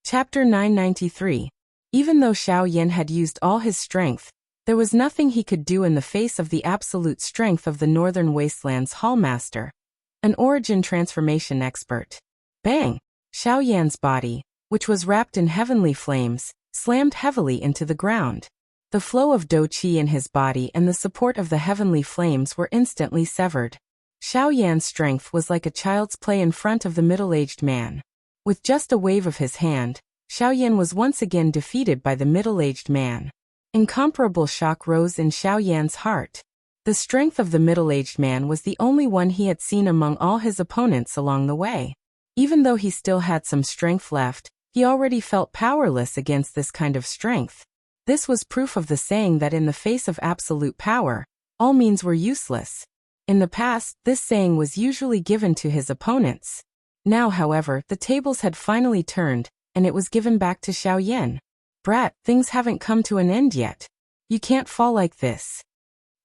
Chapter 993. Even though Xiao Yan had used all his strength, there was nothing he could do in the face of the absolute strength of the Northern Wastelands Hallmaster, an origin transformation expert. Bang! Xiao Yan's body, which was wrapped in heavenly flames, slammed heavily into the ground. The flow of Do Qi in his body and the support of the heavenly flames were instantly severed. Xiao Yan's strength was like a child's play in front of the middle-aged man. With just a wave of his hand, Xiao Yan was once again defeated by the middle-aged man. Incomparable shock rose in Xiao Yan's heart. The strength of the middle-aged man was the only one he had seen among all his opponents along the way. Even though he still had some strength left, he already felt powerless against this kind of strength. This was proof of the saying that in the face of absolute power, all means were useless. In the past, this saying was usually given to his opponents. Now, however, the tables had finally turned, and it was given back to Xiao Yan. Brat, things haven't come to an end yet. You can't fall like this.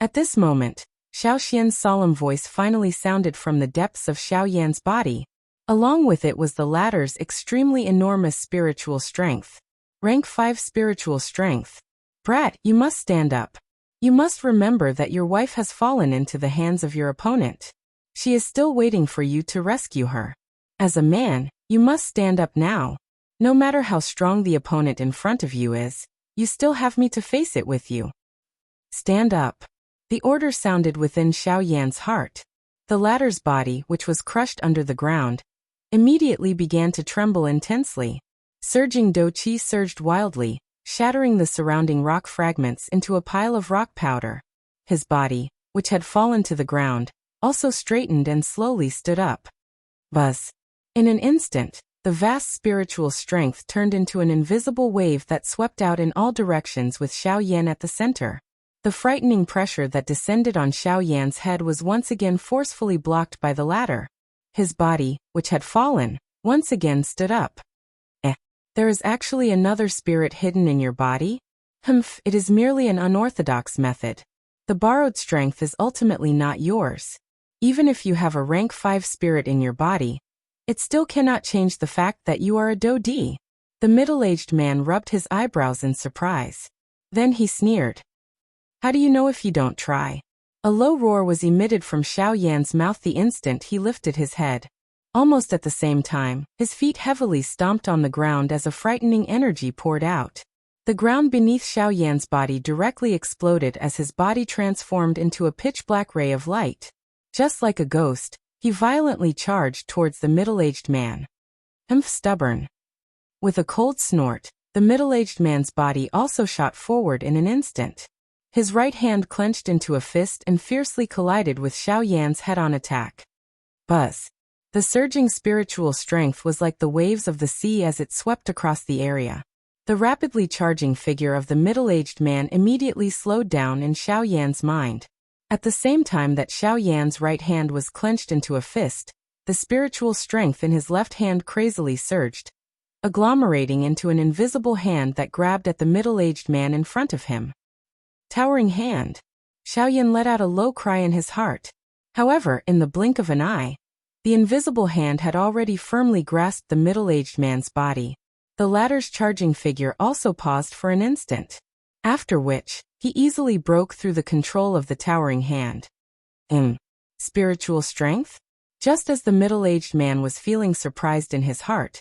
At this moment, Xiao Xian's solemn voice finally sounded from the depths of Xiao Yan's body. Along with it was the latter's extremely enormous spiritual strength. Rank 5 spiritual strength. Brat, you must stand up. You must remember that your wife has fallen into the hands of your opponent. She is still waiting for you to rescue her. As a man, you must stand up now. No matter how strong the opponent in front of you is, you still have me to face it with you. Stand up. The order sounded within Xiao Yan's heart. The latter's body, which was crushed under the ground, immediately began to tremble intensely. Surging Do Qi surged wildly, shattering the surrounding rock fragments into a pile of rock powder. His body, which had fallen to the ground, also straightened and slowly stood up. Buzz. In an instant, the vast spiritual strength turned into an invisible wave that swept out in all directions with Xiao Yan at the center. The frightening pressure that descended on Xiao Yan's head was once again forcefully blocked by the latter. His body, which had fallen, once again stood up. There is actually another spirit hidden in your body? Humph, it is merely an unorthodox method. The borrowed strength is ultimately not yours. Even if you have a rank 5 spirit in your body, it still cannot change the fact that you are a Do Di. The middle-aged man rubbed his eyebrows in surprise. Then he sneered. How do you know if you don't try? A low roar was emitted from Xiao Yan's mouth the instant he lifted his head. Almost at the same time, his feet heavily stomped on the ground as a frightening energy poured out. The ground beneath Xiao Yan's body directly exploded as his body transformed into a pitch-black ray of light. Just like a ghost, he violently charged towards the middle-aged man. Stubborn. With a cold snort, the middle-aged man's body also shot forward in an instant. His right hand clenched into a fist and fiercely collided with Xiao Yan's head-on attack. Buzz. The surging spiritual strength was like the waves of the sea as it swept across the area. The rapidly charging figure of the middle-aged man immediately slowed down in Xiao Yan's mind. At the same time that Xiao Yan's right hand was clenched into a fist, the spiritual strength in his left hand crazily surged, agglomerating into an invisible hand that grabbed at the middle-aged man in front of him. Towering hand. Xiao Yan let out a low cry in his heart. However, in the blink of an eye, the invisible hand had already firmly grasped the middle-aged man's body. The latter's charging figure also paused for an instant, after which, he easily broke through the control of the towering hand. Spiritual strength? Just as the middle-aged man was feeling surprised in his heart,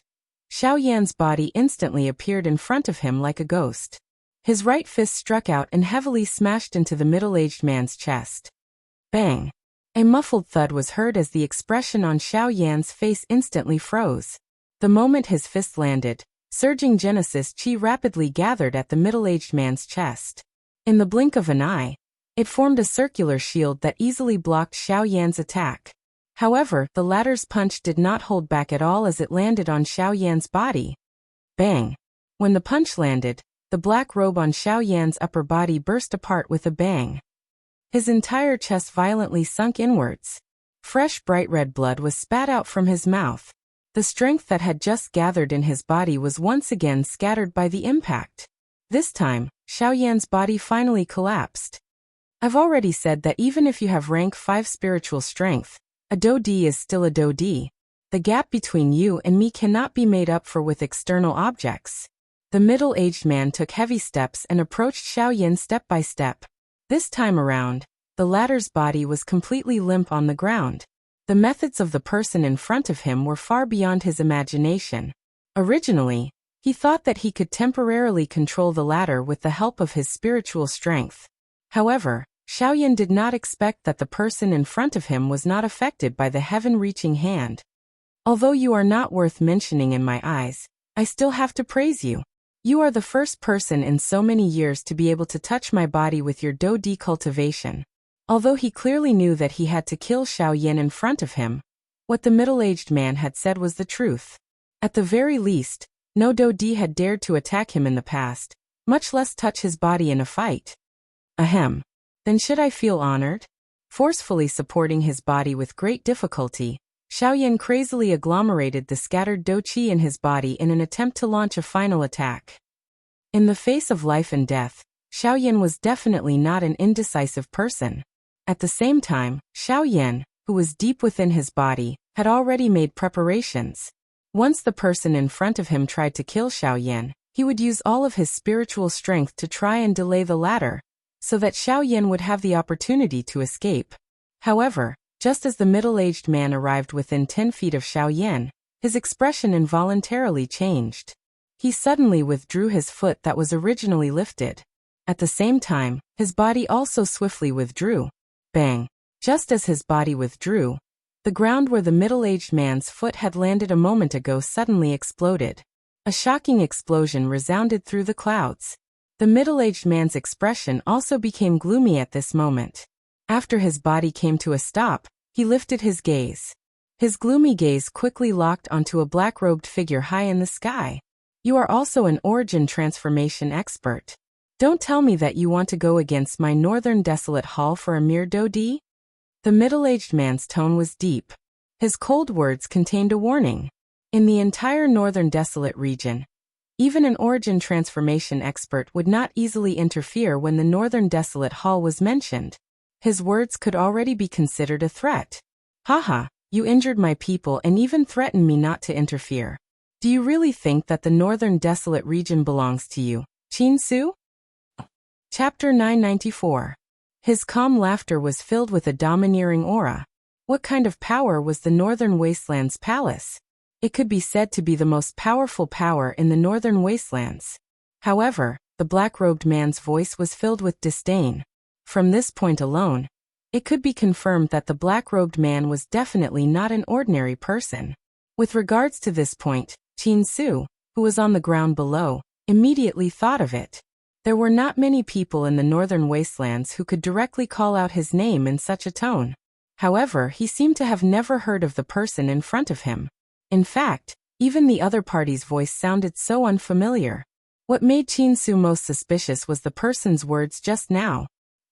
Xiao Yan's body instantly appeared in front of him like a ghost. His right fist struck out and heavily smashed into the middle-aged man's chest. Bang! A muffled thud was heard as the expression on Xiao Yan's face instantly froze. The moment his fist landed, surging Genesis Qi rapidly gathered at the middle-aged man's chest. In the blink of an eye, it formed a circular shield that easily blocked Xiao Yan's attack. However, the latter's punch did not hold back at all as it landed on Xiao Yan's body. Bang! When the punch landed, the black robe on Xiao Yan's upper body burst apart with a bang. His entire chest violently sunk inwards. Fresh bright red blood was spat out from his mouth. The strength that had just gathered in his body was once again scattered by the impact. This time, Xiao Yan's body finally collapsed. I've already said that even if you have rank 5 spiritual strength, a Do Di is still a Do Di. The gap between you and me cannot be made up for with external objects. The middle-aged man took heavy steps and approached Xiao Yin step by step. This time around, the latter's body was completely limp on the ground. The methods of the person in front of him were far beyond his imagination. Originally, he thought that he could temporarily control the latter with the help of his spiritual strength. However, Xiao Yin did not expect that the person in front of him was not affected by the heaven-reaching hand. Although you are not worth mentioning in my eyes, I still have to praise you. You are the first person in so many years to be able to touch my body with your Do-Di cultivation. Although he clearly knew that he had to kill Xiao Yin in front of him, what the middle-aged man had said was the truth. At the very least, no Do-Di had dared to attack him in the past, much less touch his body in a fight. Ahem. Then should I feel honored? Forcefully supporting his body with great difficulty, Xiao Yin crazily agglomerated the scattered Do-Chi in his body in an attempt to launch a final attack. In the face of life and death, Xiao Yin was definitely not an indecisive person. At the same time, Xiao Yin, who was deep within his body, had already made preparations. Once the person in front of him tried to kill Xiao Yin, he would use all of his spiritual strength to try and delay the latter, so that Xiao Yin would have the opportunity to escape. However, just as the middle-aged man arrived within 10 feet of Xiao Yin, his expression involuntarily changed. He suddenly withdrew his foot that was originally lifted. At the same time, his body also swiftly withdrew. Bang! Just as his body withdrew, the ground where the middle-aged man's foot had landed a moment ago suddenly exploded. A shocking explosion resounded through the clouds. The middle-aged man's expression also became gloomy at this moment. After his body came to a stop, he lifted his gaze. His gloomy gaze quickly locked onto a black-robed figure high in the sky. You are also an origin transformation expert. Don't tell me that you want to go against my northern desolate hall for a mere Do-Di? The middle-aged man's tone was deep. His cold words contained a warning. In the entire northern desolate region, even an origin transformation expert would not easily interfere when the northern desolate hall was mentioned. His words could already be considered a threat. Haha, you injured my people and even threatened me not to interfere. Do you really think that the northern desolate region belongs to you, Qin Su? Chapter 994. His calm laughter was filled with a domineering aura. What kind of power was the Northern Wastelands Palace? It could be said to be the most powerful power in the Northern Wastelands. However, the black-robed man's voice was filled with disdain. From this point alone, it could be confirmed that the black-robed man was definitely not an ordinary person. With regards to this point, Qin Su, who was on the ground below, immediately thought of it. There were not many people in the Northern Wastelands who could directly call out his name in such a tone. However, he seemed to have never heard of the person in front of him. In fact, even the other party's voice sounded so unfamiliar. What made Qin Su most suspicious was the person's words just now.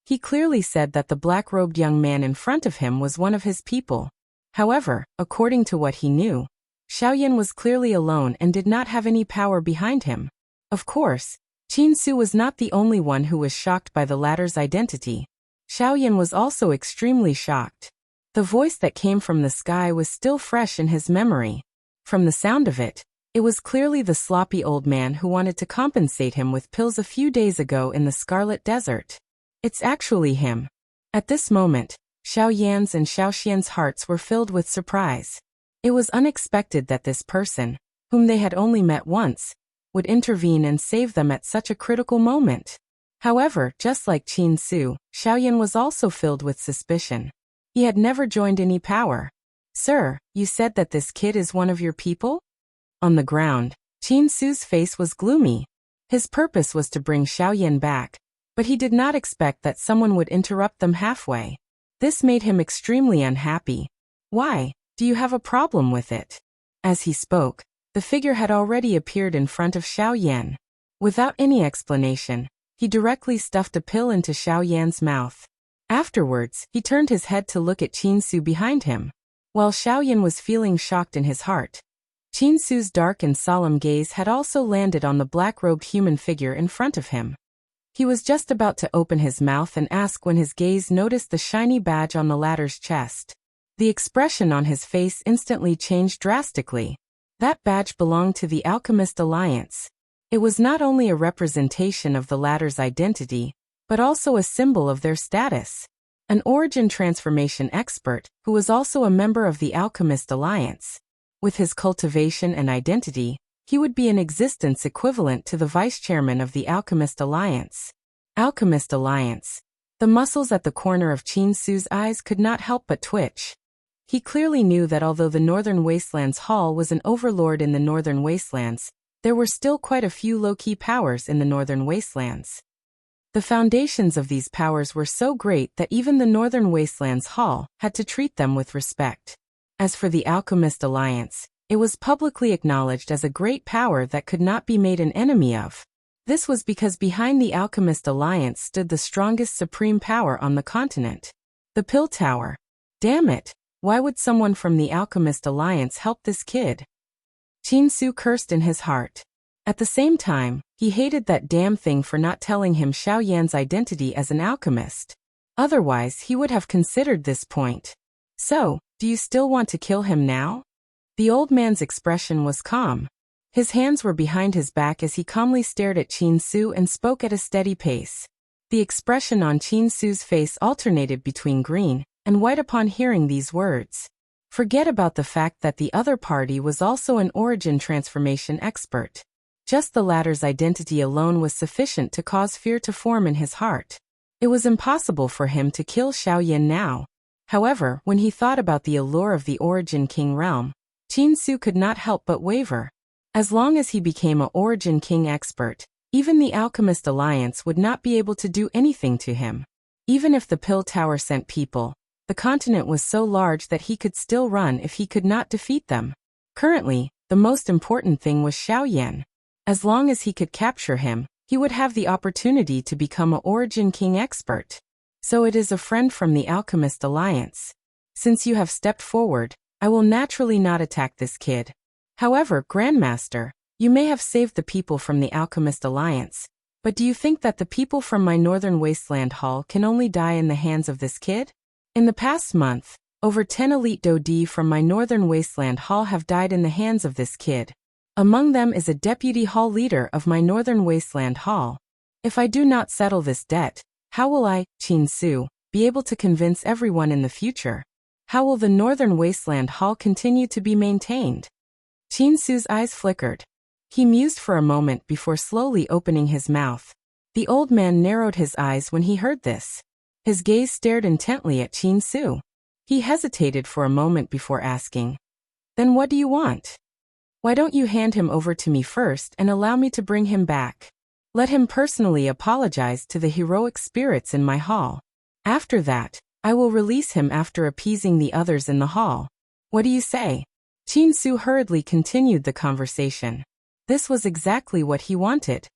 He clearly said that the black-robed young man in front of him was one of his people. However, according to what he knew, Xiao Yin was clearly alone and did not have any power behind him. Of course, Qin Su was not the only one who was shocked by the latter's identity. Xiao Yin was also extremely shocked. The voice that came from the sky was still fresh in his memory. From the sound of it, it was clearly the sloppy old man who wanted to compensate him with pills a few days ago in the Scarlet Desert. It's actually him. At this moment, Xiao Yan's and Xiao Xian's hearts were filled with surprise. It was unexpected that this person, whom they had only met once, would intervene and save them at such a critical moment. However, just like Qin Su, Xiao Yan was also filled with suspicion. He had never joined any power. Sir, you said that this kid is one of your people? On the ground, Qin Su's face was gloomy. His purpose was to bring Xiao Yan back, but he did not expect that someone would interrupt them halfway. This made him extremely unhappy. Why? Do you have a problem with it? As he spoke, the figure had already appeared in front of Xiao Yan. Without any explanation, he directly stuffed a pill into Xiao Yan's mouth. Afterwards, he turned his head to look at Qin Su behind him. While Xiao Yan was feeling shocked in his heart, Qin Su's dark and solemn gaze had also landed on the black-robed human figure in front of him. He was just about to open his mouth and ask when his gaze noticed the shiny badge on the latter's chest. The expression on his face instantly changed drastically. That badge belonged to the Alchemist Alliance. It was not only a representation of the latter's identity, but also a symbol of their status. An origin transformation expert, who was also a member of the Alchemist Alliance. With his cultivation and identity, he would be an existence equivalent to the vice-chairman of the Alchemist Alliance. Alchemist Alliance. The muscles at the corner of Qin Su's eyes could not help but twitch. He clearly knew that although the Northern Wastelands Hall was an overlord in the Northern Wastelands, there were still quite a few low-key powers in the Northern Wastelands. The foundations of these powers were so great that even the Northern Wastelands Hall had to treat them with respect. As for the Alchemist Alliance, it was publicly acknowledged as a great power that could not be made an enemy of. This was because behind the Alchemist Alliance stood the strongest supreme power on the continent. The Pill Tower. Damn it, why would someone from the Alchemist Alliance help this kid? Qin Su cursed in his heart. At the same time, he hated that damn thing for not telling him Xiao Yan's identity as an alchemist. Otherwise, he would have considered this point. So, do you still want to kill him now? The old man's expression was calm. His hands were behind his back as he calmly stared at Qin Su and spoke at a steady pace. The expression on Qin Su's face alternated between green and white upon hearing these words. Forget about the fact that the other party was also an origin transformation expert. Just the latter's identity alone was sufficient to cause fear to form in his heart. It was impossible for him to kill Xiao Yan now. However, when he thought about the allure of the Origin King realm, Qin Su could not help but waver. As long as he became a Origin King expert, even the Alchemist Alliance would not be able to do anything to him. Even if the Pill Tower sent people, the continent was so large that he could still run if he could not defeat them. Currently, the most important thing was Xiao Yan. As long as he could capture him, he would have the opportunity to become an Origin King expert. So it is a friend from the Alchemist Alliance. Since you have stepped forward, I will naturally not attack this kid. However, Grandmaster, you may have saved the people from the Alchemist Alliance, but do you think that the people from my Northern Wasteland Hall can only die in the hands of this kid? In the past month, over 10 elite Dodi from my Northern Wasteland Hall have died in the hands of this kid. Among them is a deputy hall leader of my Northern Wasteland Hall. If I do not settle this debt, how will I, Qin Su, be able to convince everyone in the future? How will the Northern Wasteland Hall continue to be maintained? Qin Su's eyes flickered. He mused for a moment before slowly opening his mouth. The old man narrowed his eyes when he heard this. His gaze stared intently at Qin Su. He hesitated for a moment before asking, "Then what do you want? Why don't you hand him over to me first and allow me to bring him back? Let him personally apologize to the heroic spirits in my hall. After that, I will release him after appeasing the others in the hall. What do you say?" Qin Su hurriedly continued the conversation. This was exactly what he wanted.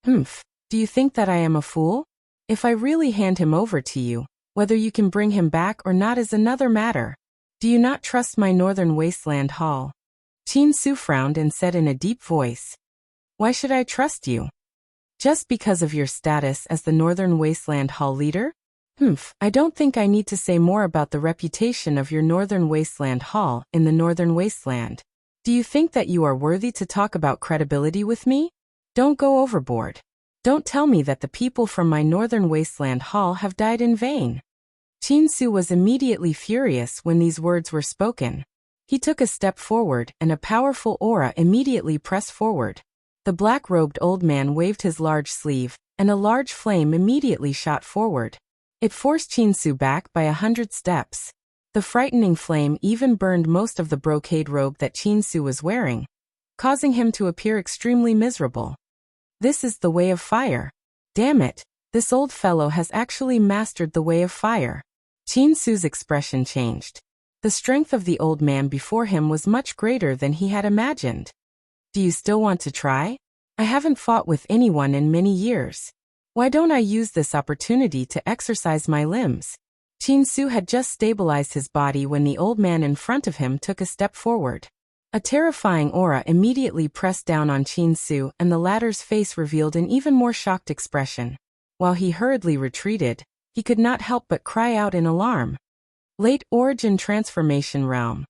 Do you think that I am a fool? If I really hand him over to you, whether you can bring him back or not is another matter. Do you not trust my Northern Wasteland Hall? Qin Su frowned and said in a deep voice, "Why should I trust you? Just because of your status as the Northern Wasteland Hall leader? I don't think I need to say more about the reputation of your Northern Wasteland Hall in the Northern Wasteland. Do you think that you are worthy to talk about credibility with me? Don't go overboard. Don't tell me that the people from my Northern Wasteland Hall have died in vain." Qin Su was immediately furious when these words were spoken. He took a step forward and a powerful aura immediately pressed forward. The black-robed old man waved his large sleeve, and a large flame immediately shot forward. It forced Qin Su back by 100 steps. The frightening flame even burned most of the brocade robe that Qin Su was wearing, causing him to appear extremely miserable. This is the way of fire. Damn it, this old fellow has actually mastered the way of fire. Qin Su's expression changed. The strength of the old man before him was much greater than he had imagined. Do you still want to try? I haven't fought with anyone in many years. Why don't I use this opportunity to exercise my limbs? Qin Su had just stabilized his body when the old man in front of him took a step forward. A terrifying aura immediately pressed down on Qin Su and the latter's face revealed an even more shocked expression. While he hurriedly retreated, he could not help but cry out in alarm. Late Origin Transformation Realm.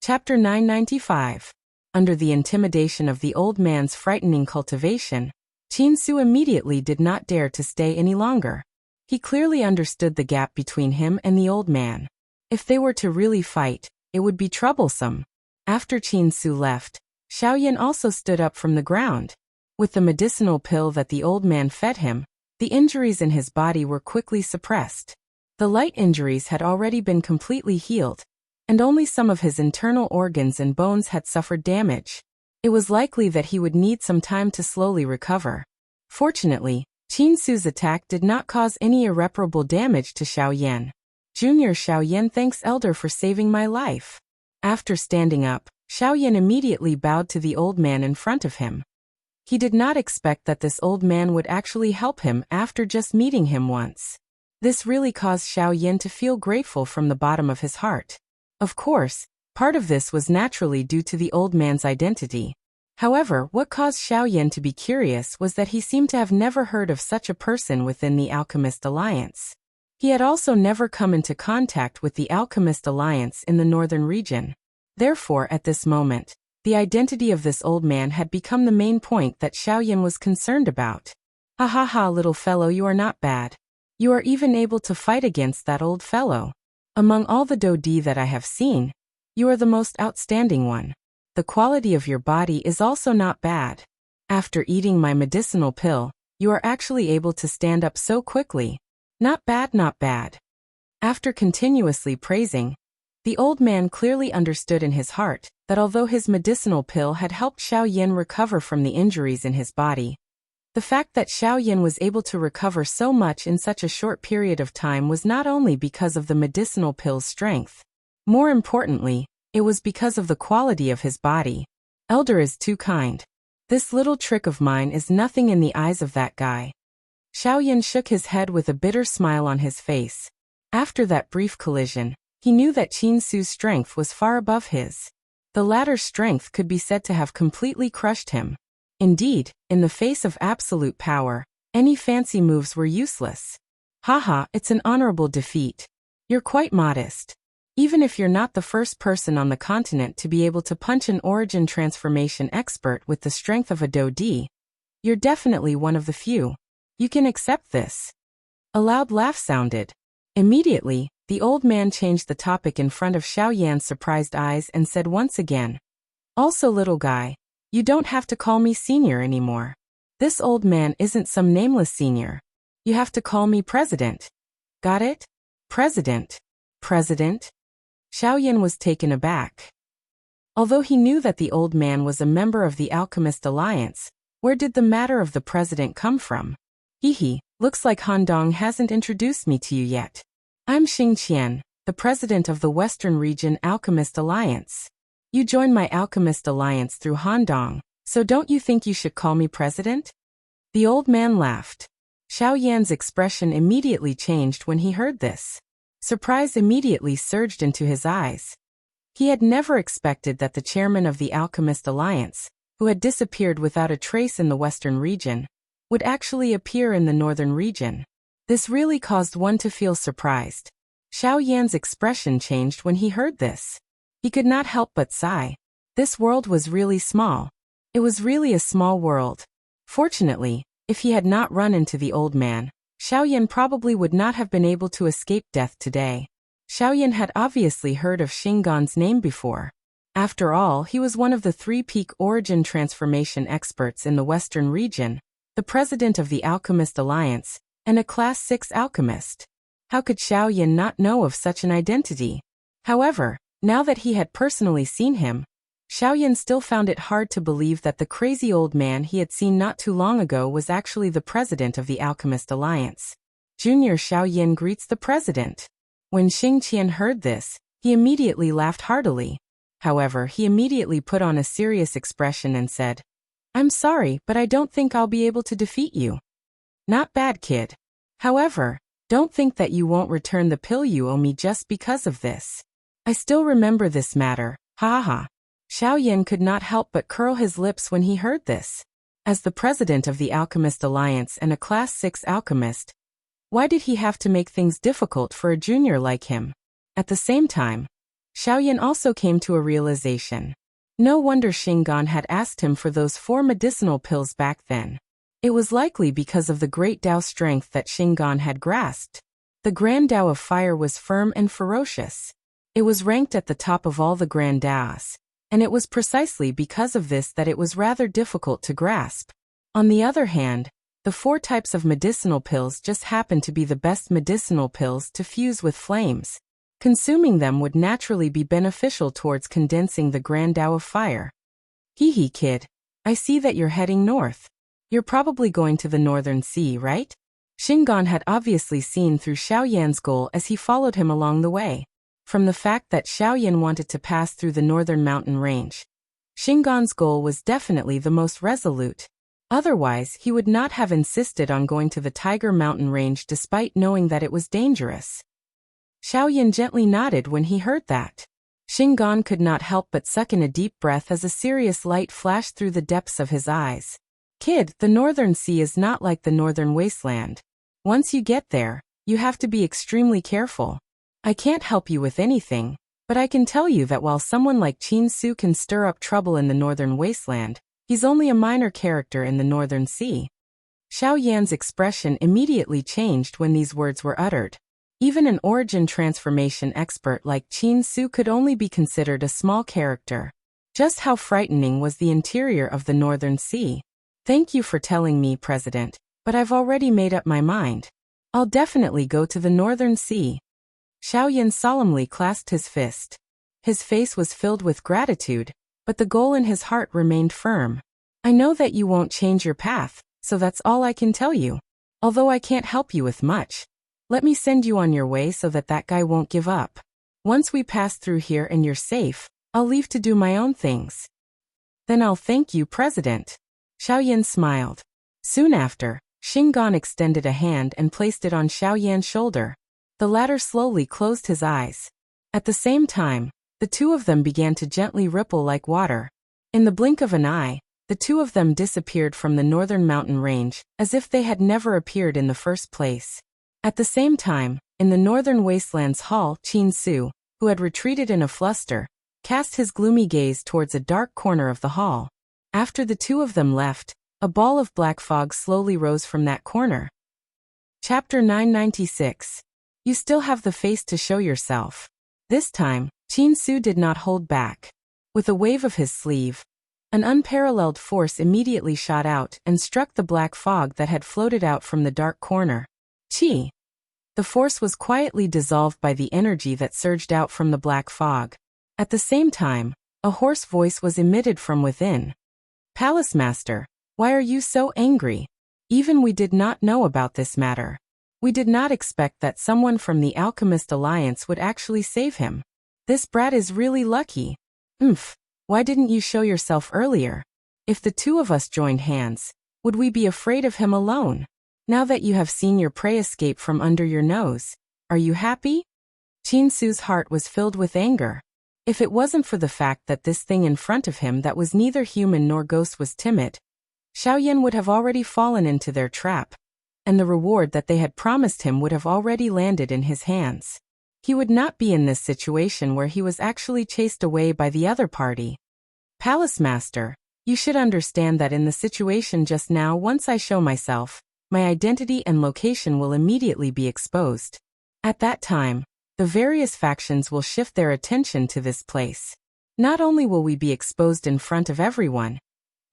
Chapter 995. Under the intimidation of the old man's frightening cultivation, Qin immediately did not dare to stay any longer. He clearly understood the gap between him and the old man. If they were to really fight, it would be troublesome. After Qin left, Xiaoyan also stood up from the ground. With the medicinal pill that the old man fed him, the injuries in his body were quickly suppressed. The light injuries had already been completely healed, and only some of his internal organs and bones had suffered damage. It was likely that he would need some time to slowly recover. Fortunately, Qin attack did not cause any irreparable damage to Xiaoyan. Junior Xiaoyan, thanks Elder for saving my life. After standing up, Xiaoyan immediately bowed to the old man in front of him. He did not expect that this old man would actually help him after just meeting him once. This really caused Xiaoyan to feel grateful from the bottom of his heart. Of course, part of this was naturally due to the old man's identity. However, what caused Xiaoyan to be curious was that he seemed to have never heard of such a person within the Alchemist Alliance. He had also never come into contact with the Alchemist Alliance in the northern region. Therefore, at this moment, the identity of this old man had become the main point that Xiaoyan was concerned about. Ha ha ha, little fellow, you are not bad. You are even able to fight against that old fellow. Among all the Dodi that I have seen, you are the most outstanding one. The quality of your body is also not bad. After eating my medicinal pill, you are actually able to stand up so quickly. Not bad, not bad. After continuously praising, the old man clearly understood in his heart that although his medicinal pill had helped Xiaoyan recover from the injuries in his body, the fact that Xiaoyan was able to recover so much in such a short period of time was not only because of the medicinal pill's strength. More importantly, it was because of the quality of his body. Elder is too kind. This little trick of mine is nothing in the eyes of that guy. Xiaoyan shook his head with a bitter smile on his face. After that brief collision, he knew that Qin strength was far above his. The latter's strength could be said to have completely crushed him. Indeed, in the face of absolute power, any fancy moves were useless. Haha, it's an honorable defeat. You're quite modest. Even if you're not the first person on the continent to be able to punch an origin transformation expert with the strength of a Dodi, you're definitely one of the few. You can accept this. A loud laugh sounded. Immediately, the old man changed the topic in front of Xiaoyan's surprised eyes and said once again, "Also, little guy, you don't have to call me senior anymore. This old man isn't some nameless senior. You have to call me president. Got it? President. President?" Xiaoyan was taken aback. Although he knew that the old man was a member of the Alchemist Alliance, where did the matter of the president come from? Hehe, looks like Handong hasn't introduced me to you yet. I'm Xingqian, the president of the Western Region Alchemist Alliance. You joined my Alchemist Alliance through Handong, so don't you think you should call me president? The old man laughed. Xiaoyan's expression immediately changed when he heard this. Surprise immediately surged into his eyes. He had never expected that the chairman of the Alchemist Alliance, who had disappeared without a trace in the Western region, would actually appear in the Northern region. This really caused one to feel surprised. Xiaoyan's expression changed when he heard this. He could not help but sigh. This world was really small. It was really a small world. Fortunately, if he had not run into the old man, Xiaoyan probably would not have been able to escape death today. Xiaoyan had obviously heard of Xinggan's name before. After all, he was one of the 3 peak origin transformation experts in the Western region, the president of the Alchemist Alliance, and a Class 6 alchemist. How could Xiaoyan not know of such an identity? However, now that he had personally seen him, Xiaoyan still found it hard to believe that the crazy old man he had seen not too long ago was actually the president of the Alchemist Alliance. Junior Xiaoyan greets the president. When Xingqian heard this, he immediately laughed heartily. However, he immediately put on a serious expression and said, "I'm sorry, but I don't think I'll be able to defeat you." Not bad, kid. However, don't think that you won't return the pill you owe me just because of this. I still remember this matter, ha ha. Xiaoyan could not help but curl his lips when he heard this. As the president of the Alchemist Alliance and a Class 6 alchemist, why did he have to make things difficult for a junior like him? At the same time, Xiaoyan also came to a realization. No wonder Shingon had asked him for those 4 medicinal pills back then. It was likely because of the great Dao strength that Shingon had grasped. The Grand Dao of Fire was firm and ferocious. It was ranked at the top of all the Grand Daos, and it was precisely because of this that it was rather difficult to grasp. On the other hand, the 4 types of medicinal pills just happened to be the best medicinal pills to fuse with flames. Consuming them would naturally be beneficial towards condensing the Grand Dao of Fire. Hee kid, I see that you're heading north. You're probably going to the Northern Sea, right? Shingon had obviously seen through Xiaoyan's goal as he followed him along the way. From the fact that Xiaoyan wanted to pass through the northern mountain range, Shingon's goal was definitely the most resolute. Otherwise, he would not have insisted on going to the Tiger Mountain range despite knowing that it was dangerous. Xiaoyan gently nodded when he heard that. Shingon could not help but suck in a deep breath as a serious light flashed through the depths of his eyes. Kid, the Northern Sea is not like the Northern Wasteland. Once you get there, you have to be extremely careful. I can't help you with anything, but I can tell you that while someone like Qin Su can stir up trouble in the Northern Wasteland, he's only a minor character in the Northern Sea. Xiaoyan's expression immediately changed when these words were uttered. Even an origin transformation expert like Qin Su could only be considered a small character. Just how frightening was the interior of the Northern Sea? Thank you for telling me, President, but I've already made up my mind. I'll definitely go to the Northern Sea. Xiaoyan solemnly clasped his fist. His face was filled with gratitude, but the goal in his heart remained firm. I know that you won't change your path, so that's all I can tell you. Although I can't help you with much. Let me send you on your way so that guy won't give up. Once we pass through here and you're safe, I'll leave to do my own things. Then I'll thank you, President. Xiaoyan smiled. Soon after, Shingon extended a hand and placed it on Xiaoyan's shoulder. The latter slowly closed his eyes. At the same time, the two of them began to gently ripple like water. In the blink of an eye, the two of them disappeared from the northern mountain range, as if they had never appeared in the first place. At the same time, in the northern wasteland's hall, Qin Su, who had retreated in a fluster, cast his gloomy gaze towards a dark corner of the hall. After the two of them left, a ball of black fog slowly rose from that corner. Chapter 996. You still have the face to show yourself. This time, Qin Su did not hold back. With a wave of his sleeve, an unparalleled force immediately shot out and struck the black fog that had floated out from the dark corner. Chi! The force was quietly dissolved by the energy that surged out from the black fog. At the same time, a hoarse voice was emitted from within. Palace Master, why are you so angry? Even we did not know about this matter. We did not expect that someone from the Alchemist Alliance would actually save him. This brat is really lucky. Why didn't you show yourself earlier? If the two of us joined hands, would we be afraid of him alone? Now that you have seen your prey escape from under your nose, are you happy? Qin Su's heart was filled with anger. If it wasn't for the fact that this thing in front of him that was neither human nor ghost was timid, Xiaoyan would have already fallen into their trap, and the reward that they had promised him would have already landed in his hands. He would not be in this situation where he was actually chased away by the other party. Palace Master, you should understand that in the situation just now, once I show myself, my identity and location will immediately be exposed. At that time, the various factions will shift their attention to this place. Not only will we be exposed in front of everyone,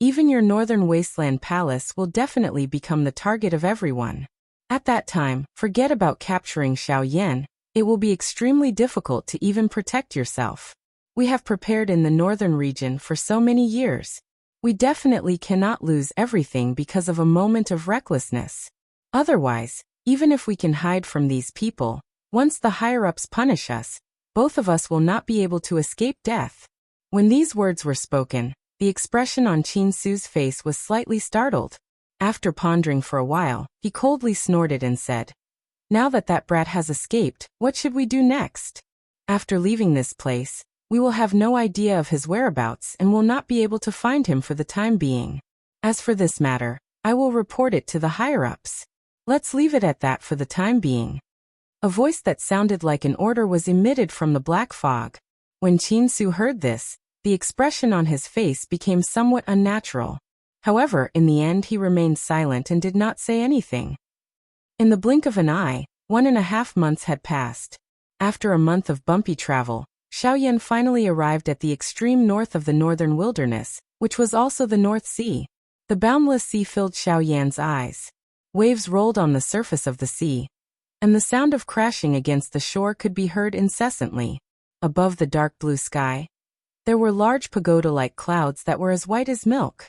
even your northern wasteland palace will definitely become the target of everyone. At that time, forget about capturing Xiaoyan. It will be extremely difficult to even protect yourself. We have prepared in the northern region for so many years. We definitely cannot lose everything because of a moment of recklessness. Otherwise, even if we can hide from these people, once the higher-ups punish us, both of us will not be able to escape death. When these words were spoken, the expression on Qin Su's face was slightly startled. After pondering for a while, he coldly snorted and said, Now that brat has escaped, what should we do next? After leaving this place, we will have no idea of his whereabouts and will not be able to find him for the time being. As for this matter, I will report it to the higher-ups. Let's leave it at that for the time being. A voice that sounded like an order was emitted from the black fog. When Qin Su heard this, the expression on his face became somewhat unnatural. However, in the end he remained silent and did not say anything. In the blink of an eye, 1.5 months had passed. After a month of bumpy travel, Xiaoyan finally arrived at the extreme north of the northern wilderness, which was also the North Sea. The boundless sea filled Xiaoyan's eyes. Waves rolled on the surface of the sea, and the sound of crashing against the shore could be heard incessantly. Above the dark blue sky, there were large pagoda-like clouds that were as white as milk.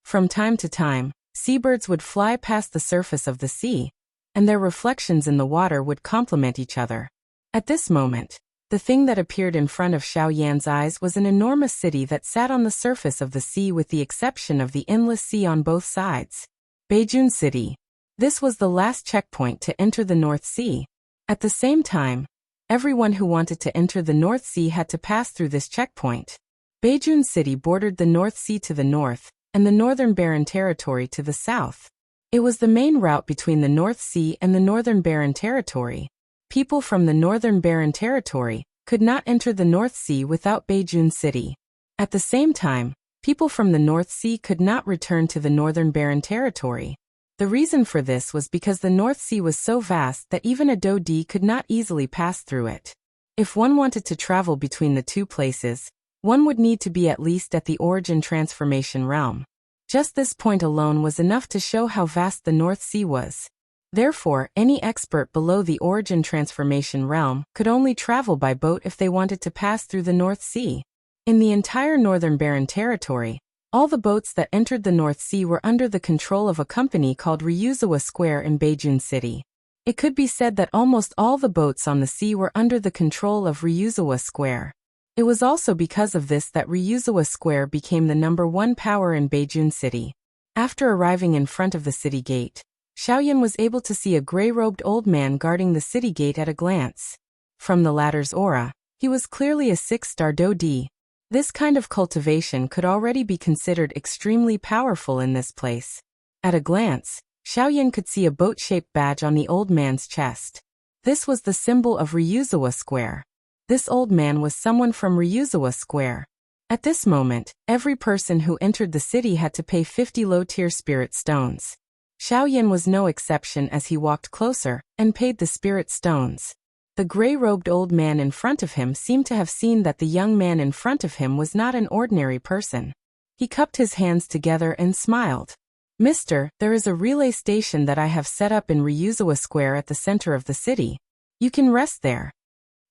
From time to time, seabirds would fly past the surface of the sea, and their reflections in the water would complement each other. At this moment, the thing that appeared in front of Xiaoyan's eyes was an enormous city that sat on the surface of the sea with the exception of the endless sea on both sides. Beijun City. This was the last checkpoint to enter the North Sea. At the same time, everyone who wanted to enter the North Sea had to pass through this checkpoint. Beijun City bordered the North Sea to the north, and the Northern Barren Territory to the south. It was the main route between the North Sea and the Northern Barren Territory. People from the Northern Barren Territory could not enter the North Sea without Beijun City. At the same time, people from the North Sea could not return to the Northern Barren Territory. The reason for this was because the North Sea was so vast that even a Dodi could not easily pass through it. If one wanted to travel between the two places, one would need to be at least at the origin transformation realm. Just this point alone was enough to show how vast the North Sea was. Therefore, any expert below the origin transformation realm could only travel by boat if they wanted to pass through the North Sea. In the entire Northern Barren Territory, all the boats that entered the North Sea were under the control of a company called Ryuzawa Square in Beijun City. It could be said that almost all the boats on the sea were under the control of Ryuzawa Square. It was also because of this that Ryuzawa Square became the #1 power in Beijun City. After arriving in front of the city gate, Xiaoyan was able to see a gray-robed old man guarding the city gate at a glance. From the latter's aura, he was clearly a 6-star Dodi. This kind of cultivation could already be considered extremely powerful in this place. At a glance, Xiaoyan could see a boat-shaped badge on the old man's chest. This was the symbol of Ryuzawa Square. This old man was someone from Ryuzawa Square. At this moment, every person who entered the city had to pay 50 low-tier spirit stones. Xiaoyan was no exception as he walked closer and paid the spirit stones. The gray-robed old man in front of him seemed to have seen that the young man in front of him was not an ordinary person. He cupped his hands together and smiled. "Mister, there is a relay station that I have set up in Ryuzawa Square at the center of the city. You can rest there.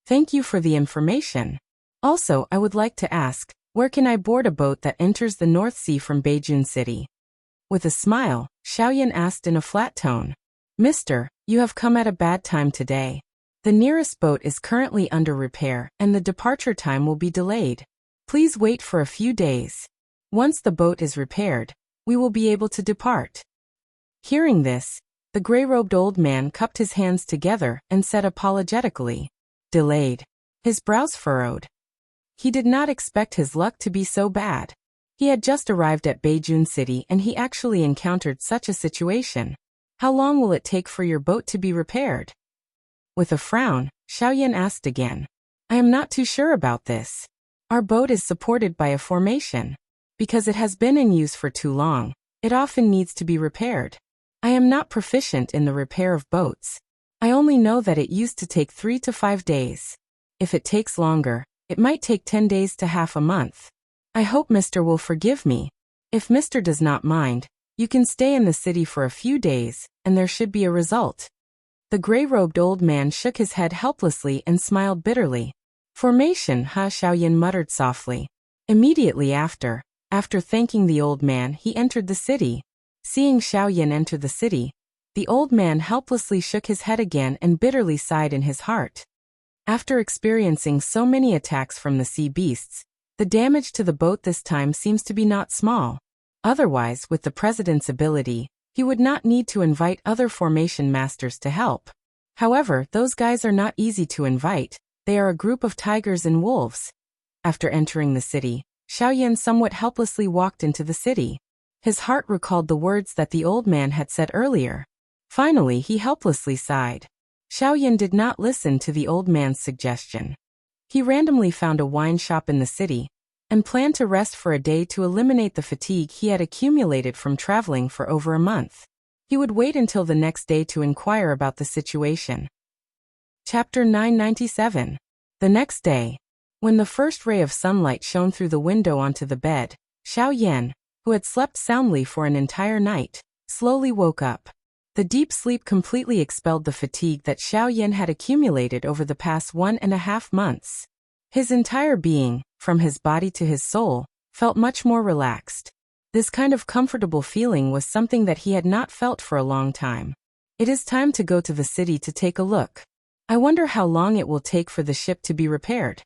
Thank you for the information. Also, I would like to ask, where can I board a boat that enters the North Sea from Beijun City?" With a smile, Xiaoyan asked in a flat tone. "Mister, you have come at a bad time today. The nearest boat is currently under repair and the departure time will be delayed. Please wait for a few days. Once the boat is repaired, we will be able to depart." Hearing this, the gray-robed old man cupped his hands together and said apologetically, "Delayed." His brows furrowed. He did not expect his luck to be so bad. He had just arrived at Beijun City and he actually encountered such a situation. How long will it take for your boat to be repaired? With a frown, Xiaoyan asked again. "I am not too sure about this. Our boat is supported by a formation. Because it has been in use for too long, it often needs to be repaired. I am not proficient in the repair of boats. I only know that it used to take 3 to 5 days. If it takes longer, it might take 10 days to half a month. I hope Mr. will forgive me. If Mr. does not mind, you can stay in the city for a few days, and there should be a result." The gray-robed old man shook his head helplessly and smiled bitterly. "Formation, huh?" Xiaoyan muttered softly. Immediately after thanking the old man, he entered the city. Seeing Xiaoyan enter the city, the old man helplessly shook his head again and bitterly sighed in his heart. After experiencing so many attacks from the sea beasts, the damage to the boat this time seems to be not small. Otherwise, with the president's ability, he would not need to invite other formation masters to help. However, those guys are not easy to invite. They are a group of tigers and wolves. After entering the city, Xiaoyan somewhat helplessly walked into the city. His heart recalled the words that the old man had said earlier. Finally, he helplessly sighed. Xiao Yan did not listen to the old man's suggestion. He randomly found a wine shop in the city and planned to rest for a day to eliminate the fatigue he had accumulated from traveling for over a month. He would wait until the next day to inquire about the situation. Chapter 997. The next day, when the first ray of sunlight shone through the window onto the bed, Xiao Yan, who had slept soundly for an entire night, slowly woke up. The deep sleep completely expelled the fatigue that Xiao Yan had accumulated over the past 1.5 months. His entire being, from his body to his soul, felt much more relaxed. This kind of comfortable feeling was something that he had not felt for a long time. It is time to go to the city to take a look. I wonder how long it will take for the ship to be repaired.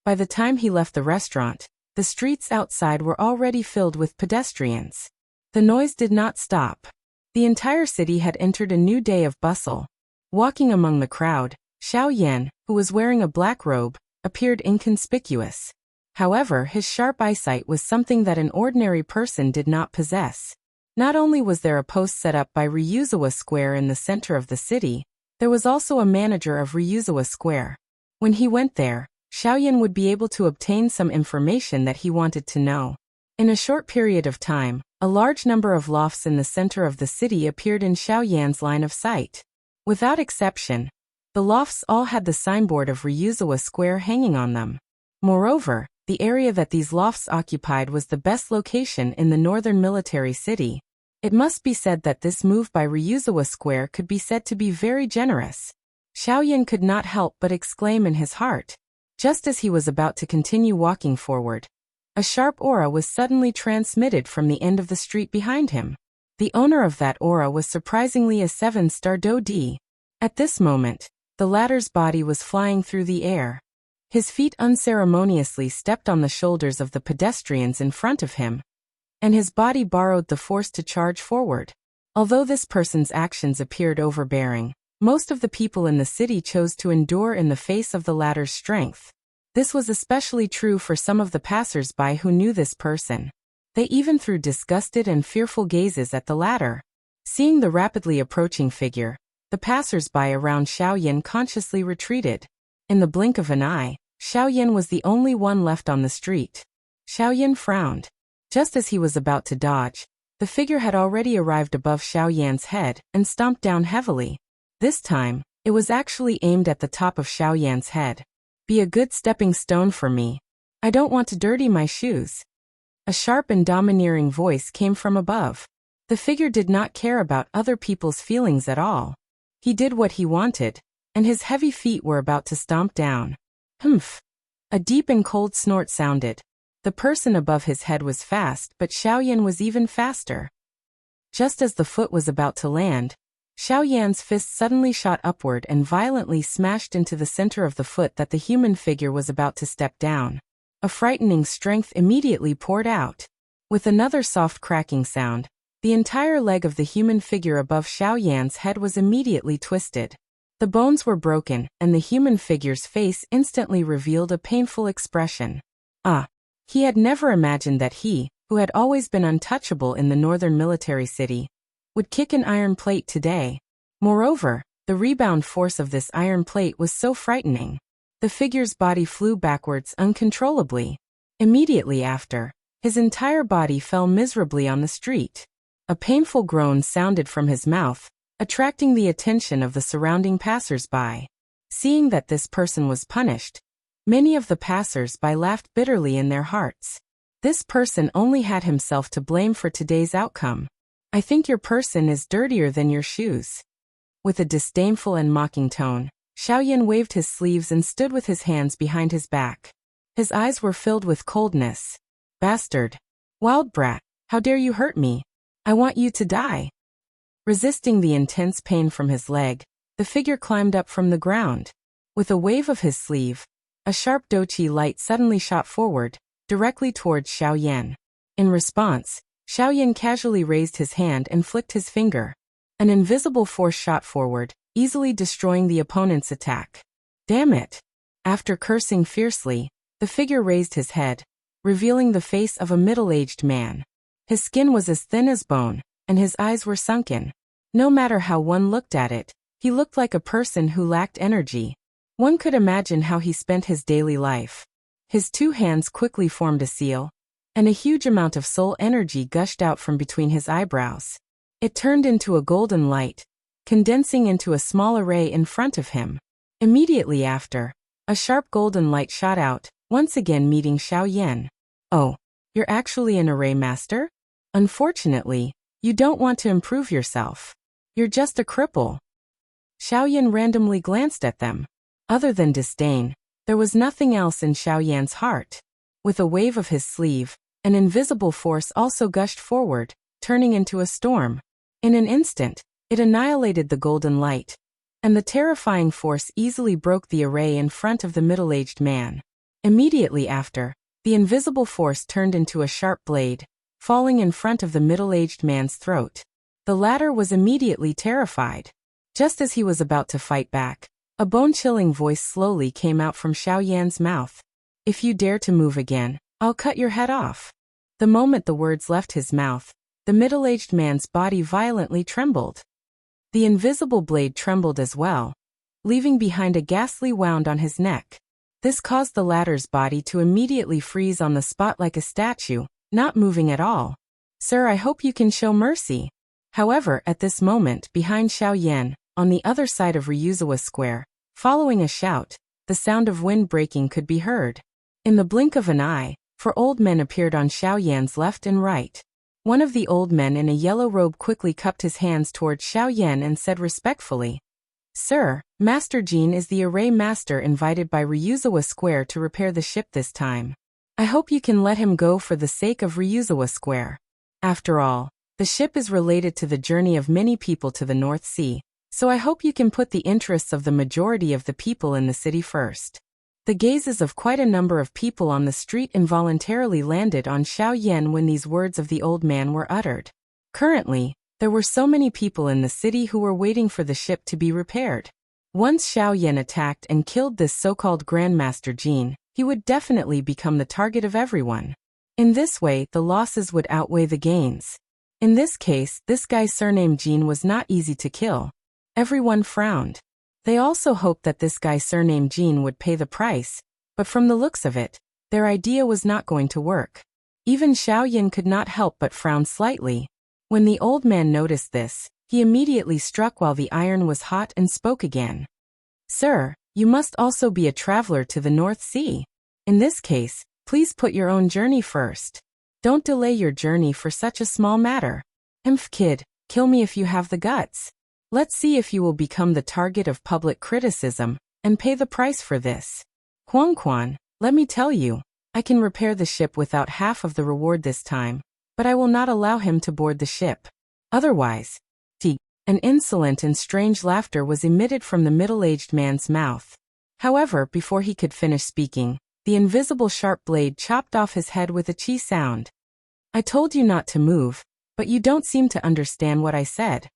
By the time he left the restaurant, the streets outside were already filled with pedestrians. The noise did not stop. The entire city had entered a new day of bustle. Walking among the crowd, Xiao Yan, who was wearing a black robe, appeared inconspicuous. However, his sharp eyesight was something that an ordinary person did not possess. Not only was there a post set up by Ryuzawa Square in the center of the city, there was also a manager of Ryuzawa Square. When he went there, Xiao Yan would be able to obtain some information that he wanted to know. In a short period of time, a large number of lofts in the center of the city appeared in Xiao Yan's line of sight. Without exception, the lofts all had the signboard of Ryuzawa Square hanging on them. Moreover, the area that these lofts occupied was the best location in the northern military city. It must be said that this move by Ryuzawa Square could be said to be very generous. Xiao Yan could not help but exclaim in his heart. Just as he was about to continue walking forward, a sharp aura was suddenly transmitted from the end of the street behind him. The owner of that aura was surprisingly a 7-star Dodi. At this moment, the latter's body was flying through the air. His feet unceremoniously stepped on the shoulders of the pedestrians in front of him, and his body borrowed the force to charge forward. Although this person's actions appeared overbearing, most of the people in the city chose to endure in the face of the latter's strength. This was especially true for some of the passers-by who knew this person. They even threw disgusted and fearful gazes at the latter. Seeing the rapidly approaching figure, the passers-by around Xiao Yan consciously retreated. In the blink of an eye, Xiao Yan was the only one left on the street. Xiao Yan frowned. Just as he was about to dodge, the figure had already arrived above Xiao Yan's head and stomped down heavily. This time, it was actually aimed at the top of Xiao Yan's head. Be a good stepping stone for me. I don't want to dirty my shoes. A sharp and domineering voice came from above. The figure did not care about other people's feelings at all. He did what he wanted, and his heavy feet were about to stomp down. Humph! A deep and cold snort sounded. The person above his head was fast, but Xiao Yan was even faster. Just as the foot was about to land, Xiao Yan's fist suddenly shot upward and violently smashed into the center of the foot that the human figure was about to step down. A frightening strength immediately poured out. With another soft cracking sound, the entire leg of the human figure above Xiao Yan's head was immediately twisted. The bones were broken, and the human figure's face instantly revealed a painful expression. He had never imagined that he, who had always been untouchable in the northern military city, would kick an iron plate today. Moreover, the rebound force of this iron plate was so frightening. The figure's body flew backwards uncontrollably. Immediately after, his entire body fell miserably on the street. A painful groan sounded from his mouth, attracting the attention of the surrounding passers-by. Seeing that this person was punished, many of the passers-by laughed bitterly in their hearts. This person only had himself to blame for today's outcome. I think your person is dirtier than your shoes. With a disdainful and mocking tone, Xiao Yan waved his sleeves and stood with his hands behind his back. His eyes were filled with coldness. Bastard! Wild brat! How dare you hurt me? I want you to die! Resisting the intense pain from his leg, the figure climbed up from the ground. With a wave of his sleeve, a sharp dochi light suddenly shot forward, directly towards Xiao Yan. In response, Xiao Yan casually raised his hand and flicked his finger. An invisible force shot forward, easily destroying the opponent's attack. Damn it! After cursing fiercely, the figure raised his head, revealing the face of a middle-aged man. His skin was as thin as bone, and his eyes were sunken. No matter how one looked at it, He looked like a person who lacked energy. One could imagine how he spent his daily life. His two hands quickly formed a seal, and a huge amount of soul energy gushed out from between his eyebrows. It turned into a golden light, condensing into a small array in front of him. Immediately after, a sharp golden light shot out, once again meeting Xiao Yan. Oh, you're actually an array master? Unfortunately, you don't want to improve yourself. You're just a cripple. Xiao Yan randomly glanced at them. Other than disdain, there was nothing else in Xiao Yan's heart. With a wave of his sleeve, an invisible force also gushed forward, turning into a storm. In an instant, it annihilated the golden light, and the terrifying force easily broke the array in front of the middle-aged man. Immediately after, the invisible force turned into a sharp blade, falling in front of the middle-aged man's throat. The latter was immediately terrified. Just as he was about to fight back, a bone-chilling voice slowly came out from Xiao Yan's mouth. If you dare to move again, I'll cut your head off. The moment the words left his mouth, the middle-aged man's body violently trembled. The invisible blade trembled as well, leaving behind a ghastly wound on his neck. This caused the latter's body to immediately freeze on the spot like a statue, not moving at all. Sir, I hope you can show mercy. However, at this moment, behind Xiao Yan, on the other side of Ryuzawa Square, following a shout, the sound of wind breaking could be heard. In the blink of an eye, 4 old men appeared on Xiao Yan's left and right. One of the old men in a yellow robe quickly cupped his hands towards Xiao Yan and said respectfully, Sir, Master Jin is the array master invited by Ryuzawa Square to repair the ship this time. I hope you can let him go for the sake of Ryuzawa Square. After all, the ship is related to the journey of many people to the North Sea, so I hope you can put the interests of the majority of the people in the city first. The gazes of quite a number of people on the street involuntarily landed on Xiao Yan when these words of the old man were uttered. Currently, there were so many people in the city who were waiting for the ship to be repaired. Once Xiao Yan attacked and killed this so-called Grandmaster Jin, he would definitely become the target of everyone. In this way, the losses would outweigh the gains. In this case, this guy's surname Jin was not easy to kill. Everyone frowned. They also hoped that this guy surnamed Jin would pay the price, but from the looks of it, their idea was not going to work. Even Xiao Yan could not help but frown slightly. When the old man noticed this, he immediately struck while the iron was hot and spoke again. Sir, you must also be a traveler to the North Sea. In this case, please put your own journey first. Don't delay your journey for such a small matter. Kid, kill me if you have the guts. Let's see if you will become the target of public criticism, and pay the price for this. Quan, let me tell you, I can repair the ship without half of the reward this time, but I will not allow him to board the ship. Otherwise, an insolent and strange laughter was emitted from the middle-aged man's mouth. However, before he could finish speaking, the invisible sharp blade chopped off his head with a chi sound. I told you not to move, but you don't seem to understand what I said.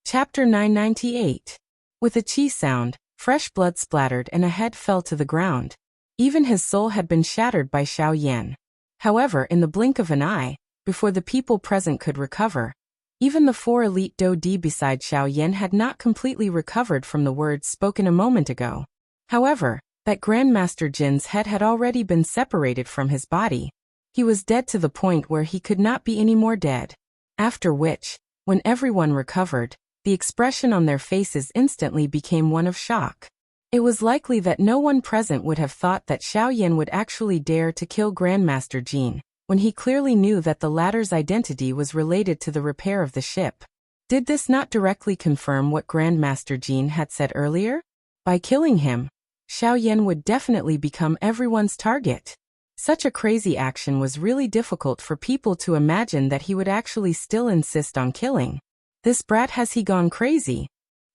Chapter 998. With a chi sound, fresh blood splattered and a head fell to the ground. Even his soul had been shattered by Xiao Yan. However, in the blink of an eye, before the people present could recover, even the 4 elite Do-Di beside Xiao Yan had not completely recovered from the words spoken a moment ago. However, that Grandmaster Jin's head had already been separated from his body. He was dead to the point where he could not be any more dead. After which, when everyone recovered, the expression on their faces instantly became one of shock. It was likely that no one present would have thought that Xiao Yan would actually dare to kill Grandmaster Jin, when he clearly knew that the latter's identity was related to the repair of the ship. Did this not directly confirm what Grandmaster Jin had said earlier? By killing him, Xiao Yan would definitely become everyone's target. Such a crazy action was really difficult for people to imagine that he would actually still insist on killing. This brat, has he gone crazy?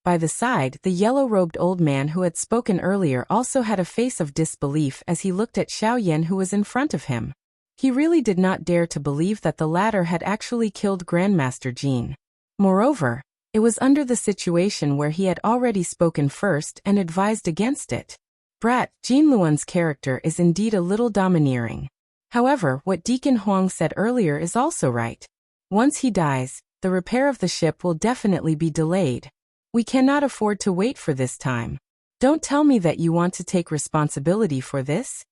By the side, the yellow-robed old man who had spoken earlier also had a face of disbelief as he looked at Xiao Yan who was in front of him. He really did not dare to believe that the latter had actually killed Grandmaster Jin. Moreover, it was under the situation where he had already spoken first and advised against it. Brat, Jin Luan's character is indeed a little domineering. However, what Deacon Huang said earlier is also right. Once he dies, the repair of the ship will definitely be delayed. We cannot afford to wait for this time. Don't tell me that you want to take responsibility for this.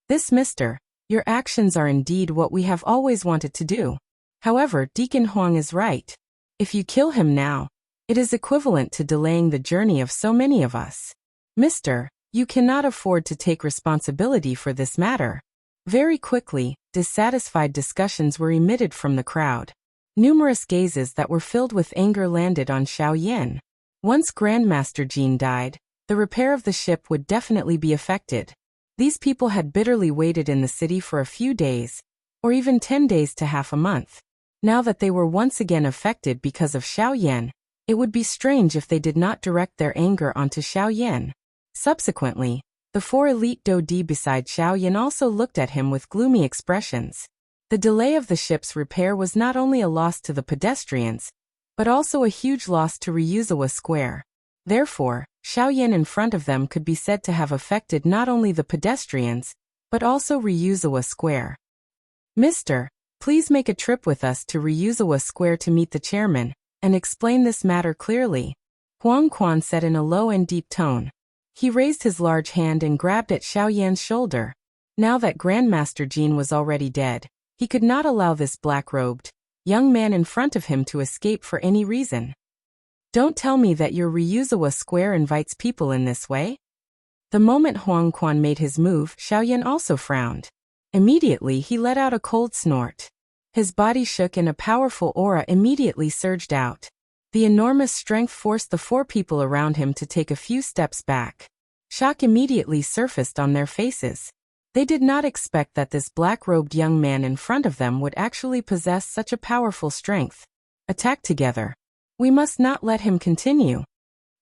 This, mister, your actions are indeed what we have always wanted to do. However, Deacon Huang is right. If you kill him now, it is equivalent to delaying the journey of so many of us. Mister, you cannot afford to take responsibility for this matter. Very quickly, dissatisfied discussions were emitted from the crowd. Numerous gazes that were filled with anger landed on Xiao Yan. Once Grandmaster Jin died, the repair of the ship would definitely be affected. These people had bitterly waited in the city for a few days, or even 10 days to half a month. Now that they were once again affected because of Xiao Yan, it would be strange if they did not direct their anger onto Xiao Yan. Subsequently, the 4 elite Dodi beside Xiao Yan also looked at him with gloomy expressions. The delay of the ship's repair was not only a loss to the pedestrians, but also a huge loss to Ryuzawa Square. Therefore, Xiao Yan in front of them could be said to have affected not only the pedestrians, but also Ryuzawa Square. Mister, please make a trip with us to Ryuzawa Square to meet the chairman, and explain this matter clearly, Huang Quan said in a low and deep tone. He raised his large hand and grabbed at Xiao Yan's shoulder. Now that Grandmaster Jin was already dead, he could not allow this black-robed young man in front of him to escape for any reason. Don't tell me that your Ryuzawa Square invites people in this way? The moment Huang Quan made his move, Xiao Yan also frowned. Immediately he let out a cold snort. His body shook and a powerful aura immediately surged out. The enormous strength forced the 4 people around him to take a few steps back. Shock immediately surfaced on their faces. They did not expect that this black-robed young man in front of them would actually possess such a powerful strength. Attack together. We must not let him continue.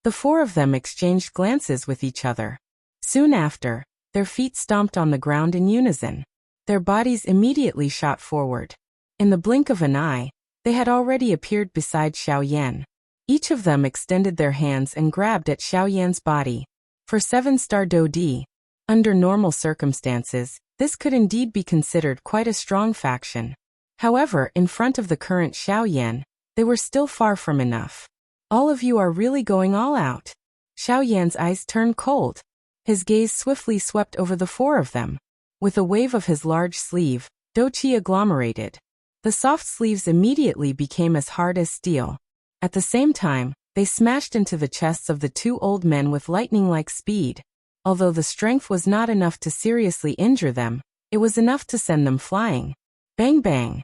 The 4 of them exchanged glances with each other. Soon after, their feet stomped on the ground in unison. Their bodies immediately shot forward. In the blink of an eye, they had already appeared beside Xiao Yan. Each of them extended their hands and grabbed at Xiao Yan's body. For 7-star Dodi, under normal circumstances, this could indeed be considered quite a strong faction. However, in front of the current Xiao Yan, they were still far from enough. All of you are really going all out. Xiao Yan's eyes turned cold. His gaze swiftly swept over the 4 of them. With a wave of his large sleeve, Dochi agglomerated. The soft sleeves immediately became as hard as steel. At the same time, they smashed into the chests of the 2 old men with lightning-like speed. Although the strength was not enough to seriously injure them, it was enough to send them flying. Bang bang!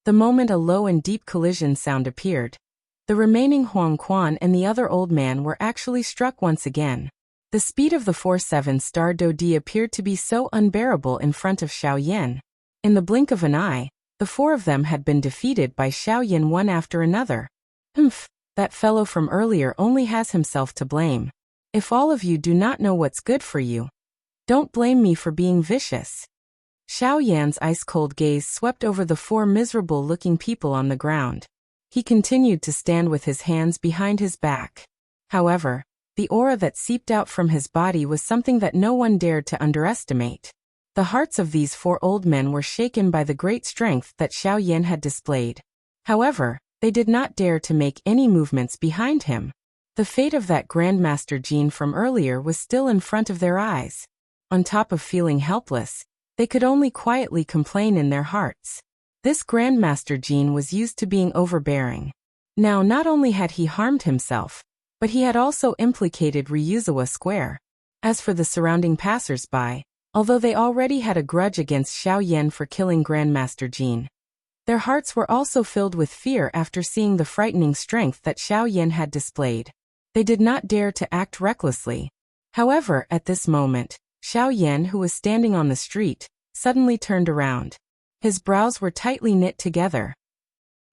The moment a low and deep collision sound appeared, the remaining Huang Quan and the other old man were actually struck once again. The speed of the 4 7-star Dodi appeared to be so unbearable in front of Xiao Yan. In the blink of an eye, the 4 of them had been defeated by Xiao Yan one after another. Humph, that fellow from earlier only has himself to blame. If all of you do not know what's good for you, don't blame me for being vicious. Xiao Yan's ice-cold gaze swept over the 4 miserable-looking people on the ground. He continued to stand with his hands behind his back. However, the aura that seeped out from his body was something that no one dared to underestimate. The hearts of these 4 old men were shaken by the great strength that Xiao Yan had displayed. However, they did not dare to make any movements behind him. The fate of that Grandmaster Jin from earlier was still in front of their eyes. On top of feeling helpless, they could only quietly complain in their hearts. This Grandmaster Jin was used to being overbearing. Now not only had he harmed himself, but he had also implicated Ryuzawa Square. As for the surrounding passers-by, although they already had a grudge against Xiao Yan for killing Grandmaster Jin, their hearts were also filled with fear after seeing the frightening strength that Xiao Yan had displayed. They did not dare to act recklessly. However, at this moment, Xiao Yan, who was standing on the street, suddenly turned around. His brows were tightly knit together.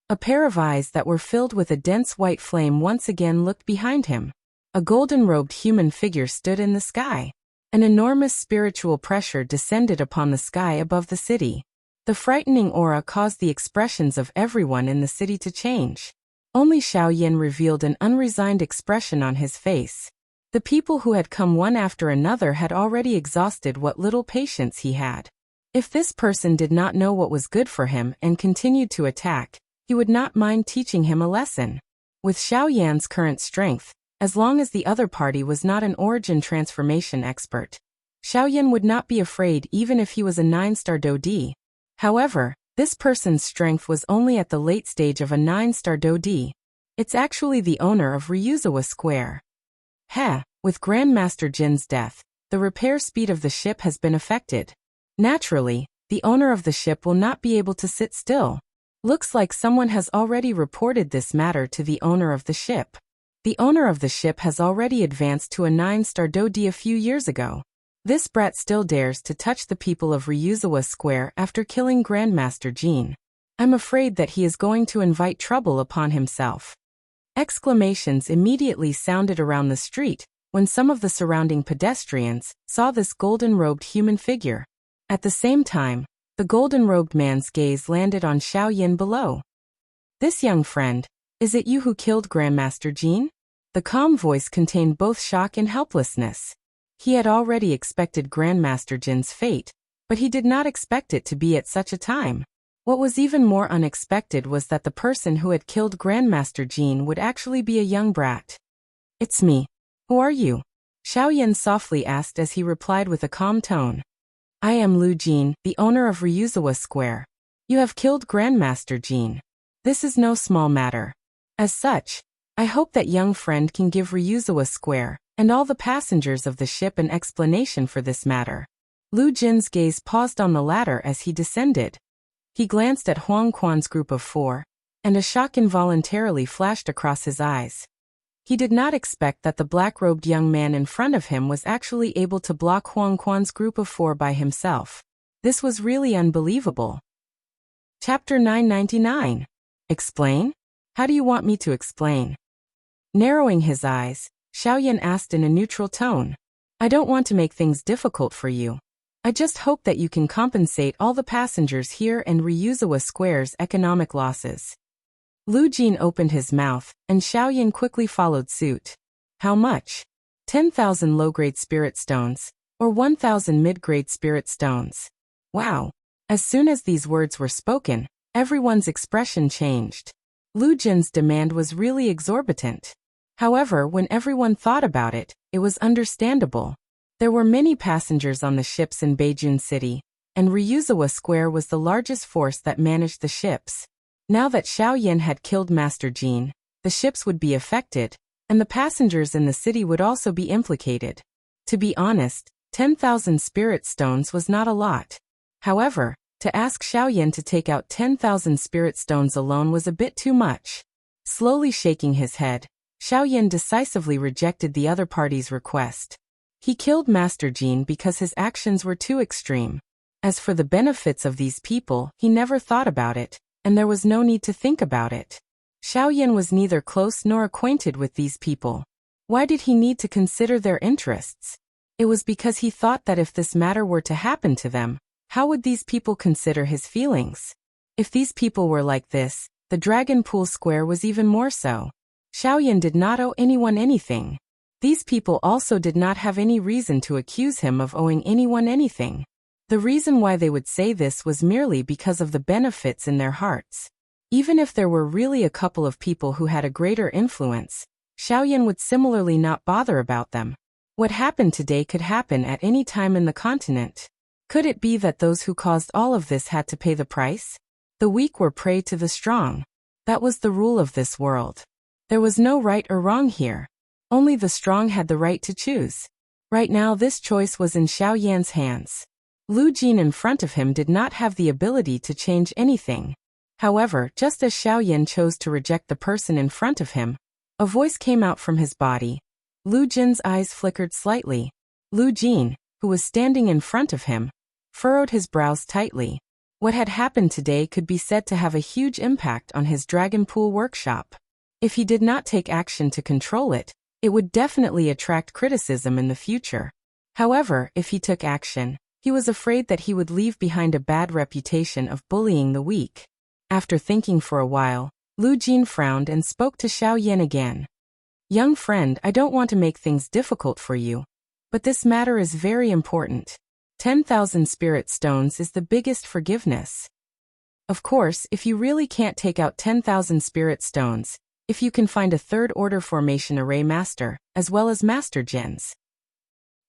A pair of eyes that were filled with a dense white flame once again looked behind him. A golden-robed human figure stood in the sky. An enormous spiritual pressure descended upon the sky above the city. The frightening aura caused the expressions of everyone in the city to change. Only Xiao Yan revealed an unresigned expression on his face. The people who had come one after another had already exhausted what little patience he had. If this person did not know what was good for him and continued to attack, he would not mind teaching him a lesson. With Xiao Yan's current strength, as long as the other party was not an origin transformation expert. Xiaoyan would not be afraid even if he was a 9-star Dodi. However, this person's strength was only at the late stage of a 9-star Dodi. It's actually the owner of Ryuzawa Square. With Grandmaster Jin's death, the repair speed of the ship has been affected. Naturally, the owner of the ship will not be able to sit still. Looks like someone has already reported this matter to the owner of the ship. The owner of the ship has already advanced to a 9-star Dodi a few years ago. This brat still dares to touch the people of Ryuzawa Square after killing Grandmaster Jin. I'm afraid that he is going to invite trouble upon himself. Exclamations immediately sounded around the street when some of the surrounding pedestrians saw this golden-robed human figure. At the same time, the golden-robed man's gaze landed on Xiaoyan below. "This young friend, is it you who killed Grandmaster Jin?" The calm voice contained both shock and helplessness. He had already expected Grandmaster Jin's fate, but he did not expect it to be at such a time. What was even more unexpected was that the person who had killed Grandmaster Jin would actually be a young brat. "It's me. Who are you?" Xiaoyan softly asked as he replied with a calm tone. "I am Lu Jin, the owner of Ryuzawa Square. You have killed Grandmaster Jin. This is no small matter. As such, I hope that young friend can give Ryuzawa Square and all the passengers of the ship an explanation for this matter." Lu Jin's gaze paused on the ladder as he descended. He glanced at Huang Quan's group of 4, and a shock involuntarily flashed across his eyes. He did not expect that the black-robed young man in front of him was actually able to block Huang Quan's group of 4 by himself. This was really unbelievable. Chapter 999. Explain? How do you want me to explain? Narrowing his eyes, Xiaoyan asked in a neutral tone. "I don't want to make things difficult for you. I just hope that you can compensate all the passengers here and Ryuzawa Square's economic losses." Lu Jin opened his mouth, and Xiaoyan quickly followed suit. "How much?" 10,000 low-grade spirit stones, or 1,000 mid-grade spirit stones. Wow! As soon as these words were spoken, everyone's expression changed. Lu Jin's demand was really exorbitant. However, when everyone thought about it, it was understandable. There were many passengers on the ships in Beijing City, and Ryuzawa Square was the largest force that managed the ships. Now that Xiaoyan had killed Master Jin, the ships would be affected, and the passengers in the city would also be implicated. To be honest, 10,000 spirit stones was not a lot. However, to ask Xiaoyan to take out 10,000 spirit stones alone was a bit too much. Slowly shaking his head, Xiaoyan decisively rejected the other party's request. He killed Master Jin because his actions were too extreme. As for the benefits of these people, he never thought about it, and there was no need to think about it. Xiaoyan was neither close nor acquainted with these people. Why did he need to consider their interests? It was because he thought that if this matter were to happen to them, how would these people consider his feelings? If these people were like this, the Dragon Pool Square was even more so. Xiaoyan did not owe anyone anything. These people also did not have any reason to accuse him of owing anyone anything. The reason why they would say this was merely because of the benefits in their hearts. Even if there were really a couple of people who had a greater influence, Xiaoyan would similarly not bother about them. What happened today could happen at any time in the continent. Could it be that those who caused all of this had to pay the price? The weak were prey to the strong. That was the rule of this world. There was no right or wrong here. Only the strong had the right to choose. Right now this choice was in Xiaoyan's hands. Lu Jin in front of him did not have the ability to change anything. However, just as Xiaoyan chose to reject the person in front of him, a voice came out from his body. Lu Jin's eyes flickered slightly. Lu Jin, who was standing in front of him, furrowed his brows tightly. What had happened today could be said to have a huge impact on his Dragon Pool workshop. If he did not take action to control it, it would definitely attract criticism in the future. However, if he took action, he was afraid that he would leave behind a bad reputation of bullying the weak. After thinking for a while, Lu Jin frowned and spoke to Xiaoyan again. "Young friend, I don't want to make things difficult for you, but this matter is very important. 10,000 spirit stones is the biggest forgiveness. Of course, if you really can't take out 10,000 spirit stones, if you can find a third-order formation array master, as well as master gens.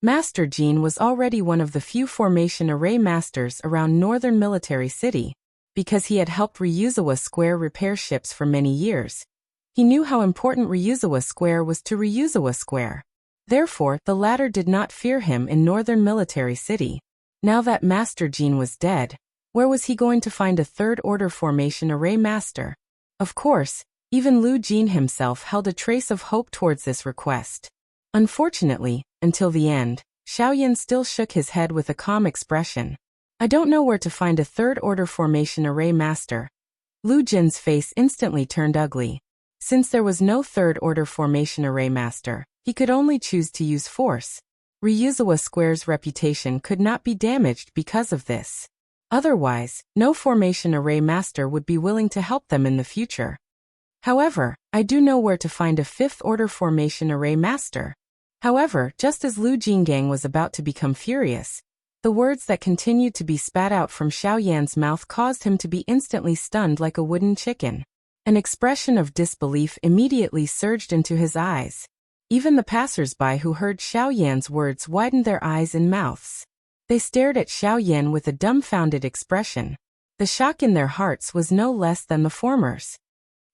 Master Jean was already one of the few formation array masters around Northern Military City, because he had helped Ryuzawa Square repair ships for many years. He knew how important Ryuzawa Square was to Ryuzawa Square. Therefore, the latter did not fear him in Northern Military City. Now that Master Jean was dead, where was he going to find a third-order formation array master? Of course, even Lu Jin himself held a trace of hope towards this request. Unfortunately, until the end, Xiaoyan still shook his head with a calm expression. I don't know where to find a third-order formation array master. Lu Jin's face instantly turned ugly. Since there was no third-order formation array master, he could only choose to use force. Ryuzawa Square's reputation could not be damaged because of this. Otherwise, no formation array master would be willing to help them in the future. However, I do know where to find a fifth-order formation array master. However, just as Lu Jingang was about to become furious, the words that continued to be spat out from Xiaoyan's mouth caused him to be instantly stunned like a wooden chicken. An expression of disbelief immediately surged into his eyes. Even the passers-by who heard Xiaoyan's words widened their eyes and mouths. They stared at Xiaoyan with a dumbfounded expression. The shock in their hearts was no less than the former's.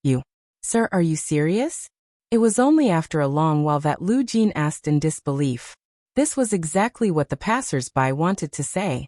You, sir, are you serious? It was only after a long while that Lu Jin asked in disbelief. This was exactly what the passers-by wanted to say.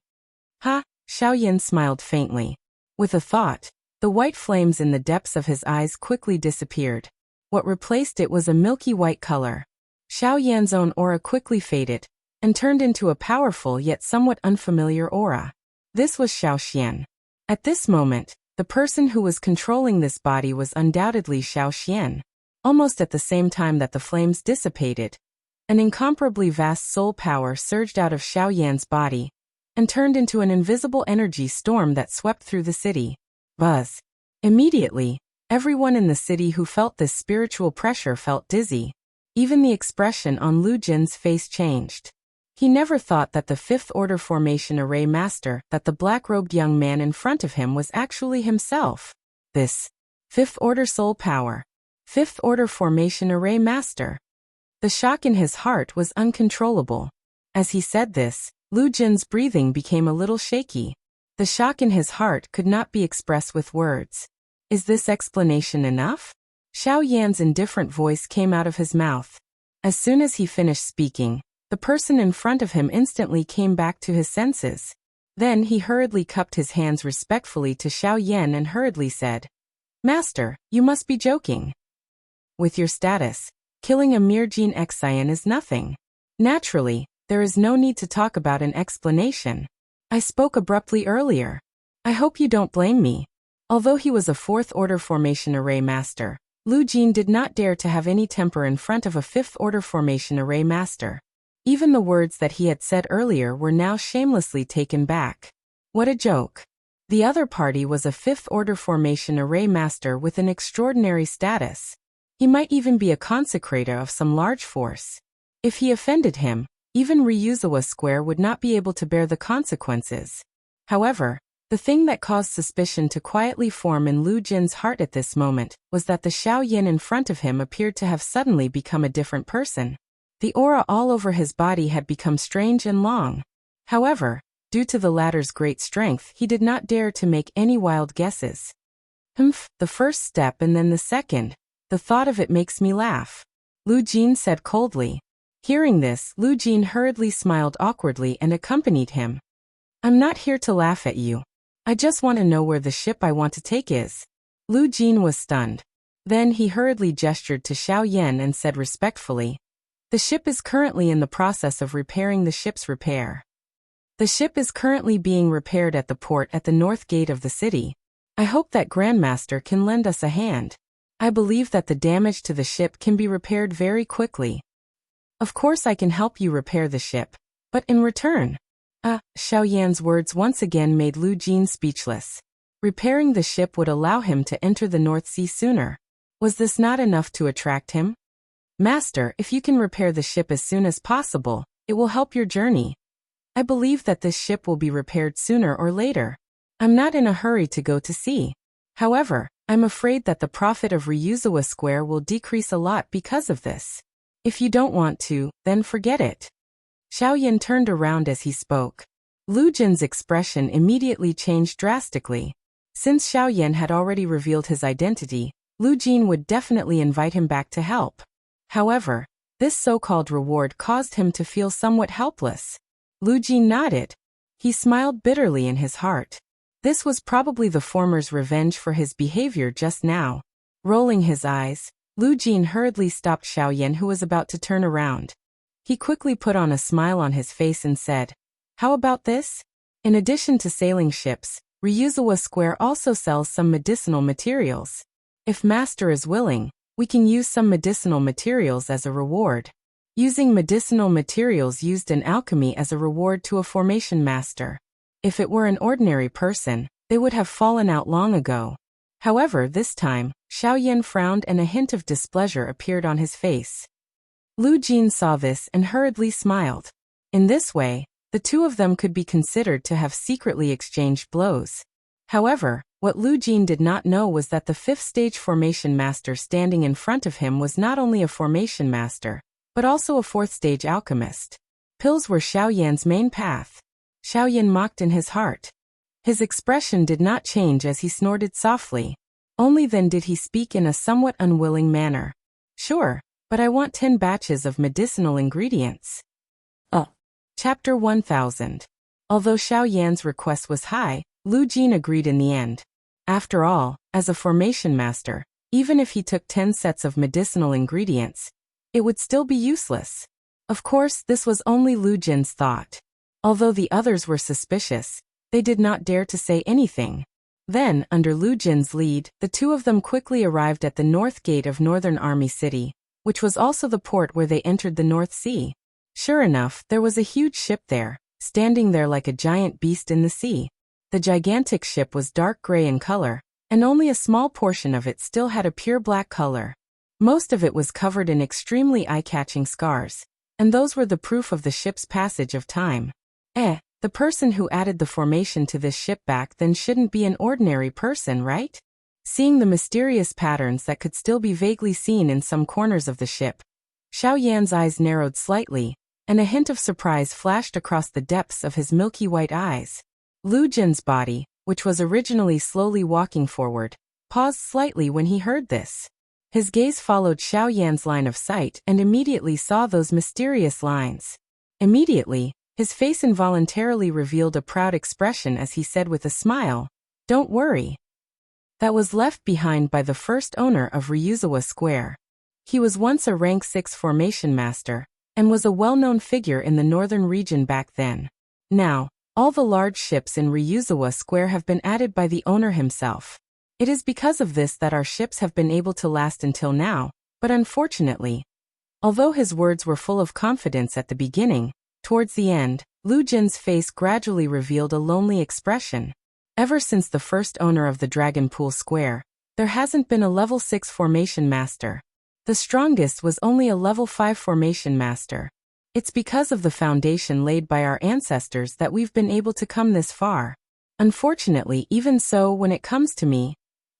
Ha, Xiaoyan smiled faintly. With a thought, the white flames in the depths of his eyes quickly disappeared. What replaced it was a milky white color. Xiaoyan's own aura quickly faded, and turned into a powerful yet somewhat unfamiliar aura. This was Xiaoxian. At this moment, the person who was controlling this body was undoubtedly Xiaoxian. Almost at the same time that the flames dissipated, an incomparably vast soul power surged out of Xiaoyan's body, and turned into an invisible energy storm that swept through the city. Buzz. Immediately, everyone in the city who felt this spiritual pressure felt dizzy. Even the expression on Lu Jin's face changed. He never thought that the fifth-order formation array master, that the black-robed young man in front of him was actually himself. This fifth-order soul power. Fifth-order formation array master. The shock in his heart was uncontrollable. As he said this, Lu Jin's breathing became a little shaky. The shock in his heart could not be expressed with words. Is this explanation enough? Xiaoyan's indifferent voice came out of his mouth. As soon as he finished speaking, the person in front of him instantly came back to his senses. Then he hurriedly cupped his hands respectfully to Xiaoyan and hurriedly said, Master, you must be joking. With your status, killing a mere Gene Xian is nothing. Naturally, there is no need to talk about an explanation. I spoke abruptly earlier. I hope you don't blame me. Although he was a fourth-order formation array master, Lu Jin did not dare to have any temper in front of a fifth-order formation array master. Even the words that he had said earlier were now shamelessly taken back. What a joke. The other party was a fifth-order formation array master with an extraordinary status. He might even be a consecrator of some large force. If he offended him, even Ryuzawa Square would not be able to bear the consequences. However, the thing that caused suspicion to quietly form in Lu Jin's heart at this moment was that the Xiaoyan in front of him appeared to have suddenly become a different person. The aura all over his body had become strange and long. However, due to the latter's great strength, he did not dare to make any wild guesses. The first step and then the second. The thought of it makes me laugh. Lu Jin said coldly. Hearing this, Lu Jin hurriedly smiled awkwardly and accompanied him. I'm not here to laugh at you. I just want to know where the ship I want to take is. Lu Jin was stunned. Then he hurriedly gestured to Xiaoyan and said respectfully, The ship is currently in the process of repairing the ship's repair. The ship is currently being repaired at the port at the north gate of the city. I hope that Grandmaster can lend us a hand. I believe that the damage to the ship can be repaired very quickly. Of course I can help you repair the ship, but in return. Xiaoyan's words once again made Lu Jin speechless. Repairing the ship would allow him to enter the North Sea sooner. Was this not enough to attract him? Master, if you can repair the ship as soon as possible, it will help your journey. I believe that this ship will be repaired sooner or later. I'm not in a hurry to go to sea. However, I'm afraid that the profit of Ryuzawa Square will decrease a lot because of this. If you don't want to, then forget it. Xiaoyan turned around as he spoke. Lu Jin's expression immediately changed drastically. Since Xiaoyan had already revealed his identity, Lu Jin would definitely invite him back to help. However, this so-called reward caused him to feel somewhat helpless. Lu Jin nodded. He smiled bitterly in his heart. This was probably the former's revenge for his behavior just now. Rolling his eyes, Lu Jin hurriedly stopped Xiaoyan, who was about to turn around. He quickly put on a smile on his face and said, "How about this? In addition to sailing ships, Ryuzawa Square also sells some medicinal materials. If Master is willing, we can use some medicinal materials as a reward." Using medicinal materials used in alchemy as a reward to a formation master. If it were an ordinary person, they would have fallen out long ago. However, this time, Xiaoyan frowned and a hint of displeasure appeared on his face. Lu Jin saw this and hurriedly smiled. In this way, the two of them could be considered to have secretly exchanged blows. However, what Lu Jin did not know was that the fifth stage formation master standing in front of him was not only a formation master, but also a fourth stage alchemist. Pills were Xiaoyan's main path. Xiaoyan mocked in his heart. His expression did not change as he snorted softly. Only then did he speak in a somewhat unwilling manner. "Sure, but I want 10 batches of medicinal ingredients." Chapter 1000. Although Xiaoyan's request was high, Lu Jin agreed in the end. After all, as a formation master, even if he took 10 sets of medicinal ingredients, it would still be useless. Of course, this was only Lu Jin's thought. Although the others were suspicious, they did not dare to say anything. Then, under Lu Jin's lead, the two of them quickly arrived at the north gate of Northern Army City, which was also the port where they entered the North Sea. Sure enough, there was a huge ship there, standing there like a giant beast in the sea. The gigantic ship was dark gray in color, and only a small portion of it still had a pure black color. Most of it was covered in extremely eye-catching scars, and those were the proof of the ship's passage of time. The person who added the formation to this ship back then shouldn't be an ordinary person, right? Seeing the mysterious patterns that could still be vaguely seen in some corners of the ship, Xiaoyan's eyes narrowed slightly, and a hint of surprise flashed across the depths of his milky white eyes. Lu Jin's body, which was originally slowly walking forward, paused slightly when he heard this. His gaze followed Xiaoyan's line of sight and immediately saw those mysterious lines. Immediately, his face involuntarily revealed a proud expression as he said with a smile, "Don't worry." That was left behind by the first owner of Ryuzawa Square. He was once a rank 6 formation master, and was a well-known figure in the northern region back then. Now, all the large ships in Ryuzawa Square have been added by the owner himself. It is because of this that our ships have been able to last until now, but unfortunately, although his words were full of confidence at the beginning, towards the end, Lu Jin's face gradually revealed a lonely expression. Ever since the first owner of the Dragon Pool Square, there hasn't been a level 6 formation master. The strongest was only a level 5 formation master. It's because of the foundation laid by our ancestors that we've been able to come this far. Unfortunately, even so, when it comes to me,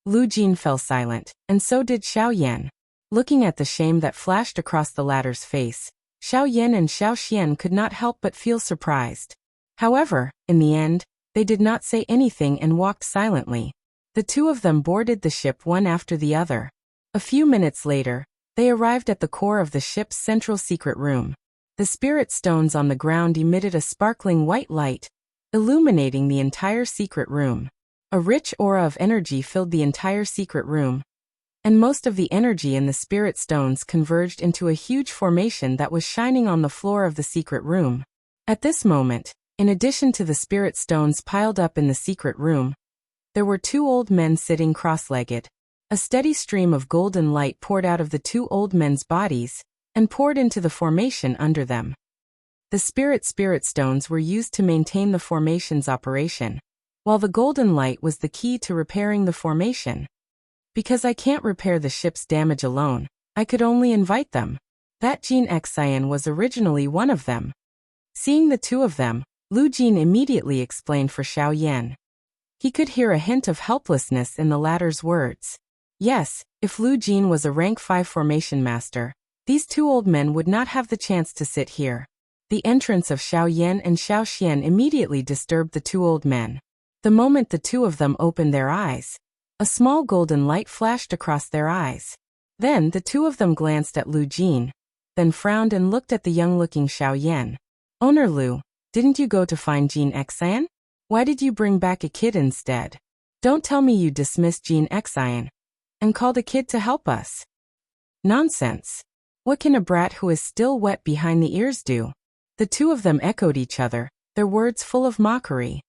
Lu Jin fell silent, and so did Xiaoyan. Looking at the shame that flashed across the latter's face, Xiaoyan and Xiaoxian could not help but feel surprised. However, in the end, they did not say anything and walked silently. The two of them boarded the ship one after the other. A few minutes later, they arrived at the core of the ship's central secret room. The spirit stones on the ground emitted a sparkling white light, illuminating the entire secret room. A rich aura of energy filled the entire secret room, and most of the energy in the spirit stones converged into a huge formation that was shining on the floor of the secret room. At this moment, in addition to the spirit stones piled up in the secret room, there were two old men sitting cross-legged. A steady stream of golden light poured out of the two old men's bodies, and poured into the formation under them. The spirit stones were used to maintain the formation's operation, while the golden light was the key to repairing the formation. Because I can't repair the ship's damage alone, I could only invite them. That Jin Xian was originally one of them. Seeing the two of them, Lu Jin immediately explained for Xiaoyan. He could hear a hint of helplessness in the latter's words. Yes, if Lu Jin was a rank 5 formation master, these two old men would not have the chance to sit here. The entrance of Xiao Yan and Xiao Xian immediately disturbed the two old men. The moment the two of them opened their eyes, a small golden light flashed across their eyes. Then the two of them glanced at Lu Jin, then frowned and looked at the young-looking Xiao Yan. Owner Lu, didn't you go to find Jin Xian? Why did you bring back a kid instead? Don't tell me you dismissed Jin Xian and called a kid to help us. Nonsense. What can a brat who is still wet behind the ears do? The two of them echoed each other, their words full of mockery.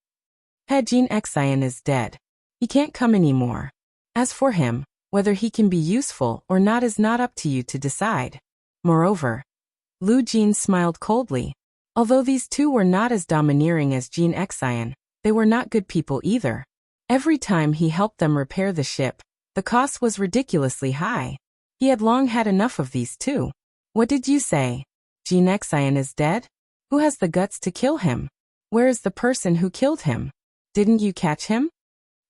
Jin Xian is dead. He can't come anymore. As for him, whether he can be useful or not is not up to you to decide. Moreover, Lu Jin smiled coldly. Although these two were not as domineering as Jin Xian, they were not good people either. Every time he helped them repair the ship, the cost was ridiculously high. He had long had enough of these two. What did you say? Jin Xian is dead? Who has the guts to kill him? Where is the person who killed him? Didn't you catch him?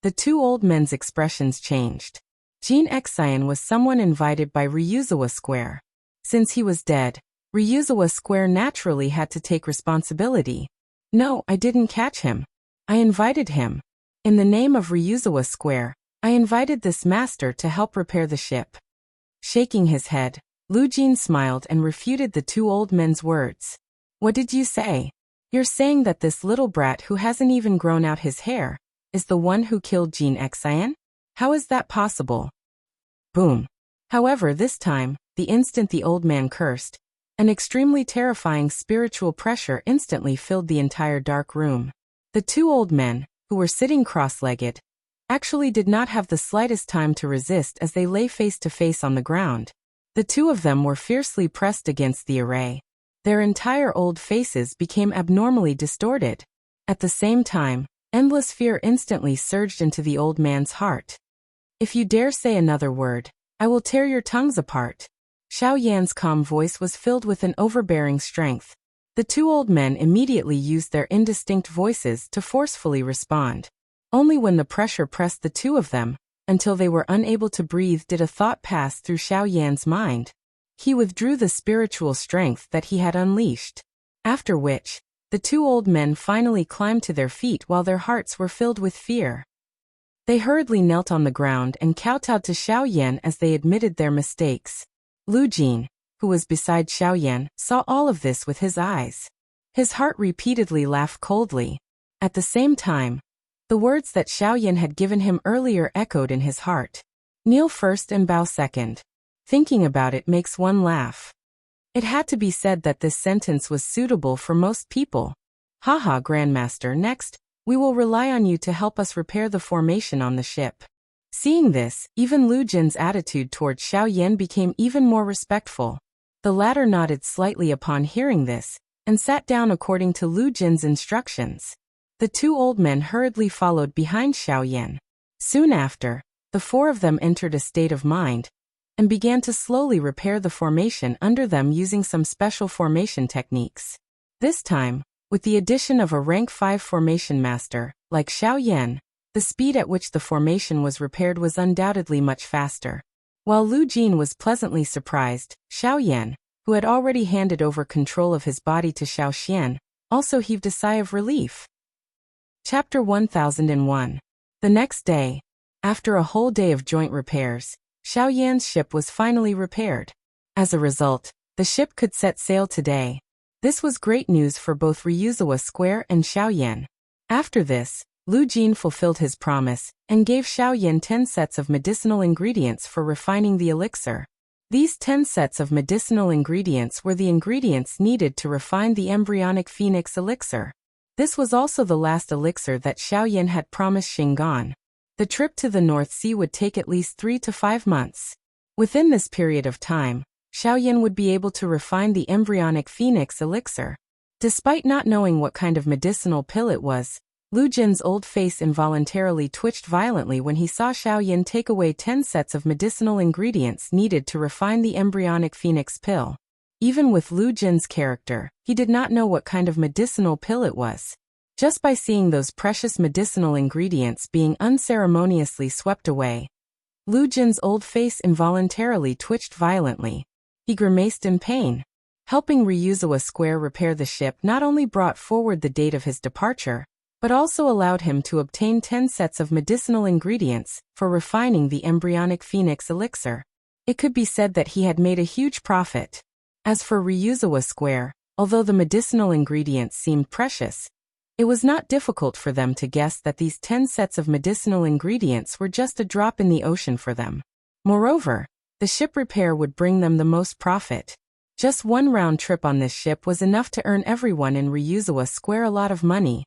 The two old men's expressions changed. Jin Xian was someone invited by Ryuzawa Square. Since he was dead, Ryuzawa Square naturally had to take responsibility. No, I didn't catch him. I invited him. In the name of Ryuzawa Square, I invited this master to help repair the ship. Shaking his head, Lu Jin smiled and refuted the two old men's words. What did you say? You're saying that this little brat who hasn't even grown out his hair is the one who killed Jin Xian? How is that possible? Boom. However, this time, the instant the old man cursed, an extremely terrifying spiritual pressure instantly filled the entire dark room. The two old men, who were sitting cross-legged, actually did not have the slightest time to resist as they lay face to face on the ground. The two of them were fiercely pressed against the array. Their entire old faces became abnormally distorted. At the same time, endless fear instantly surged into the old man's heart. If you dare say another word, I will tear your tongues apart. Xiao Yan's calm voice was filled with an overbearing strength. The two old men immediately used their indistinct voices to forcefully respond. Only when the pressure pressed the two of them, until they were unable to breathe, did a thought pass through Xiao Yan's mind. He withdrew the spiritual strength that he had unleashed. After which, the two old men finally climbed to their feet while their hearts were filled with fear. They hurriedly knelt on the ground and kowtowed to Xiao Yan as they admitted their mistakes. Lu Jin, who was beside Xiao Yan, saw all of this with his eyes. His heart repeatedly laughed coldly. At the same time, the words that Xiao Yan had given him earlier echoed in his heart. Kneel first and bow second. Thinking about it makes one laugh. It had to be said that this sentence was suitable for most people. Haha, Grandmaster, next, we will rely on you to help us repair the formation on the ship. Seeing this, even Lu Jin's attitude toward Xiao Yan became even more respectful. The latter nodded slightly upon hearing this, and sat down according to Lu Jin's instructions. The two old men hurriedly followed behind Xiao Yan. Soon after, the four of them entered a state of mind, and began to slowly repair the formation under them using some special formation techniques. This time, with the addition of a rank 5 formation master, like Xiao Yan, the speed at which the formation was repaired was undoubtedly much faster. While Lu Jin was pleasantly surprised, Xiao Yan, who had already handed over control of his body to Xiao Xian, also heaved a sigh of relief. Chapter 1001. The next day, after a whole day of joint repairs, Xiao Yan's ship was finally repaired. As a result, the ship could set sail today. This was great news for both Ryuzawa Square and Xiao Yan. After this, Lu Jin fulfilled his promise and gave Xiao Yan 10 sets of medicinal ingredients for refining the elixir. These 10 sets of medicinal ingredients were the ingredients needed to refine the embryonic phoenix elixir. This was also the last elixir that Xiao Yan had promised Shingon. The trip to the North Sea would take at least 3 to 5 months. Within this period of time, Xiao Yan would be able to refine the embryonic phoenix elixir. Despite not knowing what kind of medicinal pill it was, Lu Jin's old face involuntarily twitched violently when he saw Xiao Yan take away 10 sets of medicinal ingredients needed to refine the embryonic phoenix pill. Even with Lu Jin's character, he did not know what kind of medicinal pill it was. Just by seeing those precious medicinal ingredients being unceremoniously swept away, Lu Jin's old face involuntarily twitched violently. He grimaced in pain. Helping Ryuzawa Square repair the ship not only brought forward the date of his departure, but also allowed him to obtain 10 sets of medicinal ingredients for refining the embryonic phoenix elixir. It could be said that he had made a huge profit. As for Ryuzawa Square, although the medicinal ingredients seemed precious, it was not difficult for them to guess that these 10 sets of medicinal ingredients were just a drop in the ocean for them. Moreover, the ship repair would bring them the most profit. Just one round trip on this ship was enough to earn everyone in Ryuzawa Square a lot of money,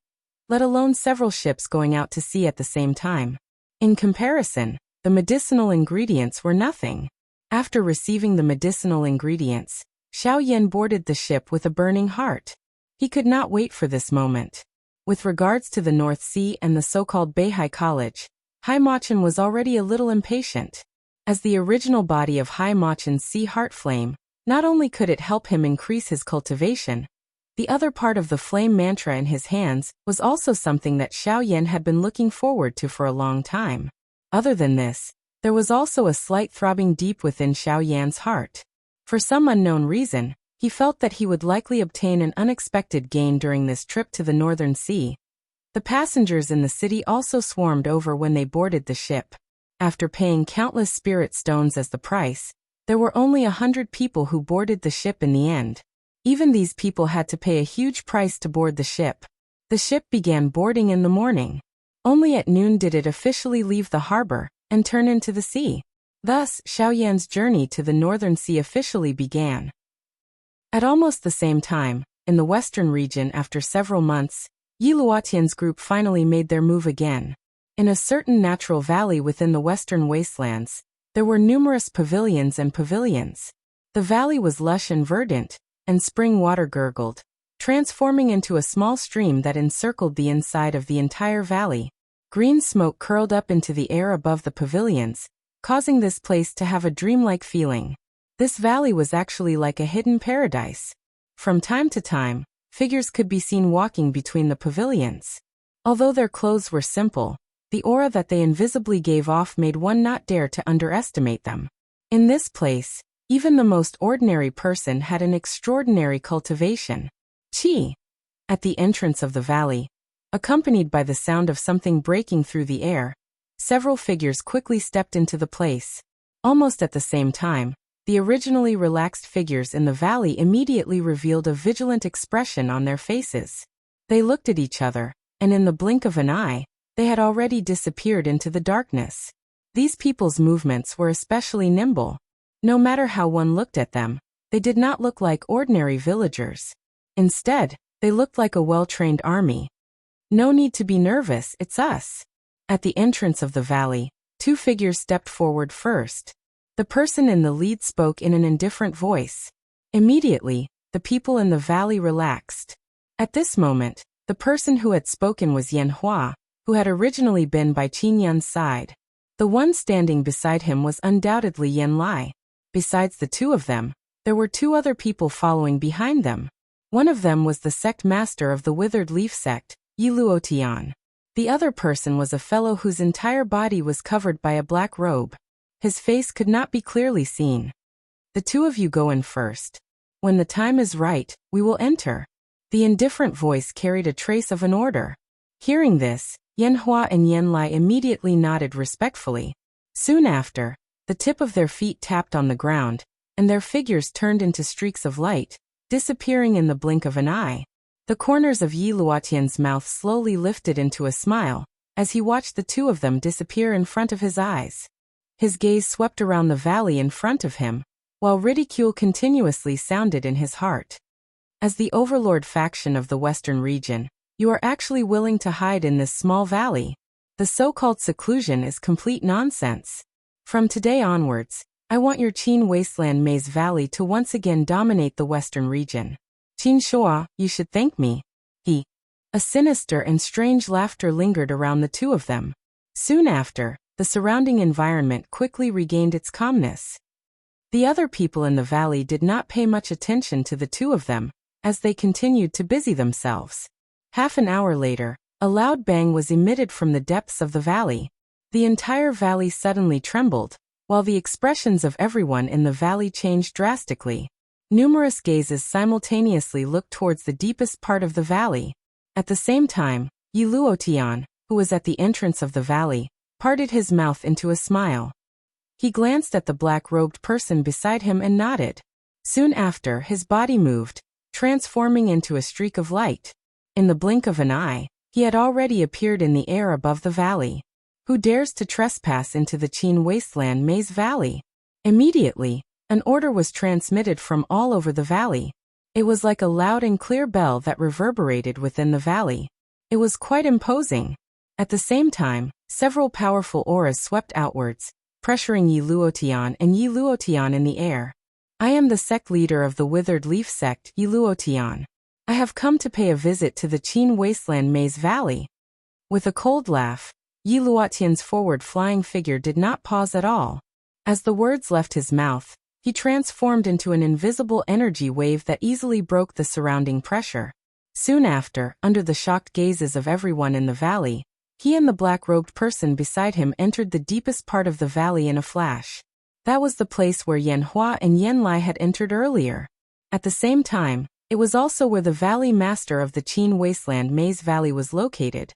let alone several ships going out to sea at the same time. In comparison, the medicinal ingredients were nothing. After receiving the medicinal ingredients, Xiao Yan boarded the ship with a burning heart. He could not wait for this moment. With regards to the North Sea and the so-called Beihai College, Hai Machin was already a little impatient. As the original body of Hai Machin's sea heart flame, not only could it help him increase his cultivation, the other part of the flame mantra in his hands was also something that Xiao Yan had been looking forward to for a long time. Other than this, there was also a slight throbbing deep within Xiao Yan's heart. For some unknown reason, he felt that he would likely obtain an unexpected gain during this trip to the Northern Sea. The passengers in the city also swarmed over when they boarded the ship. After paying countless spirit stones as the price, there were only 100 people who boarded the ship in the end. Even these people had to pay a huge price to board the ship. The ship began boarding in the morning. Only at noon did it officially leave the harbor and turn into the sea. Thus, Xiao Yan's journey to the Northern Sea officially began. At almost the same time, in the western region after several months, Yi Luotian's group finally made their move again. In a certain natural valley within the western wastelands, there were numerous pavilions and pavilions. The valley was lush and verdant, and spring water gurgled, transforming into a small stream that encircled the inside of the entire valley. Green smoke curled up into the air above the pavilions, causing this place to have a dreamlike feeling. This valley was actually like a hidden paradise. From time to time, figures could be seen walking between the pavilions. Although their clothes were simple, the aura that they invisibly gave off made one not dare to underestimate them. In this place, even the most ordinary person had an extraordinary cultivation. Qi. At the entrance of the valley, accompanied by the sound of something breaking through the air, several figures quickly stepped into the place. Almost at the same time, the originally relaxed figures in the valley immediately revealed a vigilant expression on their faces. They looked at each other, and in the blink of an eye, they had already disappeared into the darkness. These people's movements were especially nimble. No matter how one looked at them, they did not look like ordinary villagers. Instead, they looked like a well-trained army. No need to be nervous, it's us. At the entrance of the valley, two figures stepped forward first. The person in the lead spoke in an indifferent voice. Immediately, the people in the valley relaxed. At this moment, the person who had spoken was Yan Hua, who had originally been by Qin Yan's side. The one standing beside him was undoubtedly Yan Lai. Besides the two of them, there were two other people following behind them. One of them was the sect master of the Withered Leaf sect, Yi Luotian. The other person was a fellow whose entire body was covered by a black robe. His face could not be clearly seen. The two of you go in first. When the time is right, we will enter. The indifferent voice carried a trace of an order. Hearing this, Yan Hua and Yan Lai immediately nodded respectfully. Soon after, the tip of their feet tapped on the ground, and their figures turned into streaks of light, disappearing in the blink of an eye. The corners of Yi Luotian's mouth slowly lifted into a smile, as he watched the two of them disappear in front of his eyes. His gaze swept around the valley in front of him, while ridicule continuously sounded in his heart. As the overlord faction of the western region, you are actually willing to hide in this small valley. The so-called seclusion is complete nonsense. From today onwards, I want your Qin Wasteland Maze Valley to once again dominate the western region. Qin Shua, you should thank me. A sinister and strange laughter lingered around the two of them. Soon after, the surrounding environment quickly regained its calmness. The other people in the valley did not pay much attention to the two of them, as they continued to busy themselves. Half an hour later, a loud bang was emitted from the depths of the valley. The entire valley suddenly trembled, while the expressions of everyone in the valley changed drastically. Numerous gazes simultaneously looked towards the deepest part of the valley. At the same time, Yi Luotian, who was at the entrance of the valley, parted his mouth into a smile. He glanced at the black-robed person beside him and nodded. Soon after, his body moved, transforming into a streak of light. In the blink of an eye, he had already appeared in the air above the valley. Who dares to trespass into the Qin wasteland maze valley? Immediately, an order was transmitted from all over the valley. It was like a loud and clear bell that reverberated within the valley. It was quite imposing. At the same time, several powerful auras swept outwards, pressuring Yi Luotian and Yi Luotian in the air. I am the sect leader of the Withered Leaf sect, Yi Luotian. I have come to pay a visit to the Qin wasteland maze valley. With a cold laugh, Yi Luotian's forward-flying figure did not pause at all. As the words left his mouth, he transformed into an invisible energy wave that easily broke the surrounding pressure. Soon after, under the shocked gazes of everyone in the valley, he and the black-robed person beside him entered the deepest part of the valley in a flash. That was the place where Yan Hua and Yan Lai had entered earlier. At the same time, it was also where the Valley Master of the Qin Wasteland Maze Valley was located.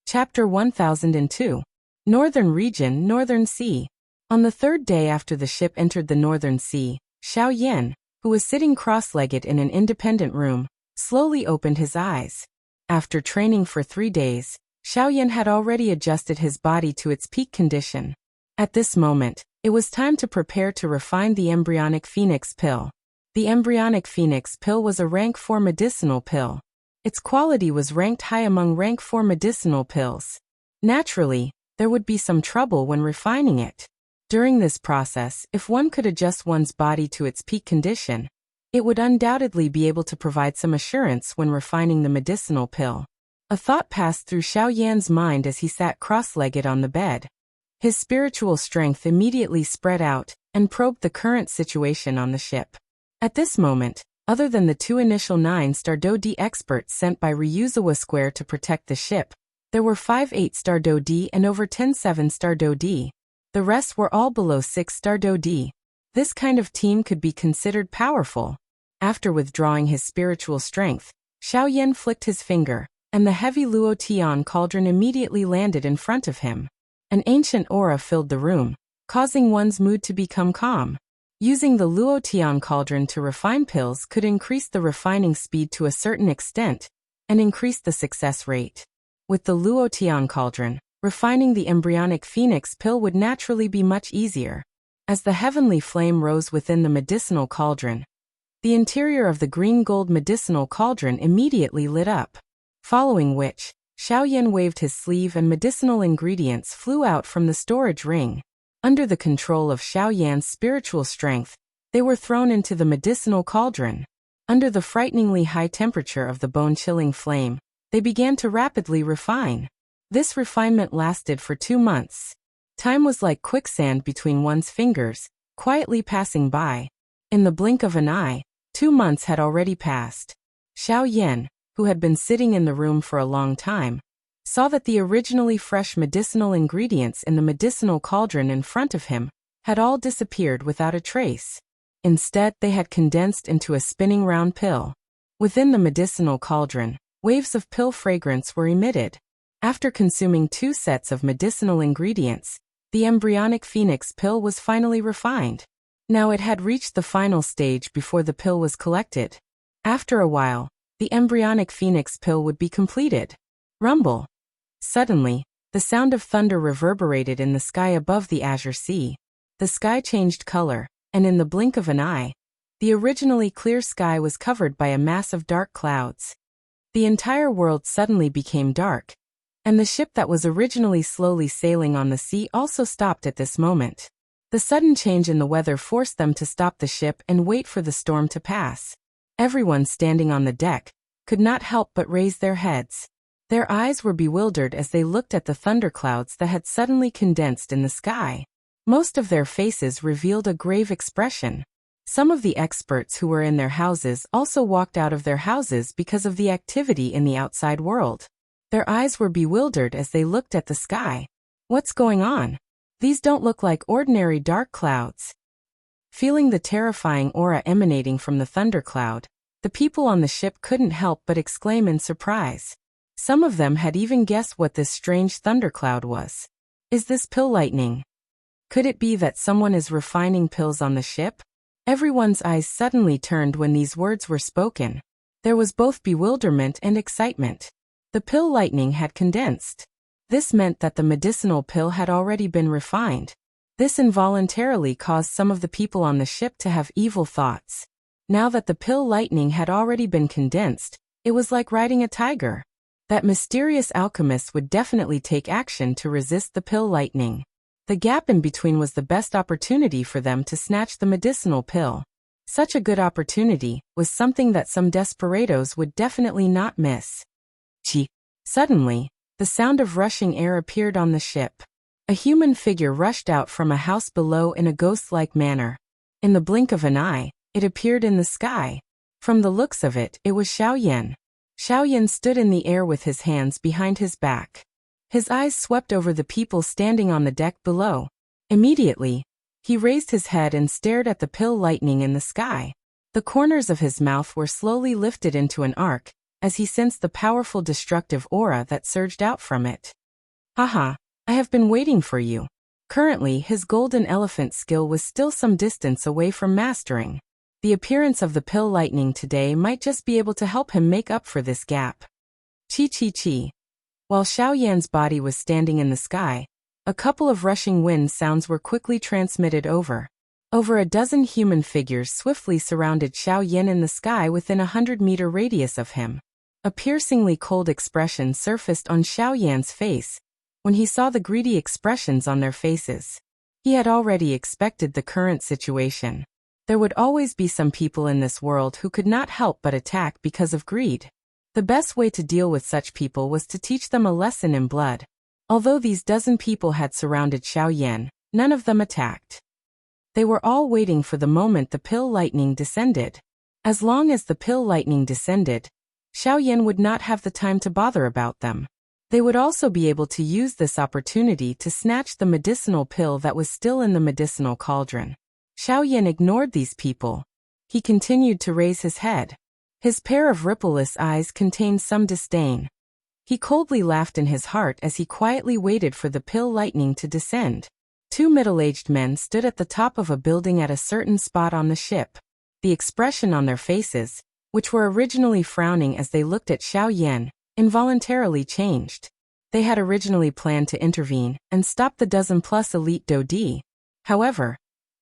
Chapter 1002. Northern Region, Northern Sea. On the third day after the ship entered the Northern Sea, Xiao Yan, who was sitting cross-legged in an independent room, slowly opened his eyes. After training for 3 days, Xiao Yan had already adjusted his body to its peak condition. At this moment, it was time to prepare to refine the embryonic phoenix pill. The embryonic phoenix pill was a rank 4 medicinal pill. Its quality was ranked high among rank 4 medicinal pills. Naturally, there would be some trouble when refining it. During this process, if one could adjust one's body to its peak condition, it would undoubtedly be able to provide some assurance when refining the medicinal pill. A thought passed through Xiao Yan's mind as he sat cross-legged on the bed. His spiritual strength immediately spread out and probed the current situation on the ship. At this moment, other than the 2 initial 9-star Do-D experts sent by Ryuzawa Square to protect the ship, there were 5 8-star Do-D and over 10 7-star Do-D. The rest were all below 6-star Do-D. This kind of team could be considered powerful. After withdrawing his spiritual strength, Xiao Yan flicked his finger, and the heavy Luo Tian cauldron immediately landed in front of him. An ancient aura filled the room, causing one's mood to become calm. Using the Luo Tian cauldron to refine pills could increase the refining speed to a certain extent, and increase the success rate. With the Luo Tian cauldron, refining the embryonic phoenix pill would naturally be much easier. As the heavenly flame rose within the medicinal cauldron, the interior of the green-gold medicinal cauldron immediately lit up. Following which, Xiao Yan waved his sleeve and medicinal ingredients flew out from the storage ring. Under the control of Xiao Yan's spiritual strength, they were thrown into the medicinal cauldron. Under the frighteningly high temperature of the bone-chilling flame, they began to rapidly refine. This refinement lasted for 2 months. Time was like quicksand between one's fingers, quietly passing by. In the blink of an eye, 2 months had already passed. Xiao Yan, who had been sitting in the room for a long time, saw that the originally fresh medicinal ingredients in the medicinal cauldron in front of him had all disappeared without a trace. Instead, they had condensed into a spinning round pill. Within the medicinal cauldron, waves of pill fragrance were emitted. After consuming 2 sets of medicinal ingredients, the embryonic phoenix pill was finally refined. Now it had reached the final stage before the pill was collected. After a while, the embryonic phoenix pill would be completed. Rumble. Suddenly, the sound of thunder reverberated in the sky above the azure sea. The sky changed color, and in the blink of an eye, the originally clear sky was covered by a mass of dark clouds. The entire world suddenly became dark, and the ship that was originally slowly sailing on the sea also stopped at this moment. The sudden change in the weather forced them to stop the ship and wait for the storm to pass. Everyone standing on the deck could not help but raise their heads. Their eyes were bewildered as they looked at the thunderclouds that had suddenly condensed in the sky. Most of their faces revealed a grave expression. Some of the experts who were in their houses also walked out of their houses because of the activity in the outside world. Their eyes were bewildered as they looked at the sky. What's going on? These don't look like ordinary dark clouds. Feeling the terrifying aura emanating from the thundercloud, the people on the ship couldn't help but exclaim in surprise. Some of them had even guessed what this strange thundercloud was. Is this pill lightning? Could it be that someone is refining pills on the ship? Everyone's eyes suddenly turned when these words were spoken. There was both bewilderment and excitement. The pill lightning had condensed. This meant that the medicinal pill had already been refined. This involuntarily caused some of the people on the ship to have evil thoughts. Now that the pill lightning had already been condensed, it was like riding a tiger. That mysterious alchemist would definitely take action to resist the pill lightning. The gap in between was the best opportunity for them to snatch the medicinal pill. Such a good opportunity was something that some desperados would definitely not miss. Chi. Suddenly, the sound of rushing air appeared on the ship. A human figure rushed out from a house below in a ghost-like manner. In the blink of an eye, it appeared in the sky. From the looks of it, it was Xiao Yan. Xiao Yan stood in the air with his hands behind his back. His eyes swept over the people standing on the deck below. Immediately, he raised his head and stared at the pill lightning in the sky. The corners of his mouth were slowly lifted into an arc, as he sensed the powerful destructive aura that surged out from it. Haha, I have been waiting for you. Currently, his golden elephant skill was still some distance away from mastering. The appearance of the pill lightning today might just be able to help him make up for this gap. Chi chi chi. While Xiao Yan's body was standing in the sky, a couple of rushing wind sounds were quickly transmitted over. Over a dozen human figures swiftly surrounded Xiao Yan in the sky within a 100-meter radius of him. A piercingly cold expression surfaced on Xiao Yan's face when he saw the greedy expressions on their faces. He had already expected the current situation. There would always be some people in this world who could not help but attack because of greed. The best way to deal with such people was to teach them a lesson in blood. Although these dozen people had surrounded Xiao Yan, none of them attacked. They were all waiting for the moment the pill lightning descended. As long as the pill lightning descended, Xiao Yan would not have the time to bother about them. They would also be able to use this opportunity to snatch the medicinal pill that was still in the medicinal cauldron. Xiao Yan ignored these people. He continued to raise his head. His pair of rippleless eyes contained some disdain. He coldly laughed in his heart as he quietly waited for the pill lightning to descend. Two middle-aged men stood at the top of a building at a certain spot on the ship. The expression on their faces, which were originally frowning as they looked at Xiao Yan, involuntarily changed. They had originally planned to intervene and stop the dozen-plus elite Dodi. However,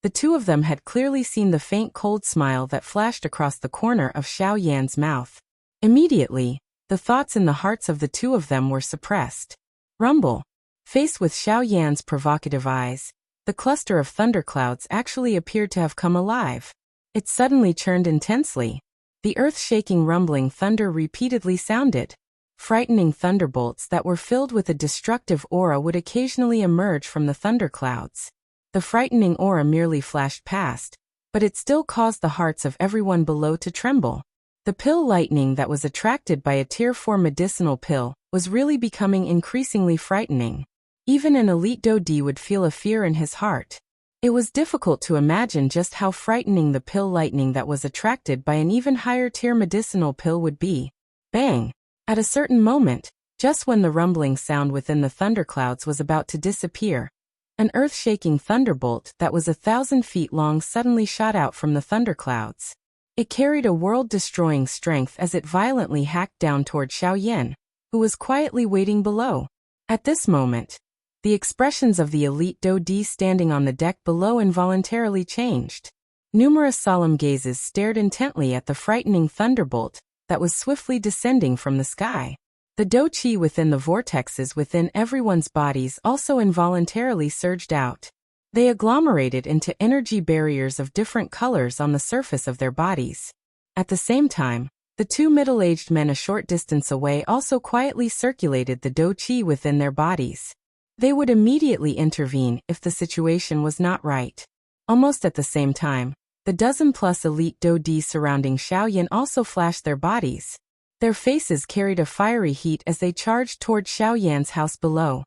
the two of them had clearly seen the faint cold smile that flashed across the corner of Xiao Yan's mouth. Immediately, the thoughts in the hearts of the two of them were suppressed. Rumble. Faced with Xiao Yan's provocative eyes, the cluster of thunderclouds actually appeared to have come alive. It suddenly churned intensely. The earth-shaking rumbling thunder repeatedly sounded. Frightening thunderbolts that were filled with a destructive aura would occasionally emerge from the thunderclouds. The frightening aura merely flashed past, but it still caused the hearts of everyone below to tremble. The pill lightning that was attracted by a Tier 4 medicinal pill was really becoming increasingly frightening. Even an elite Dodi would feel a fear in his heart. It was difficult to imagine just how frightening the pill lightning that was attracted by an even higher tier medicinal pill would be. Bang! At a certain moment, just when the rumbling sound within the thunderclouds was about to disappear, an earth-shaking thunderbolt that was 1,000 feet long suddenly shot out from the thunderclouds. It carried a world-destroying strength as it violently hacked down toward Xiao Yan, who was quietly waiting below. At this moment, the expressions of the elite Dodi standing on the deck below involuntarily changed. Numerous solemn gazes stared intently at the frightening thunderbolt that was swiftly descending from the sky. The Do-Chi within the vortexes within everyone's bodies also involuntarily surged out. They agglomerated into energy barriers of different colors on the surface of their bodies. At the same time, the two middle-aged men a short distance away also quietly circulated the Do-Chi within their bodies. They would immediately intervene if the situation was not right. Almost at the same time, The dozen-plus elite Dodi surrounding Xiaoyan also flashed their bodies. Their faces carried a fiery heat as they charged toward Xiaoyan's house below.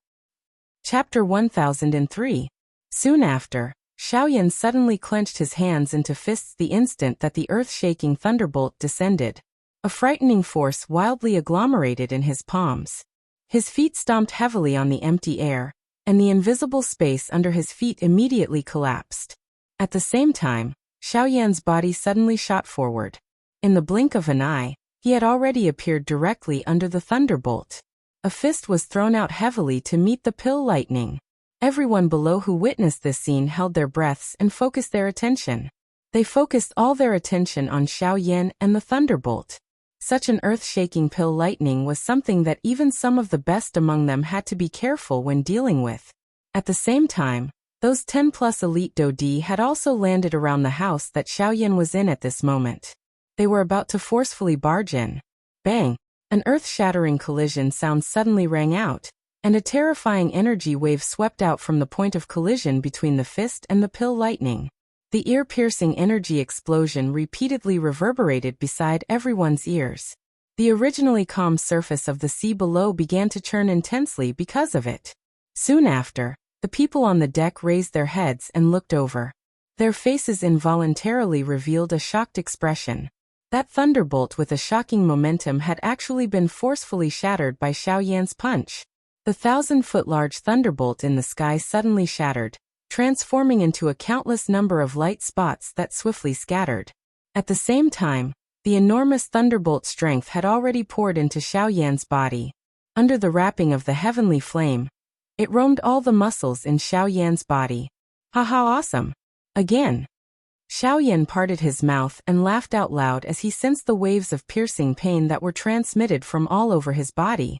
Chapter 1003. Soon after, Xiaoyan suddenly clenched his hands into fists the instant that the earth-shaking thunderbolt descended. A frightening force wildly agglomerated in his palms. His feet stomped heavily on the empty air, and the invisible space under his feet immediately collapsed. At the same time, Xiaoyan's body suddenly shot forward. In the blink of an eye, he had already appeared directly under the thunderbolt. A fist was thrown out heavily to meet the pill lightning. Everyone below who witnessed this scene held their breaths and focused their attention. They focused all their attention on Xiaoyan and the thunderbolt. Such an earth-shaking pill lightning was something that even some of the best among them had to be careful when dealing with. At the same time, those 10-plus elite Dodi had also landed around the house that Xiaoyan was in at this moment. They were about to forcefully barge in. Bang! An earth-shattering collision sound suddenly rang out, and a terrifying energy wave swept out from the point of collision between the fist and the pill lightning. The ear-piercing energy explosion repeatedly reverberated beside everyone's ears. The originally calm surface of the sea below began to churn intensely because of it. Soon after, the people on the deck raised their heads and looked over. Their faces involuntarily revealed a shocked expression. That thunderbolt with a shocking momentum had actually been forcefully shattered by Xiaoyan's punch. The 1,000-foot-large thunderbolt in the sky suddenly shattered, transforming into a countless number of light spots that swiftly scattered. At the same time, the enormous thunderbolt strength had already poured into Xiaoyan's body. Under the wrapping of the heavenly flame, it roamed all the muscles in Xiaoyan's body. Haha, awesome! Again! Xiaoyan parted his mouth and laughed out loud as he sensed the waves of piercing pain that were transmitted from all over his body.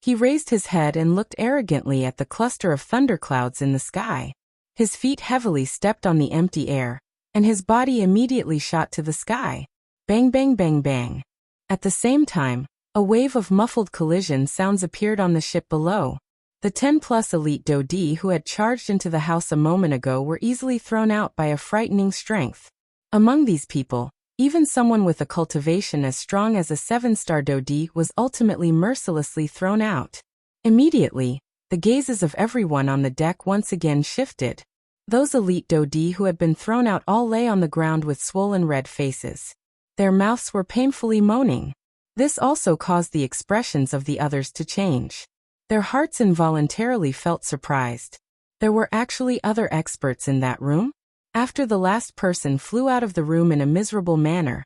He raised his head and looked arrogantly at the cluster of thunderclouds in the sky. His feet heavily stepped on the empty air, and his body immediately shot to the sky. Bang bang bang bang. At the same time, a wave of muffled collision sounds appeared on the ship below. The 10-plus elite Dodi who had charged into the house a moment ago were easily thrown out by a frightening strength. Among these people, even someone with a cultivation as strong as a 7-star Dodi was ultimately mercilessly thrown out. Immediately, the gazes of everyone on the deck once again shifted. Those elite Dodi who had been thrown out all lay on the ground with swollen red faces. Their mouths were painfully moaning. This also caused the expressions of the others to change. Their hearts involuntarily felt surprised. There were actually other experts in that room? After the last person flew out of the room in a miserable manner,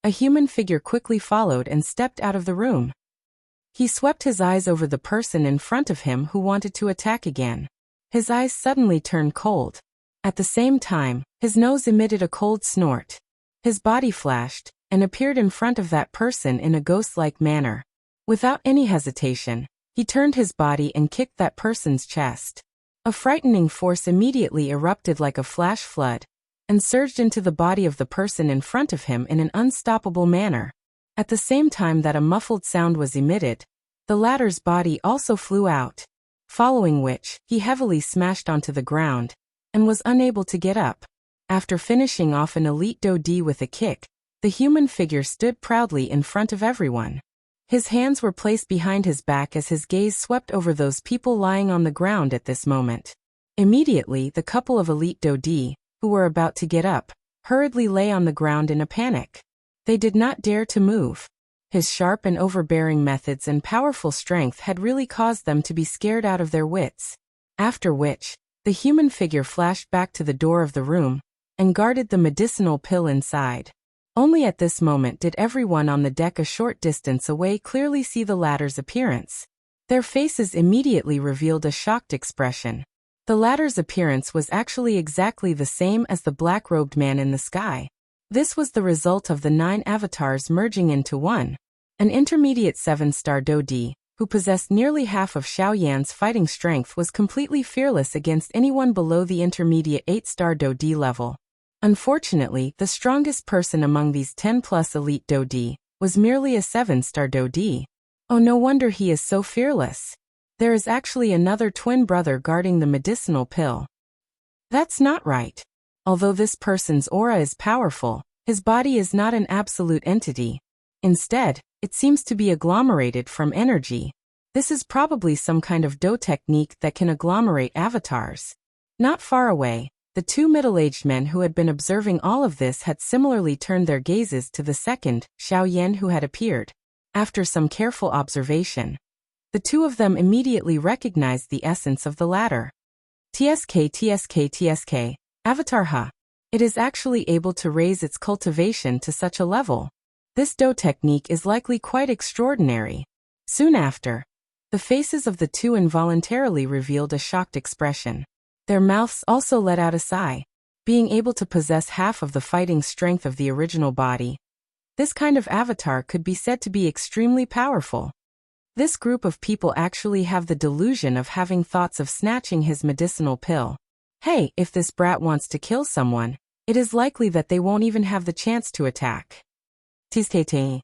a human figure quickly followed and stepped out of the room. He swept his eyes over the person in front of him who wanted to attack again. His eyes suddenly turned cold. At the same time, his nose emitted a cold snort. His body flashed, and appeared in front of that person in a ghost-like manner. Without any hesitation, he turned his body and kicked that person's chest. A frightening force immediately erupted like a flash flood, and surged into the body of the person in front of him in an unstoppable manner. At the same time that a muffled sound was emitted, the latter's body also flew out, following which, he heavily smashed onto the ground, and was unable to get up. After finishing off an elite Dodi with a kick, the human figure stood proudly in front of everyone. His hands were placed behind his back as his gaze swept over those people lying on the ground at this moment. Immediately, the couple of elite Dodi, who were about to get up, hurriedly lay on the ground in a panic. They did not dare to move. His sharp and overbearing methods and powerful strength had really caused them to be scared out of their wits. After which, the human figure flashed back to the door of the room, and guarded the medicinal pill inside. Only at this moment did everyone on the deck a short distance away clearly see the latter's appearance. Their faces immediately revealed a shocked expression. The latter's appearance was actually exactly the same as the black-robed man in the sky. This was the result of the 9 avatars merging into one. An intermediate 7-star Dodi, who possessed nearly half of Xiaoyan's fighting strength, was completely fearless against anyone below the intermediate 8-star Dodi level. Unfortunately, the strongest person among these 10-plus elite Dodi was merely a 7-star Dodi. Oh, no wonder he is so fearless. There is actually another twin brother guarding the medicinal pill. That's not right. Although this person's aura is powerful, his body is not an absolute entity. Instead, it seems to be agglomerated from energy. This is probably some kind of Do technique that can agglomerate avatars. Not far away, the two middle-aged men who had been observing all of this had similarly turned their gazes to the second, Xiao Yan, who had appeared. After some careful observation, the two of them immediately recognized the essence of the latter. TSK. Avatar Ha. It is actually able to raise its cultivation to such a level. This Do technique is likely quite extraordinary. Soon after, the faces of the two involuntarily revealed a shocked expression. Their mouths also let out a sigh. Being able to possess half of the fighting strength of the original body, this kind of avatar could be said to be extremely powerful. This group of people actually have the delusion of having thoughts of snatching his medicinal pill. Hey, if this brat wants to kill someone, it is likely that they won't even have the chance to attack. Tizkete.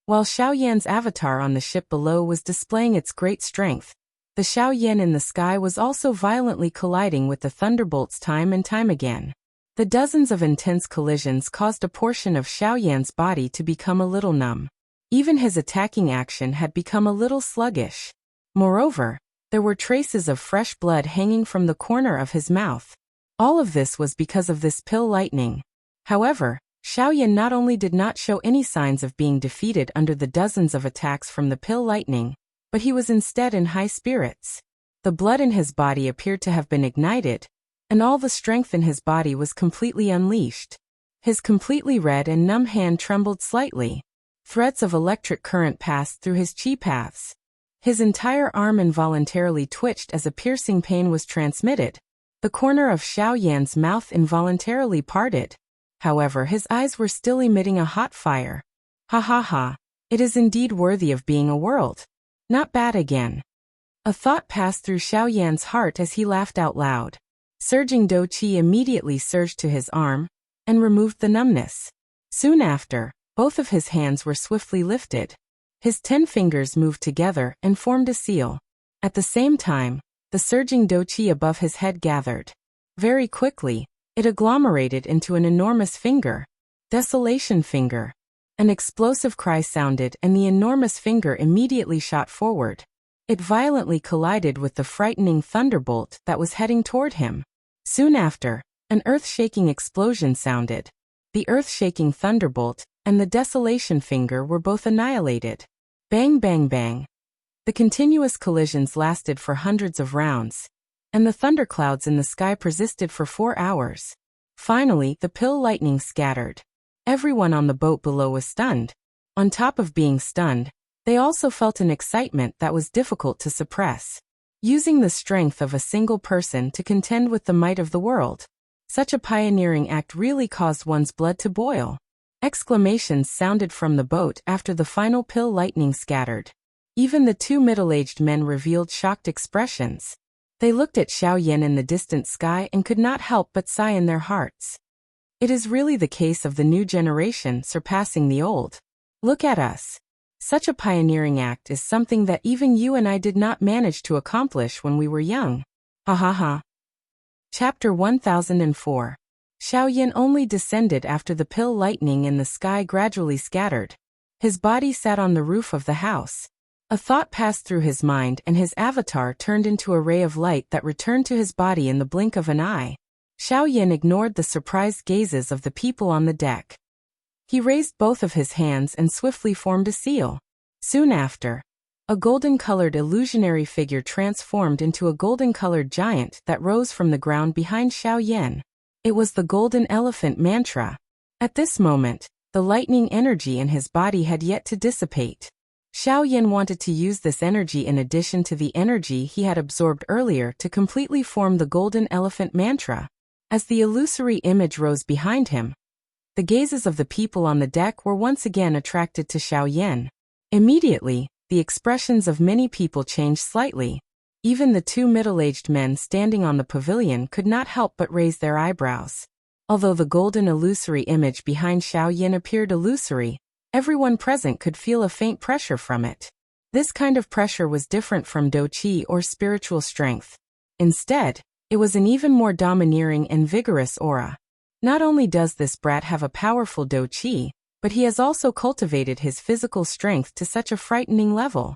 While Xiao Yan's avatar on the ship below was displaying its great strength, the Xiao Yan in the sky was also violently colliding with the thunderbolts time and time again. The dozens of intense collisions caused a portion of Xiao Yan's body to become a little numb. Even his attacking action had become a little sluggish. Moreover, there were traces of fresh blood hanging from the corner of his mouth. All of this was because of this pill lightning. However, Xiao Yan not only did not show any signs of being defeated under the dozens of attacks from the pill lightning, but he was instead in high spirits. The blood in his body appeared to have been ignited, and all the strength in his body was completely unleashed. His completely red and numb hand trembled slightly. Threads of electric current passed through his chi paths. His entire arm involuntarily twitched as a piercing pain was transmitted. The corner of Xiao Yan's mouth involuntarily parted. However, his eyes were still emitting a hot fire. Ha ha ha. It is indeed worthy of being a world. Not bad again. A thought passed through Xiao Yan's heart as he laughed out loud. Surging Do Qi immediately surged to his arm and removed the numbness. Soon after, both of his hands were swiftly lifted. His 10 fingers moved together and formed a seal. At the same time, the surging Do Qi above his head gathered. Very quickly, it agglomerated into an enormous finger. Desolation finger. An explosive cry sounded and the enormous finger immediately shot forward. It violently collided with the frightening thunderbolt that was heading toward him. Soon after, an earth-shaking explosion sounded. The earth-shaking thunderbolt and the desolation finger were both annihilated. Bang bang bang. The continuous collisions lasted for hundreds of rounds, and the thunderclouds in the sky persisted for 4 hours. Finally, the pill lightning scattered. Everyone on the boat below was stunned. On top of being stunned, they also felt an excitement that was difficult to suppress. Using the strength of a single person to contend with the might of the world, such a pioneering act really caused one's blood to boil. Exclamations sounded from the boat after the final pill lightning scattered. Even the two middle-aged men revealed shocked expressions. They looked at Xiao Yan in the distant sky and could not help but sigh in their hearts. It is really the case of the new generation surpassing the old. Look at us. Such a pioneering act is something that even you and I did not manage to accomplish when we were young. Ha ha ha. Chapter 1004. Xiao Yan only descended after the pill lightning in the sky gradually scattered. His body sat on the roof of the house. A thought passed through his mind and his avatar turned into a ray of light that returned to his body in the blink of an eye. Xiao Yan ignored the surprised gazes of the people on the deck. He raised both of his hands and swiftly formed a seal. Soon after, a golden-colored illusionary figure transformed into a golden-colored giant that rose from the ground behind Xiao Yan. It was the golden elephant mantra. At this moment, the lightning energy in his body had yet to dissipate. Xiao Yan wanted to use this energy in addition to the energy he had absorbed earlier to completely form the golden elephant mantra. As the illusory image rose behind him, the gazes of the people on the deck were once again attracted to Xiao Yan. Immediately, the expressions of many people changed slightly. Even the two middle-aged men standing on the pavilion could not help but raise their eyebrows. Although the golden illusory image behind Xiao Yan appeared illusory, everyone present could feel a faint pressure from it. This kind of pressure was different from Do Qi or spiritual strength. Instead, It was an even more domineering and vigorous aura. Not only does this brat have a powerful do qi, but he has also cultivated his physical strength to such a frightening level.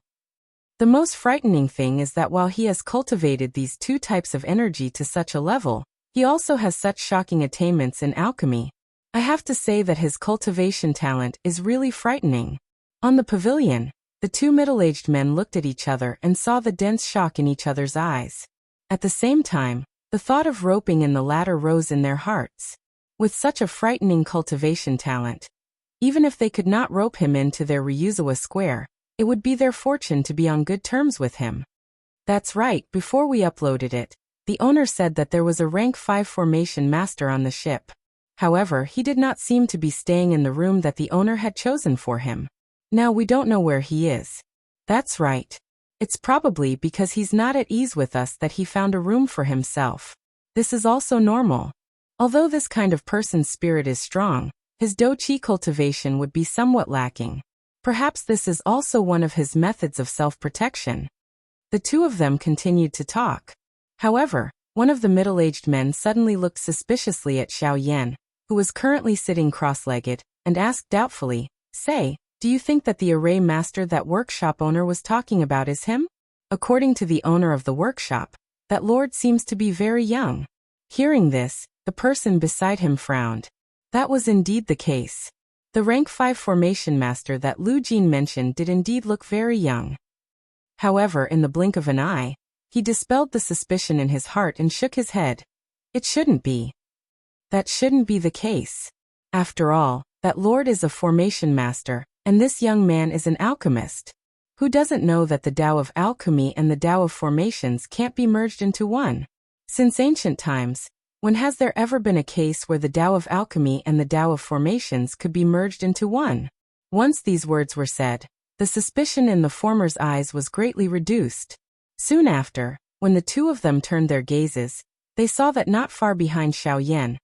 The most frightening thing is that while he has cultivated these two types of energy to such a level, he also has such shocking attainments in alchemy. I have to say that his cultivation talent is really frightening. On the pavilion, the two middle-aged men looked at each other and saw the dense shock in each other's eyes. At the same time, the thought of roping in the latter rose in their hearts. With such a frightening cultivation talent, even if they could not rope him into their Ryuzawa square, it would be their fortune to be on good terms with him. That's right, before we uploaded it, the owner said that there was a rank 5 formation master on the ship. However, he did not seem to be staying in the room that the owner had chosen for him. Now we don't know where he is. That's right. It's probably because he's not at ease with us that he found a room for himself. This is also normal. Although this kind of person's spirit is strong, his do qi cultivation would be somewhat lacking. Perhaps this is also one of his methods of self-protection. The two of them continued to talk. However, one of the middle-aged men suddenly looked suspiciously at Xiao Yan, who was currently sitting cross-legged, and asked doubtfully, "Say, do you think that the array master that workshop owner was talking about is him?" According to the owner of the workshop, that lord seems to be very young. Hearing this, the person beside him frowned. That was indeed the case. The rank 5 formation master that Lu Jin mentioned did indeed look very young. However, in the blink of an eye, he dispelled the suspicion in his heart and shook his head. It shouldn't be. That shouldn't be the case. After all, that lord is a formation master, and this young man is an alchemist. Who doesn't know that the Tao of alchemy and the Tao of formations can't be merged into one? Since ancient times, when has there ever been a case where the Tao of alchemy and the Tao of formations could be merged into one? Once these words were said, the suspicion in the former's eyes was greatly reduced. Soon after, when the two of them turned their gazes, they saw that not far behind Xiao Yan,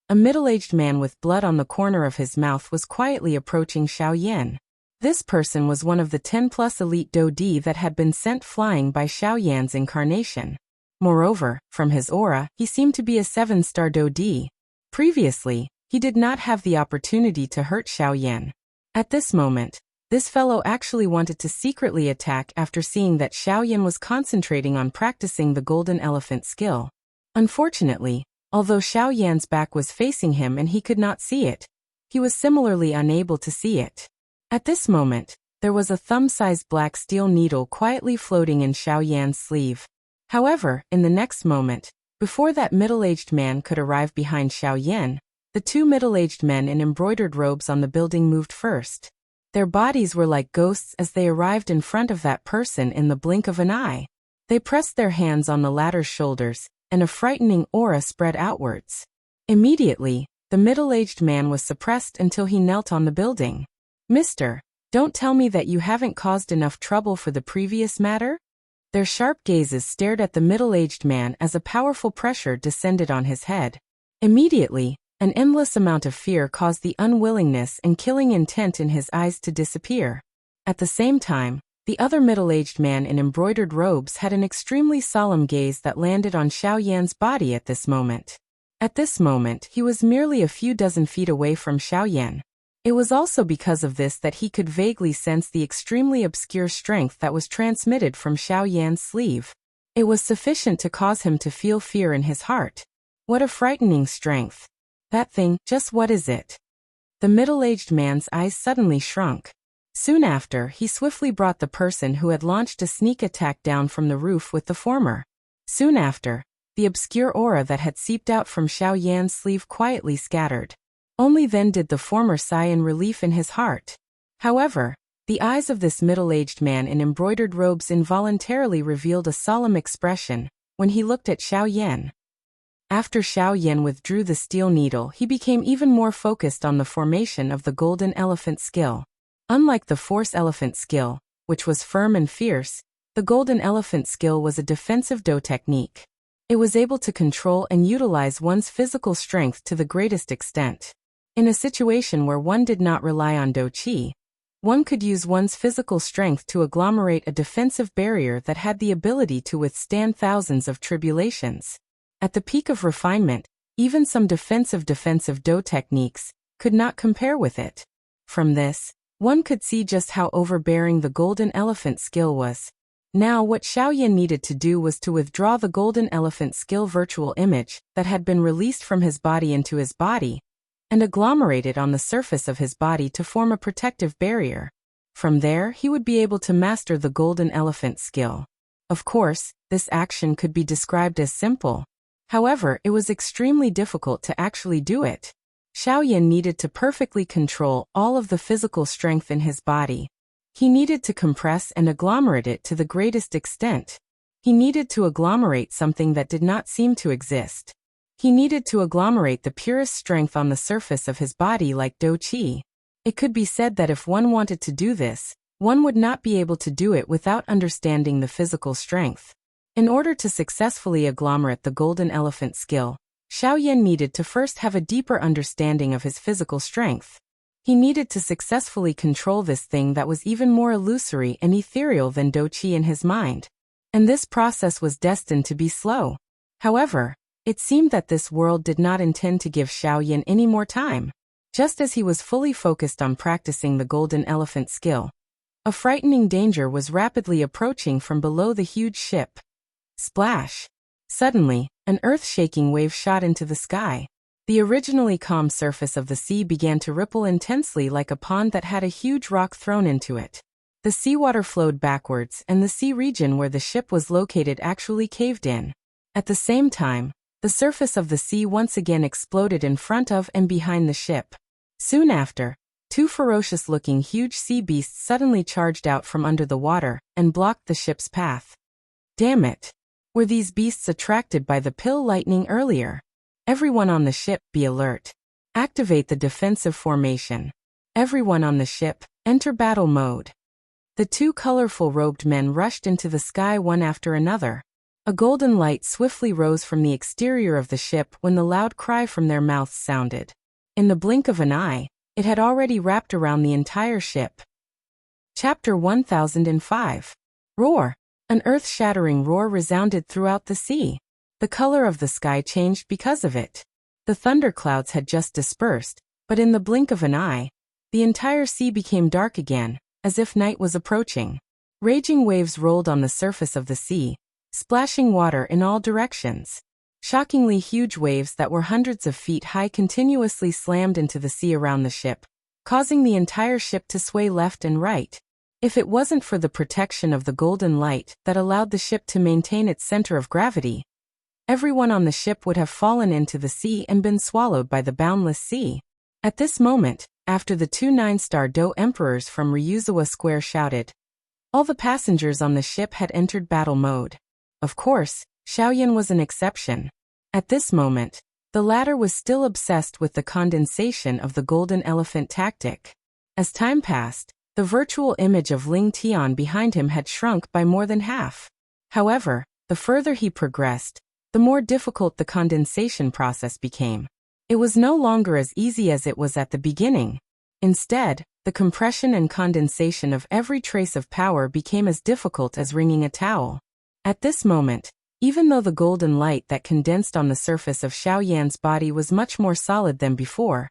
a middle-aged man with blood on the corner of his mouth was quietly approaching Xiao Yan. This person was one of the 10+ elite Do-Di that had been sent flying by Xiao Yan's incarnation. Moreover, from his aura, he seemed to be a 7-star Do-Di. Previously, he did not have the opportunity to hurt Xiao Yan. At this moment, this fellow actually wanted to secretly attack after seeing that Xiao Yan was concentrating on practicing the golden elephant skill. Unfortunately, although Xiao Yan's back was facing him and he could not see it, he was similarly unable to see it. At this moment, there was a thumb-sized black steel needle quietly floating in Xiao Yan's sleeve. However, in the next moment, before that middle-aged man could arrive behind Xiao Yan, the two middle-aged men in embroidered robes on the building moved first. Their bodies were like ghosts as they arrived in front of that person in the blink of an eye. They pressed their hands on the latter's shoulders, and a frightening aura spread outwards. Immediately, the middle-aged man was suppressed until he knelt on the building. "Mister, don't tell me that you haven't caused enough trouble for the previous matter?" Their sharp gazes stared at the middle-aged man as a powerful pressure descended on his head. Immediately, an endless amount of fear caused the unwillingness and killing intent in his eyes to disappear. At the same time, the other middle-aged man in embroidered robes had an extremely solemn gaze that landed on Xiao Yan's body at this moment. At this moment, he was merely a few dozen feet away from Xiao Yan. It was also because of this that he could vaguely sense the extremely obscure strength that was transmitted from Xiao Yan's sleeve. It was sufficient to cause him to feel fear in his heart. What a frightening strength. That thing, just what is it? The middle-aged man's eyes suddenly shrunk. Soon after, he swiftly brought the person who had launched a sneak attack down from the roof with the former. Soon after, the obscure aura that had seeped out from Xiao Yan's sleeve quietly scattered. Only then did the former sigh in relief in his heart. However, the eyes of this middle-aged man in embroidered robes involuntarily revealed a solemn expression when he looked at Xiao Yan. After Xiao Yan withdrew the steel needle, he became even more focused on the formation of the golden elephant skill. Unlike the force elephant skill, which was firm and fierce, the golden elephant skill was a defensive do technique. It was able to control and utilize one's physical strength to the greatest extent. In a situation where one did not rely on do qi, one could use one's physical strength to agglomerate a defensive barrier that had the ability to withstand thousands of tribulations. At the peak of refinement, even some defensive Do techniques could not compare with it. From this, one could see just how overbearing the golden elephant skill was. Now what Xiaoyan needed to do was to withdraw the golden elephant skill virtual image that had been released from his body into his body, and agglomerate it on the surface of his body to form a protective barrier. From there, he would be able to master the golden elephant skill. Of course, this action could be described as simple. However, it was extremely difficult to actually do it. Xiaoyan needed to perfectly control all of the physical strength in his body. He needed to compress and agglomerate it to the greatest extent. He needed to agglomerate something that did not seem to exist. He needed to agglomerate the purest strength on the surface of his body like Do Qi. It could be said that if one wanted to do this, one would not be able to do it without understanding the physical strength. In order to successfully agglomerate the golden elephant skill, Xiaoyan needed to first have a deeper understanding of his physical strength. He needed to successfully control this thing that was even more illusory and ethereal than Do Qi in his mind. And this process was destined to be slow. However, it seemed that this world did not intend to give Xiaoyan any more time. Just as he was fully focused on practicing the golden elephant skill, a frightening danger was rapidly approaching from below the huge ship. Splash! Suddenly, an earth-shaking wave shot into the sky. The originally calm surface of the sea began to ripple intensely like a pond that had a huge rock thrown into it. The seawater flowed backwards and the sea region where the ship was located actually caved in. At the same time, the surface of the sea once again exploded in front of and behind the ship. Soon after, two ferocious-looking huge sea beasts suddenly charged out from under the water and blocked the ship's path. Damn it! Were these beasts attracted by the pill lightning earlier? Everyone on the ship, be alert. Activate the defensive formation. Everyone on the ship, enter battle mode. The two colorful robed men rushed into the sky one after another. A golden light swiftly rose from the exterior of the ship when the loud cry from their mouths sounded. In the blink of an eye, it had already wrapped around the entire ship. Chapter 1005. Roar! An earth-shattering roar resounded throughout the sea. The color of the sky changed because of it. The thunderclouds had just dispersed, but in the blink of an eye, the entire sea became dark again, as if night was approaching. Raging waves rolled on the surface of the sea, splashing water in all directions. Shockingly huge waves that were hundreds of feet high continuously slammed into the sea around the ship, causing the entire ship to sway left and right. If it wasn't for the protection of the golden light that allowed the ship to maintain its center of gravity, everyone on the ship would have fallen into the sea and been swallowed by the boundless sea. At this moment, after the two 9-star Do emperors from Ryuzawa Square shouted, all the passengers on the ship had entered battle mode. Of course, Xiaoyan was an exception. At this moment, the latter was still obsessed with the condensation of the golden elephant tactic. As time passed, the virtual image of Ling Tian behind him had shrunk by more than half. However, the further he progressed, the more difficult the condensation process became. It was no longer as easy as it was at the beginning. Instead, the compression and condensation of every trace of power became as difficult as wringing a towel. At this moment, even though the golden light that condensed on the surface of Xiaoyan's body was much more solid than before,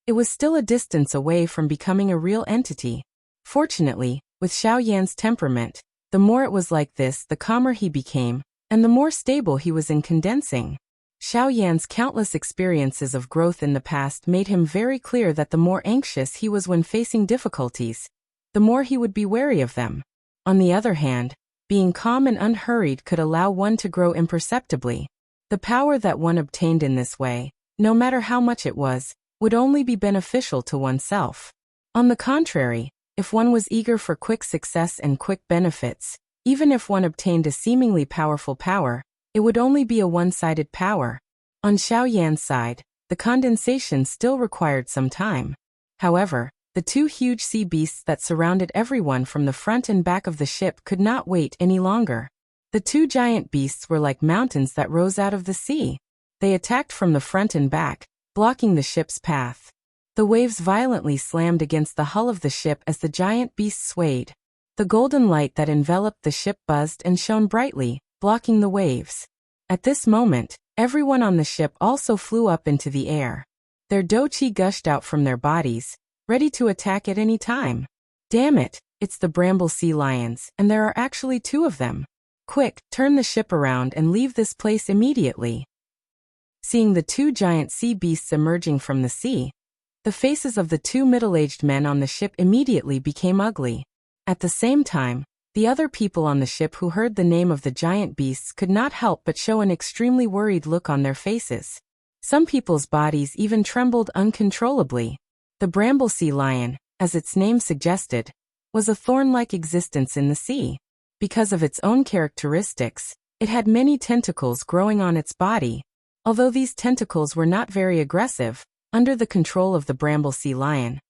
it was still a distance away from becoming a real entity. Fortunately, with Xiaoyan's temperament, the more it was like this, the calmer he became, and the more stable he was in condensing. Xiaoyan's countless experiences of growth in the past made him very clear that the more anxious he was when facing difficulties, the more he would be wary of them. On the other hand, being calm and unhurried could allow one to grow imperceptibly. The power that one obtained in this way, no matter how much it was, would only be beneficial to oneself. On the contrary, if one was eager for quick success and quick benefits, even if one obtained a seemingly powerful power, it would only be a one-sided power. On Xiaoyan's side, the condensation still required some time. However, the two huge sea beasts that surrounded everyone from the front and back of the ship could not wait any longer. The two giant beasts were like mountains that rose out of the sea. They attacked from the front and back, blocking the ship's path. The waves violently slammed against the hull of the ship as the giant beasts swayed. The golden light that enveloped the ship buzzed and shone brightly, blocking the waves. At this moment, Everyone on the ship also flew up into the air. Their dochi gushed out from their bodies, ready to attack at any time. Damn it, it's the Bramble Sea Lions, and there are actually 2 of them. Quick, turn the ship around and leave this place immediately. Seeing the 2 giant sea beasts emerging from the sea, the faces of the 2 middle-aged men on the ship immediately became ugly. At the same time, the other people on the ship who heard the name of the giant beasts could not help but show an extremely worried look on their faces. Some people's bodies even trembled uncontrollably. The Bramble Sea Lion, as its name suggested, was a thorn-like existence in the sea. Because of its own characteristics, it had many tentacles growing on its body. Although these tentacles were not very aggressive, under the control of the Bramble Sea Lion,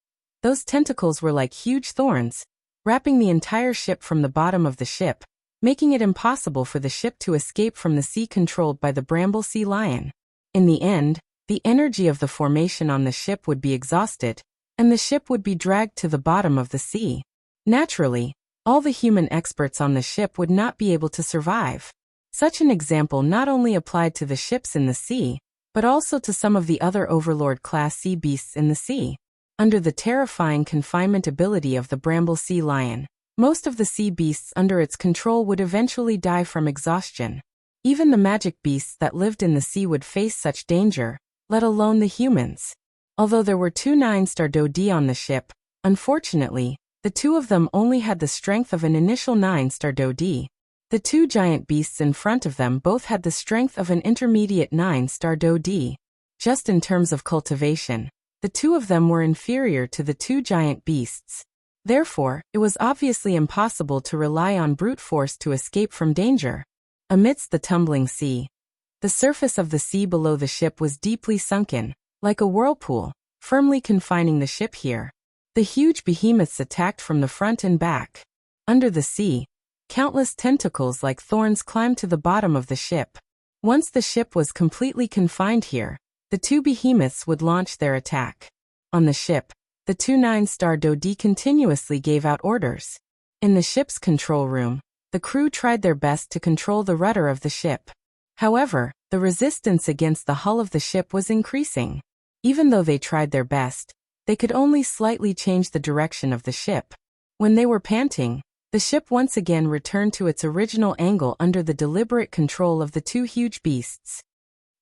those tentacles were like huge thorns, wrapping the entire ship from the bottom of the ship, making it impossible for the ship to escape from the sea controlled by the Bramble Sea Lion. In the end, the energy of the formation on the ship would be exhausted, and the ship would be dragged to the bottom of the sea. Naturally, all the human experts on the ship would not be able to survive. Such an example not only applied to the ships in the sea, but also to some of the other Overlord-class sea beasts in the sea. Under the terrifying confinement ability of the Bramble Sea Lion, most of the sea beasts under its control would eventually die from exhaustion. Even the magic beasts that lived in the sea would face such danger, let alone the humans. Although there were 2 9-star Dodi on the ship, unfortunately, the 2 of them only had the strength of an initial 9-star Dodi. The 2 giant beasts in front of them both had the strength of an intermediate 9-star Dodi. Just in terms of cultivation, the 2 of them were inferior to the 2 giant beasts. Therefore, it was obviously impossible to rely on brute force to escape from danger. Amidst the tumbling sea, the surface of the sea below the ship was deeply sunken, like a whirlpool, firmly confining the ship here. The huge behemoths attacked from the front and back. Under the sea, countless tentacles like thorns climbed to the bottom of the ship. Once the ship was completely confined here, the 2 behemoths would launch their attack. On the ship, the 2 9-star Dodi continuously gave out orders. In the ship's control room, the crew tried their best to control the rudder of the ship. However, the resistance against the hull of the ship was increasing. Even though they tried their best, they could only slightly change the direction of the ship. When they were panting, the ship once again returned to its original angle under the deliberate control of the 2 huge beasts.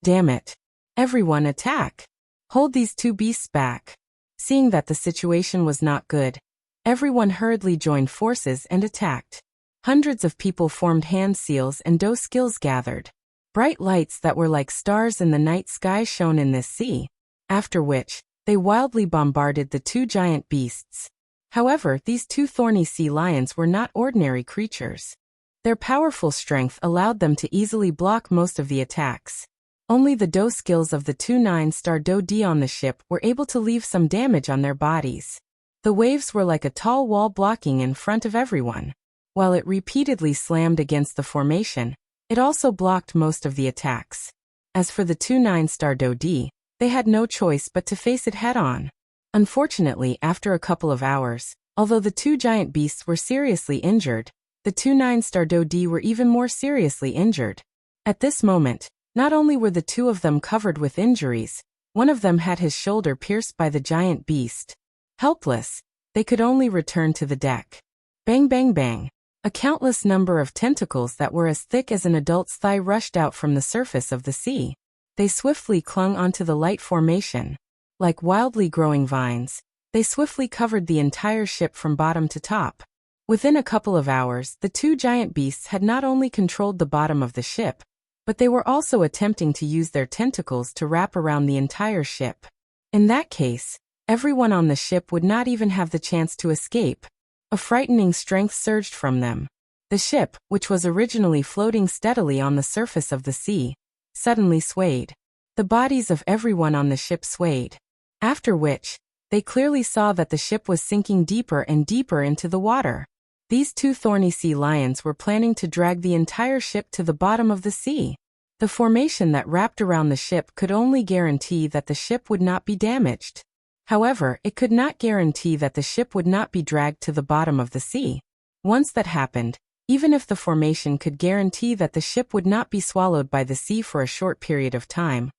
Damn it. Everyone attack! Hold these 2 beasts back. Seeing that the situation was not good, everyone hurriedly joined forces and attacked. Hundreds of people formed hand seals and do skills gathered. Bright lights that were like stars in the night sky shone in this sea, after which, they wildly bombarded the 2 giant beasts. However, these 2 thorny sea lions were not ordinary creatures. Their powerful strength allowed them to easily block most of the attacks. Only the do skills of the 2 9-star Dodi on the ship were able to leave some damage on their bodies. The waves were like a tall wall blocking in front of everyone. While it repeatedly slammed against the formation, it also blocked most of the attacks. As for the 2 9-star Dodi, they had no choice but to face it head-on. Unfortunately, after a couple of hours, although the 2 giant beasts were seriously injured, the 2 9-star Dodi were even more seriously injured. At this moment, not only were the 2 of them covered with injuries, one of them had his shoulder pierced by the giant beast. Helpless, they could only return to the deck. Bang bang bang. A countless number of tentacles that were as thick as an adult's thigh rushed out from the surface of the sea. They swiftly clung onto the light formation. Like wildly growing vines, they swiftly covered the entire ship from bottom to top. Within a couple of hours, the 2 giant beasts had not only controlled the bottom of the ship, but they were also attempting to use their tentacles to wrap around the entire ship. In that case, everyone on the ship would not even have the chance to escape. A frightening strength surged from them. The ship, which was originally floating steadily on the surface of the sea, suddenly swayed. The bodies of everyone on the ship swayed. After which, they clearly saw that the ship was sinking deeper and deeper into the water. These 2 thorny sea lions were planning to drag the entire ship to the bottom of the sea. The formation that wrapped around the ship could only guarantee that the ship would not be damaged. However, it could not guarantee that the ship would not be dragged to the bottom of the sea. Once that happened, even if the formation could guarantee that the ship would not be swallowed by the sea for a short period of time.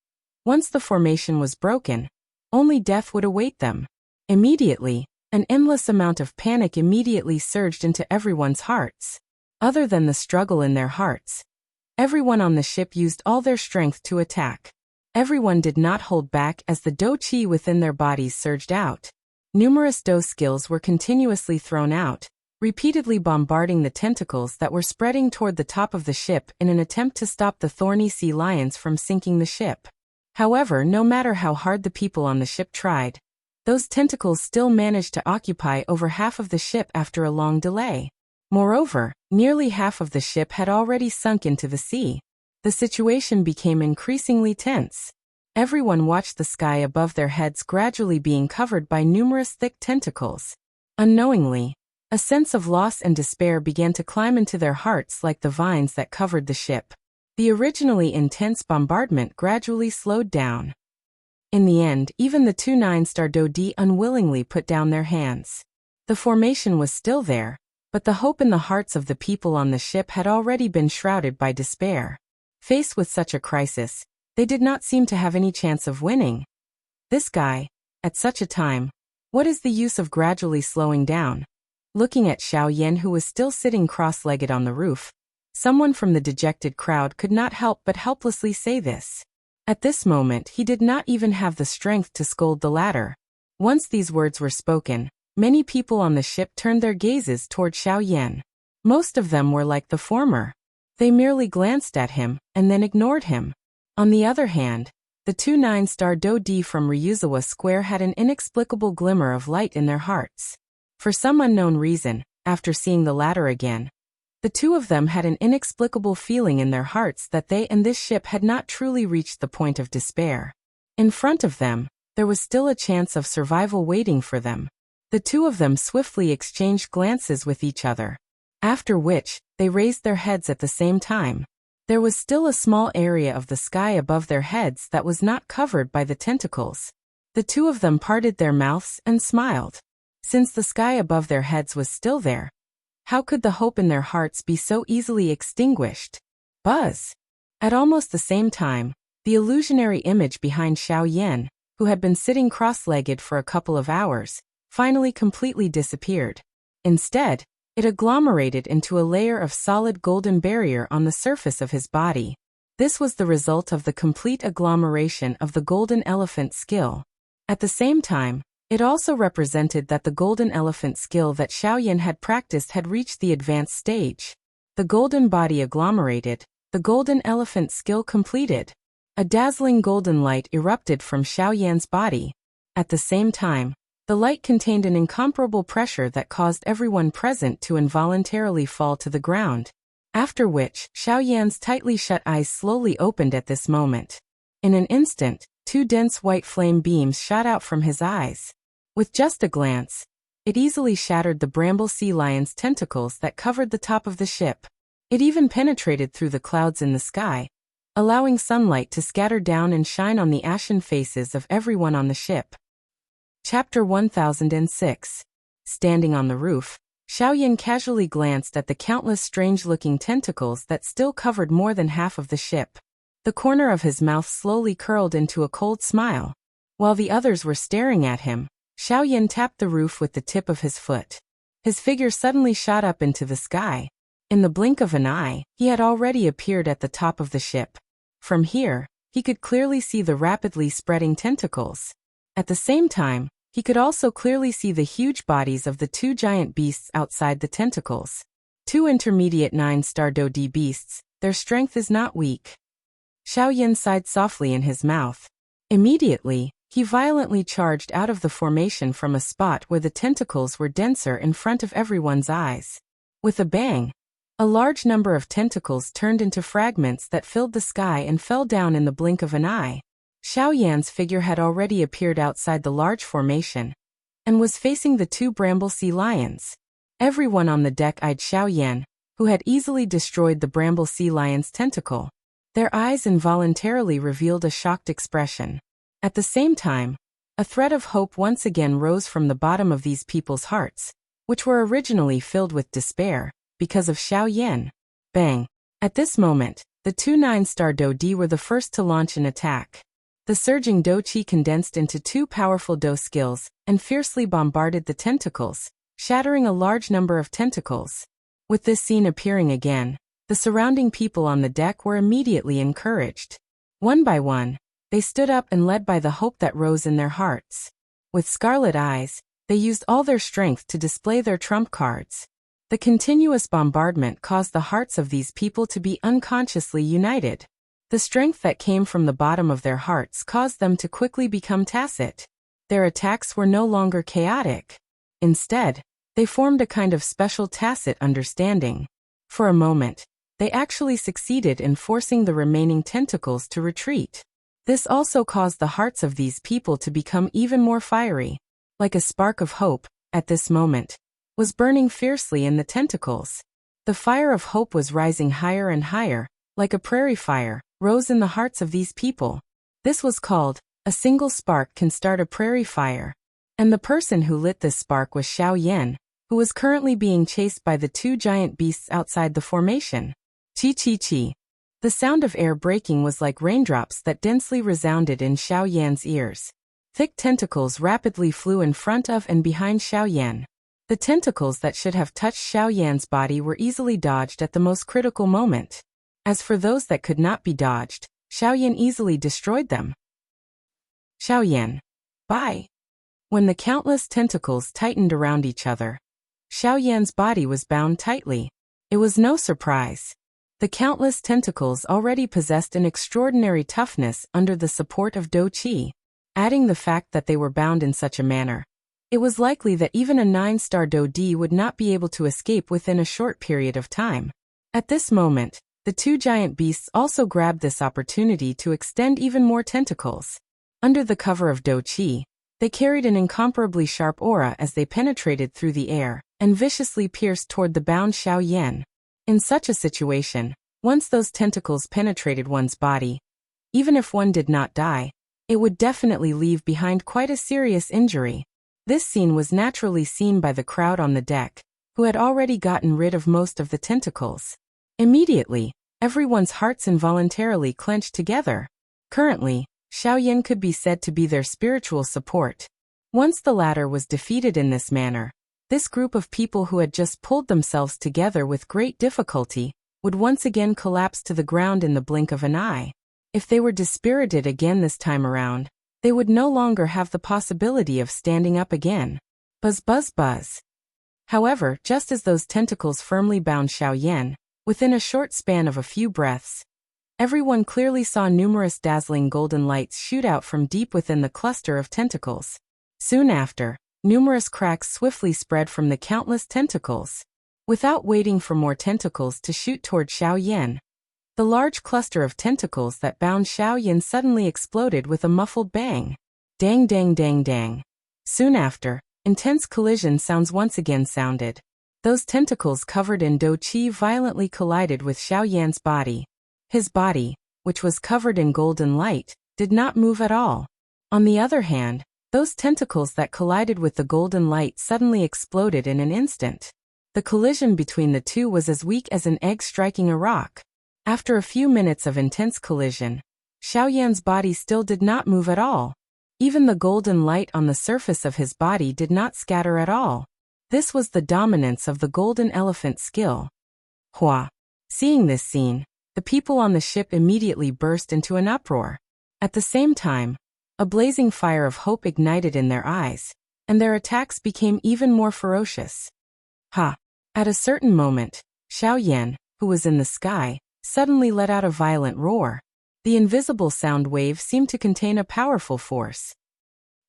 Once the formation was broken, only death would await them. Immediately, an endless amount of panic immediately surged into everyone's hearts. Other than the struggle in their hearts, everyone on the ship used all their strength to attack. Everyone did not hold back as the Do Chi within their bodies surged out. Numerous Do skills were continuously thrown out, repeatedly bombarding the tentacles that were spreading toward the top of the ship in an attempt to stop the thorny sea lions from sinking the ship. However, no matter how hard the people on the ship tried, those tentacles still managed to occupy over half of the ship after a long delay. Moreover, nearly half of the ship had already sunk into the sea. The situation became increasingly tense. Everyone watched the sky above their heads gradually being covered by numerous thick tentacles. Unknowingly, a sense of loss and despair began to climb into their hearts like the vines that covered the ship. The originally intense bombardment gradually slowed down. In the end, even the 2 9-star Do Di unwillingly put down their hands. The formation was still there, but the hope in the hearts of the people on the ship had already been shrouded by despair. Faced with such a crisis, they did not seem to have any chance of winning. This guy, at such a time, what is the use of gradually slowing down? Looking at Xiao Yan, who was still sitting cross-legged on the roof, someone from the dejected crowd could not help but helplessly say this. At this moment he did not even have the strength to scold the latter. Once these words were spoken, many people on the ship turned their gazes toward Xiao Yan. Most of them were like the former. They merely glanced at him, and then ignored him. On the other hand, the 2 9-star Do Di from Ryuzawa Square had an inexplicable glimmer of light in their hearts. For some unknown reason, after seeing the latter again, the two of them had an inexplicable feeling in their hearts that they and this ship had not truly reached the point of despair. In front of them, there was still a chance of survival waiting for them. The two of them swiftly exchanged glances with each other, after which, they raised their heads at the same time. There was still a small area of the sky above their heads that was not covered by the tentacles. The two of them parted their mouths and smiled. Since the sky above their heads was still there, how could the hope in their hearts be so easily extinguished? Buzz! At almost the same time, the illusionary image behind Xiao Yan, who had been sitting cross-legged for a couple of hours, finally completely disappeared. Instead, it agglomerated into a layer of solid golden barrier on the surface of his body. This was the result of the complete agglomeration of the golden elephant skill. At the same time, it also represented that the golden elephant skill that Xiao Yan had practiced had reached the advanced stage. The golden body agglomerated, the golden elephant skill completed. A dazzling golden light erupted from Xiao Yan's body. At the same time, the light contained an incomparable pressure that caused everyone present to involuntarily fall to the ground. After which, Xiao Yan's tightly shut eyes slowly opened at this moment. In an instant, 2 dense white flame beams shot out from his eyes. With just a glance, it easily shattered the bramble sea lion's tentacles that covered the top of the ship. It even penetrated through the clouds in the sky, allowing sunlight to scatter down and shine on the ashen faces of everyone on the ship. Chapter 1006. Standing on the roof, Xiao Yan casually glanced at the countless strange-looking tentacles that still covered more than half of the ship. The corner of his mouth slowly curled into a cold smile. While the others were staring at him, Xiao Yan tapped the roof with the tip of his foot. His figure suddenly shot up into the sky. In the blink of an eye, he had already appeared at the top of the ship. From here, he could clearly see the rapidly spreading tentacles. At the same time, he could also clearly see the huge bodies of the 2 giant beasts outside the tentacles. 2 intermediate 9-star Do Di beasts, their strength is not weak. Xiao Yan sighed softly in his mouth. Immediately, he violently charged out of the formation from a spot where the tentacles were denser in front of everyone's eyes. With a bang, a large number of tentacles turned into fragments that filled the sky and fell down in the blink of an eye. Xiao Yan's figure had already appeared outside the large formation, and was facing the 2 bramble sea lions. Everyone on the deck eyed Xiao Yan, who had easily destroyed the bramble sea lion's tentacle. Their eyes involuntarily revealed a shocked expression. At the same time, a thread of hope once again rose from the bottom of these people's hearts, which were originally filled with despair. because of Xiao Yan. Bang! At this moment, the two 9-star Do Di were the first to launch an attack. The surging Do Qi condensed into two powerful Do skills and fiercely bombarded the tentacles, shattering a large number of tentacles. With this scene appearing again, the surrounding people on the deck were immediately encouraged. One by one, they stood up and led by the hope that rose in their hearts. With scarlet eyes, they used all their strength to display their trump cards. The continuous bombardment caused the hearts of these people to be unconsciously united. The strength that came from the bottom of their hearts caused them to quickly become tacit. Their attacks were no longer chaotic. Instead, they formed a kind of special tacit understanding. For a moment, they actually succeeded in forcing the remaining tentacles to retreat. This also caused the hearts of these people to become even more fiery. Like a spark of hope, at this moment, was burning fiercely in the tentacles. The fire of hope was rising higher and higher, like a prairie fire, rose in the hearts of these people. This was called, a single spark can start a prairie fire. And the person who lit this spark was Xiao Yan, who was currently being chased by the two giant beasts outside the formation. Chi chi chi. The sound of air breaking was like raindrops that densely resounded in Xiao Yan's ears. Thick tentacles rapidly flew in front of and behind Xiao Yan. The tentacles that should have touched Xiao Yan's body were easily dodged at the most critical moment. As for those that could not be dodged, Xiao Yan easily destroyed them. Xiao Yan. Bye. When the countless tentacles tightened around each other, Xiao Yan's body was bound tightly. It was no surprise. The countless tentacles already possessed an extraordinary toughness under the support of Do Qi. Adding the fact that they were bound in such a manner, it was likely that even a 9-star Do Di would not be able to escape within a short period of time. At this moment, the two giant beasts also grabbed this opportunity to extend even more tentacles. Under the cover of Do Qi, they carried an incomparably sharp aura as they penetrated through the air and viciously pierced toward the bound Xiao Yan. In such a situation, once those tentacles penetrated one's body, even if one did not die, it would definitely leave behind quite a serious injury. This scene was naturally seen by the crowd on the deck, who had already gotten rid of most of the tentacles. Immediately, everyone's hearts involuntarily clenched together. Currently, Xiao Yan could be said to be their spiritual support. Once the latter was defeated in this manner, this group of people who had just pulled themselves together with great difficulty would once again collapse to the ground in the blink of an eye. If they were dispirited again this time around, they would no longer have the possibility of standing up again. Buzz buzz buzz. However, just as those tentacles firmly bound Xiao Yan, within a short span of a few breaths, everyone clearly saw numerous dazzling golden lights shoot out from deep within the cluster of tentacles. Soon after, numerous cracks swiftly spread from the countless tentacles. Without waiting for more tentacles to shoot toward Xiao Yan, the large cluster of tentacles that bound Xiao Yan suddenly exploded with a muffled bang. Dang dang dang dang. Soon after, intense collision sounds once again sounded. Those tentacles covered in Do Qi violently collided with Xiao Yan's body. His body, which was covered in golden light, did not move at all. On the other hand, those tentacles that collided with the golden light suddenly exploded in an instant. The collision between the two was as weak as an egg striking a rock. After a few minutes of intense collision, Xiao Yan's body still did not move at all. Even the golden light on the surface of his body did not scatter at all. This was the dominance of the golden elephant skill. Hua. Seeing this scene, the people on the ship immediately burst into an uproar. At the same time, a blazing fire of hope ignited in their eyes, and their attacks became even more ferocious. Ha! At a certain moment, Xiao Yan, who was in the sky, suddenly let out a violent roar. The invisible sound wave seemed to contain a powerful force.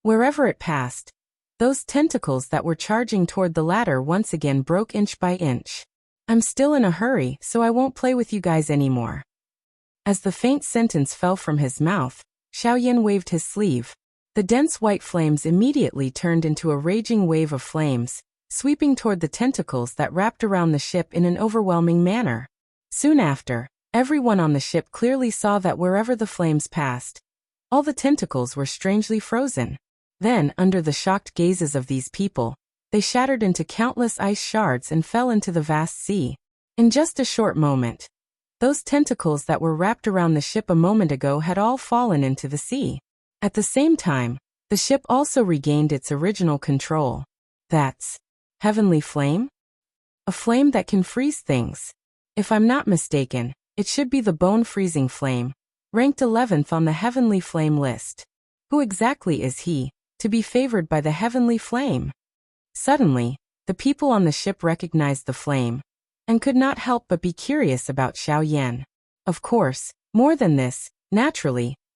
Wherever it passed, those tentacles that were charging toward the ladder once again broke inch by inch. I'm still in a hurry, so I won't play with you guys anymore. As the faint sentence fell from his mouth, Xiao Yan waved his sleeve. The dense white flames immediately turned into a raging wave of flames, sweeping toward the tentacles that wrapped around the ship in an overwhelming manner. Soon after, everyone on the ship clearly saw that wherever the flames passed, all the tentacles were strangely frozen. Then, under the shocked gazes of these people, They shattered into countless ice shards and fell into the vast sea. In just a short moment, those tentacles that were wrapped around the ship a moment ago had all fallen into the sea. At the same time, the ship also regained its original control. That's heavenly flame? A flame that can freeze things. If I'm not mistaken, it should be the bone-freezing flame, ranked 11th on the heavenly flame list. Who exactly is he, to be favored by the heavenly flame? Suddenly, the people on the ship recognized the flame, and could not help but be curious about Xiao Yan. Of course, more than this,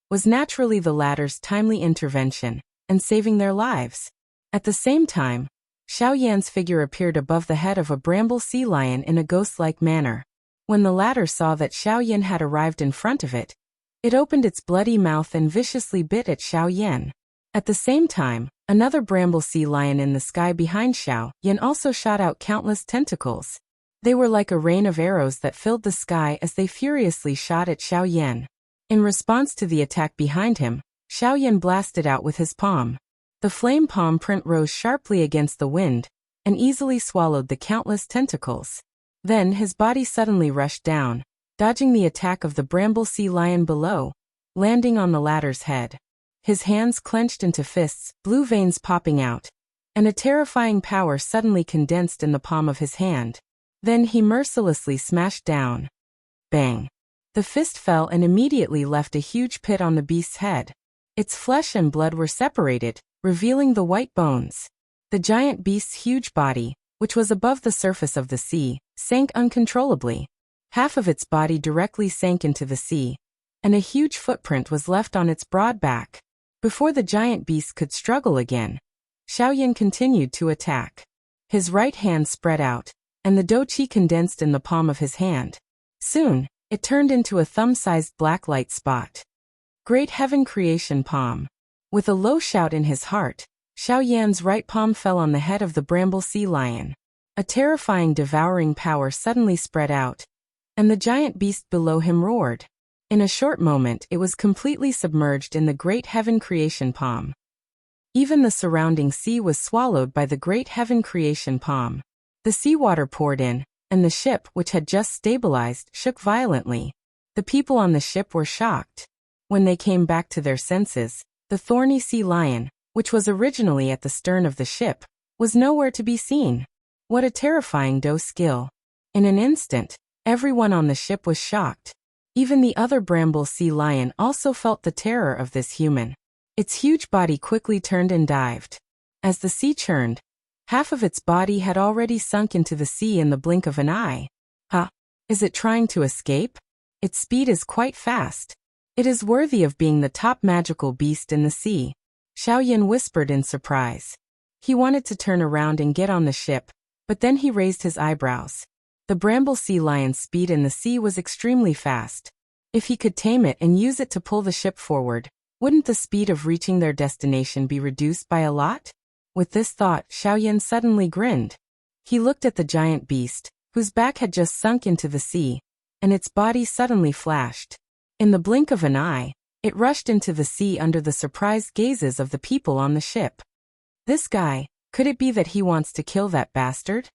was naturally the latter's timely intervention, and saving their lives. At the same time, Xiao Yan's figure appeared above the head of a bramble sea lion in a ghost-like manner. When the latter saw that Xiao Yan had arrived in front of it, it opened its bloody mouth and viciously bit at Xiao Yan. At the same time, another bramble sea lion in the sky behind Xiao Yan also shot out countless tentacles. They were like a rain of arrows that filled the sky as they furiously shot at Xiao Yan. In response to the attack behind him, Xiao Yan blasted out with his palm. The flame palm print rose sharply against the wind, and easily swallowed the countless tentacles. Then his body suddenly rushed down, dodging the attack of the bramble sea lion below, landing on the latter's head. His hands clenched into fists, blue veins popping out, and a terrifying power suddenly condensed in the palm of his hand. Then he mercilessly smashed down. Bang! The fist fell and immediately left a huge pit on the beast's head. Its flesh and blood were separated, revealing the white bones. The giant beast's huge body, which was above the surface of the sea, sank uncontrollably. Half of its body directly sank into the sea, and a huge footprint was left on its broad back. Before the giant beast could struggle again, Xiao Yan continued to attack. His right hand spread out, and the douqi condensed in the palm of his hand. Soon, it turned into a thumb-sized black light spot. Great Heaven Creation Palm. With a low shout in his heart, Xiao Yan's right palm fell on the head of the bramble sea lion. A terrifying devouring power suddenly spread out, and the giant beast below him roared. In a short moment it was completely submerged in the Great Heaven Creation Palm. Even the surrounding sea was swallowed by the Great Heaven Creation Palm. The seawater poured in, and the ship, which had just stabilized, shook violently. The people on the ship were shocked. When they came back to their senses, the thorny sea lion, which was originally at the stern of the ship, was nowhere to be seen. What a terrifying skill. In an instant, everyone on the ship was shocked. Even the other bramble sea lion also felt the terror of this human. Its huge body quickly turned and dived. As the sea churned, half of its body had already sunk into the sea in the blink of an eye. Is it trying to escape? Its speed is quite fast. It is worthy of being the top magical beast in the sea. Xiao Yan whispered in surprise. He wanted to turn around and get on the ship, but then he raised his eyebrows. The bramble sea lion's speed in the sea was extremely fast. If he could tame it and use it to pull the ship forward, wouldn't the speed of reaching their destination be reduced by a lot? With this thought, Xiao Yan suddenly grinned. He looked at the giant beast, whose back had just sunk into the sea, and its body suddenly flashed. In the blink of an eye, it rushed into the sea under the surprised gazes of the people on the ship. This guy, could it be that he wants to kill that bastard?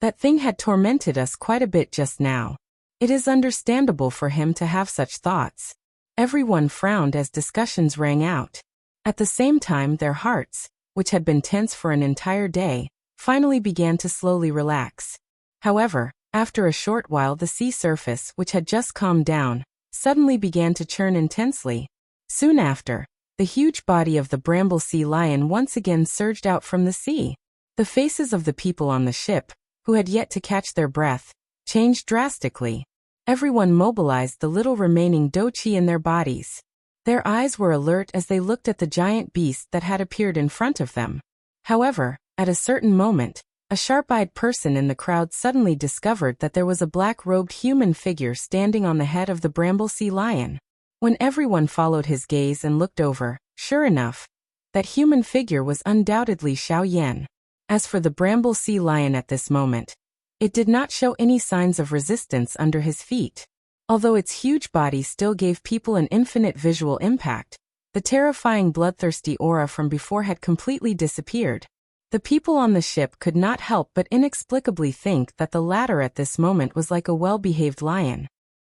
That thing had tormented us quite a bit just now. It is understandable for him to have such thoughts. Everyone frowned as discussions rang out. At the same time their hearts, which had been tense for an entire day, finally began to slowly relax. However, after a short while the sea surface, which had just calmed down, suddenly began to churn intensely. Soon after, the huge body of the bramble sea lion once again surged out from the sea. The faces of the people on the ship, who had yet to catch their breath, changed drastically. Everyone mobilized the little remaining douqi in their bodies. Their eyes were alert as they looked at the giant beast that had appeared in front of them. However, at a certain moment, a sharp-eyed person in the crowd suddenly discovered that there was a black-robed human figure standing on the head of the bramble sea lion. When everyone followed his gaze and looked over, sure enough, that human figure was undoubtedly Xiao Yan. As for the bramble sea lion at this moment, it did not show any signs of resistance under his feet. Although its huge body still gave people an infinite visual impact, the terrifying bloodthirsty aura from before had completely disappeared. The people on the ship could not help but inexplicably think that the latter at this moment was like a well-behaved lion.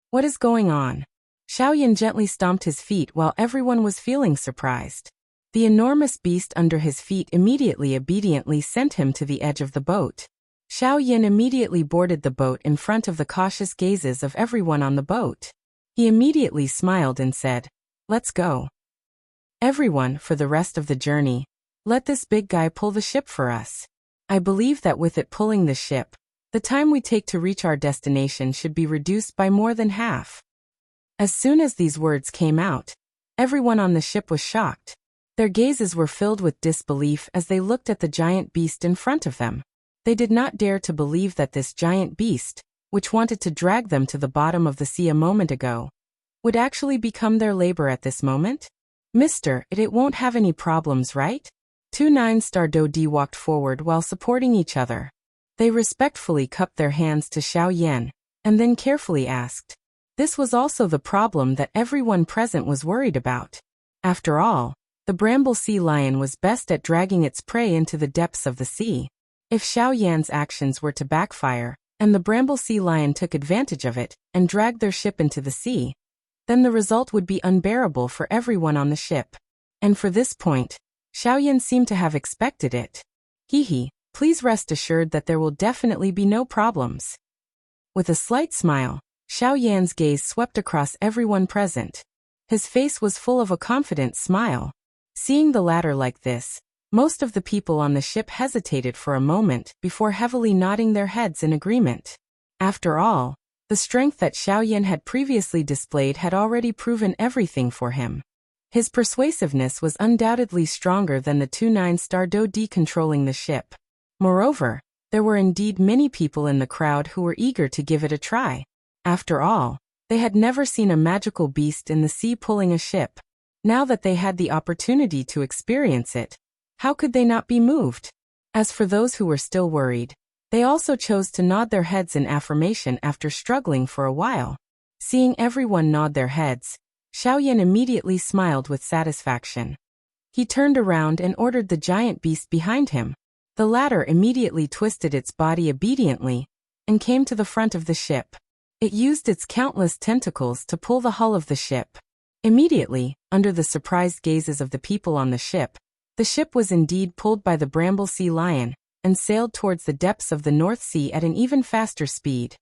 What is going on? Xiaoyan gently stomped his feet while everyone was feeling surprised. The enormous beast under his feet immediately obediently sent him to the edge of the boat. Xiaoyan immediately boarded the boat in front of the cautious gazes of everyone on the boat. He immediately smiled and said, "Let's go. Everyone, for the rest of the journey, let this big guy pull the ship for us. I believe that with it pulling the ship, the time we take to reach our destination should be reduced by more than half." As soon as these words came out, everyone on the ship was shocked. Their gazes were filled with disbelief as they looked at the giant beast in front of them. They did not dare to believe that this giant beast, which wanted to drag them to the bottom of the sea a moment ago, would actually become their labor at this moment. "Mister, it won't have any problems, right?" Two 9-star Dodi walked forward while supporting each other. They respectfully cupped their hands to Xiaoyan, and then carefully asked. This was also the problem that everyone present was worried about. After all, the bramble sea lion was best at dragging its prey into the depths of the sea. If Xiaoyan's actions were to backfire, and the bramble sea lion took advantage of it and dragged their ship into the sea, then the result would be unbearable for everyone on the ship. And for this point, Xiaoyan seemed to have expected it. Please rest assured that there will definitely be no problems." With a slight smile, Xiaoyan's gaze swept across everyone present. His face was full of a confident smile. Seeing the latter like this, most of the people on the ship hesitated for a moment before heavily nodding their heads in agreement. After all, the strength that Xiaoyan had previously displayed had already proven everything for him. His persuasiveness was undoubtedly stronger than the two 9-star Dodi controlling the ship. Moreover, there were indeed many people in the crowd who were eager to give it a try. After all, they had never seen a magical beast in the sea pulling a ship. Now that they had the opportunity to experience it, how could they not be moved? As for those who were still worried, they also chose to nod their heads in affirmation after struggling for a while. Seeing everyone nod their heads, Xiaoyan immediately smiled with satisfaction. He turned around and ordered the giant beast behind him. The latter immediately twisted its body obediently and came to the front of the ship. It used its countless tentacles to pull the hull of the ship. Immediately, under the surprised gazes of the people on the ship was indeed pulled by the bramble sea lion and sailed towards the depths of the North Sea at an even faster speed.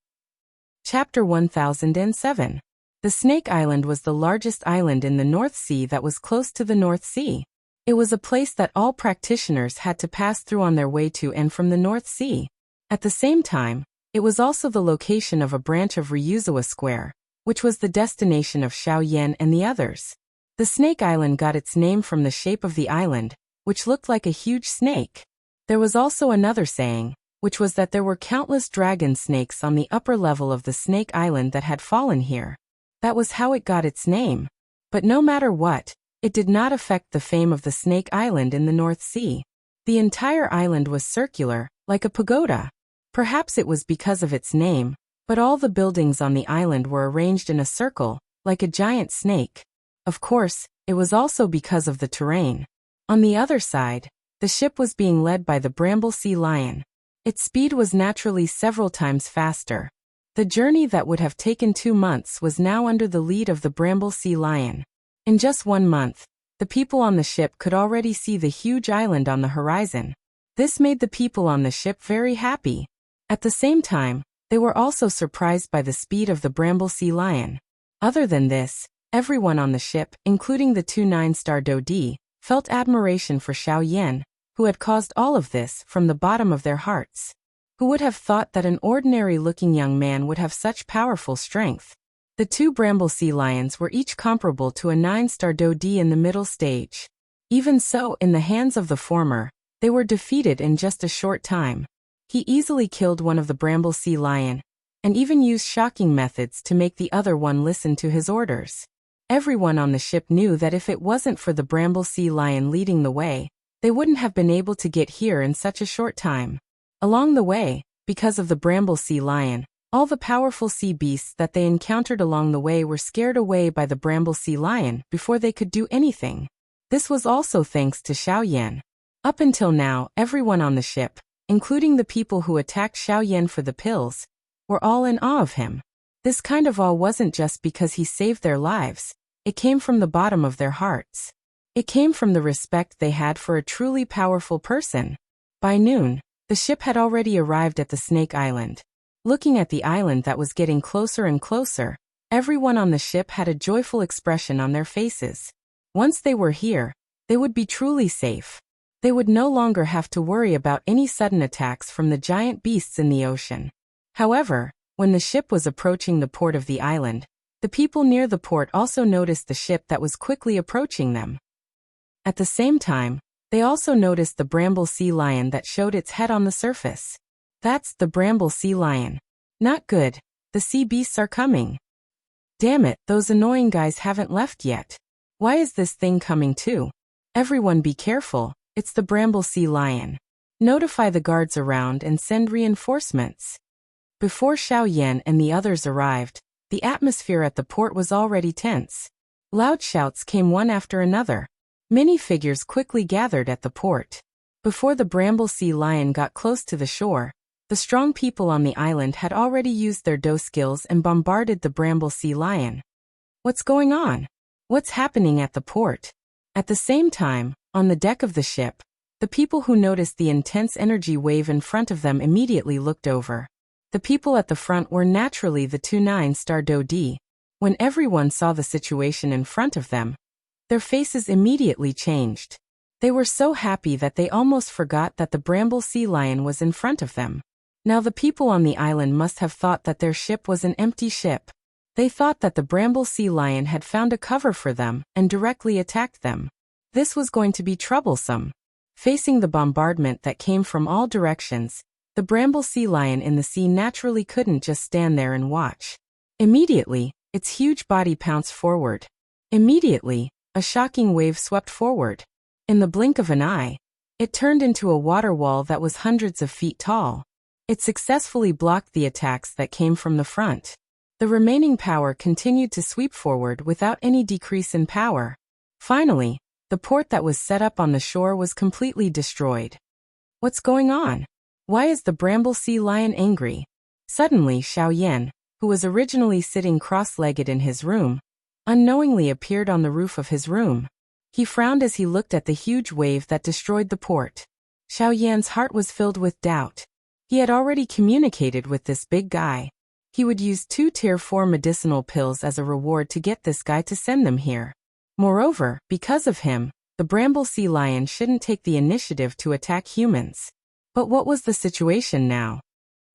Chapter 1007. The Snake Island was the largest island in the North Sea that was close to the North Sea. It was a place that all practitioners had to pass through on their way to and from the North Sea. At the same time, it was also the location of a branch of Ryuzawa Square, which was the destination of Xiaoyan and the others. The Snake Island got its name from the shape of the island, which looked like a huge snake. There was also another saying, which was that there were countless dragon snakes on the upper level of the Snake Island that had fallen here. That was how it got its name. But no matter what, it did not affect the fame of the Snake Island in the North Sea. The entire island was circular, like a pagoda. Perhaps it was because of its name, but all the buildings on the island were arranged in a circle, like a giant snake. Of course, it was also because of the terrain. On the other side, the ship was being led by the bramble sea lion. Its speed was naturally several times faster. The journey that would have taken 2 months was now under the lead of the bramble sea lion. In just 1 month, the people on the ship could already see the huge island on the horizon. This made the people on the ship very happy. At the same time, they were also surprised by the speed of the bramble sea lion. Other than this, everyone on the ship, including the two 9-star Dodi, felt admiration for Xiaoyan, who had caused all of this from the bottom of their hearts. Who would have thought that an ordinary-looking young man would have such powerful strength? The two bramble sea lions were each comparable to a 9-star Dodi in the middle stage. Even so, in the hands of the former, they were defeated in just a short time. He easily killed one of the bramble sea lion, and even used shocking methods to make the other one listen to his orders. Everyone on the ship knew that if it wasn't for the bramble sea lion leading the way, they wouldn't have been able to get here in such a short time. Along the way, because of the bramble sea lion, all the powerful sea beasts that they encountered along the way were scared away by the bramble sea lion before they could do anything. This was also thanks to Xiaoyan. Up until now, everyone on the ship, including the people who attacked Xiaoyan for the pills, were all in awe of him. This kind of awe wasn't just because he saved their lives, it came from the bottom of their hearts. It came from the respect they had for a truly powerful person. By noon, the ship had already arrived at the Snake Island. Looking at the island that was getting closer and closer, everyone on the ship had a joyful expression on their faces. Once they were here, they would be truly safe. They would no longer have to worry about any sudden attacks from the giant beasts in the ocean. However, when the ship was approaching the port of the island, the people near the port also noticed the ship that was quickly approaching them. At the same time, they also noticed the bramble sea lion that showed its head on the surface. That's the bramble sea lion. Not good, the sea beasts are coming. Damn it, those annoying guys haven't left yet. Why is this thing coming too? Everyone be careful, it's the bramble sea lion. Notify the guards around and send reinforcements. Before Xiaoyan and the others arrived, the atmosphere at the port was already tense. Loud shouts came one after another. Many figures quickly gathered at the port. Before the bramble sea lion got close to the shore, the strong people on the island had already used their Do skills and bombarded the bramble sea lion. What's going on? What's happening at the port? At the same time, on the deck of the ship, the people who noticed the intense energy wave in front of them immediately looked over. The people at the front were naturally the 29-star Do. When everyone saw the situation in front of them, their faces immediately changed. They were so happy that they almost forgot that the bramble sea lion was in front of them. Now the people on the island must have thought that their ship was an empty ship. They thought that the bramble sea lion had found a cover for them and directly attacked them. This was going to be troublesome. Facing the bombardment that came from all directions, the bramble sea lion in the sea naturally couldn't just stand there and watch. Immediately, its huge body pounced forward. Immediately, a shocking wave swept forward. In the blink of an eye, it turned into a water wall that was hundreds of feet tall. It successfully blocked the attacks that came from the front. The remaining power continued to sweep forward without any decrease in power. Finally, the port that was set up on the shore was completely destroyed. What's going on? Why is the bramble sea lion angry? Suddenly Xiaoyan, who was originally sitting cross-legged in his room, unknowingly appeared on the roof of his room. He frowned as he looked at the huge wave that destroyed the port. Xiaoyan's heart was filled with doubt. He had already communicated with this big guy. He would use 2 tier 4 medicinal pills as a reward to get this guy to send them here. Moreover, because of him, the bramble sea lion shouldn't take the initiative to attack humans. But what was the situation now?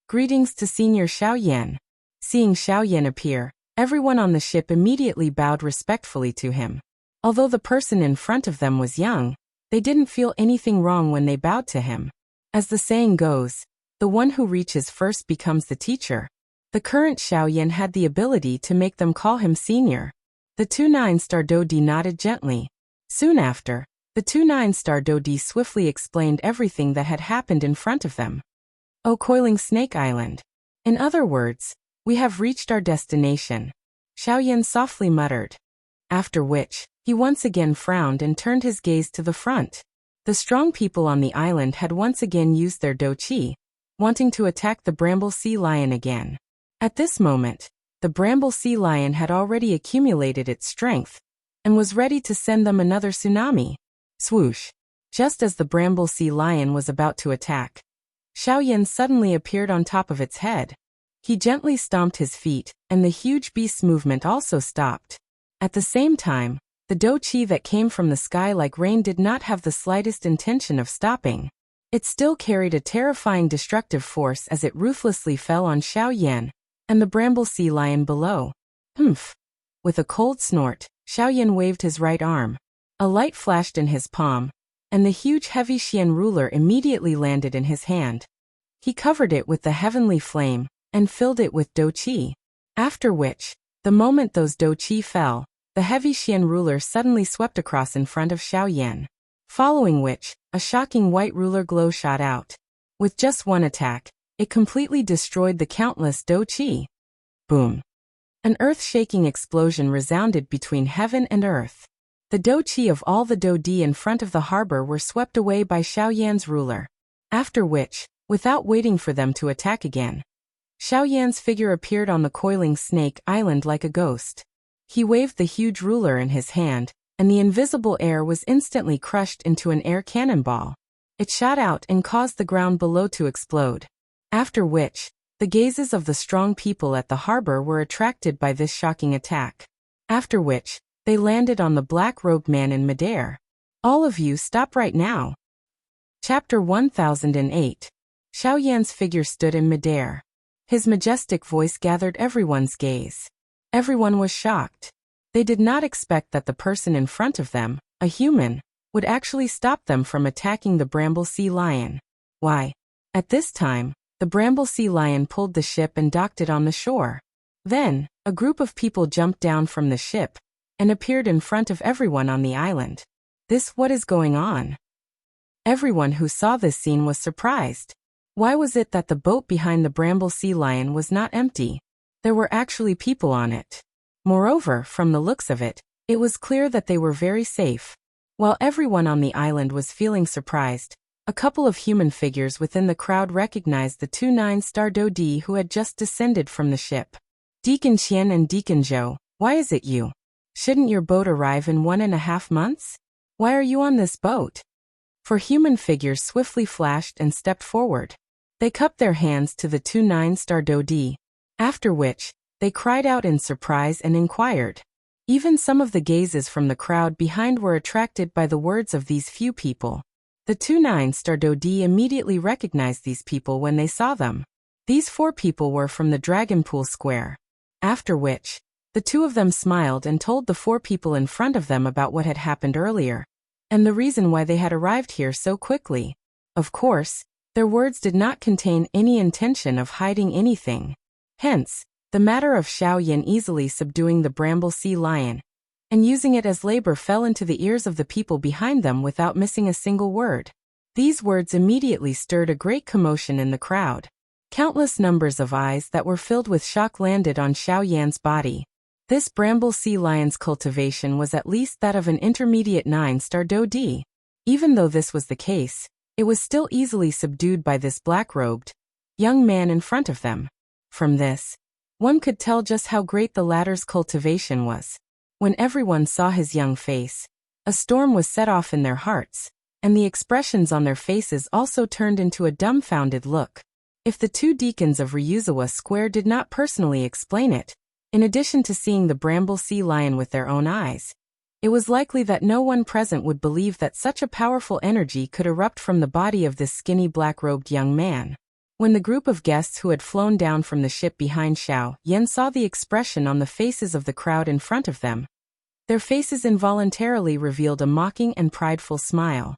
Greetings to Senior Xiaoyan. Seeing Xiaoyan appear, everyone on the ship immediately bowed respectfully to him. Although the person in front of them was young, they didn't feel anything wrong when they bowed to him. As the saying goes, the one who reaches first becomes the teacher. The current Xiaoyan had the ability to make them call him senior. The 29-star Do nodded gently. Soon after, the 29-star Do swiftly explained everything that had happened in front of them. "Oh, Coiling Snake Island. In other words, we have reached our destination," Xiaoyan softly muttered. After which, he once again frowned and turned his gaze to the front. The strong people on the island had once again used their Do Qi, wanting to attack the bramble sea lion again. At this moment, the bramble sea lion had already accumulated its strength and was ready to send them another tsunami. Swoosh! Just as the bramble sea lion was about to attack, Xiaoyan suddenly appeared on top of its head. He gently stomped his feet, and the huge beast's movement also stopped. At the same time, the Do Qi that came from the sky like rain did not have the slightest intention of stopping. It still carried a terrifying destructive force as it ruthlessly fell on Xiaoyan and the bramble sea lion below. Humph! With a cold snort, Xiaoyan waved his right arm. A light flashed in his palm, and the huge heavy Xian ruler immediately landed in his hand. He covered it with the heavenly flame and filled it with Do Qi. After which, the moment those Do Qi fell, the heavy Xian ruler suddenly swept across in front of Xiaoyan. Following which, a shocking white ruler glow shot out. With just one attack, it completely destroyed the countless Do Qi. Boom! An earth-shaking explosion resounded between heaven and earth. The Dou-Chi of all the Dou-Di in front of the harbor were swept away by Xiao Yan's ruler. After which, without waiting for them to attack again, Xiao Yan's figure appeared on the coiling snake island like a ghost. He waved the huge ruler in his hand, and the invisible air was instantly crushed into an air cannonball. It shot out and caused the ground below to explode. After which, the gazes of the strong people at the harbor were attracted by this shocking attack. After which, they landed on the black-robed man in midair. All of you stop right now. Chapter 1008. Xiao Yan's figure stood in midair. His majestic voice gathered everyone's gaze. Everyone was shocked. They did not expect that the person in front of them, a human, would actually stop them from attacking the Bramble Sea Lion. Why? At this time, the Bramble Sea Lion pulled the ship and docked it on the shore. Then, a group of people jumped down from the ship and appeared in front of everyone on the island. What is going on? Everyone who saw this scene was surprised. Why was it that the boat behind the Bramble Sea Lion was not empty? There were actually people on it. Moreover, from the looks of it, it was clear that they were very safe. While everyone on the island was feeling surprised, a couple of human figures within the crowd recognized the two 9-star Dou-Di who had just descended from the ship. Deacon Qian and Deacon Zhou, why is it you? Shouldn't your boat arrive in 1.5 months? Why are you on this boat? For human figures swiftly flashed and stepped forward. They cupped their hands to the two 9-star Dou-Di. After which, they cried out in surprise and inquired. Even some of the gazes from the crowd behind were attracted by the words of these few people. The two 9-star Dou-Di immediately recognized these people when they saw them. These 4 people were from the Dragonpool Square. After which, the 2 of them smiled and told the 4 people in front of them about what had happened earlier, and the reason why they had arrived here so quickly. Of course, their words did not contain any intention of hiding anything. Hence, the matter of Xiao Yan easily subduing the Bramble Sea Lion and using it as labor fell into the ears of the people behind them without missing a single word. These words immediately stirred a great commotion in the crowd. Countless numbers of eyes that were filled with shock landed on Xiao Yan's body. This Bramble Sea Lion's cultivation was at least that of an intermediate 9-star Dou-Di. Even though this was the case, it was still easily subdued by this black-robed young man in front of them. From this, one could tell just how great the latter's cultivation was. When everyone saw his young face, a storm was set off in their hearts, and the expressions on their faces also turned into a dumbfounded look. If the 2 deacons of Ryuzawa Square did not personally explain it, in addition to seeing the Bramble Sea Lion with their own eyes, it was likely that no one present would believe that such a powerful energy could erupt from the body of this skinny black-robed young man. When the group of guests who had flown down from the ship behind Xiao Yan saw the expression on the faces of the crowd in front of them, their faces involuntarily revealed a mocking and prideful smile.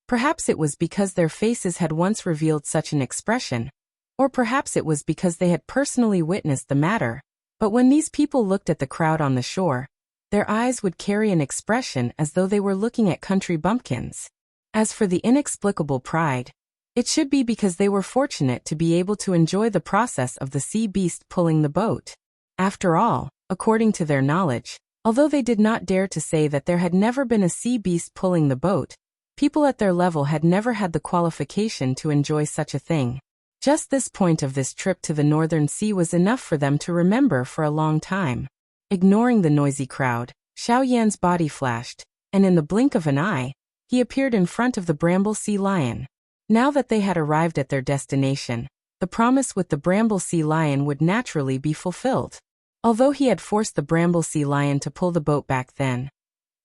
Perhaps it was because their faces had once revealed such an expression, or perhaps it was because they had personally witnessed the matter, but when these people looked at the crowd on the shore, their eyes would carry an expression as though they were looking at country bumpkins. As for the inexplicable pride, it should be because they were fortunate to be able to enjoy the process of the sea beast pulling the boat. After all, according to their knowledge, although they did not dare to say that there had never been a sea beast pulling the boat, people at their level had never had the qualification to enjoy such a thing. Just this point of this trip to the Northern Sea was enough for them to remember for a long time. Ignoring the noisy crowd, Xiao Yan's body flashed, and in the blink of an eye, he appeared in front of the Bramble Sea Lion. Now that they had arrived at their destination, the promise with the Bramble Sea Lion would naturally be fulfilled. Although he had forced the Bramble Sea Lion to pull the boat back then,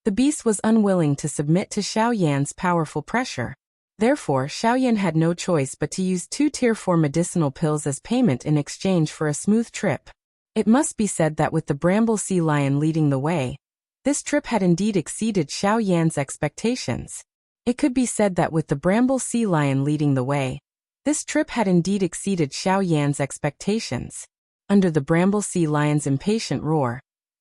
the beast was unwilling to submit to Xiao Yan's powerful pressure. Therefore, Xiao Yan had no choice but to use 2 Tier 4 medicinal pills as payment in exchange for a smooth trip. It must be said that with the Bramble Sea Lion leading the way, this trip had indeed exceeded Xiao Yan's expectations. It could be said that with the Bramble Sea Lion leading the way, this trip had indeed exceeded Xiao Yan's expectations. Under the Bramble Sea Lion's impatient roar,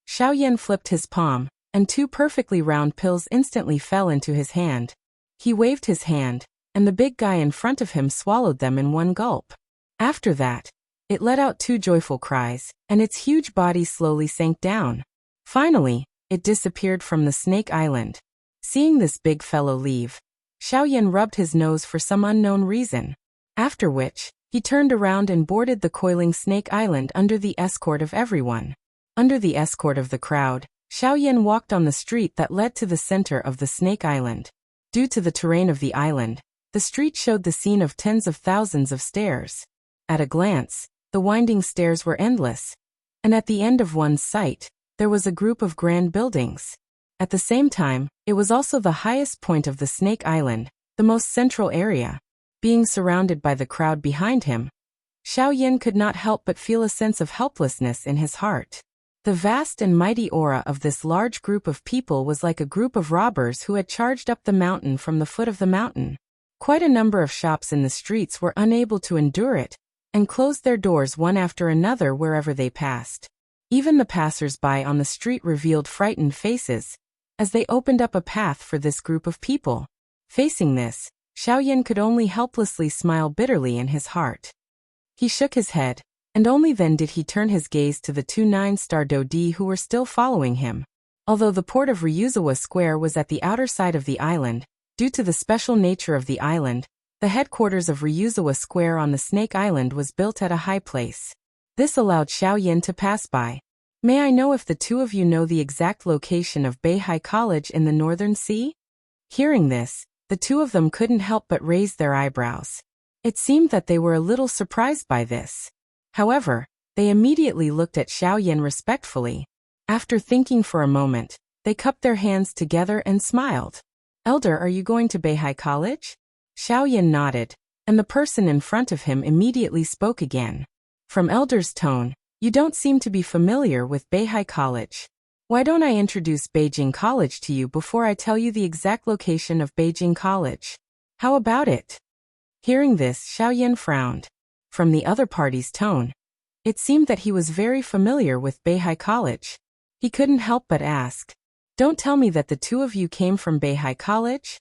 Xiao Yan flipped his palm, and 2 perfectly round pills instantly fell into his hand. He waved his hand, and the big guy in front of him swallowed them in one gulp. After that, it let out 2 joyful cries, and its huge body slowly sank down. Finally, it disappeared from the Snake Island. Seeing this big fellow leave, Xiaoyan rubbed his nose for some unknown reason. After which, he turned around and boarded the coiling Snake Island under the escort of everyone. Under the escort of the crowd, Xiaoyan walked on the street that led to the center of the Snake Island. Due to the terrain of the island, the street showed the scene of tens of thousands of stairs. At a glance, the winding stairs were endless. And at the end of one's sight, there was a group of grand buildings. At the same time, it was also the highest point of the Snake Island, the most central area. Being surrounded by the crowd behind him, Xiaoyan could not help but feel a sense of helplessness in his heart. The vast and mighty aura of this large group of people was like a group of robbers who had charged up the mountain from the foot of the mountain. Quite a number of shops in the streets were unable to endure it, and closed their doors one after another wherever they passed. Even the passers-by on the street revealed frightened faces, as they opened up a path for this group of people. Facing this, Xiaoyan could only helplessly smile bitterly in his heart. He shook his head, and only then did he turn his gaze to the two 9-star Dodi who were still following him. Although the port of Ryuzawa Square was at the outer side of the island, due to the special nature of the island, the headquarters of Ryuzawa Square on the Snake Island was built at a high place. This allowed Xiaoyan to pass by. May I know if the two of you know the exact location of Beihai College in the Northern Sea? Hearing this, the two of them couldn't help but raise their eyebrows. It seemed that they were a little surprised by this. However, they immediately looked at Xiaoyan respectfully. After thinking for a moment, they cupped their hands together and smiled. Elder, are you going to Beihai College? Xiaoyan nodded, and the person in front of him immediately spoke again. From Elder's tone, you don't seem to be familiar with Beihai College. Why don't I introduce Beijing College to you before I tell you the exact location of Beijing College? How about it? Hearing this, Xiaoyan frowned. From the other party's tone, it seemed that he was very familiar with Beihai College. He couldn't help but ask, don't tell me that the two of you came from Beihai College?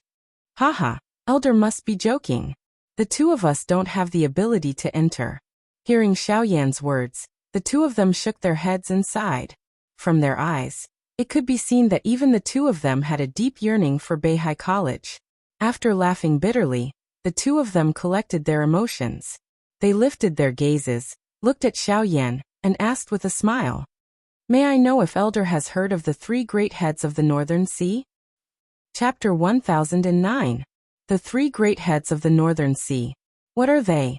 Haha, Elder must be joking. The two of us don't have the ability to enter. Hearing Xiaoyan's words, the two of them shook their heads and sighed. From their eyes, it could be seen that even the two of them had a deep yearning for Beihai College. After laughing bitterly, the two of them collected their emotions. They lifted their gazes, looked at Xiaoyan, and asked with a smile, may I know if Elder has heard of the three great heads of the Northern Sea? Chapter 1009. The three great heads of the Northern Sea. What are they?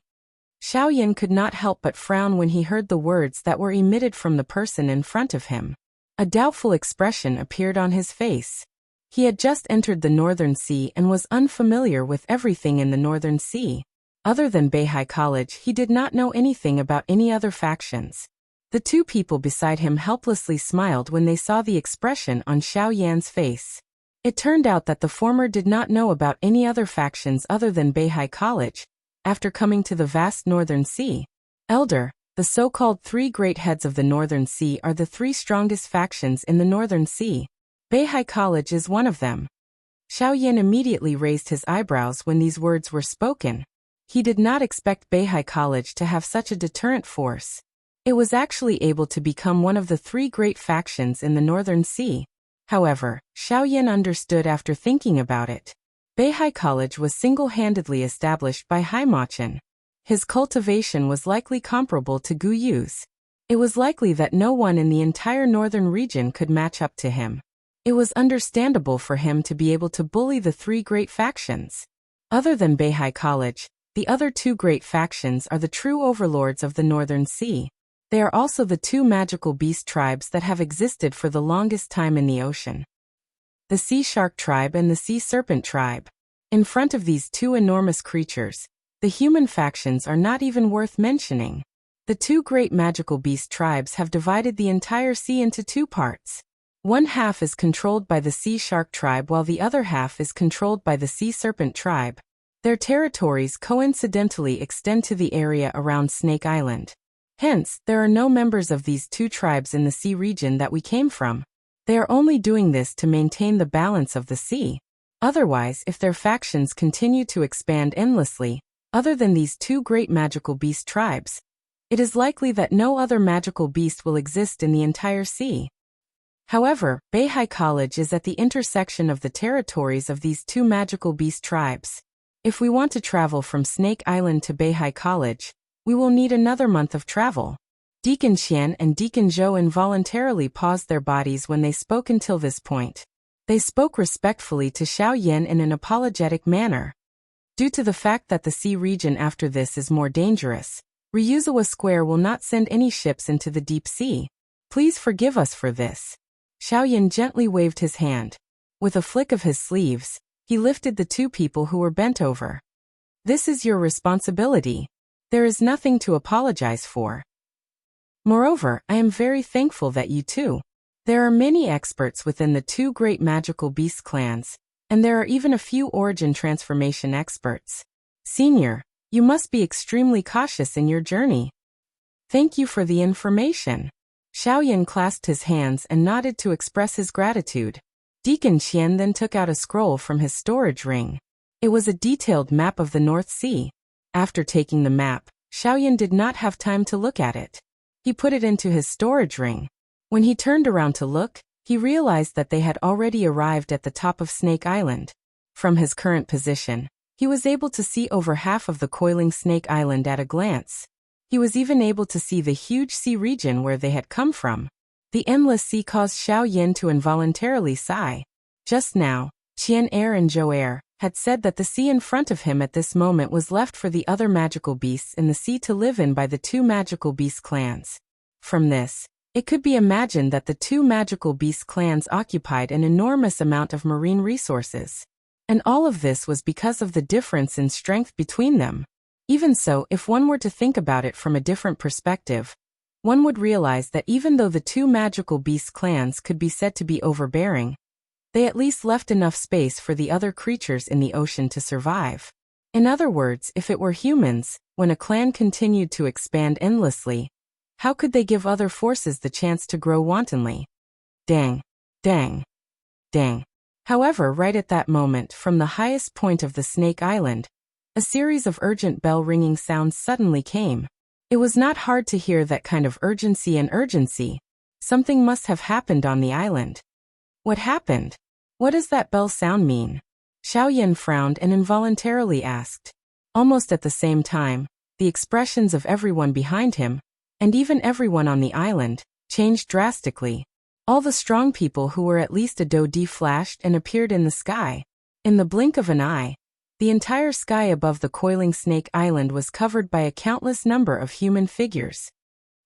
Xiaoyan could not help but frown when he heard the words that were emitted from the person in front of him. A doubtful expression appeared on his face. He had just entered the Northern Sea and was unfamiliar with everything in the Northern Sea. Other than Beihai College, he did not know anything about any other factions. The two people beside him helplessly smiled when they saw the expression on Xiaoyan's face. It turned out that the former did not know about any other factions other than Beihai College. After coming to the vast Northern Sea, Elder, the so-called three great heads of the Northern Sea are the three strongest factions in the Northern Sea. Beihai College is one of them. Xiaoyan immediately raised his eyebrows when these words were spoken. He did not expect Beihai College to have such a deterrent force. It was actually able to become one of the three great factions in the Northern Sea. However, Xiaoyan understood after thinking about it. Beihai College was single-handedly established by Haimachin. His cultivation was likely comparable to Gu Yu's. It was likely that no one in the entire northern region could match up to him. It was understandable for him to be able to bully the three great factions. Other than Beihai College, the other two great factions are the true overlords of the Northern Sea. They are also the two magical beast tribes that have existed for the longest time in the ocean. The Sea Shark tribe and the Sea Serpent tribe. In front of these two enormous creatures, the human factions are not even worth mentioning. The two great magical beast tribes have divided the entire sea into two parts. One half is controlled by the Sea Shark tribe while the other half is controlled by the Sea Serpent tribe. Their territories coincidentally extend to the area around Snake Island. Hence, there are no members of these two tribes in the sea region that we came from. They are only doing this to maintain the balance of the sea. Otherwise, if their factions continue to expand endlessly, other than these two great magical beast tribes, it is likely that no other magical beast will exist in the entire sea. However, Beihai College is at the intersection of the territories of these two magical beast tribes. If we want to travel from Snake Island to Beihai College, we will need another month of travel. Deacon Qian and Deacon Zhou involuntarily paused their bodies when they spoke until this point. They spoke respectfully to Xiao Yin in an apologetic manner. Due to the fact that the sea region after this is more dangerous, Ryuzawa Square will not send any ships into the deep sea. Please forgive us for this. Xiao Yin gently waved his hand. With a flick of his sleeves, he lifted the two people who were bent over. This is your responsibility. There is nothing to apologize for. Moreover, I am very thankful that you too. There are many experts within the two great magical beast clans, and there are even a few origin transformation experts. Senior, you must be extremely cautious in your journey. Thank you for the information. Xiao Yin clasped his hands and nodded to express his gratitude. Deacon Qian then took out a scroll from his storage ring. It was a detailed map of the North Sea. After taking the map, Xiao Yin did not have time to look at it. He put it into his storage ring. When he turned around to look, he realized that they had already arrived at the top of Snake Island. From his current position, he was able to see over half of the coiling Snake Island at a glance. He was even able to see the huge sea region where they had come from. The endless sea caused Xiao Yin to involuntarily sigh. Just now, Qian Er and Zhou Er had said that the sea in front of him at this moment was left for the other magical beasts in the sea to live in by the two magical beast clans. From this, it could be imagined that the two magical beast clans occupied an enormous amount of marine resources. And all of this was because of the difference in strength between them. Even so, if one were to think about it from a different perspective, one would realize that even though the two magical beast clans could be said to be overbearing, they at least left enough space for the other creatures in the ocean to survive. In other words, if it were humans, when a clan continued to expand endlessly, how could they give other forces the chance to grow wantonly? Dang, dang, dang. However, right at that moment, from the highest point of the Snake Island, a series of urgent bell-ringing sounds suddenly came. It was not hard to hear that kind of urgency. Something must have happened on the island. What happened? What does that bell sound mean? Xiao Yin frowned and involuntarily asked. Almost at the same time, the expressions of everyone behind him, and even everyone on the island, changed drastically. All the strong people who were at least a dodi flashed and appeared in the sky. In the blink of an eye, the entire sky above the coiling Snake Island was covered by a countless number of human figures.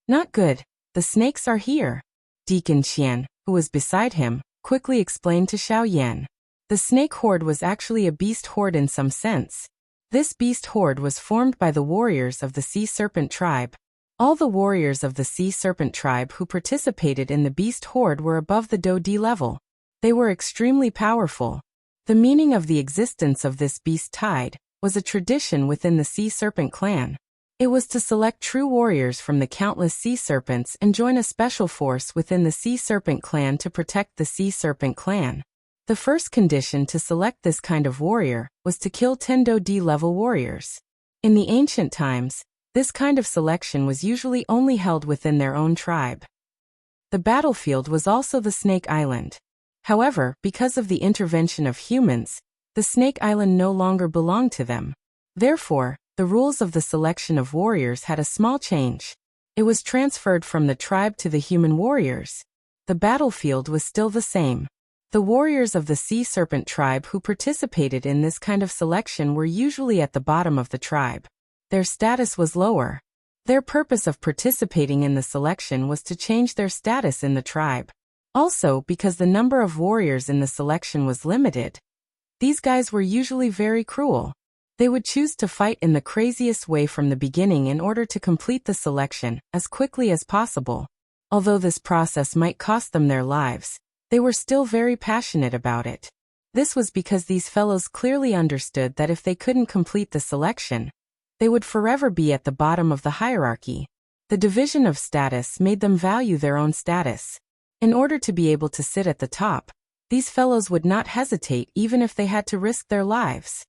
Not good, the snakes are here. Deacon Qian, who was beside him, quickly explained to Xiao Yin. The snake horde was actually a beast horde in some sense. This beast horde was formed by the warriors of the Sea Serpent tribe. All the warriors of the Sea Serpent tribe who participated in the beast horde were above the Dodi level. They were extremely powerful. The meaning of the existence of this beast tide was a tradition within the Sea Serpent clan. It was to select true warriors from the countless sea serpents and join a special force within the Sea Serpent clan to protect the Sea Serpent clan. The first condition to select this kind of warrior was to kill 10 Dodi level warriors. In the ancient times, this kind of selection was usually only held within their own tribe. The battlefield was also the Snake Island. However, because of the intervention of humans, the Snake Island no longer belonged to them. Therefore, the rules of the selection of warriors had a small change. It was transferred from the tribe to the human warriors. The battlefield was still the same. The warriors of the Sea Serpent tribe who participated in this kind of selection were usually at the bottom of the tribe. Their status was lower. Their purpose of participating in the selection was to change their status in the tribe. Also, because the number of warriors in the selection was limited, these guys were usually very cruel. They would choose to fight in the craziest way from the beginning in order to complete the selection as quickly as possible. Although this process might cost them their lives, they were still very passionate about it. This was because these fellows clearly understood that if they couldn't complete the selection, they would forever be at the bottom of the hierarchy. The division of status made them value their own status. In order to be able to sit at the top, these fellows would not hesitate even if they had to risk their lives.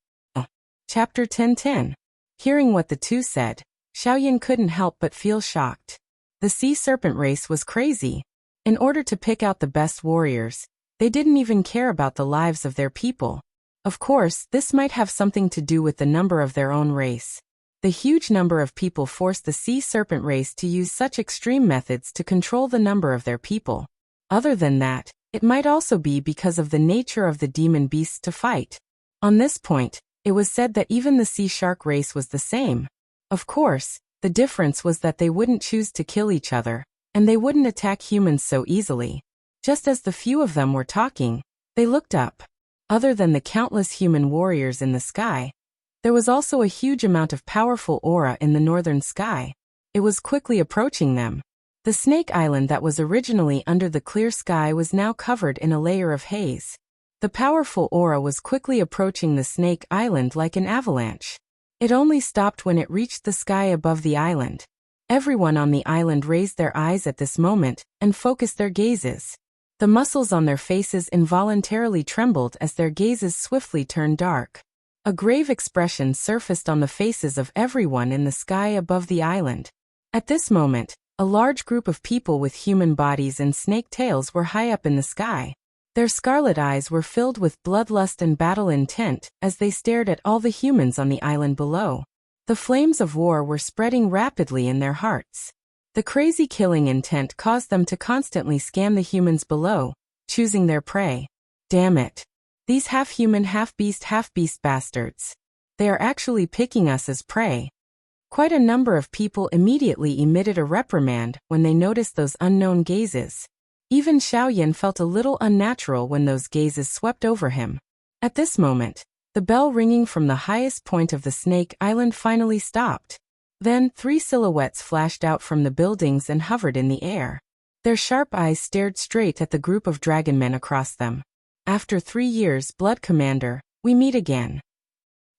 Chapter 10:10. Hearing what the two said, Xiao Yin couldn't help but feel shocked. The Sea Serpent race was crazy. In order to pick out the best warriors, they didn't even care about the lives of their people. Of course, this might have something to do with the number of their own race. The huge number of people forced the sea serpent race to use such extreme methods to control the number of their people. Other than that, it might also be because of the nature of the demon beasts to fight. On this point, it was said that even the sea shark race was the same. Of course, the difference was that they wouldn't choose to kill each other, and they wouldn't attack humans so easily. Just as the few of them were talking, they looked up. Other than the countless human warriors in the sky, there was also a huge amount of powerful aura in the northern sky. It was quickly approaching them. The snake island that was originally under the clear sky was now covered in a layer of haze. The powerful aura was quickly approaching the snake island like an avalanche. It only stopped when it reached the sky above the island. Everyone on the island raised their eyes at this moment and focused their gazes. The muscles on their faces involuntarily trembled as their gazes swiftly turned dark. A grave expression surfaced on the faces of everyone in the sky above the island. At this moment, a large group of people with human bodies and snake tails were high up in the sky. Their scarlet eyes were filled with bloodlust and battle intent as they stared at all the humans on the island below. The flames of war were spreading rapidly in their hearts. The crazy killing intent caused them to constantly scan the humans below, choosing their prey. Damn it. These half-human, half-beast bastards. They are actually picking us as prey. Quite a number of people immediately emitted a reprimand when they noticed those unknown gazes. Even Xiaoyan felt a little unnatural when those gazes swept over him. At this moment, the bell ringing from the highest point of the Snake Island finally stopped. Then, 3 silhouettes flashed out from the buildings and hovered in the air. Their sharp eyes stared straight at the group of dragonmen across them. After 3 years, Blood Commander, we meet again.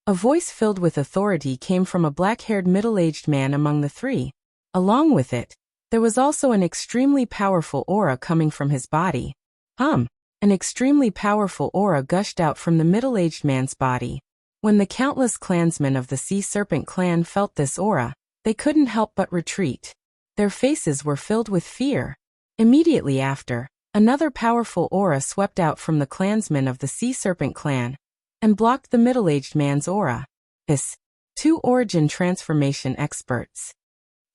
A voice filled with authority came from a black-haired middle-aged man among the 3. Along with it, there was also an extremely powerful aura coming from his body. An extremely powerful aura gushed out from the middle-aged man's body. When the countless clansmen of the Sea Serpent clan felt this aura, they couldn't help but retreat. Their faces were filled with fear. Immediately after, another powerful aura swept out from the clansmen of the Sea Serpent clan and blocked the middle-aged man's aura. 2 origin transformation experts.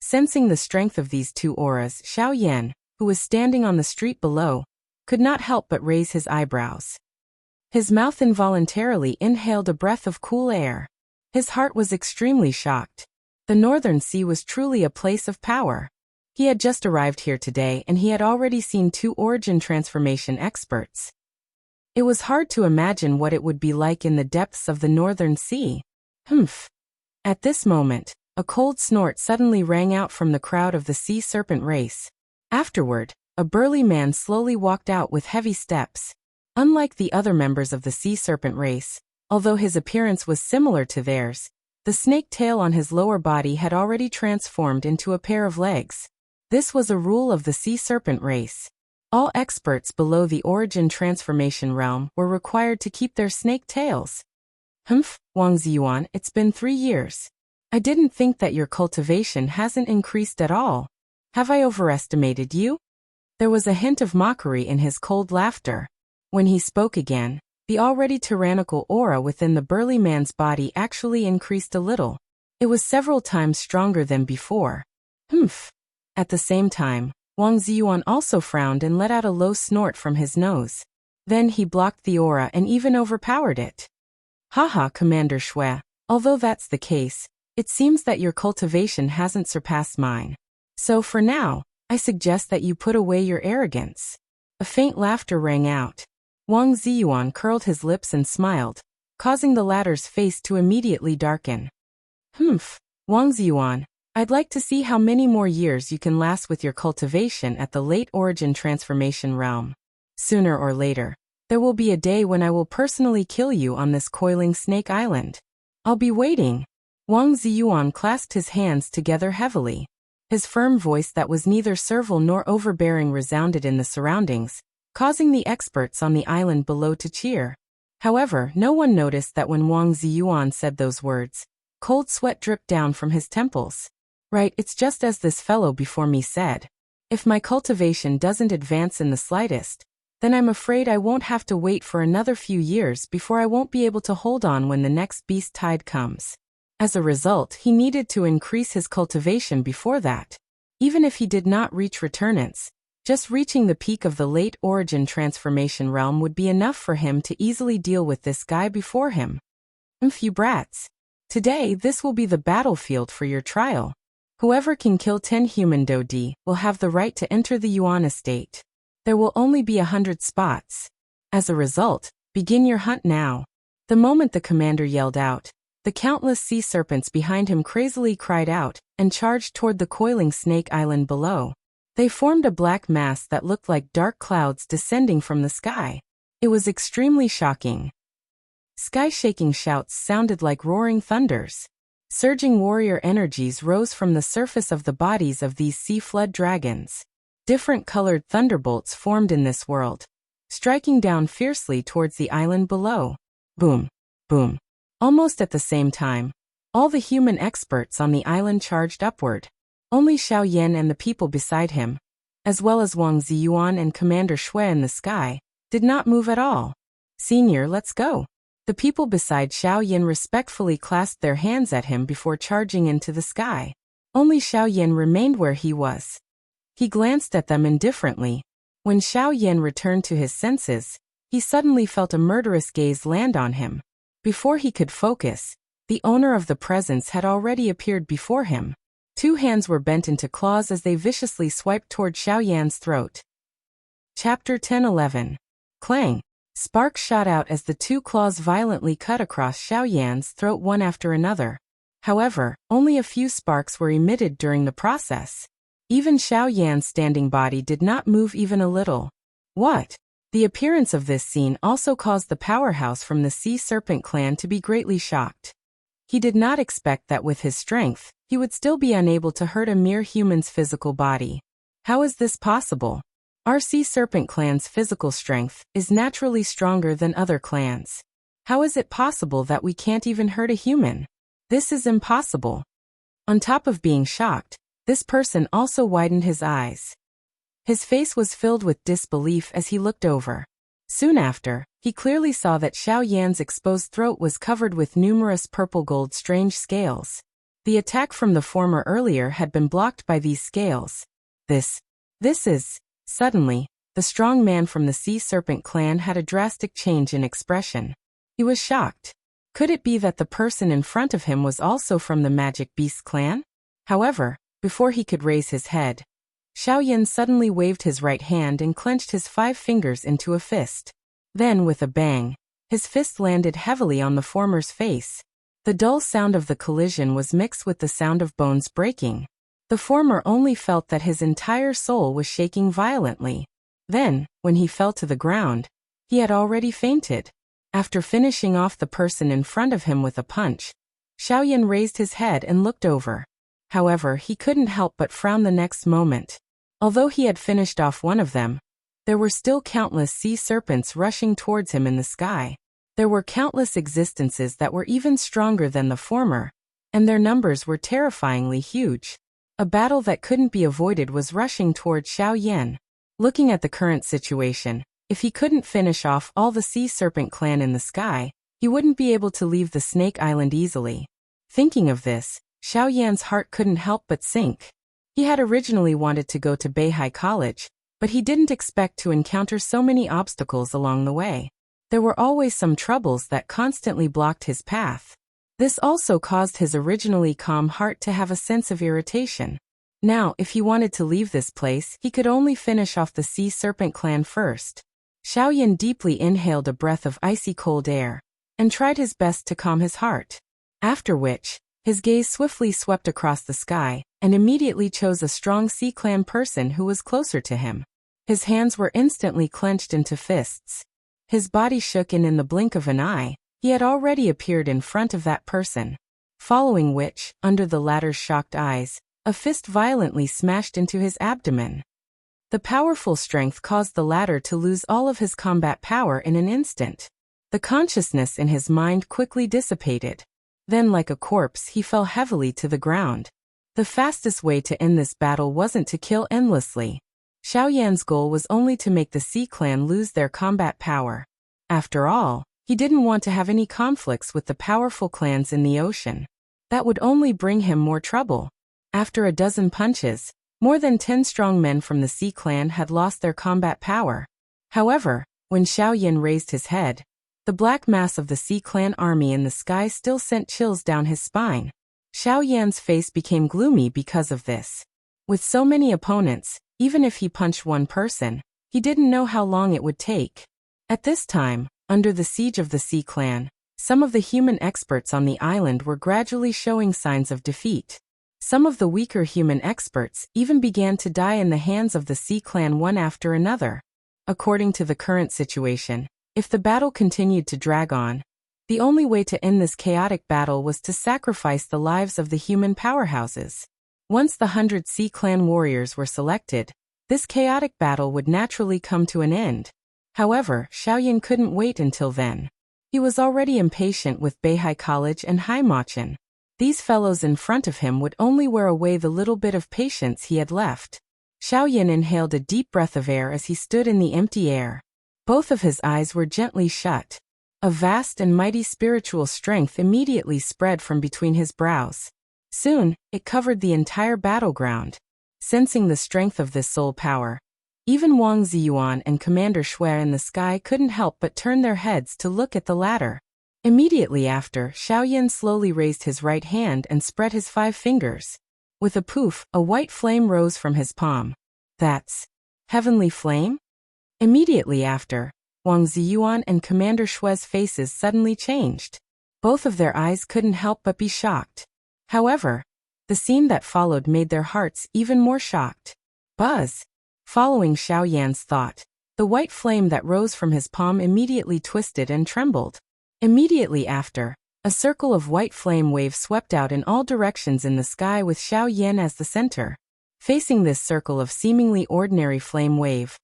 Sensing the strength of these 2 auras, Xiaoyan, who was standing on the street below, could not help but raise his eyebrows. His mouth involuntarily inhaled a breath of cool air. His heart was extremely shocked. The Northern Sea was truly a place of power. He had just arrived here today and he had already seen 2 origin transformation experts. It was hard to imagine what it would be like in the depths of the Northern Sea. At this moment, a cold snort suddenly rang out from the crowd of the Sea Serpent race. Afterward, a burly man slowly walked out with heavy steps. Unlike the other members of the Sea Serpent race, although his appearance was similar to theirs, the snake tail on his lower body had already transformed into a pair of legs. This was a rule of the Sea Serpent race. All experts below the origin transformation realm were required to keep their snake tails. Wang Ziyuan, it's been 3 years. I didn't think that your cultivation hasn't increased at all. Have I overestimated you? There was a hint of mockery in his cold laughter. When he spoke again, the already tyrannical aura within the burly man's body actually increased a little. It was several times stronger than before. At the same time, Wang Ziyuan also frowned and let out a low snort from his nose. Then he blocked the aura and even overpowered it. Haha, Commander Shui, although that's the case, it seems that your cultivation hasn't surpassed mine. So for now, I suggest that you put away your arrogance. A faint laughter rang out. Wang Ziyuan curled his lips and smiled, causing the latter's face to immediately darken. Wang Ziyuan, I'd like to see how many more years you can last with your cultivation at the late origin transformation realm. Sooner or later, there will be a day when I will personally kill you on this coiling snake island. I'll be waiting. Wang Ziyuan clasped his hands together heavily. His firm voice that was neither servile nor overbearing resounded in the surroundings, causing the experts on the island below to cheer. However, no one noticed that when Wang Ziyuan said those words, cold sweat dripped down from his temples. Right, it's just as this fellow before me said. If my cultivation doesn't advance in the slightest, then I'm afraid I won't have to wait for another few years before I won't be able to hold on when the next beast tide comes. As a result, he needed to increase his cultivation before that. Even if he did not reach returnance, just reaching the peak of the late origin transformation realm would be enough for him to easily deal with this guy before him. You brats. Today this will be the battlefield for your trial. Whoever can kill 10 human Dodi will have the right to enter the Yuan estate. There will only be 100 spots. As a result, begin your hunt now. The moment the commander yelled out, the countless sea serpents behind him crazily cried out and charged toward the coiling snake island below. They formed a black mass that looked like dark clouds descending from the sky. It was extremely shocking. Sky-shaking shouts sounded like roaring thunders. Surging warrior energies rose from the surface of the bodies of these sea flood dragons. Different colored thunderbolts formed in this world, striking down fiercely towards the island below. Boom, boom. Almost at the same time, all the human experts on the island charged upward. Only Xiao Yan and the people beside him, as well as Wang Ziyuan and Commander Shui in the sky, did not move at all. Senior, let's go. The people beside Xiao Yan respectfully clasped their hands at him before charging into the sky. Only Xiao Yan remained where he was. He glanced at them indifferently. When Xiao Yan returned to his senses, he suddenly felt a murderous gaze land on him. Before he could focus, the owner of the presence had already appeared before him. 2 hands were bent into claws as they viciously swiped toward Xiao Yan's throat. Chapter 10-11. Clang! Sparks shot out as the 2 claws violently cut across Xiao Yan's throat one after another. However, only a few sparks were emitted during the process. Even Xiao Yan's standing body did not move even a little. What? The appearance of this scene also caused the powerhouse from the Sea Serpent clan to be greatly shocked. He did not expect that with his strength, he would still be unable to hurt a mere human's physical body. How is this possible? Our Sea Serpent clan's physical strength is naturally stronger than other clans. How is it possible that we can't even hurt a human? This is impossible. On top of being shocked, this person also widened his eyes. His face was filled with disbelief as he looked over. Soon after, he clearly saw that Xiao Yan's exposed throat was covered with numerous purple-gold strange scales. The attack from the former earlier had been blocked by these scales. This is... Suddenly, the strong man from the Sea Serpent clan had a drastic change in expression. He was shocked. Could it be that the person in front of him was also from the Magic Beast clan? However, before he could raise his head, Xiao Yan suddenly waved his right hand and clenched his 5 fingers into a fist. Then, with a bang, his fist landed heavily on the former's face. The dull sound of the collision was mixed with the sound of bones breaking. The former only felt that his entire soul was shaking violently. Then, when he fell to the ground, he had already fainted. After finishing off the person in front of him with a punch, Xiao Yan raised his head and looked over. However, he couldn't help but frown the next moment. Although he had finished off one of them, there were still countless sea serpents rushing towards him in the sky. There were countless existences that were even stronger than the former, and their numbers were terrifyingly huge. A battle that couldn't be avoided was rushing toward Xiao Yan. Looking at the current situation, if he couldn't finish off all the Sea Serpent clan in the sky, he wouldn't be able to leave the Snake Island easily. Thinking of this, Xiao Yan's heart couldn't help but sink. He had originally wanted to go to Beihai College, but he didn't expect to encounter so many obstacles along the way. There were always some troubles that constantly blocked his path. This also caused his originally calm heart to have a sense of irritation. Now, if he wanted to leave this place, he could only finish off the Sea Serpent clan first. Xiao Yan deeply inhaled a breath of icy cold air, and tried his best to calm his heart. After which, his gaze swiftly swept across the sky, and immediately chose a strong Sea Clan person who was closer to him. His hands were instantly clenched into fists. His body shook and in the blink of an eye, he had already appeared in front of that person. Following which, under the latter's shocked eyes, a fist violently smashed into his abdomen. The powerful strength caused the latter to lose all of his combat power in an instant. The consciousness in his mind quickly dissipated. Then like a corpse he fell heavily to the ground. The fastest way to end this battle wasn't to kill endlessly. Xiao Yan's goal was only to make the Sea Clan lose their combat power. After all, he didn't want to have any conflicts with the powerful clans in the ocean. That would only bring him more trouble. After a dozen punches, more than 10 strong men from the Sea Clan had lost their combat power. However, when Xiao Yan raised his head, the black mass of the Sea Clan army in the sky still sent chills down his spine. Xiao Yan's face became gloomy because of this. With so many opponents, even if he punched one person, he didn't know how long it would take. At this time, under the siege of the Sea Clan, some of the human experts on the island were gradually showing signs of defeat. Some of the weaker human experts even began to die in the hands of the Sea Clan one after another. According to the current situation, if the battle continued to drag on, the only way to end this chaotic battle was to sacrifice the lives of the human powerhouses. Once the 100 Sea Clan warriors were selected, this chaotic battle would naturally come to an end. However, Xiao Yan couldn't wait until then. He was already impatient with Beihai College and Haimachan. These fellows in front of him would only wear away the little bit of patience he had left. Xiao Yan inhaled a deep breath of air as he stood in the empty air. Both of his eyes were gently shut. A vast and mighty spiritual strength immediately spread from between his brows. Soon, it covered the entire battleground. Sensing the strength of this soul power, even Wang Ziyuan and Commander Shui in the sky couldn't help but turn their heads to look at the latter. Immediately after, Xiao Yan slowly raised his right hand and spread his 5 fingers. With a poof, a white flame rose from his palm. That's heavenly flame? Immediately after, Wang Ziyuan and Commander Shui's faces suddenly changed. Both of their eyes couldn't help but be shocked. However, the scene that followed made their hearts even more shocked. Buzz! Following Xiao Yan's thought, the white flame that rose from his palm immediately twisted and trembled. Immediately after, a circle of white flame waves swept out in all directions in the sky with Xiao Yan as the center. Facing this circle of seemingly ordinary flame wave,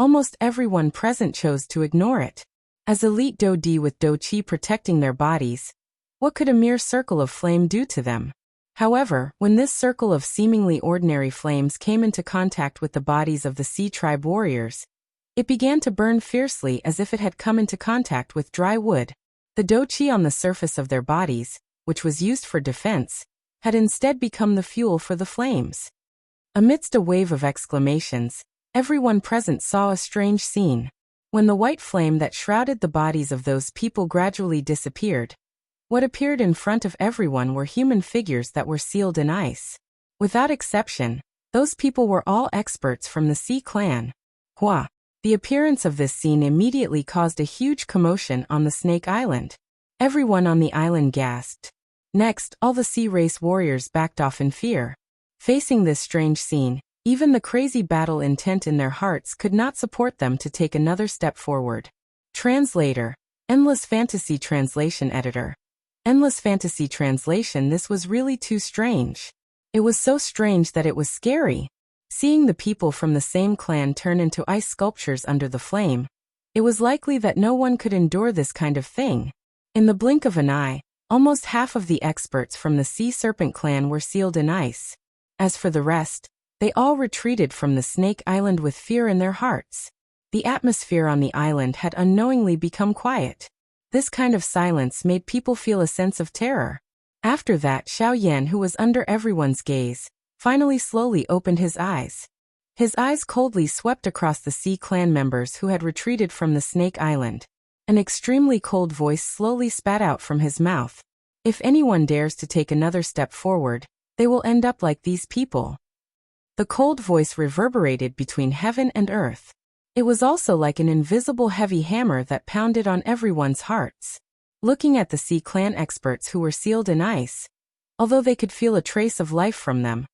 almost everyone present chose to ignore it. As elite Do Di with Do Qi protecting their bodies, what could a mere circle of flame do to them? However, when this circle of seemingly ordinary flames came into contact with the bodies of the Sea Tribe warriors, it began to burn fiercely as if it had come into contact with dry wood. The Do Qi on the surface of their bodies, which was used for defense, had instead become the fuel for the flames. Amidst a wave of exclamations, everyone present saw a strange scene. When the white flame that shrouded the bodies of those people gradually disappeared, what appeared in front of everyone were human figures that were sealed in ice. Without exception, those people were all experts from the Sea Clan. Hua! The appearance of this scene immediately caused a huge commotion on the Snake Island. Everyone on the island gasped. Next, all the Sea Race warriors backed off in fear. Facing this strange scene, even the crazy battle intent in their hearts could not support them to take another step forward. Translator. Endless Fantasy Translation Editor. Endless Fantasy Translation. This was really too strange. It was so strange that it was scary. Seeing the people from the same clan turn into ice sculptures under the flame, it was likely that no one could endure this kind of thing. In the blink of an eye, almost half of the experts from the Sea Serpent clan were sealed in ice. As for the rest, they all retreated from the Snake Island with fear in their hearts. The atmosphere on the island had unknowingly become quiet. This kind of silence made people feel a sense of terror. After that, Xiao Yan, who was under everyone's gaze, finally slowly opened his eyes. His eyes coldly swept across the Sea Clan members who had retreated from the Snake Island. An extremely cold voice slowly spat out from his mouth. If anyone dares to take another step forward, they will end up like these people. The cold voice reverberated between heaven and earth. It was also like an invisible heavy hammer that pounded on everyone's hearts. Looking at the Sea Clan experts who were sealed in ice, although they could feel a trace of life from them,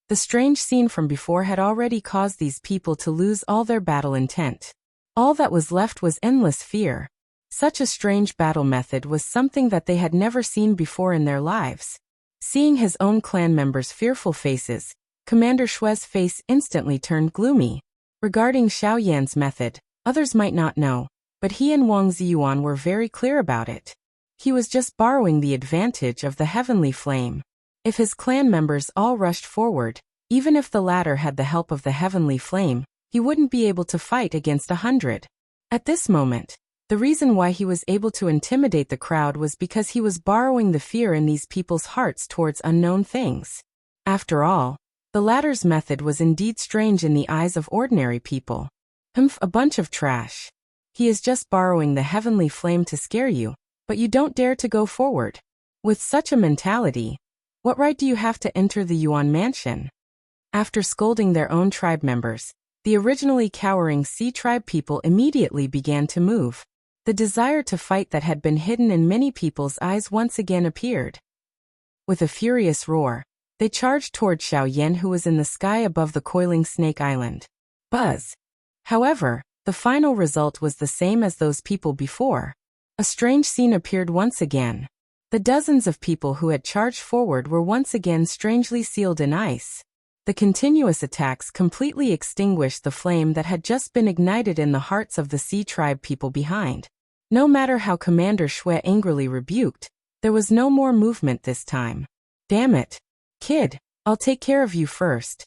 the strange scene from before had already caused these people to lose all their battle intent. All that was left was endless fear. Such a strange battle method was something that they had never seen before in their lives. Seeing his own clan members' fearful faces, Commander Shui's face instantly turned gloomy. Regarding Xiao Yan's method, others might not know, but he and Wang Ziyuan were very clear about it. He was just borrowing the advantage of the heavenly flame. If his clan members all rushed forward, even if the latter had the help of the heavenly flame, he wouldn't be able to fight against 100. At this moment, the reason why he was able to intimidate the crowd was because he was borrowing the fear in these people's hearts towards unknown things. After all, the latter's method was indeed strange in the eyes of ordinary people. A bunch of trash. He is just borrowing the heavenly flame to scare you, but you don't dare to go forward. With such a mentality, what right do you have to enter the Yuan mansion? After scolding their own tribe members, the originally cowering Sea tribe people immediately began to move. The desire to fight that had been hidden in many people's eyes once again appeared. With a furious roar, they charged toward Xiao Yan, who was in the sky above the coiling Snake Island. Buzz. However, the final result was the same as those people before. A strange scene appeared once again. The dozens of people who had charged forward were once again strangely sealed in ice. The continuous attacks completely extinguished the flame that had just been ignited in the hearts of the Sea tribe people behind. No matter how Commander Shui angrily rebuked, there was no more movement this time. Damn it. Kid, I'll take care of you first.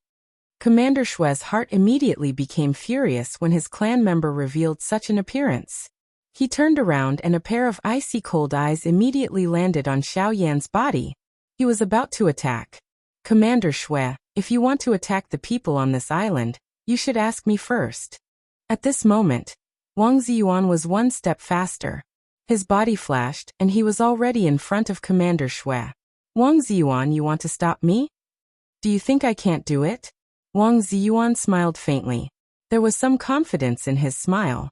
Commander Shui's heart immediately became furious when his clan member revealed such an appearance. He turned around and a pair of icy cold eyes immediately landed on Xiao Yan's body. He was about to attack. Commander Shui, if you want to attack the people on this island, you should ask me first. At this moment, Wang Ziyuan was one step faster. His body flashed, and he was already in front of Commander Shui. Wang Ziyuan, you want to stop me? Do you think I can't do it? Wang Ziyuan smiled faintly. There was some confidence in his smile.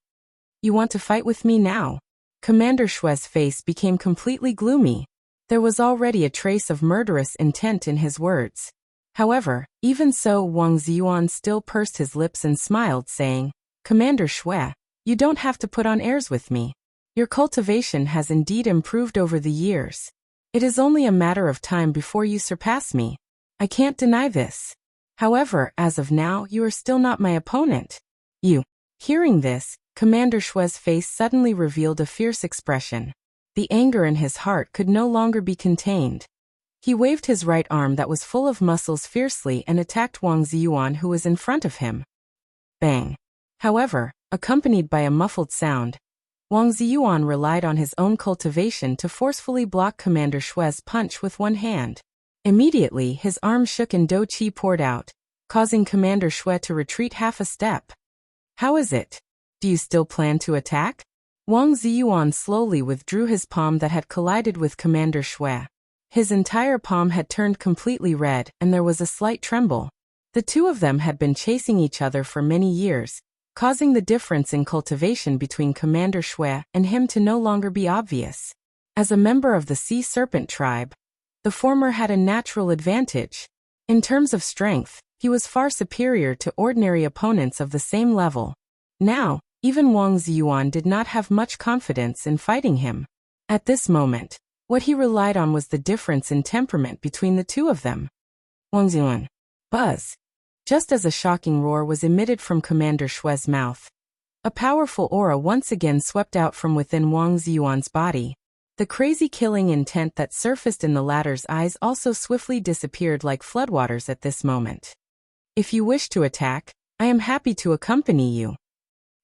You want to fight with me now? Commander Shui's face became completely gloomy. There was already a trace of murderous intent in his words. However, even so, Wang Ziyuan still pursed his lips and smiled, saying, Commander Shui, you don't have to put on airs with me. Your cultivation has indeed improved over the years. It is only a matter of time before you surpass me. I can't deny this. However, as of now, you are still not my opponent. You. Hearing this, Commander Shui's face suddenly revealed a fierce expression. The anger in his heart could no longer be contained. He waved his right arm that was full of muscles fiercely and attacked Wang Ziyuan, who was in front of him. Bang. However, accompanied by a muffled sound, Wang Ziyuan relied on his own cultivation to forcefully block Commander Shui's punch with one hand. Immediately, his arm shook and Do Qi poured out, causing Commander Shui to retreat half a step. How is it? Do you still plan to attack? Wang Ziyuan slowly withdrew his palm that had collided with Commander Shui. His entire palm had turned completely red, and there was a slight tremble. The two of them had been chasing each other for many years, causing the difference in cultivation between Commander Shui and him to no longer be obvious. As a member of the Sea Serpent tribe, the former had a natural advantage. In terms of strength, he was far superior to ordinary opponents of the same level. Now, even Wang Ziyuan did not have much confidence in fighting him. At this moment, what he relied on was the difference in temperament between the two of them. Wang Ziyuan. Buzz. Just as a shocking roar was emitted from Commander Shui's mouth, a powerful aura once again swept out from within Wang Ziyuan's body. The crazy killing intent that surfaced in the latter's eyes also swiftly disappeared like floodwaters at this moment. If you wish to attack, I am happy to accompany you.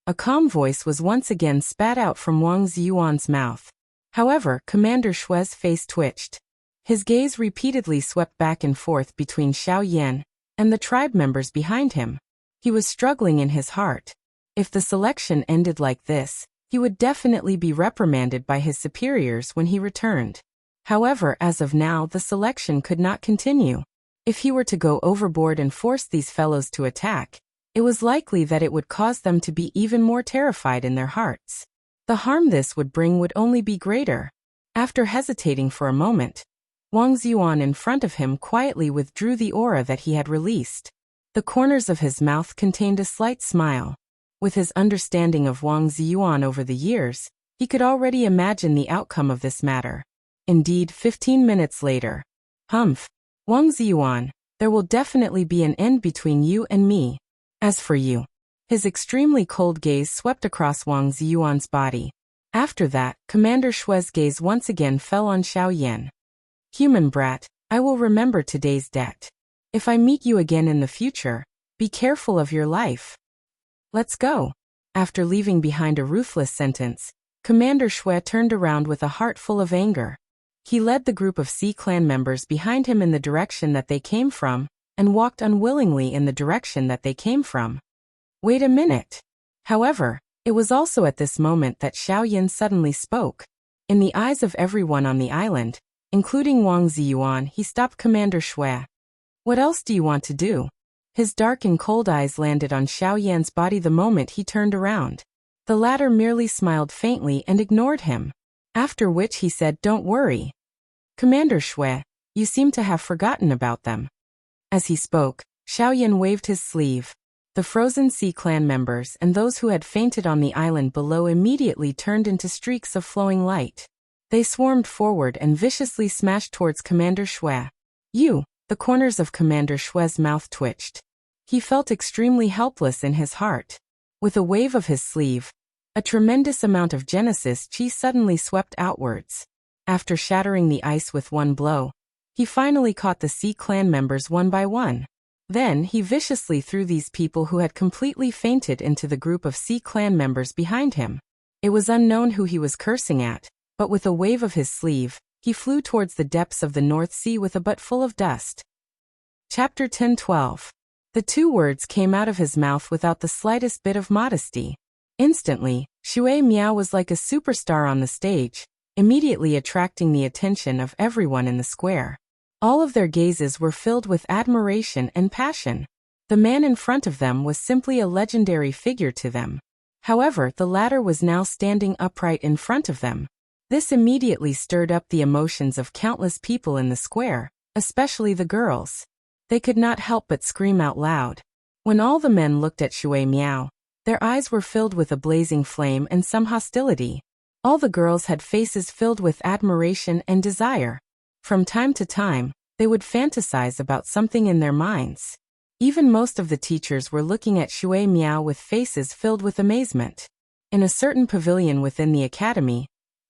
A calm voice was once again spat out from Wang Ziyuan's mouth. However, Commander Shui's face twitched. His gaze repeatedly swept back and forth between Xiao Yan and the tribe members behind him. He was struggling in his heart. If the selection ended like this, he would definitely be reprimanded by his superiors when he returned. However, as of now, the selection could not continue. If he were to go overboard and force these fellows to attack, it was likely that it would cause them to be even more terrified in their hearts. The harm this would bring would only be greater. After hesitating for a moment, Wang Ziyuan in front of him quietly withdrew the aura that he had released. The corners of his mouth contained a slight smile. With his understanding of Wang Ziyuan over the years, he could already imagine the outcome of this matter. Indeed, 15 minutes later. Humph. Wang Ziyuan, there will definitely be an end between you and me. As for you. His extremely cold gaze swept across Wang Ziyuan's body. After that, Commander Shui's gaze once again fell on Xiao Yan. Human brat, I will remember today's debt. If I meet you again in the future, be careful of your life. Let's go. After leaving behind a ruthless sentence, Commander Shui turned around with a heart full of anger. He led the group of Sea Clan members behind him in the direction that they came from, and walked unwillingly in the direction that they came from. Wait a minute. However, it was also at this moment that Xiao Yin suddenly spoke. In the eyes of everyone on the island, including Wang Ziyuan, he stopped Commander Shui. What else do you want to do? His dark and cold eyes landed on Xiao Yan's body the moment he turned around. The latter merely smiled faintly and ignored him. After which he said, "Don't worry. Commander Shui, you seem to have forgotten about them." As he spoke, Xiao Yan waved his sleeve. The frozen Sea Clan members and those who had fainted on the island below immediately turned into streaks of flowing light. They swarmed forward and viciously smashed towards Commander Shui. The corners of Commander Shui's mouth twitched. He felt extremely helpless in his heart. With a wave of his sleeve, a tremendous amount of Genesis Chi suddenly swept outwards. After shattering the ice with one blow, he finally caught the Sea Clan members one by one. Then he viciously threw these people who had completely fainted into the group of Sea Clan members behind him. It was unknown who he was cursing at, but with a wave of his sleeve, he flew towards the depths of the North Sea with a butt full of dust. Chapter 10-12. The two words came out of his mouth without the slightest bit of modesty. Instantly, Shui Miao was like a superstar on the stage, immediately attracting the attention of everyone in the square. All of their gazes were filled with admiration and passion. The man in front of them was simply a legendary figure to them. However, the latter was now standing upright in front of them. This immediately stirred up the emotions of countless people in the square, especially the girls. They could not help but scream out loud. When all the men looked at Shui Miao, their eyes were filled with a blazing flame and some hostility. All the girls had faces filled with admiration and desire. From time to time, they would fantasize about something in their minds. Even most of the teachers were looking at Shui Miao with faces filled with amazement. In a certain pavilion within the academy,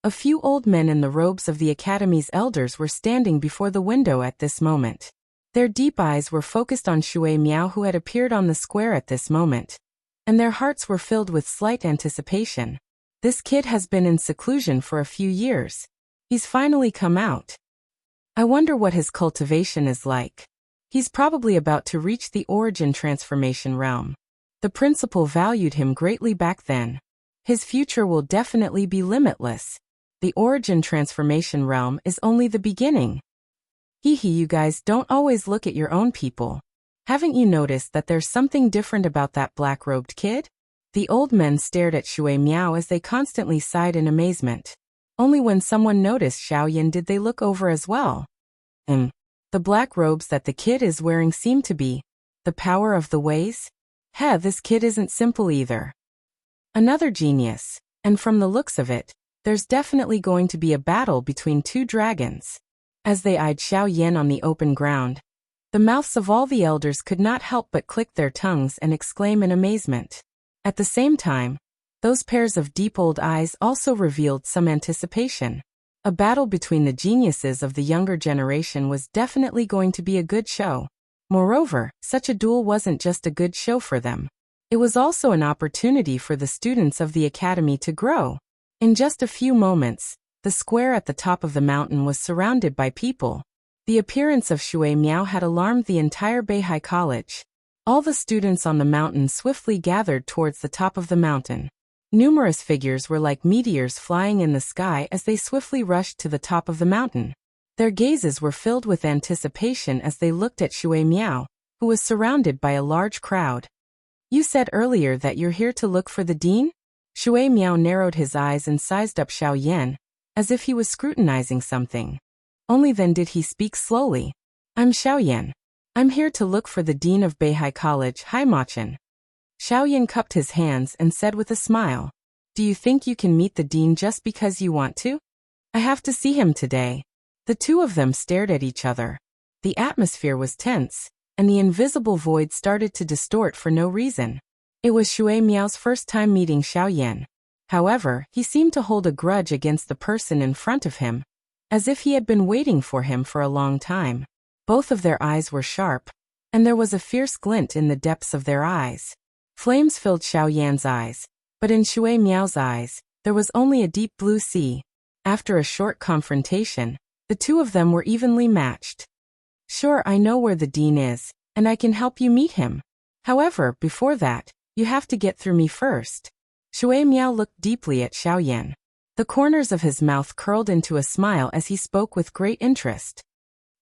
a few old men in the robes of the academy's elders were standing before the window at this moment. Their deep eyes were focused on Shui Miao, who had appeared on the square at this moment, and their hearts were filled with slight anticipation. This kid has been in seclusion for a few years. He's finally come out. I wonder what his cultivation is like. He's probably about to reach the origin transformation realm. The principal valued him greatly back then. His future will definitely be limitless. The origin transformation realm is only the beginning. You guys don't always look at your own people. Haven't you noticed that there's something different about that black-robed kid? The old men stared at Shui Miao as they constantly sighed in amazement. Only when someone noticed Xiao Yin did they look over as well. The black robes that the kid is wearing seem to be the power of the ways? This kid isn't simple either. Another genius, and from the looks of it, there's definitely going to be a battle between two dragons. As they eyed Xiao Yin on the open ground, the mouths of all the elders could not help but click their tongues and exclaim in amazement. At the same time, those pairs of deep old eyes also revealed some anticipation. A battle between the geniuses of the younger generation was definitely going to be a good show. Moreover, such a duel wasn't just a good show for them. It was also an opportunity for the students of the academy to grow. In just a few moments, the square at the top of the mountain was surrounded by people. The appearance of Shui Miao had alarmed the entire Beihai College. All the students on the mountain swiftly gathered towards the top of the mountain. Numerous figures were like meteors flying in the sky as they swiftly rushed to the top of the mountain. Their gazes were filled with anticipation as they looked at Shui Miao, who was surrounded by a large crowd. You said earlier that you're here to look for the dean? Shui Miao narrowed his eyes and sized up Xiao Yan, as if he was scrutinizing something. Only then did he speak slowly. I'm Xiao Yan. I'm here to look for the dean of Beihai College, Haimachan. Xiao Yan cupped his hands and said with a smile, Do you think you can meet the dean just because you want to? I have to see him today. The two of them stared at each other. The atmosphere was tense, and the invisible void started to distort for no reason. It was Shui Miao's first time meeting Xiao Yan. However, he seemed to hold a grudge against the person in front of him, as if he had been waiting for him for a long time. Both of their eyes were sharp, and there was a fierce glint in the depths of their eyes. Flames filled Xiao Yan's eyes, but in Shui Miao's eyes, there was only a deep blue sea. After a short confrontation, the two of them were evenly matched. Sure, I know where the dean is, and I can help you meet him. However, before that, you have to get through me first. Shui Miao looked deeply at Xiao Yan. The corners of his mouth curled into a smile as he spoke with great interest.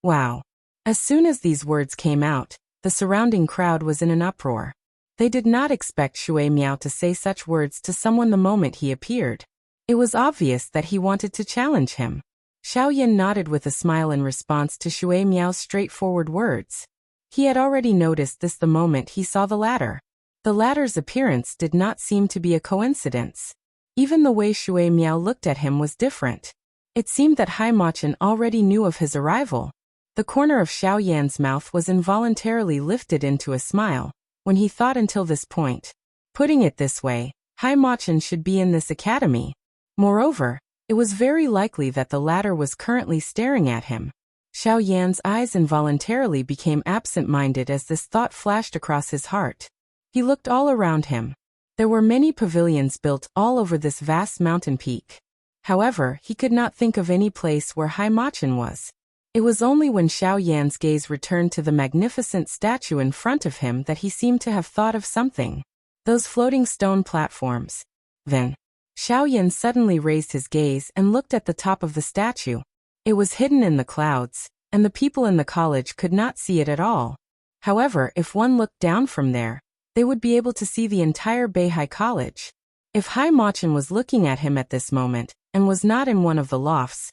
Wow. As soon as these words came out, the surrounding crowd was in an uproar. They did not expect Shui Miao to say such words to someone the moment he appeared. It was obvious that he wanted to challenge him. Xiao Yan nodded with a smile in response to Shui Miao's straightforward words. He had already noticed this the moment he saw the latter. The latter's appearance did not seem to be a coincidence. Even the way Shui Miao looked at him was different. It seemed that Hai Machin already knew of his arrival. The corner of Xiao Yan's mouth was involuntarily lifted into a smile when he thought until this point. Putting it this way, Hai Machin should be in this academy. Moreover, it was very likely that the latter was currently staring at him. Xiao Yan's eyes involuntarily became absent-minded as this thought flashed across his heart. He looked all around him. There were many pavilions built all over this vast mountain peak. However, he could not think of any place where Hai Machin was. It was only when Xiao Yan's gaze returned to the magnificent statue in front of him that he seemed to have thought of something. Those floating stone platforms. Then, Xiao Yan suddenly raised his gaze and looked at the top of the statue. It was hidden in the clouds, and the people in the college could not see it at all. However, if one looked down from there, they would be able to see the entire Beihai College. If Hai Machin was looking at him at this moment, and was not in one of the lofts,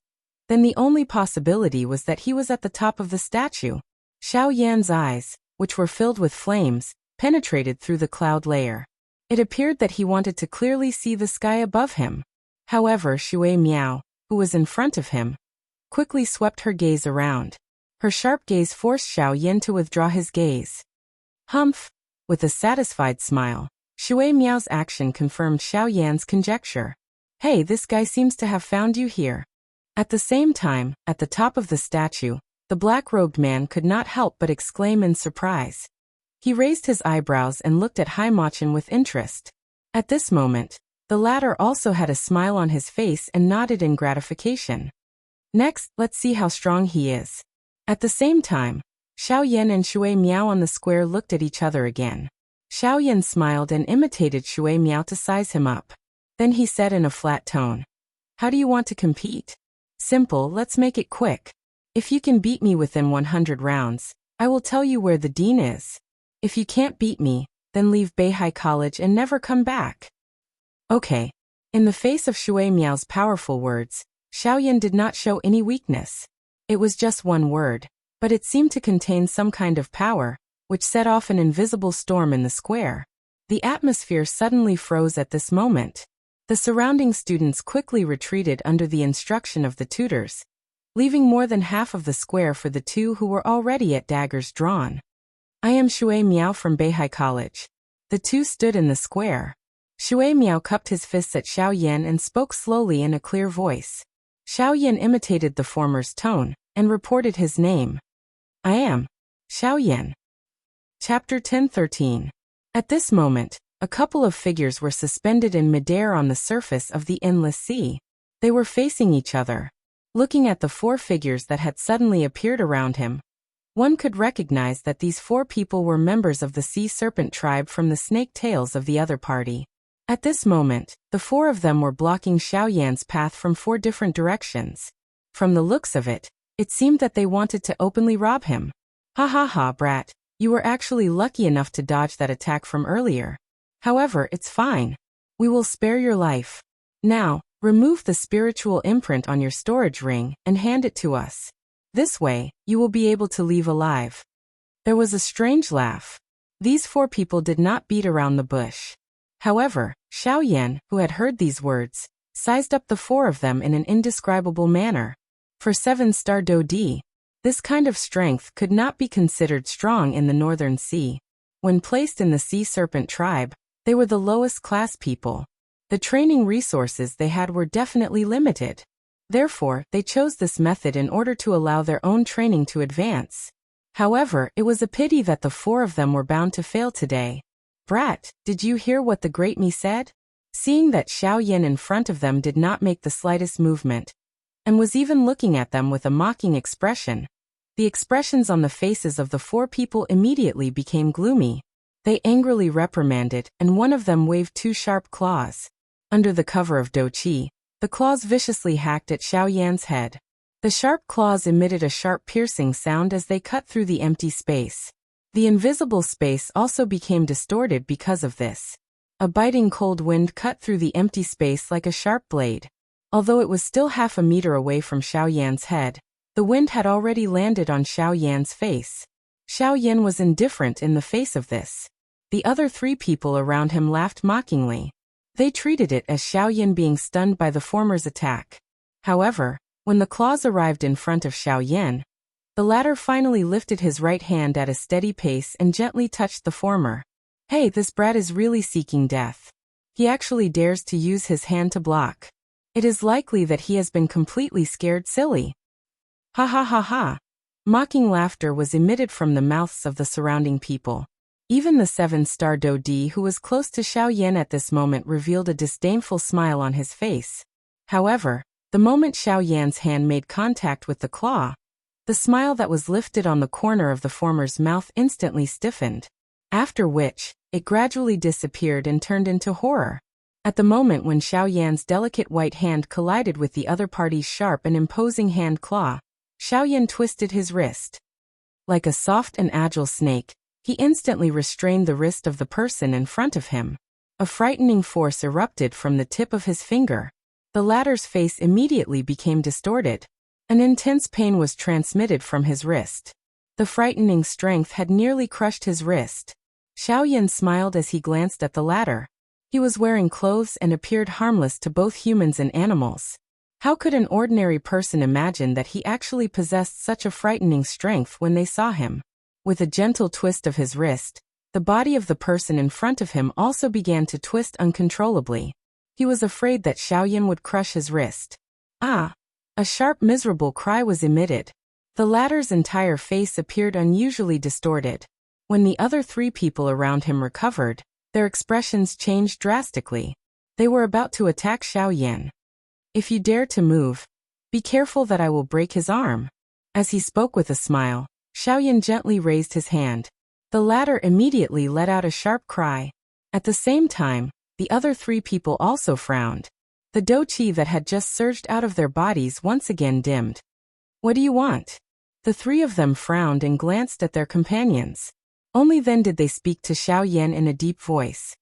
then the only possibility was that he was at the top of the statue. Xiao Yan's eyes, which were filled with flames, penetrated through the cloud layer. It appeared that he wanted to clearly see the sky above him. However, Shui Miao, who was in front of him, quickly swept her gaze around. Her sharp gaze forced Xiao Yan to withdraw his gaze. Humph! With a satisfied smile, Shui Miao's action confirmed Xiao Yan's conjecture. Hey, this guy seems to have found you here. At the same time, at the top of the statue, the black-robed man could not help but exclaim in surprise. He raised his eyebrows and looked at Hai Machin with interest. At this moment, the latter also had a smile on his face and nodded in gratification. Next, let's see how strong he is. At the same time, Xiao Yan and Shui Miao on the square looked at each other again. Xiao Yan smiled and imitated Shui Miao to size him up. Then he said in a flat tone, "How do you want to compete?" "Simple, let's make it quick. If you can beat me within 100 rounds, I will tell you where the dean is. If you can't beat me, then leave Beihai College and never come back." Okay. In the face of Shui Miao's powerful words, Xiao Yan did not show any weakness. It was just one word, but it seemed to contain some kind of power, which set off an invisible storm in the square. The atmosphere suddenly froze at this moment. The surrounding students quickly retreated under the instruction of the tutors, leaving more than half of the square for the two who were already at daggers drawn. "I am Shui Miao from Beihai College." The two stood in the square. Shui Miao cupped his fists at Xiao Yan and spoke slowly in a clear voice. Xiao Yan imitated the former's tone and reported his name. "I am Xiao Yan." Chapter 10:13. At this moment, a couple of figures were suspended in midair on the surface of the endless sea. They were facing each other. Looking at the four figures that had suddenly appeared around him, one could recognize that these four people were members of the sea serpent tribe from the snake tails of the other party. At this moment, the four of them were blocking Xiao Yan's path from four different directions. From the looks of it, it seemed that they wanted to openly rob him. "Ha ha ha, brat, you were actually lucky enough to dodge that attack from earlier. However, it's fine. We will spare your life. Now, remove the spiritual imprint on your storage ring and hand it to us. This way, you will be able to leave alive." There was a strange laugh. These four people did not beat around the bush. However, Xiao Yan, who had heard these words, sized up the four of them in an indescribable manner. For 7-star Dodi, this kind of strength could not be considered strong in the Northern Sea. When placed in the Sea Serpent tribe, they were the lowest class people. The training resources they had were definitely limited. Therefore, they chose this method in order to allow their own training to advance. However, it was a pity that the four of them were bound to fail today. "Brat, did you hear what the great me said?" Seeing that Xiao Yin in front of them did not make the slightest movement, and was even looking at them with a mocking expression, the expressions on the faces of the four people immediately became gloomy. They angrily reprimanded, and one of them waved two sharp claws. Under the cover of Do Qi, the claws viciously hacked at Xiao Yan's head. The sharp claws emitted a sharp piercing sound as they cut through the empty space. The invisible space also became distorted because of this. A biting cold wind cut through the empty space like a sharp blade. Although it was still half a meter away from Xiao Yan's head, the wind had already landed on Xiao Yan's face. Xiao Yan was indifferent in the face of this. The other three people around him laughed mockingly. They treated it as Xiao Yan being stunned by the former's attack. However, when the claws arrived in front of Xiao Yan, the latter finally lifted his right hand at a steady pace and gently touched the former. "Hey, this brat is really seeking death. He actually dares to use his hand to block. It is likely that he has been completely scared silly." Ha ha ha ha. Mocking laughter was emitted from the mouths of the surrounding people. Even the 7-star Do Di, who was close to Xiao Yan at this moment, revealed a disdainful smile on his face. However, the moment Xiao Yan's hand made contact with the claw, the smile that was lifted on the corner of the former's mouth instantly stiffened. After which, it gradually disappeared and turned into horror. At the moment when Xiao Yan's delicate white hand collided with the other party's sharp and imposing hand claw, Xiao Yan twisted his wrist. Like a soft and agile snake, he instantly restrained the wrist of the person in front of him. A frightening force erupted from the tip of his finger. The latter's face immediately became distorted. An intense pain was transmitted from his wrist. The frightening strength had nearly crushed his wrist. Xiao Yan smiled as he glanced at the latter. He was wearing clothes and appeared harmless to both humans and animals. How could an ordinary person imagine that he actually possessed such a frightening strength when they saw him? With a gentle twist of his wrist, the body of the person in front of him also began to twist uncontrollably. He was afraid that Xiao Yan would crush his wrist. "Ah!" A sharp, miserable cry was emitted. The latter's entire face appeared unusually distorted. When the other three people around him recovered, their expressions changed drastically. They were about to attack Xiao Yan. "If you dare to move, be careful that I will break his arm." As he spoke with a smile, Xiao Yan gently raised his hand. The latter immediately let out a sharp cry. At the same time, the other three people also frowned. The Do Qi that had just surged out of their bodies once again dimmed. "What do you want?" The three of them frowned and glanced at their companions. Only then did they speak to Xiao Yan in a deep voice.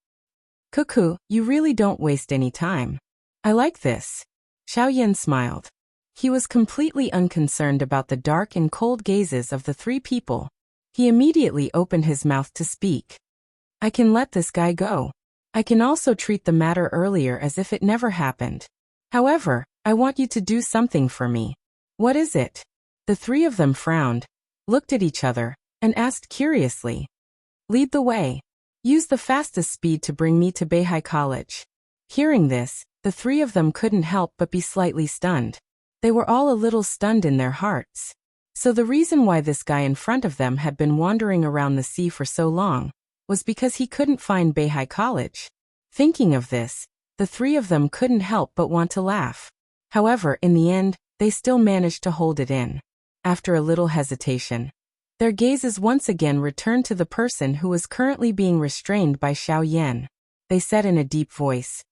"Cuckoo, you really don't waste any time. I like this." Xiao Yan smiled. He was completely unconcerned about the dark and cold gazes of the three people. He immediately opened his mouth to speak. "I can let this guy go. I can also treat the matter earlier as if it never happened. However, I want you to do something for me." "What is it?" The three of them frowned, looked at each other, and asked curiously. "Lead the way. Use the fastest speed to bring me to Beihai College." Hearing this, the three of them couldn't help but be slightly stunned. They were all a little stunned in their hearts. So the reason why this guy in front of them had been wandering around the sea for so long was because he couldn't find Beihai College. Thinking of this, the three of them couldn't help but want to laugh. However, in the end, they still managed to hold it in. After a little hesitation, their gazes once again returned to the person who was currently being restrained by Xiao Yan. They said in a deep voice,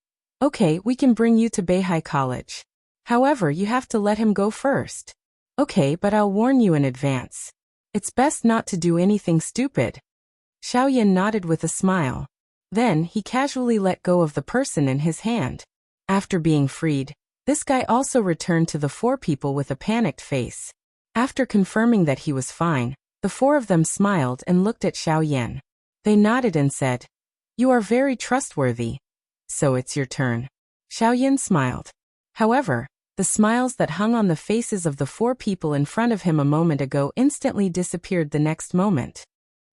"Okay, we can bring you to Beihai College. However, you have to let him go first." "Okay, but I'll warn you in advance. It's best not to do anything stupid." Xiao Yan nodded with a smile. Then, he casually let go of the person in his hand. After being freed, this guy also returned to the four people with a panicked face. After confirming that he was fine, the four of them smiled and looked at Xiao Yan. They nodded and said, "You are very trustworthy. So it's your turn." Xiao Yan smiled. However, the smiles that hung on the faces of the four people in front of him a moment ago instantly disappeared the next moment.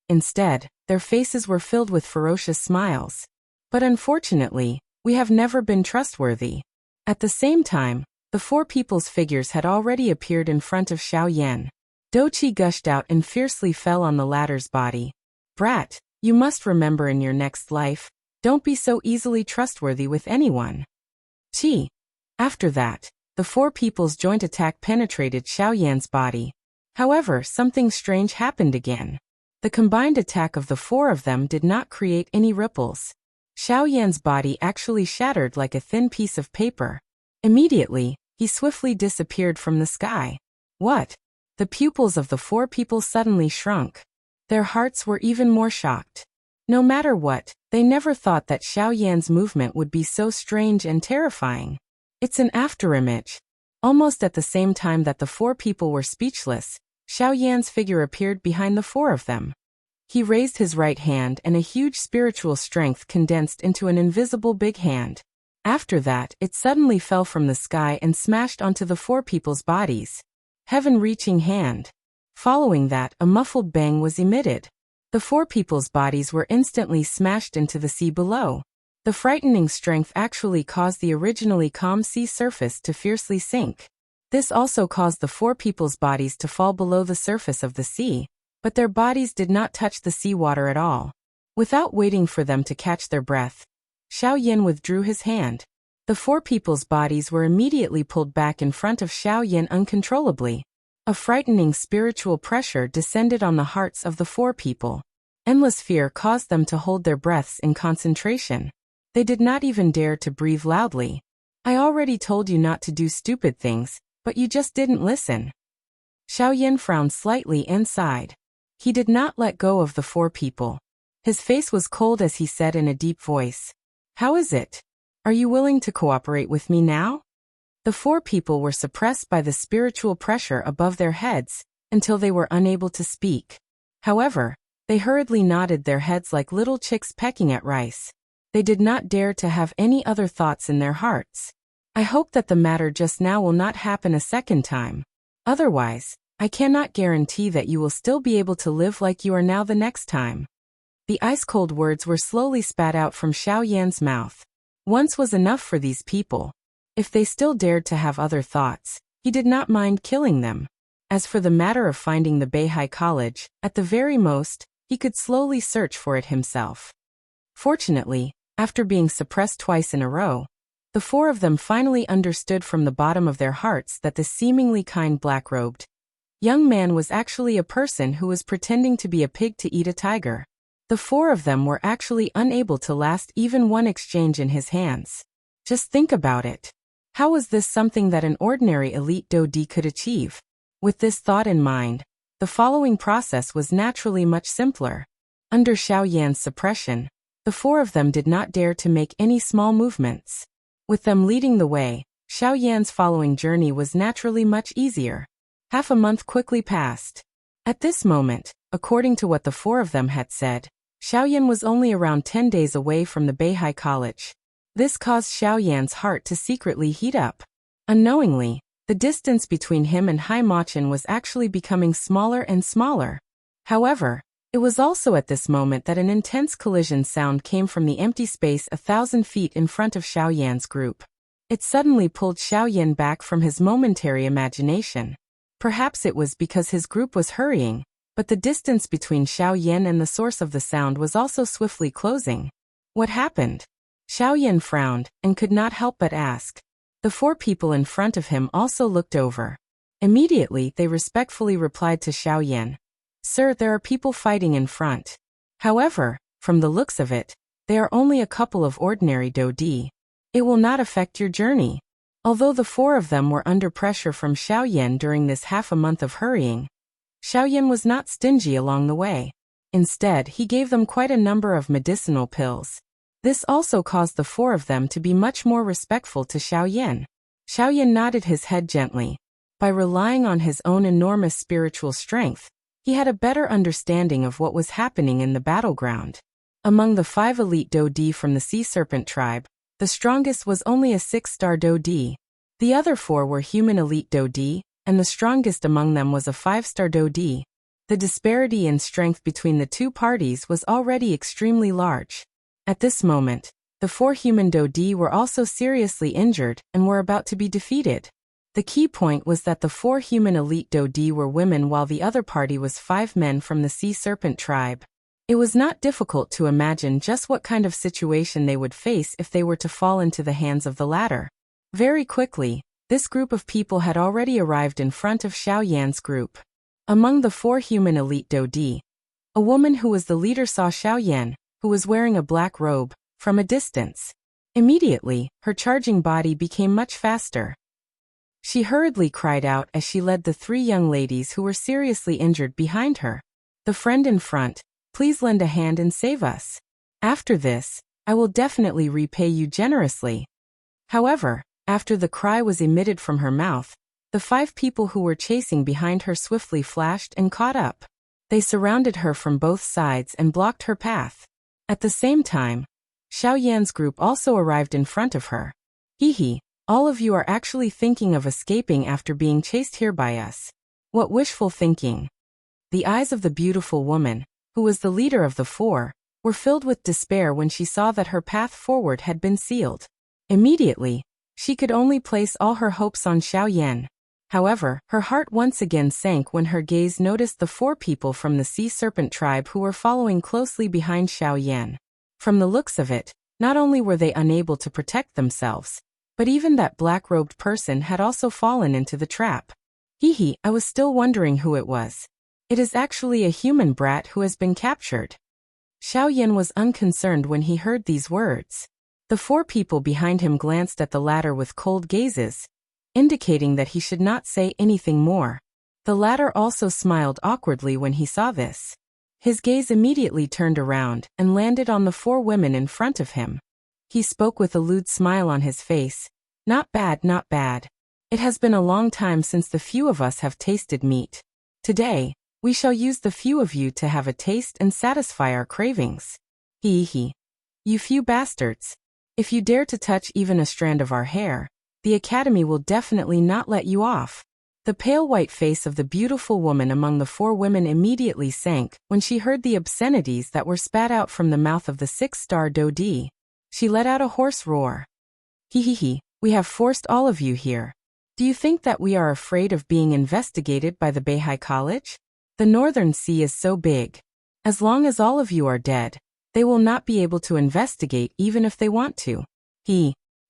Instead, their faces were filled with ferocious smiles. "But unfortunately, we have never been trustworthy." At the same time, the four people's figures had already appeared in front of Xiao Yan. Doqi gushed out and fiercely fell on the latter's body. Brat, you must remember in your next life, don't be so easily trustworthy with anyone. Qi. After that, the four people's joint attack penetrated Xiaoyan's body. However, something strange happened again. The combined attack of the four of them did not create any ripples. Xiaoyan's body actually shattered like a thin piece of paper. Immediately, he swiftly disappeared from the sky. What? The pupils of the four people suddenly shrunk. Their hearts were even more shocked. No matter what, they never thought that Xiaoyan's movement would be so strange and terrifying. It's an afterimage. Almost at the same time that the four people were speechless, Xiaoyan's figure appeared behind the four of them. He raised his right hand and a huge spiritual strength condensed into an invisible big hand. After that, it suddenly fell from the sky and smashed onto the four people's bodies. Heaven-reaching hand. Following that, a muffled bang was emitted. The four people's bodies were instantly smashed into the sea below. The frightening strength actually caused the originally calm sea surface to fiercely sink. This also caused the four people's bodies to fall below the surface of the sea, but their bodies did not touch the seawater at all. Without waiting for them to catch their breath, Xiaoyan withdrew his hand. The four people's bodies were immediately pulled back in front of Xiaoyan uncontrollably. A frightening spiritual pressure descended on the hearts of the four people. Endless fear caused them to hold their breaths in concentration. They did not even dare to breathe loudly. I already told you not to do stupid things, but you just didn't listen. Xiaoyan frowned slightly and sighed. He did not let go of the four people. His face was cold as he said in a deep voice, "How is it? Are you willing to cooperate with me now?" The four people were suppressed by the spiritual pressure above their heads until they were unable to speak. However, they hurriedly nodded their heads like little chicks pecking at rice. They did not dare to have any other thoughts in their hearts. I hope that the matter just now will not happen a second time. Otherwise, I cannot guarantee that you will still be able to live like you are now the next time. The ice-cold words were slowly spat out from Xiaoyan's mouth. Once was enough for these people. If they still dared to have other thoughts, he did not mind killing them. As for the matter of finding the Beihai College, at the very most, he could slowly search for it himself. Fortunately, after being suppressed twice in a row, the four of them finally understood from the bottom of their hearts that the seemingly kind black-robed young man was actually a person who was pretending to be a pig to eat a tiger. The four of them were actually unable to last even one exchange in his hands. Just think about it. How was this something that an ordinary elite Dodi could achieve? With this thought in mind, the following process was naturally much simpler. Under Xiaoyan's suppression, the four of them did not dare to make any small movements. With them leading the way, Xiaoyan's following journey was naturally much easier. Half a month quickly passed. At this moment, according to what the four of them had said, Xiaoyan was only around 10 days away from the Beihai College. This caused Xiaoyan's heart to secretly heat up. Unknowingly, the distance between him and Haimachin was actually becoming smaller and smaller. However, it was also at this moment that an intense collision sound came from the empty space 1,000 feet in front of Xiaoyan's group. It suddenly pulled Xiaoyan back from his momentary imagination. Perhaps it was because his group was hurrying, but the distance between Xiaoyan and the source of the sound was also swiftly closing. What happened? Xiaoyan frowned and could not help but ask. The four people in front of him also looked over. Immediately, they respectfully replied to Xiaoyan, "Sir, there are people fighting in front. However, from the looks of it, they are only a couple of ordinary Dodi. It will not affect your journey." Although the four of them were under pressure from Xiaoyan during this half a month of hurrying, Xiaoyan was not stingy along the way. Instead, he gave them quite a number of medicinal pills. This also caused the four of them to be much more respectful to Xiaoyan. Xiaoyan nodded his head gently. By relying on his own enormous spiritual strength, he had a better understanding of what was happening in the battleground. Among the 5 elite Dodi from the Sea Serpent tribe, the strongest was only a 6-star Dodi. The other 4 were human elite Dodi, and the strongest among them was a 5-star Dodi. The disparity in strength between the two parties was already extremely large. At this moment, the 4 human Dodi were also seriously injured and were about to be defeated. The key point was that the 4 human elite Dodi were women while the other party was 5 men from the sea serpent tribe. It was not difficult to imagine just what kind of situation they would face if they were to fall into the hands of the latter. Very quickly, this group of people had already arrived in front of Xiao Yan's group. Among the 4 human elite Dodi, a woman who was the leader saw Xiao Yan, who was wearing a black robe, from a distance. Immediately, her charging body became much faster. She hurriedly cried out as she led the 3 young ladies who were seriously injured behind her. "The friend in front, please lend a hand and save us. After this, I will definitely repay you generously." However, after the cry was emitted from her mouth, the 5 people who were chasing behind her swiftly flashed and caught up. They surrounded her from both sides and blocked her path. At the same time, Xiao Yan's group also arrived in front of her. "Hee, all of you are actually thinking of escaping after being chased here by us. What wishful thinking." The eyes of the beautiful woman, who was the leader of the 4, were filled with despair when she saw that her path forward had been sealed. Immediately, she could only place all her hopes on Xiao Yan. However, her heart once again sank when her gaze noticed the 4 people from the sea serpent tribe who were following closely behind Xiao Yan. From the looks of it, not only were they unable to protect themselves, but even that black-robed person had also fallen into the trap. "Hee, I was still wondering who it was. It is actually a human brat who has been captured." Xiao Yan was unconcerned when he heard these words. The 4 people behind him glanced at the latter with cold gazes, indicating that he should not say anything more. The latter also smiled awkwardly when he saw this. His gaze immediately turned around and landed on the 4 women in front of him. He spoke with a lewd smile on his face. "Not bad, not bad. It has been a long time since the few of us have tasted meat. Today, we shall use the few of you to have a taste and satisfy our cravings. Hee. You few bastards. If you dare to touch even a strand of our hair, the Academy will definitely not let you off." The pale white face of the beautiful woman among the 4 women immediately sank when she heard the obscenities that were spat out from the mouth of the 6-star Dodi. She let out a hoarse roar. "Hee, we have forced all of you here. Do you think that we are afraid of being investigated by the Beihai College? The Northern Sea is so big. As long as all of you are dead, they will not be able to investigate even if they want to."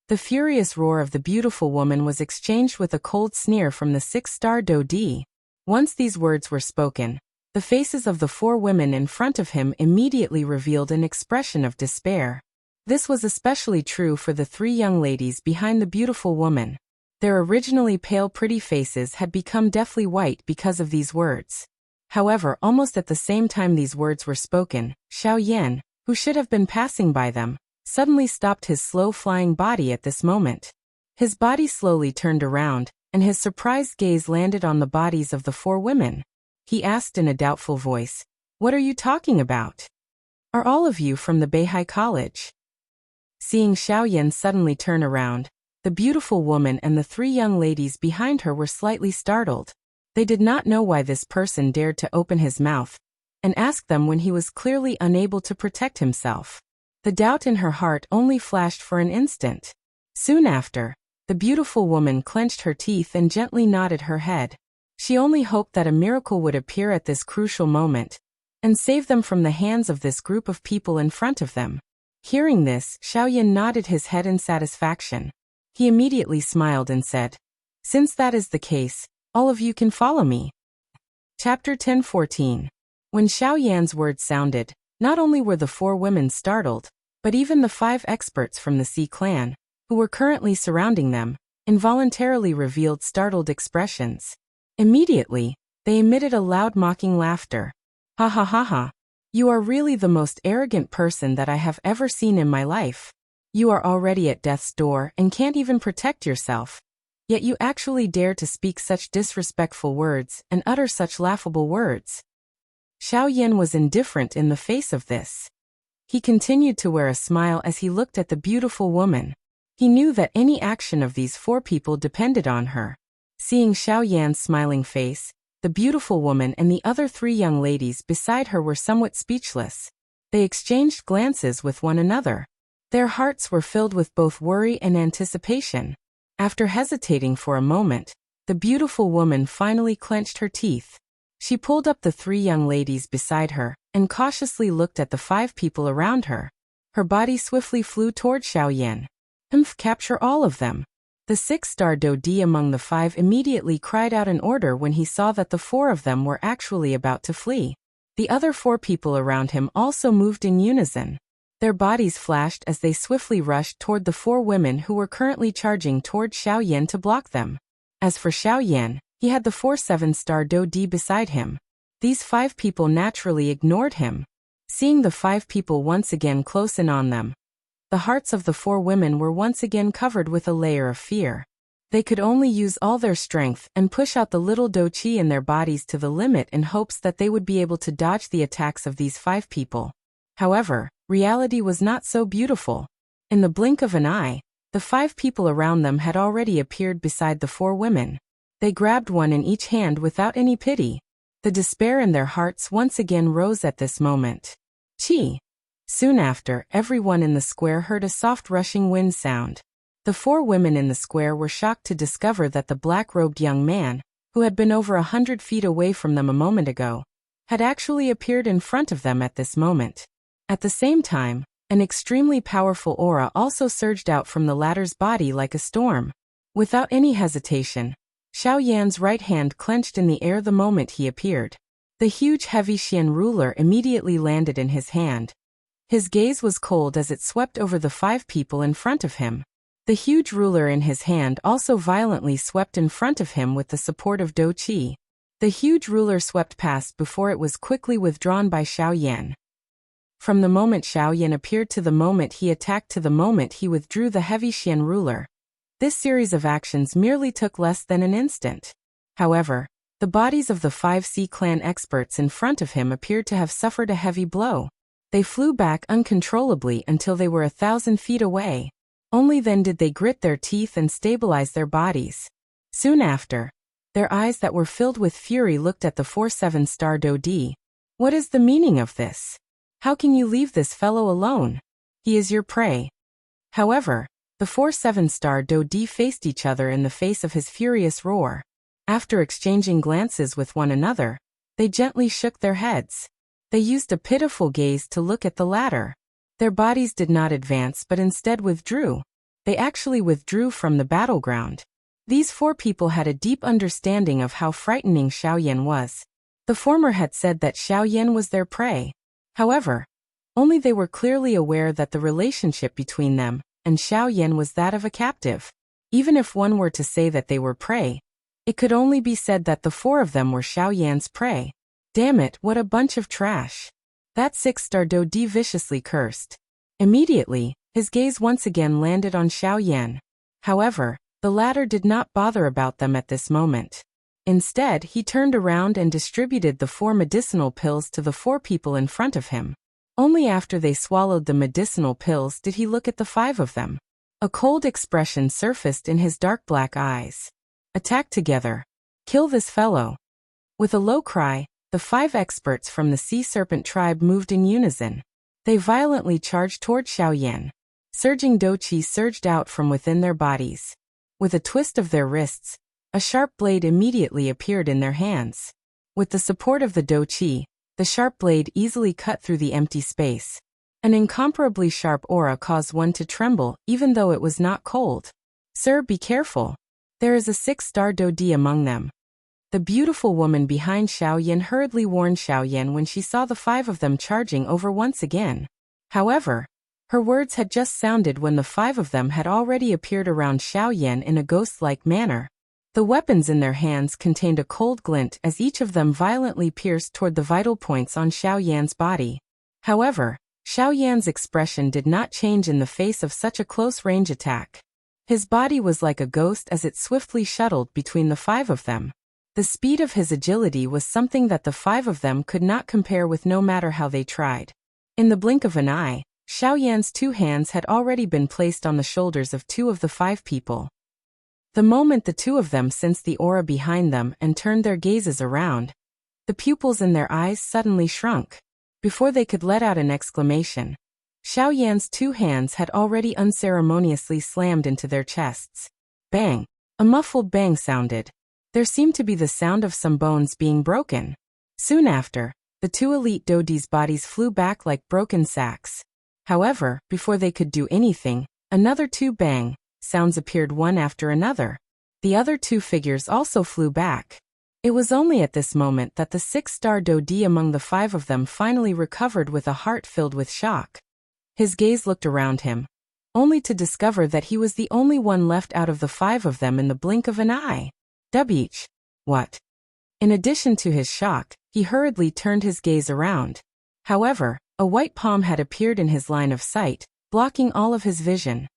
The furious roar of the beautiful woman was exchanged with a cold sneer from the 6-star Dodi. Once these words were spoken, the faces of the 4 women in front of him immediately revealed an expression of despair. This was especially true for the 3 young ladies behind the beautiful woman. Their originally pale pretty faces had become deathly white because of these words. However, almost at the same time these words were spoken, Xiao Yan, who should have been passing by them, suddenly stopped his slow-flying body at this moment. His body slowly turned around, and his surprised gaze landed on the bodies of the 4 women. He asked in a doubtful voice, "What are you talking about? Are all of you from the Beihai College?" Seeing Xiao Yan suddenly turn around, the beautiful woman and the 3 young ladies behind her were slightly startled. They did not know why this person dared to open his mouth and ask them when he was clearly unable to protect himself. The doubt in her heart only flashed for an instant. Soon after, the beautiful woman clenched her teeth and gently nodded her head. She only hoped that a miracle would appear at this crucial moment and save them from the hands of this group of people in front of them. Hearing this, Xiao Yan nodded his head in satisfaction. He immediately smiled and said, "Since that is the case, all of you can follow me." Chapter 10:14. When Xiao Yan's words sounded, not only were the 4 women startled, but even the 5 experts from the Sea clan, who were currently surrounding them, involuntarily revealed startled expressions. Immediately, they emitted a loud mocking laughter. "Ha ha ha ha. You are really the most arrogant person that I have ever seen in my life. You are already at death's door and can't even protect yourself. Yet you actually dare to speak such disrespectful words and utter such laughable words." Xiao Yan was indifferent in the face of this. He continued to wear a smile as he looked at the beautiful woman. He knew that any action of these 4 people depended on her. Seeing Xiao Yan's smiling face, the beautiful woman and the other 3 young ladies beside her were somewhat speechless. They exchanged glances with one another. Their hearts were filled with both worry and anticipation. After hesitating for a moment, the beautiful woman finally clenched her teeth. She pulled up the 3 young ladies beside her and cautiously looked at the 5 people around her. Her body swiftly flew toward Xiaoyan. Capture all of them. The 6-star Dodi among the 5 immediately cried out an order when he saw that the 4 of them were actually about to flee. The other 4 people around him also moved in unison. Their bodies flashed as they swiftly rushed toward the 4 women who were currently charging toward Xiaoyan to block them. As for Xiaoyan, he had the 4 7-star Dodi beside him. These 5 people naturally ignored him. Seeing the 5 people once again close in on them, the hearts of the 4 women were once again covered with a layer of fear. They could only use all their strength and push out the little doqi in their bodies to the limit in hopes that they would be able to dodge the attacks of these 5 people. However, reality was not so beautiful. In the blink of an eye, the 5 people around them had already appeared beside the 4 women. They grabbed one in each hand without any pity. The despair in their hearts once again rose at this moment. Chi. Soon after, everyone in the square heard a soft rushing wind sound. The 4 women in the square were shocked to discover that the black-robed young man, who had been over 100 feet away from them a moment ago, had actually appeared in front of them at this moment. At the same time, an extremely powerful aura also surged out from the latter's body like a storm. Without any hesitation, Xiaoyan's right hand clenched in the air the moment he appeared. The huge heavy Xian ruler immediately landed in his hand. His gaze was cold as it swept over the 5 people in front of him. The huge ruler in his hand also violently swept in front of him with the support of Do Qi. The huge ruler swept past before it was quickly withdrawn by Xiaoyan. From the moment Xiaoyan appeared to the moment he attacked to the moment he withdrew the heavy Xian ruler, this series of actions merely took less than an instant. However, the bodies of the 5 Sea Clan experts in front of him appeared to have suffered a heavy blow. They flew back uncontrollably until they were 1,000 feet away. Only then did they grit their teeth and stabilize their bodies. Soon after, their eyes that were filled with fury looked at the 4 7-star Dodi. What is the meaning of this? How can you leave this fellow alone? He is your prey. However, the 4 7-star Dodi faced each other in the face of his furious roar. After exchanging glances with one another, they gently shook their heads. They used a pitiful gaze to look at the latter. Their bodies did not advance but instead withdrew. They actually withdrew from the battleground. These 4 people had a deep understanding of how frightening Xiaoyan was. The former had said that Xiaoyan was their prey. However, only they were clearly aware that the relationship between them and Xiaoyan was that of a captive. Even if one were to say that they were prey, it could only be said that the 4 of them were Xiaoyan's prey. Damn it, what a bunch of trash. That 6-star Dodi viciously cursed. Immediately, his gaze once again landed on Xiaoyan. However, the latter did not bother about them at this moment. Instead, he turned around and distributed the 4 medicinal pills to the 4 people in front of him. Only after they swallowed the medicinal pills did he look at the 5 of them. A cold expression surfaced in his dark black eyes. Attack together. Kill this fellow. With a low cry, the 5 experts from the Sea Serpent tribe moved in unison. They violently charged toward Xiaoyan. Surging doqi surged out from within their bodies. With a twist of their wrists, a sharp blade immediately appeared in their hands. With the support of the doqi, the sharp blade easily cut through the empty space. An incomparably sharp aura caused one to tremble even though it was not cold. Sir, be careful. There is a 6-star Dodi among them. The beautiful woman behind Xiaoyan hurriedly warned Xiaoyan when she saw the 5 of them charging over once again. However, her words had just sounded when the 5 of them had already appeared around Xiaoyan in a ghost-like manner. The weapons in their hands contained a cold glint as each of them violently pierced toward the vital points on Xiaoyan's body. However, Xiaoyan's expression did not change in the face of such a close-range attack. His body was like a ghost as it swiftly shuttled between the 5 of them. The speed of his agility was something that the 5 of them could not compare with no matter how they tried. In the blink of an eye, Xiaoyan's 2 hands had already been placed on the shoulders of 2 of the 5 people. The moment the 2 of them sensed the aura behind them and turned their gazes around, the pupils in their eyes suddenly shrunk. Before they could let out an exclamation, Xiaoyan's 2 hands had already unceremoniously slammed into their chests. Bang! A muffled bang sounded. There seemed to be the sound of some bones being broken. Soon after, the two elite Dodi's bodies flew back like broken sacks. However, before they could do anything, another two bang sounds appeared one after another. The other two figures also flew back. It was only at this moment that the six-star Dodi among the five of them finally recovered with a heart filled with shock. His gaze looked around him, only to discover that he was the only one left out of the five of them in the blink of an eye. Beach. What? In addition to his shock, he hurriedly turned his gaze around. However, a white palm had appeared in his line of sight, blocking all of his vision.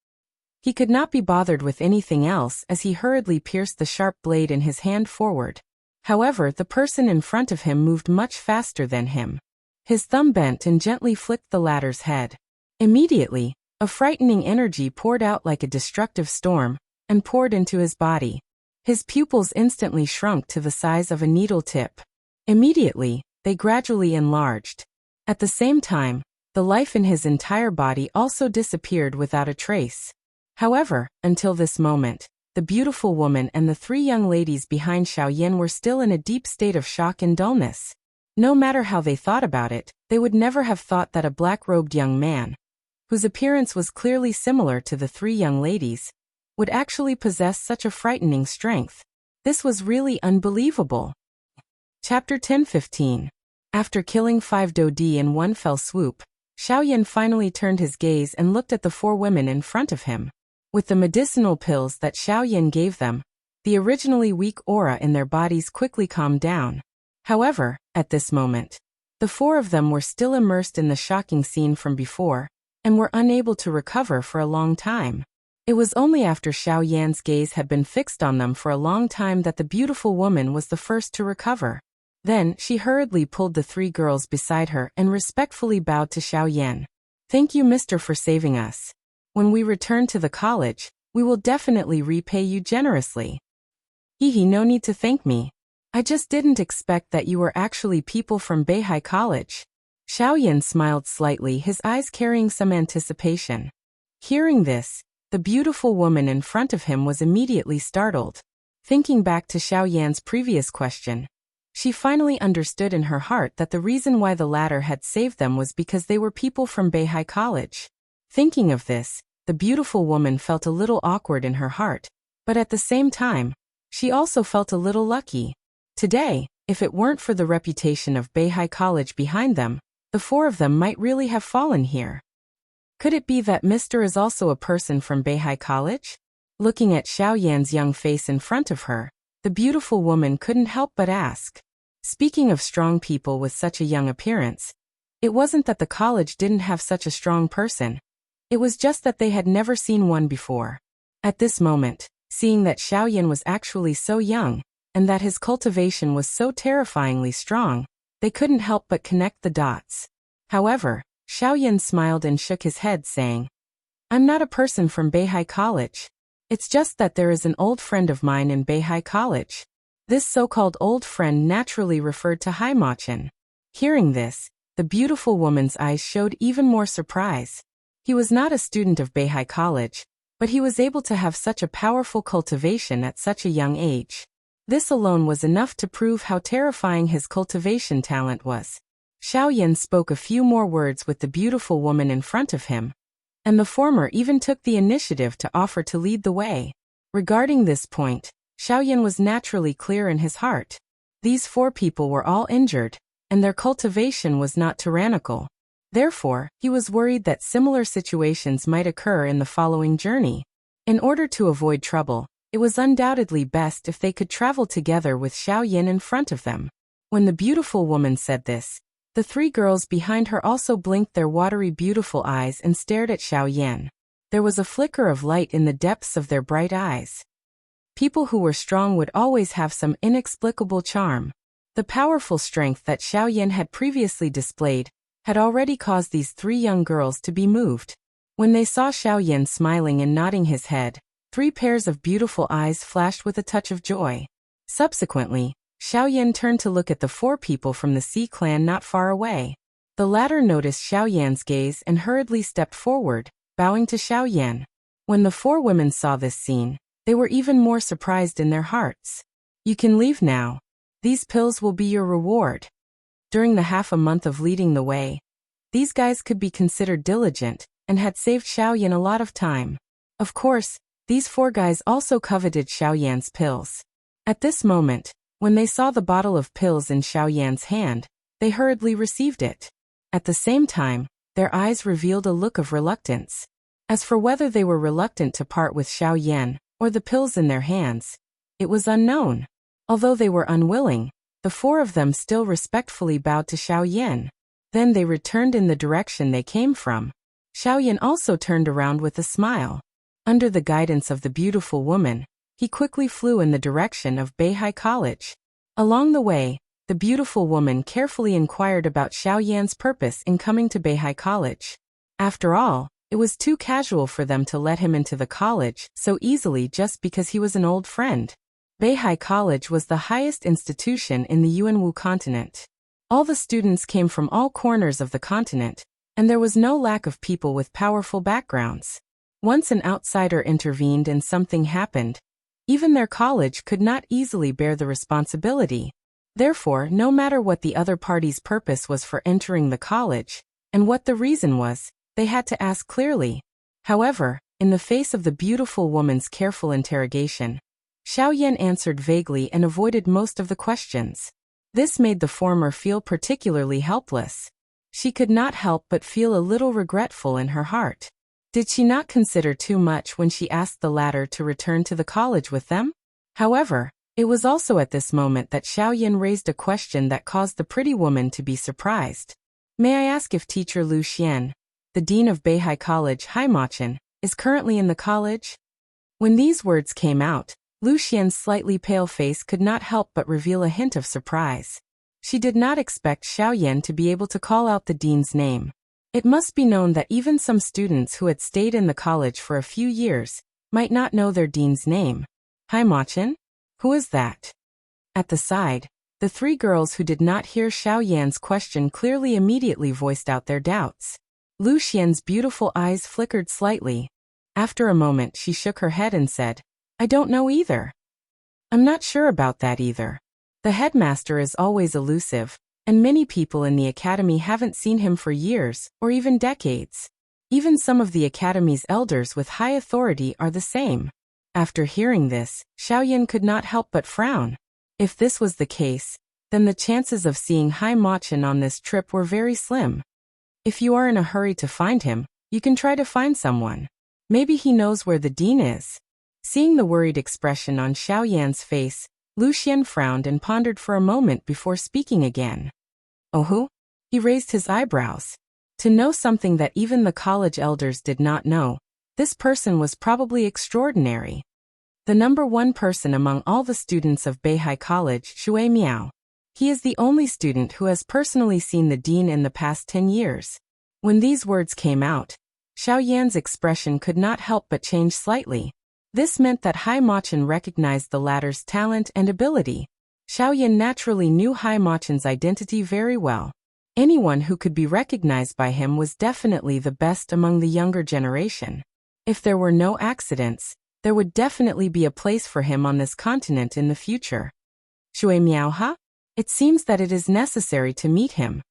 He could not be bothered with anything else as he hurriedly pierced the sharp blade in his hand forward. However, the person in front of him moved much faster than him. His thumb bent and gently flicked the latter's head. Immediately, a frightening energy poured out like a destructive storm, and poured into his body. His pupils instantly shrunk to the size of a needle tip. Immediately, they gradually enlarged. At the same time, the life in his entire body also disappeared without a trace. However, until this moment, the beautiful woman and the three young ladies behind Xiao Yin were still in a deep state of shock and dullness. No matter how they thought about it, they would never have thought that a black-robed young man, whose appearance was clearly similar to the three young ladies, would actually possess such a frightening strength. This was really unbelievable. Chapter 10-15. After killing 5 Dodi in one fell swoop, Xiao Yin finally turned his gaze and looked at the 4 women in front of him. With the medicinal pills that Xiao Yin gave them, the originally weak aura in their bodies quickly calmed down. However, at this moment, the 4 of them were still immersed in the shocking scene from before, and were unable to recover for a long time. It was only after Xiao Yan's gaze had been fixed on them for a long time that the beautiful woman was the first to recover. Then, she hurriedly pulled the 3 girls beside her and respectfully bowed to Xiao Yan. "Thank you, mister, for saving us. When we return to the college, we will definitely repay you generously." "Hehe, no need to thank me. I just didn't expect that you were actually people from Beihai College." Xiao Yan smiled slightly, his eyes carrying some anticipation. Hearing this, the beautiful woman in front of him was immediately startled. Thinking back to Xiao Yan's previous question, she finally understood in her heart that the reason why the latter had saved them was because they were people from Beihai College. Thinking of this, the beautiful woman felt a little awkward in her heart, but at the same time, she also felt a little lucky. Today, if it weren't for the reputation of Beihai College behind them, the 4 of them might really have fallen here. Could it be that Mr. is also a person from Beihai College? Looking at Xiao Yan's young face in front of her, the beautiful woman couldn't help but ask. Speaking of strong people with such a young appearance, it wasn't that the college didn't have such a strong person. It was just that they had never seen one before. At this moment, seeing that Xiao Yan was actually so young, and that his cultivation was so terrifyingly strong, they couldn't help but connect the dots. However, Xiao Yan smiled and shook his head, saying, "I'm not a person from Beihai College. It's just that there is an old friend of mine in Beihai College." This so-called old friend naturally referred to Haimachin. Hearing this, the beautiful woman's eyes showed even more surprise. He was not a student of Beihai College, but he was able to have such a powerful cultivation at such a young age. This alone was enough to prove how terrifying his cultivation talent was. Xiao Yan spoke a few more words with the beautiful woman in front of him, and the former even took the initiative to offer to lead the way. Regarding this point, Xiao Yan was naturally clear in his heart. These 4 people were all injured, and their cultivation was not tyrannical. Therefore, he was worried that similar situations might occur in the following journey. In order to avoid trouble, it was undoubtedly best if they could travel together with Xiao Yan in front of them. When the beautiful woman said this, the 3 girls behind her also blinked their watery beautiful eyes and stared at Xiao Yan. There was a flicker of light in the depths of their bright eyes. People who were strong would always have some inexplicable charm. The powerful strength that Xiao Yan had previously displayed had already caused these 3 young girls to be moved. When they saw Xiao Yan smiling and nodding his head, 3 pairs of beautiful eyes flashed with a touch of joy. Subsequently, Xiao Yan turned to look at the 4 people from the Sea clan not far away. The latter noticed Xiao Yan's gaze and hurriedly stepped forward, bowing to Xiao Yan. When the 4 women saw this scene, They were even more surprised in their hearts. You can leave now. These pills will be your reward. During the half a month of leading the way, these guys could be considered diligent and had saved Xiaoyan a lot of time. Of course, these 4 guys also coveted Xiaoyan's pills. At this moment, when they saw the bottle of pills in Xiaoyan's hand, they hurriedly received it. At the same time, their eyes revealed a look of reluctance. As for whether they were reluctant to part with Xiaoyan or the pills in their hands, it was unknown. Although they were unwilling, the 4 of them still respectfully bowed to Xiaoyan. Then they returned in the direction they came from. Xiaoyan also turned around with a smile. Under the guidance of the beautiful woman, he quickly flew in the direction of Beihai College. Along the way, the beautiful woman carefully inquired about Xiaoyan's purpose in coming to Beihai College. After all, it was too casual for them to let him into the college so easily just because he was an old friend. Beihai College was the highest institution in the Yuanwu continent. All the students came from all corners of the continent, and there was no lack of people with powerful backgrounds. Once an outsider intervened and something happened, even their college could not easily bear the responsibility. Therefore, no matter what the other party's purpose was for entering the college, and what the reason was, they had to ask clearly. However, in the face of the beautiful woman's careful interrogation, Xiaoyan answered vaguely and avoided most of the questions. This made the former feel particularly helpless. She could not help but feel a little regretful in her heart. Did she not consider too much when she asked the latter to return to the college with them? However, it was also at this moment that Xiaoyan raised a question that caused the pretty woman to be surprised. May I ask if teacher Lu Xian, the dean of Beihai College Haimachin, is currently in the college? When these words came out, Lu Xian's slightly pale face could not help but reveal a hint of surprise. She did not expect Xiaoyan to be able to call out the dean's name. It must be known that even some students who had stayed in the college for a few years might not know their dean's name. Haimachin? Who is that? At the side, the 3 girls who did not hear Xiaoyan's question clearly immediately voiced out their doubts. Lu Xian's beautiful eyes flickered slightly. After a moment she shook her head and said, I don't know either. I'm not sure about that either. The headmaster is always elusive, and many people in the academy haven't seen him for years or even decades. Even some of the academy's elders with high authority are the same. After hearing this, Xiaoyan could not help but frown. If this was the case, then the chances of seeing Haimachin on this trip were very slim. If you are in a hurry to find him, you can try to find someone. Maybe he knows where the dean is. Seeing the worried expression on Xiaoyan's face, Lu Xian frowned and pondered for a moment before speaking again. Oh who? He raised his eyebrows. To know something that even the college elders did not know, this person was probably extraordinary. The number 1 person among all the students of Beihai College, Shui Miao. He is the only student who has personally seen the dean in the past 10 years. When these words came out, Xiaoyan's expression could not help but change slightly. This meant that Haimachin recognized the latter's talent and ability. Xiaoyan naturally knew Haimachin's identity very well. Anyone who could be recognized by him was definitely the best among the younger generation. If there were no accidents, there would definitely be a place for him on this continent in the future. Shui Miaoha? It seems that it is necessary to meet him.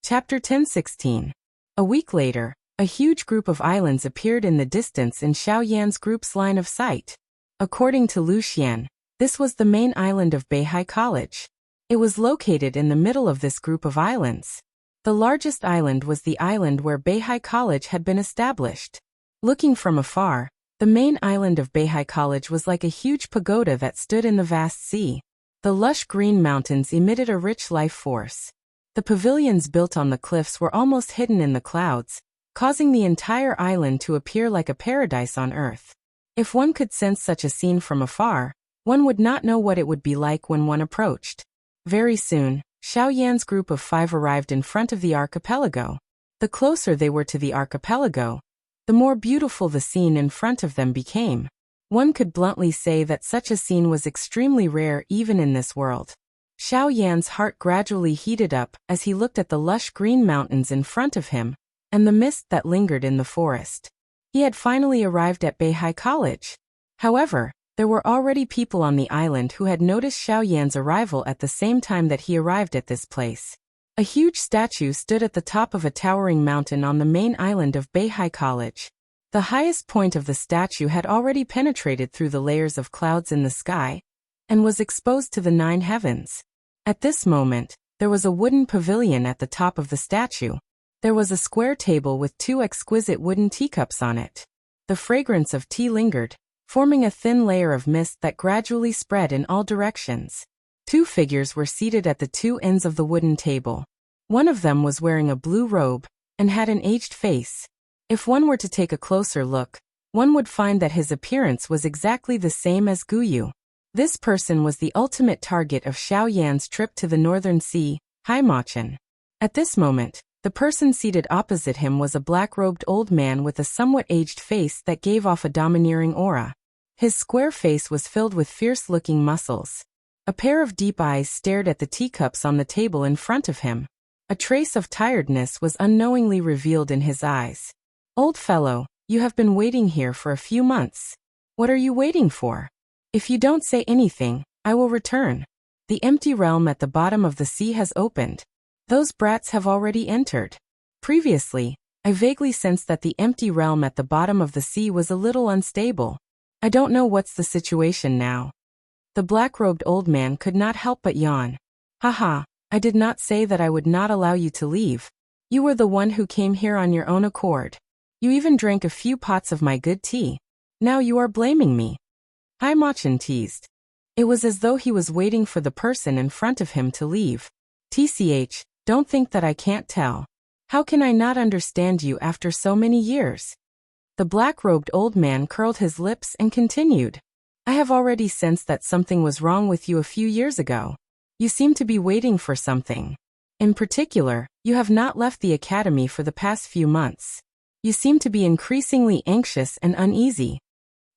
Chapter 10:16. A week later, a huge group of islands appeared in the distance in Xiaoyan's group's line of sight. According to Lu Xian, this was the main island of Beihai College. It was located in the middle of this group of islands. The largest island was the island where Beihai College had been established. Looking from afar, the main island of Beihai College was like a huge pagoda that stood in the vast sea. The lush green mountains emitted a rich life force. The pavilions built on the cliffs were almost hidden in the clouds, causing the entire island to appear like a paradise on earth. If one could sense such a scene from afar, one would not know what it would be like when one approached. Very soon, Xiaoyan's group of 5 arrived in front of the archipelago. The closer they were to the archipelago, the more beautiful the scene in front of them became. One could bluntly say that such a scene was extremely rare even in this world. Xiaoyan's heart gradually heated up as he looked at the lush green mountains in front of him, and the mist that lingered in the forest. He had finally arrived at Beihai College. However, there were already people on the island who had noticed Xiao Yan's arrival at the same time that he arrived at this place. A huge statue stood at the top of a towering mountain on the main island of Beihai College. The highest point of the statue had already penetrated through the layers of clouds in the sky and was exposed to the 9 heavens. At this moment, there was a wooden pavilion at the top of the statue. There was a square table with 2 exquisite wooden teacups on it. The fragrance of tea lingered, forming a thin layer of mist that gradually spread in all directions. 2 figures were seated at the 2 ends of the wooden table. One of them was wearing a blue robe and had an aged face. If one were to take a closer look, one would find that his appearance was exactly the same as Guyu. This person was the ultimate target of Xiao Yan's trip to the Northern Sea, Haimachan. At this moment, the person seated opposite him was a black-robed old man with a somewhat aged face that gave off a domineering aura. His square face was filled with fierce-looking muscles. A pair of deep eyes stared at the teacups on the table in front of him. A trace of tiredness was unknowingly revealed in his eyes. "Old fellow, you have been waiting here for a few months. What are you waiting for? If you don't say anything, I will return. The empty realm at the bottom of the sea has opened. Those brats have already entered. Previously, I vaguely sensed that the empty realm at the bottom of the sea was a little unstable. I don't know what's the situation now." The black-robed old man could not help but yawn. "Haha, I did not say that I would not allow you to leave. You were the one who came here on your own accord. You even drank a few pots of my good tea. Now you are blaming me." Haimachan teased. It was as though he was waiting for the person in front of him to leave. "TCH, don't think that I can't tell. How can I not understand you after so many years?" The black-robed old man curled his lips and continued. "I have already sensed that something was wrong with you a few years ago. You seem to be waiting for something. In particular, you have not left the academy for the past few months. You seem to be increasingly anxious and uneasy."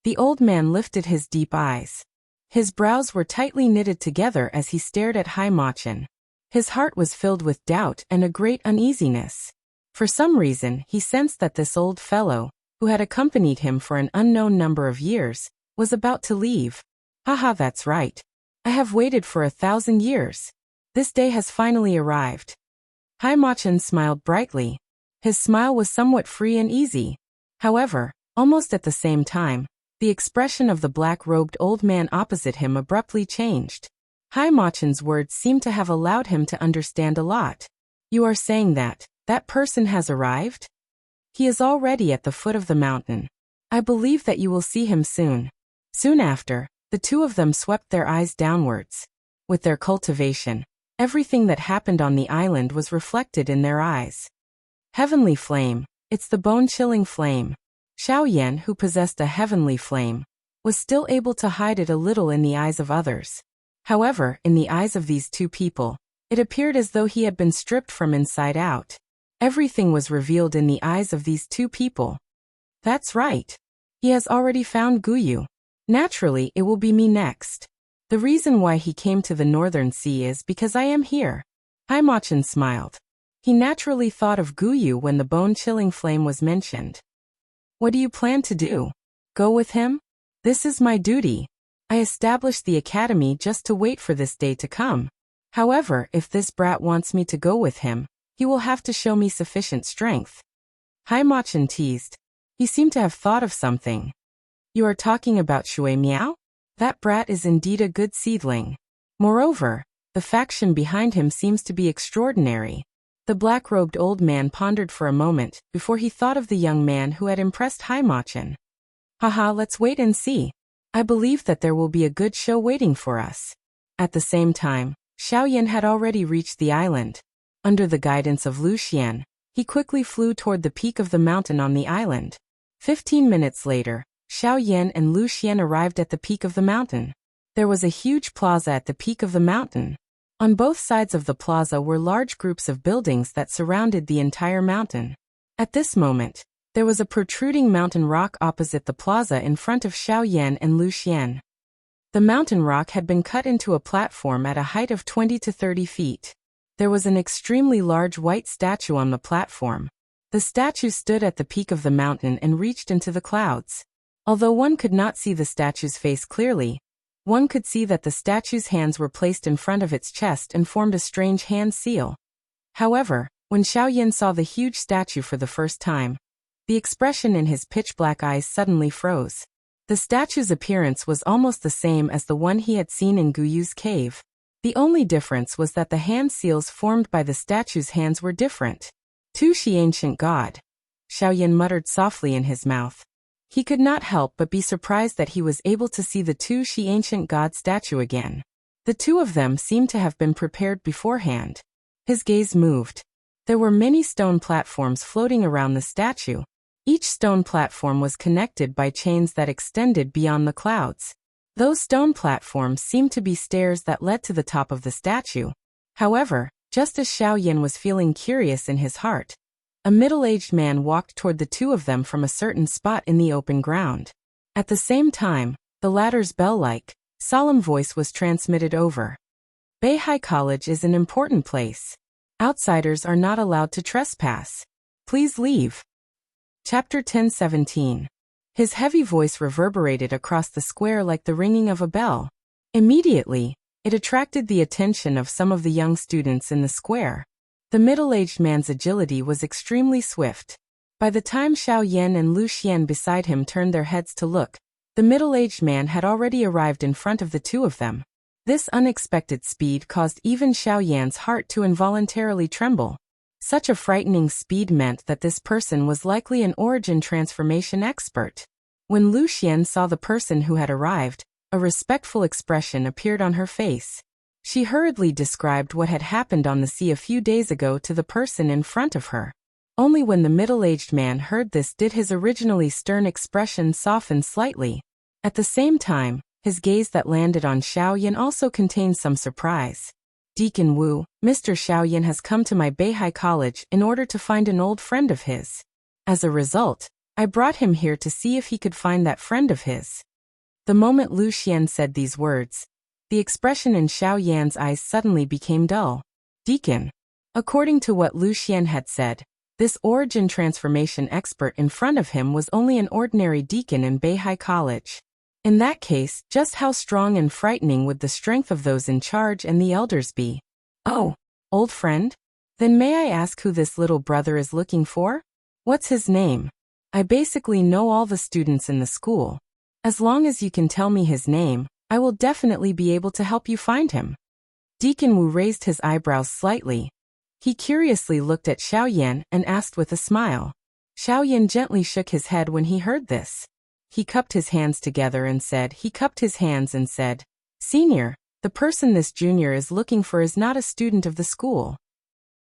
The old man lifted his deep eyes. His brows were tightly knitted together as he stared at Haimachan. His heart was filled with doubt and a great uneasiness. For some reason, he sensed that this old fellow, who had accompanied him for an unknown number of years, was about to leave. "Haha, that's right. I have waited for 1,000 years. This day has finally arrived." Haimachan smiled brightly. His smile was somewhat free and easy. However, almost at the same time, the expression of the black-robed old man opposite him abruptly changed. Haimachan's words seemed to have allowed him to understand a lot. "You are saying that person has arrived? He is already at the foot of the mountain. I believe that you will see him soon." Soon after, the 2 of them swept their eyes downwards. With their cultivation, everything that happened on the island was reflected in their eyes. Heavenly flame, it's the bone-chilling flame. Xiao Yan, who possessed a heavenly flame, was still able to hide it a little in the eyes of others. However, in the eyes of these 2 people, it appeared as though he had been stripped from inside out. Everything was revealed in the eyes of these 2 people. "That's right. He has already found Guyu. Naturally, it will be me next. The reason why he came to the Northern Sea is because I am here." Haimachan smiled. He naturally thought of Guyu when the bone-chilling flame was mentioned. "What do you plan to do? Go with him? This is my duty. I established the academy just to wait for this day to come. However, if this brat wants me to go with him, he will have to show me sufficient strength." Haimachan teased. He seemed to have thought of something. "You are talking about Shui Miao? That brat is indeed a good seedling. Moreover, the faction behind him seems to be extraordinary." The black-robed old man pondered for a moment before he thought of the young man who had impressed Haimachan. "Haha, let's wait and see. I believe that there will be a good show waiting for us." At the same time, Xiao Yan had already reached the island. Under the guidance of Lu Xian, he quickly flew toward the peak of the mountain on the island. 15 minutes later, Xiao Yan and Lu Xian arrived at the peak of the mountain. There was a huge plaza at the peak of the mountain. On both sides of the plaza were large groups of buildings that surrounded the entire mountain. At this moment, there was a protruding mountain rock opposite the plaza in front of Xiao Yan and Lu Xian. The mountain rock had been cut into a platform at a height of 20 to 30 feet. There was an extremely large white statue on the platform. The statue stood at the peak of the mountain and reached into the clouds. Although one could not see the statue's face clearly, one could see that the statue's hands were placed in front of its chest and formed a strange hand seal. However, when Xiaoyan saw the huge statue for the first time, the expression in his pitch-black eyes suddenly froze. The statue's appearance was almost the same as the one he had seen in Guyu's cave. The only difference was that the hand seals formed by the statue's hands were different. Tu Shi ancient god, Xiaoyan muttered softly in his mouth. He could not help but be surprised that he was able to see the Tu Shi ancient god statue again. The two of them seemed to have been prepared beforehand. His gaze moved. There were many stone platforms floating around the statue. Each stone platform was connected by chains that extended beyond the clouds. Those stone platforms seemed to be stairs that led to the top of the statue. However, just as Xiaoyan was feeling curious in his heart, a middle-aged man walked toward the two of them from a certain spot in the open ground. At the same time, the latter's bell-like, solemn voice was transmitted over. Beihai College is an important place. Outsiders are not allowed to trespass. Please leave. Chapter 10:17. His heavy voice reverberated across the square like the ringing of a bell. Immediately, it attracted the attention of some of the young students in the square. The middle-aged man's agility was extremely swift. By the time Xiaoyan and Lu Xian beside him turned their heads to look, the middle-aged man had already arrived in front of the two of them. This unexpected speed caused even Xiaoyan's heart to involuntarily tremble. Such a frightening speed meant that this person was likely an origin transformation expert. When Lu Xian saw the person who had arrived, a respectful expression appeared on her face. She hurriedly described what had happened on the sea a few days ago to the person in front of her. Only when the middle-aged man heard this did his originally stern expression soften slightly. At the same time, his gaze that landed on Xiaoyan also contained some surprise. Deacon Wu, Mr. Xiaoyan has come to my Beihai College in order to find an old friend of his. As a result, I brought him here to see if he could find that friend of his. The moment Lu Xian said these words, the expression in Xiaoyan's eyes suddenly became dull. Deacon. According to what Lu Xian had said, this origin transformation expert in front of him was only an ordinary deacon in Beihai College. In that case, just how strong and frightening would the strength of those in charge and the elders be? Oh, old friend? Then may I ask who this little brother is looking for? What's his name? I basically know all the students in the school. As long as you can tell me his name, I will definitely be able to help you find him. Deacon Wu raised his eyebrows slightly. He curiously looked at Xiaoyan and asked with a smile. Xiaoyan gently shook his head when he heard this. He cupped his hands together and said, Senior, the person this junior is looking for is not a student of the school.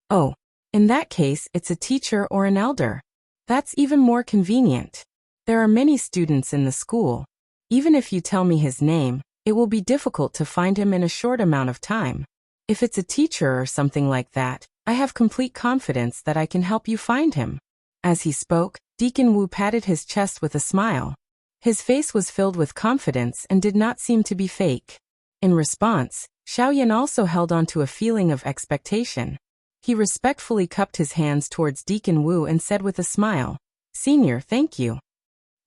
Oh, in that case, it's a teacher or an elder. That's even more convenient. There are many students in the school. Even if you tell me his name, it will be difficult to find him in a short amount of time. If it's a teacher or something like that, I have complete confidence that I can help you find him. As he spoke, Deacon Wu patted his chest with a smile. His face was filled with confidence and did not seem to be fake. In response, Xiaoyan also held on to a feeling of expectation. He respectfully cupped his hands towards Deacon Wu and said with a smile, Senior, thank you.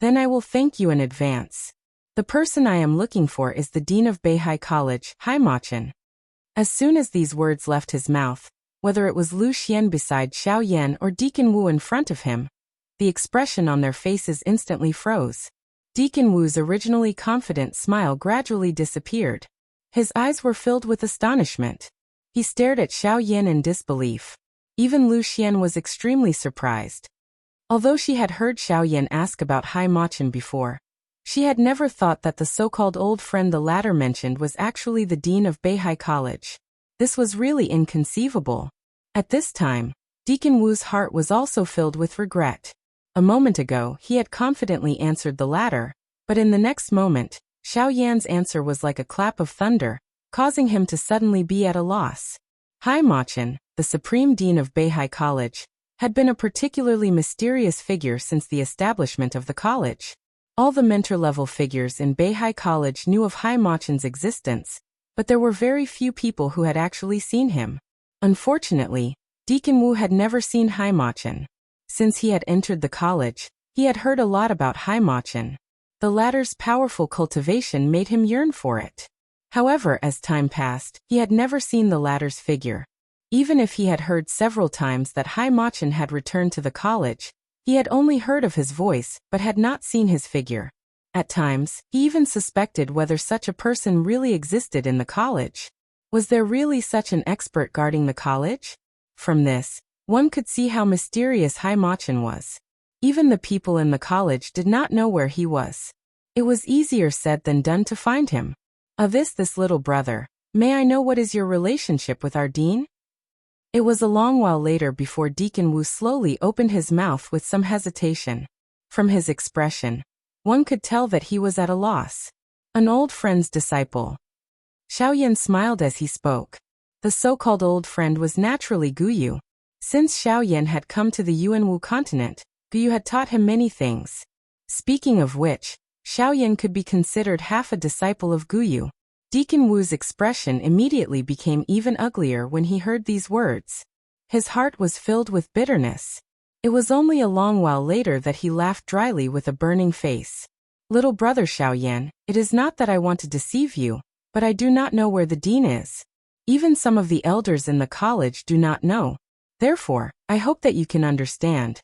Then I will thank you in advance. The person I am looking for is the Dean of Beihai College, Haimachin. As soon as these words left his mouth, whether it was Lu Xian beside Xiaoyan or Deacon Wu in front of him, the expression on their faces instantly froze. Deacon Wu's originally confident smile gradually disappeared. His eyes were filled with astonishment. He stared at Xiaoyan in disbelief. Even Lu Xian was extremely surprised. Although she had heard Xiaoyan ask about Haimachin before, she had never thought that the so-called old friend the latter mentioned was actually the dean of Beihai College. This was really inconceivable. At this time, Deacon Wu's heart was also filled with regret. A moment ago, he had confidently answered the latter, but in the next moment, Xiaoyan's answer was like a clap of thunder, causing him to suddenly be at a loss. Haimachin, the supreme dean of Beihai College, had been a particularly mysterious figure since the establishment of the college. All the mentor-level figures in Beihai College knew of Haimachin's existence, but there were very few people who had actually seen him. Unfortunately, Deacon Wu had never seen Haimachin. Since he had entered the college, he had heard a lot about Haimachin. The latter's powerful cultivation made him yearn for it. However, as time passed, he had never seen the latter's figure. Even if he had heard several times that Haimachin had returned to the college, he had only heard of his voice but had not seen his figure. At times, he even suspected whether such a person really existed in the college. Was there really such an expert guarding the college? From this, one could see how mysterious Haimachin was. Even the people in the college did not know where he was. It was easier said than done to find him. This little brother, may I know what is your relationship with our dean? It was a long while later before Deacon Wu slowly opened his mouth with some hesitation. From his expression, one could tell that he was at a loss. An old friend's disciple. Xiaoyan smiled as he spoke. The so-called old friend was naturally Guyu. Since Xiaoyan had come to the Yuanwu continent, Guyu had taught him many things. Speaking of which, Xiaoyan could be considered half a disciple of Guyu. Deacon Wu's expression immediately became even uglier when he heard these words. His heart was filled with bitterness. It was only a long while later that he laughed dryly with a burning face. Little brother Xiaoyan, it is not that I want to deceive you, but I do not know where the dean is. Even some of the elders in the college do not know. Therefore, I hope that you can understand.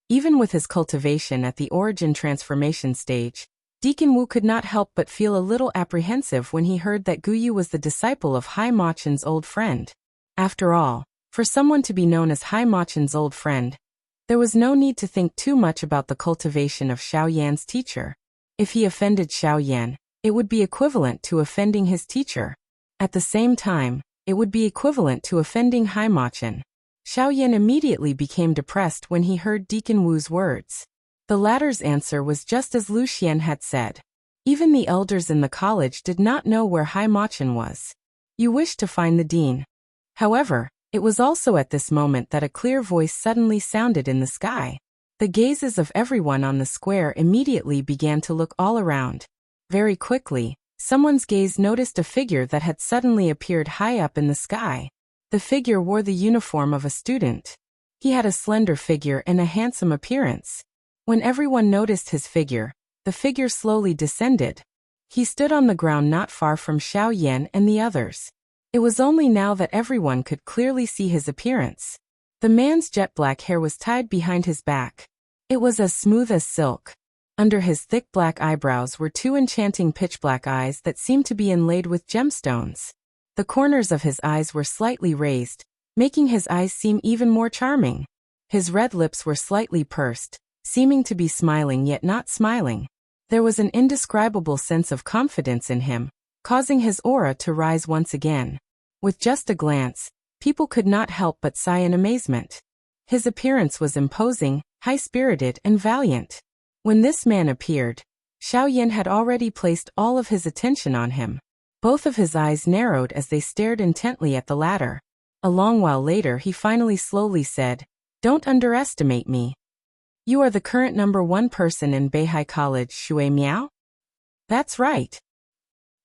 Even with his cultivation at the origin transformation stage, Deacon Wu could not help but feel a little apprehensive when he heard that Guyu was the disciple of Haimachin's old friend. After all, for someone to be known as Haimachin's old friend, there was no need to think too much about the cultivation of Xiaoyan's teacher. If he offended Xiaoyan, it would be equivalent to offending his teacher. At the same time, it would be equivalent to offending Haimachin. Xiaoyan immediately became depressed when he heard Deacon Wu's words. The latter's answer was just as Lu Xian had said. Even the elders in the college did not know where Haimachin was. You wish to find the dean. However, it was also at this moment that a clear voice suddenly sounded in the sky. The gazes of everyone on the square immediately began to look all around. Very quickly, someone's gaze noticed a figure that had suddenly appeared high up in the sky. The figure wore the uniform of a student. He had a slender figure and a handsome appearance. When everyone noticed his figure, the figure slowly descended. He stood on the ground not far from Xiaoyan and the others. It was only now that everyone could clearly see his appearance. The man's jet black hair was tied behind his back. It was as smooth as silk. Under his thick black eyebrows were two enchanting pitch-black eyes that seemed to be inlaid with gemstones. The corners of his eyes were slightly raised, making his eyes seem even more charming. His red lips were slightly pursed, seeming to be smiling yet not smiling. There was an indescribable sense of confidence in him, causing his aura to rise once again. With just a glance, people could not help but sigh in amazement. His appearance was imposing, high-spirited and valiant. When this man appeared, Xiaoyan had already placed all of his attention on him. Both of his eyes narrowed as they stared intently at the latter. A long while later he finally slowly said, "Don't underestimate me. You are the current #1 person in Beihai College, Shui Miao?" "That's right."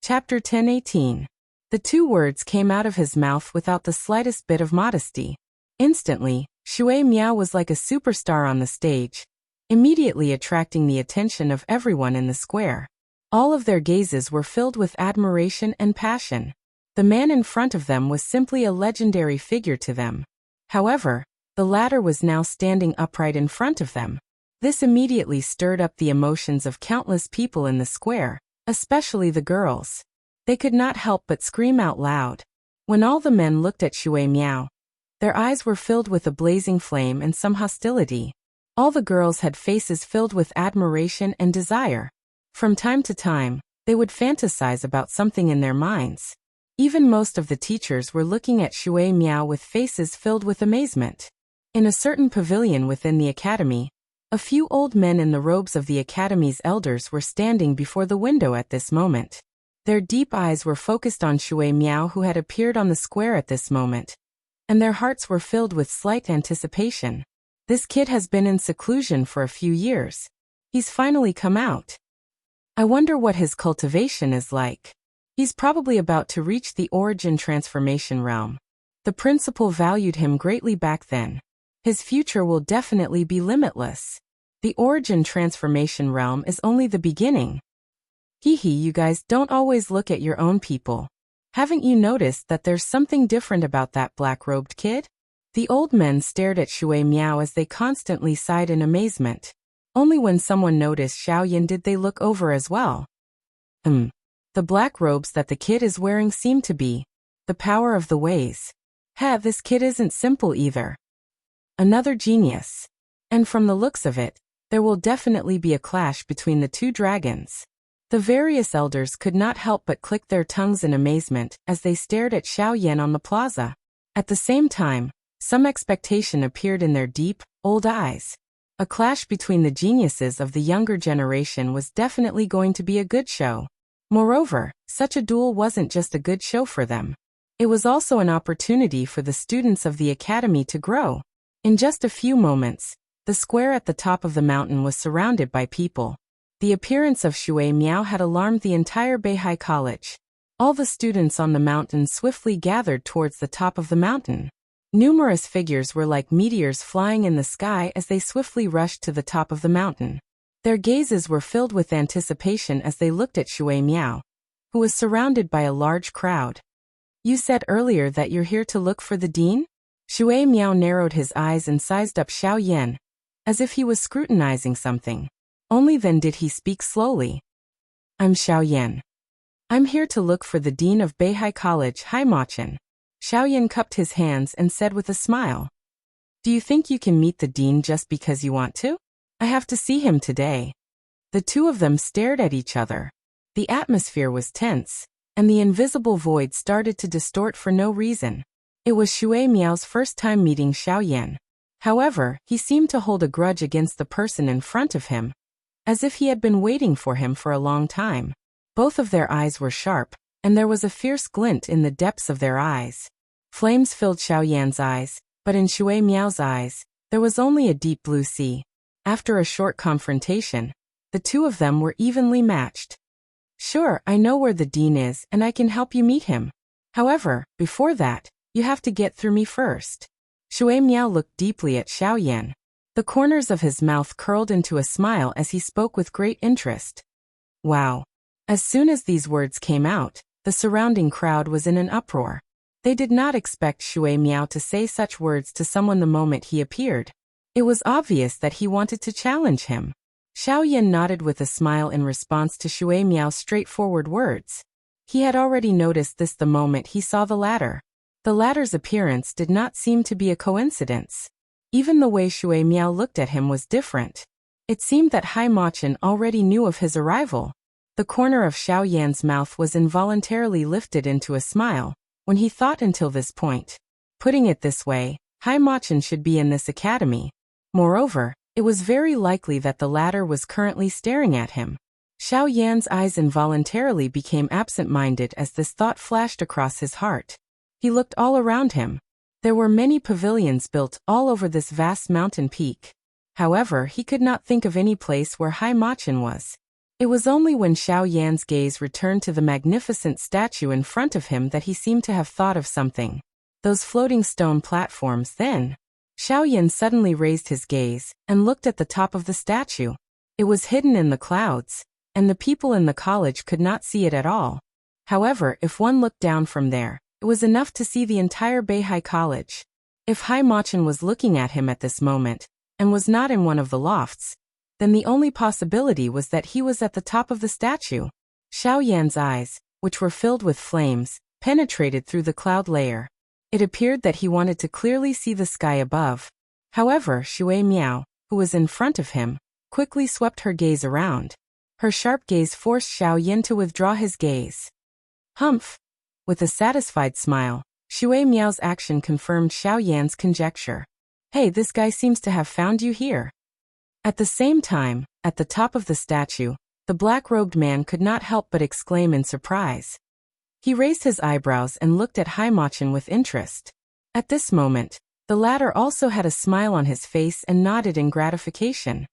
Chapter 10:18. The two words came out of his mouth without the slightest bit of modesty. Instantly, Shui Miao was like a superstar on the stage, immediately attracting the attention of everyone in the square. All of their gazes were filled with admiration and passion. The man in front of them was simply a legendary figure to them. However, the latter was now standing upright in front of them. This immediately stirred up the emotions of countless people in the square, especially the girls. They could not help but scream out loud. When all the men looked at Shui Miao, their eyes were filled with a blazing flame and some hostility. All the girls had faces filled with admiration and desire. From time to time, they would fantasize about something in their minds. Even most of the teachers were looking at Shui Miao with faces filled with amazement. In a certain pavilion within the academy, a few old men in the robes of the academy's elders were standing before the window at this moment. Their deep eyes were focused on Shui Miao, who had appeared on the square at this moment, and their hearts were filled with slight anticipation. This kid has been in seclusion for a few years. He's finally come out. I wonder what his cultivation is like. He's probably about to reach the origin transformation realm. The principal valued him greatly back then. His future will definitely be limitless. The origin transformation realm is only the beginning. Hee hee, you guys don't always look at your own people. Haven't you noticed that there's something different about that black-robed kid? The old men stared at Shui Miao as they constantly sighed in amazement. Only when someone noticed Xiao Yin did they look over as well. The black robes that the kid is wearing seem to be the power of the ways. This kid isn't simple either. Another genius. And from the looks of it, there will definitely be a clash between the two dragons. The various elders could not help but click their tongues in amazement as they stared at Xiao Yan on the plaza. At the same time, some expectation appeared in their deep, old eyes. A clash between the geniuses of the younger generation was definitely going to be a good show. Moreover, such a duel wasn't just a good show for them. It was also an opportunity for the students of the academy to grow. In just a few moments, the square at the top of the mountain was surrounded by people. The appearance of Shui Miao had alarmed the entire Beihai College. All the students on the mountain swiftly gathered towards the top of the mountain. Numerous figures were like meteors flying in the sky as they swiftly rushed to the top of the mountain. Their gazes were filled with anticipation as they looked at Shui Miao, who was surrounded by a large crowd. You said earlier that you're here to look for the dean? Shui Miao narrowed his eyes and sized up Xiao Yan, as if he was scrutinizing something. Only then did he speak slowly. I'm Xiao Yan. I'm here to look for the dean of Beihai College, Hai Machin. Xiao Yan cupped his hands and said with a smile. Do you think you can meet the dean just because you want to? I have to see him today. The two of them stared at each other. The atmosphere was tense, and the invisible void started to distort for no reason. It was Shui Miao's first time meeting Xiao Yan. However, he seemed to hold a grudge against the person in front of him, as if he had been waiting for him for a long time. Both of their eyes were sharp, and there was a fierce glint in the depths of their eyes. Flames filled Xiao Yan's eyes, but in Shui Miao's eyes, there was only a deep blue sea. After a short confrontation, the two of them were evenly matched. Sure, I know where the dean is and I can help you meet him. However, before that, you have to get through me first. Shui Miao looked deeply at Xiao Yan. The corners of his mouth curled into a smile as he spoke with great interest. Wow. As soon as these words came out, the surrounding crowd was in an uproar. They did not expect Shui Miao to say such words to someone the moment he appeared. It was obvious that he wanted to challenge him. Xiao Yan nodded with a smile in response to Shui Miao's straightforward words. He had already noticed this the moment he saw the latter. The latter's appearance did not seem to be a coincidence. Even the way Shui Miao looked at him was different. It seemed that Hai Machin already knew of his arrival. The corner of Xiao Yan's mouth was involuntarily lifted into a smile, when he thought until this point. Putting it this way, Hai Machin should be in this academy. Moreover, it was very likely that the latter was currently staring at him. Xiao Yan's eyes involuntarily became absent-minded as this thought flashed across his heart. He looked all around him. There were many pavilions built all over this vast mountain peak. However, he could not think of any place where Hai Machin was. It was only when Xiao Yan's gaze returned to the magnificent statue in front of him that he seemed to have thought of something. Those floating stone platforms, then. Xiao Yan suddenly raised his gaze and looked at the top of the statue. It was hidden in the clouds, and the people in the college could not see it at all. However, if one looked down from there, it was enough to see the entire Beihai College. If Hai Machin was looking at him at this moment, and was not in one of the lofts, then the only possibility was that he was at the top of the statue. Xiao Yan's eyes, which were filled with flames, penetrated through the cloud layer. It appeared that he wanted to clearly see the sky above. However, Shui Miao, who was in front of him, quickly swept her gaze around. Her sharp gaze forced Xiao Yan to withdraw his gaze. Humph! With a satisfied smile, Shui Miao's action confirmed Xiao Yan's conjecture. Hey, this guy seems to have found you here. At the same time, at the top of the statue, the black-robed man could not help but exclaim in surprise. He raised his eyebrows and looked at Hai Machin with interest. At this moment, the latter also had a smile on his face and nodded in gratification.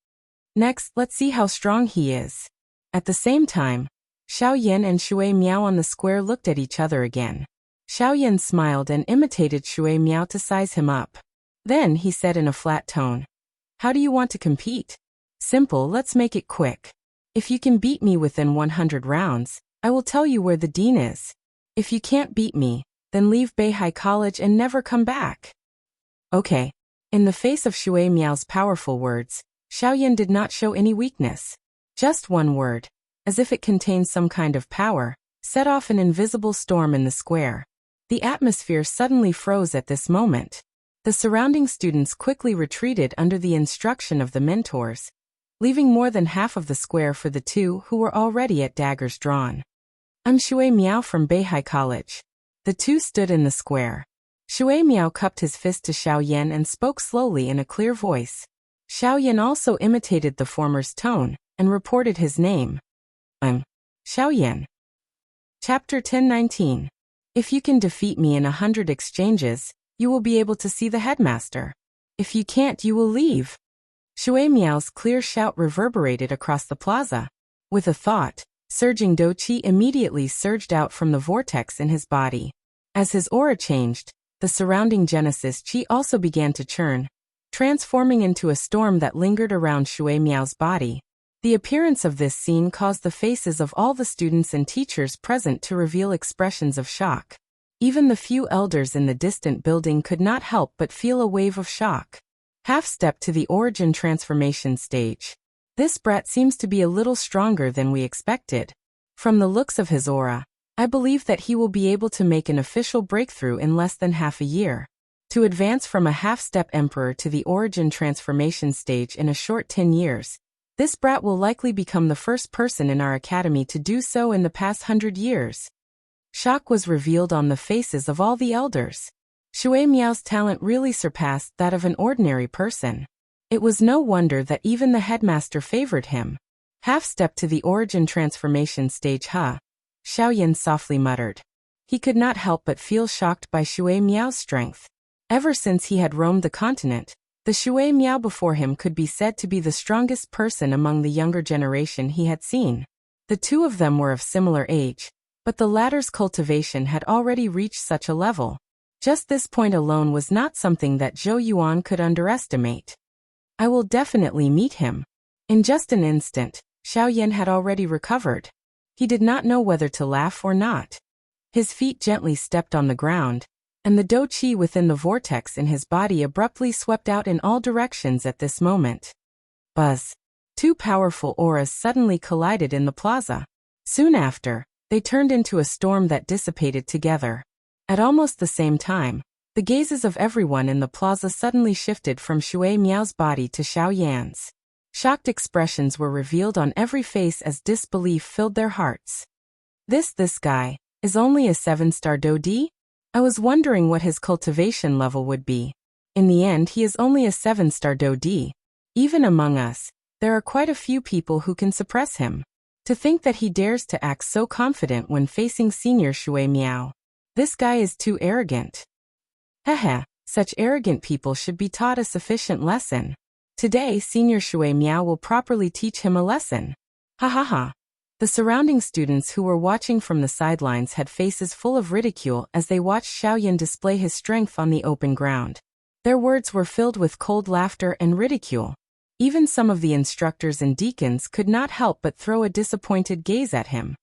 Next, let's see how strong he is. At the same time, Xiao Yan and Shui Miao on the square looked at each other again. Xiao Yan smiled and imitated Shui Miao to size him up. Then he said in a flat tone, "How do you want to compete? Simple, let's make it quick. If you can beat me within 100 rounds, I will tell you where the dean is. If you can't beat me, then leave Beihai College and never come back. Okay. In the face of Shui Miao's powerful words, Xiaoyan did not show any weakness. Just one word, as if it contained some kind of power, set off an invisible storm in the square. The atmosphere suddenly froze at this moment. The surrounding students quickly retreated under the instruction of the mentors, leaving more than half of the square for the two who were already at daggers drawn. I'm Shui Miao from Beihai College. The two stood in the square. Shui Miao cupped his fist to Xiaoyan and spoke slowly in a clear voice. Xiaoyan also imitated the former's tone and reported his name. Xiaoyan. Chapter 1019. If you can defeat me in 100 exchanges, you will be able to see the headmaster. If you can't, you will leave. Shui Miao's clear shout reverberated across the plaza. With a thought, surging Douqi immediately surged out from the vortex in his body. As his aura changed, the surrounding Genesis Qi also began to churn, transforming into a storm that lingered around Shui Miao's body. The appearance of this scene caused the faces of all the students and teachers present to reveal expressions of shock. Even the few elders in the distant building could not help but feel a wave of shock. Half-step to the origin transformation stage. This brat seems to be a little stronger than we expected. From the looks of his aura, I believe that he will be able to make an official breakthrough in less than half a year. To advance from a half-step emperor to the origin transformation stage in a short 10 years, this brat will likely become the first person in our academy to do so in the past 100 years. Shock was revealed on the faces of all the elders. Shui Miao's talent really surpassed that of an ordinary person. It was no wonder that even the headmaster favored him. Half-step to the origin transformation stage, huh? Xiaoyan softly muttered. He could not help but feel shocked by Shui Miao's strength. Ever since he had roamed the continent, the Shui Miao before him could be said to be the strongest person among the younger generation he had seen. The two of them were of similar age, but the latter's cultivation had already reached such a level. Just this point alone was not something that Zhou Yuan could underestimate. I will definitely meet him. In just an instant, Xiaoyan had already recovered. He did not know whether to laugh or not. His feet gently stepped on the ground, and the Douqi within the vortex in his body abruptly swept out in all directions at this moment. Buzz. Two powerful auras suddenly collided in the plaza. Soon after, they turned into a storm that dissipated together. At almost the same time, the gazes of everyone in the plaza suddenly shifted from Shui Miao's body to Xiaoyan's. Shocked expressions were revealed on every face as disbelief filled their hearts. This guy, is only a 7-star Dodi? I was wondering what his cultivation level would be. In the end, he is only a 7-star Dodi. Even among us, there are quite a few people who can suppress him. To think that he dares to act so confident when facing senior Shui Miao. This guy is too arrogant. Such arrogant people should be taught a sufficient lesson. Today, senior Shui Miao will properly teach him a lesson. Ha. The surrounding students who were watching from the sidelines had faces full of ridicule as they watched Xiaoyan display his strength on the open ground. Their words were filled with cold laughter and ridicule. Even some of the instructors and deacons could not help but throw a disappointed gaze at him.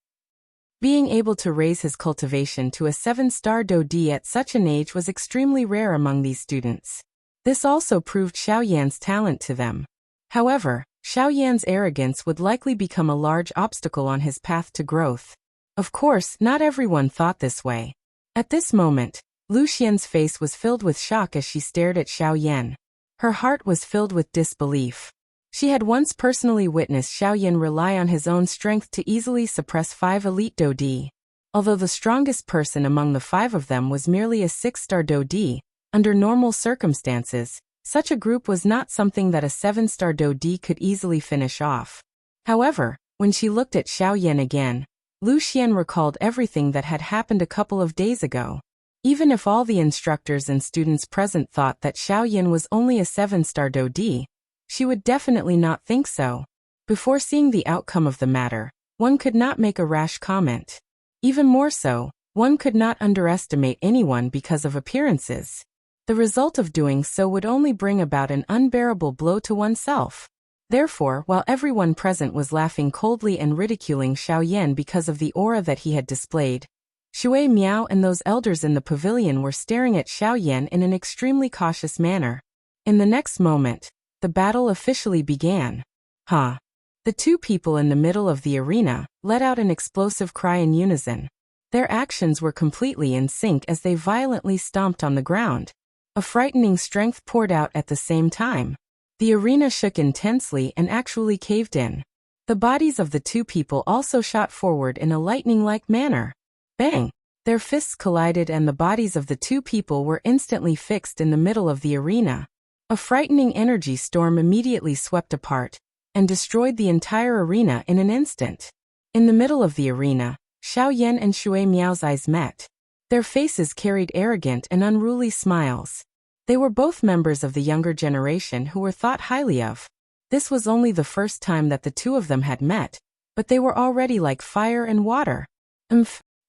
Being able to raise his cultivation to a 7-star Dodi at such an age was extremely rare among these students. This also proved Xiaoyan's talent to them. However, Xiaoyan's arrogance would likely become a large obstacle on his path to growth. Of course, not everyone thought this way. At this moment, Lu Xian's face was filled with shock as she stared at Xiaoyan. Her heart was filled with disbelief. She had once personally witnessed Xiaoyan rely on his own strength to easily suppress 5 elite Dodi. Although the strongest person among the 5 of them was merely a 6-star Dodi, under normal circumstances, such a group was not something that a 7-star Dodi could easily finish off. However, when she looked at Xiaoyan again, Lu Xian recalled everything that had happened a couple of days ago. Even if all the instructors and students present thought that Xiaoyan was only a 7-star Dodi, she would definitely not think so. Before seeing the outcome of the matter, one could not make a rash comment. Even more so, one could not underestimate anyone because of appearances. The result of doing so would only bring about an unbearable blow to oneself. Therefore, while everyone present was laughing coldly and ridiculing Xiao Yan because of the aura that he had displayed, Shui Miao and those elders in the pavilion were staring at Xiao Yan in an extremely cautious manner. In the next moment, the battle officially began. "Ha!" The two people in the middle of the arena let out an explosive cry in unison. Their actions were completely in sync as they violently stomped on the ground. A frightening strength poured out at the same time. The arena shook intensely and actually caved in. The bodies of the two people also shot forward in a lightning-like manner. Bang! Their fists collided and the bodies of the two people were instantly fixed in the middle of the arena. A frightening energy storm immediately swept apart and destroyed the entire arena in an instant. In the middle of the arena, Xiao Yan and Shui Miao's eyes met. Their faces carried arrogant and unruly smiles. They were both members of the younger generation who were thought highly of. This was only the first time that the two of them had met, but they were already like fire and water.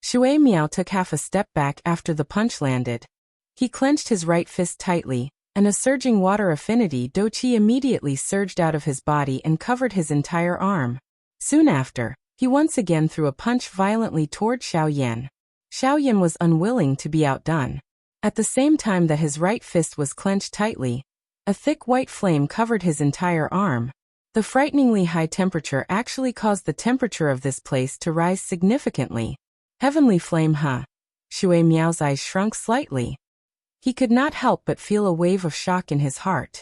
Shui Miao took half a step back after the punch landed. He clenched his right fist tightly, and a surging water affinity Doqi immediately surged out of his body and covered his entire arm. Soon after, he once again threw a punch violently toward Xiao Yan. Xiao Yan was unwilling to be outdone. At the same time that his right fist was clenched tightly, a thick white flame covered his entire arm. The frighteningly high temperature actually caused the temperature of this place to rise significantly. Heavenly flame, huh? Shui Miao's eyes shrunk slightly. He could not help but feel a wave of shock in his heart.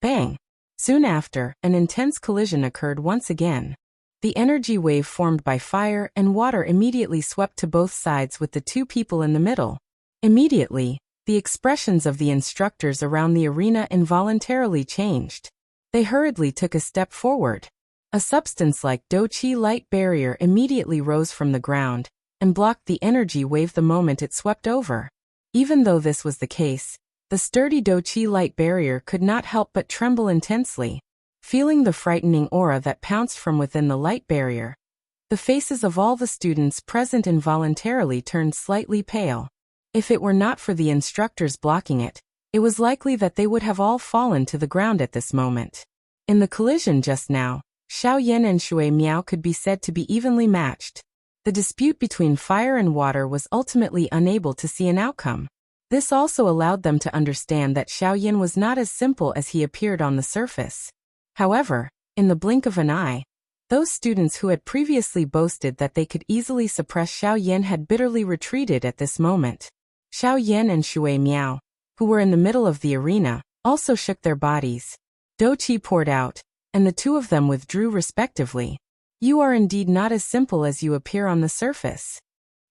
Bang! Soon after, an intense collision occurred once again. The energy wave formed by fire and water immediately swept to both sides with the two people in the middle. Immediately, the expressions of the instructors around the arena involuntarily changed. They hurriedly took a step forward. A substance like Doqi light barrier immediately rose from the ground and blocked the energy wave the moment it swept over. Even though this was the case, the sturdy Doqi light barrier could not help but tremble intensely. Feeling the frightening aura that pounced from within the light barrier, the faces of all the students present involuntarily turned slightly pale. If it were not for the instructors blocking it, it was likely that they would have all fallen to the ground at this moment. In the collision just now, Xiao Yan and Shui Miao could be said to be evenly matched. The dispute between fire and water was ultimately unable to see an outcome. This also allowed them to understand that Xiao Yan was not as simple as he appeared on the surface. However, in the blink of an eye, those students who had previously boasted that they could easily suppress Xiao Yan had bitterly retreated at this moment. Xiao Yan and Shui Miao, who were in the middle of the arena, also shook their bodies. Doqi poured out, and the two of them withdrew respectively. You are indeed not as simple as you appear on the surface.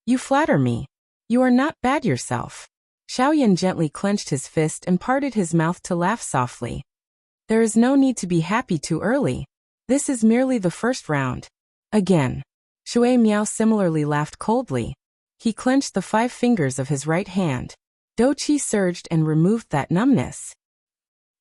You flatter me. You are not bad yourself. Xiao Yan gently clenched his fist and parted his mouth to laugh softly. There is no need to be happy too early. This is merely the first round. Again. Shui Miao similarly laughed coldly. He clenched the 5 fingers of his right hand. Doqi surged and removed that numbness.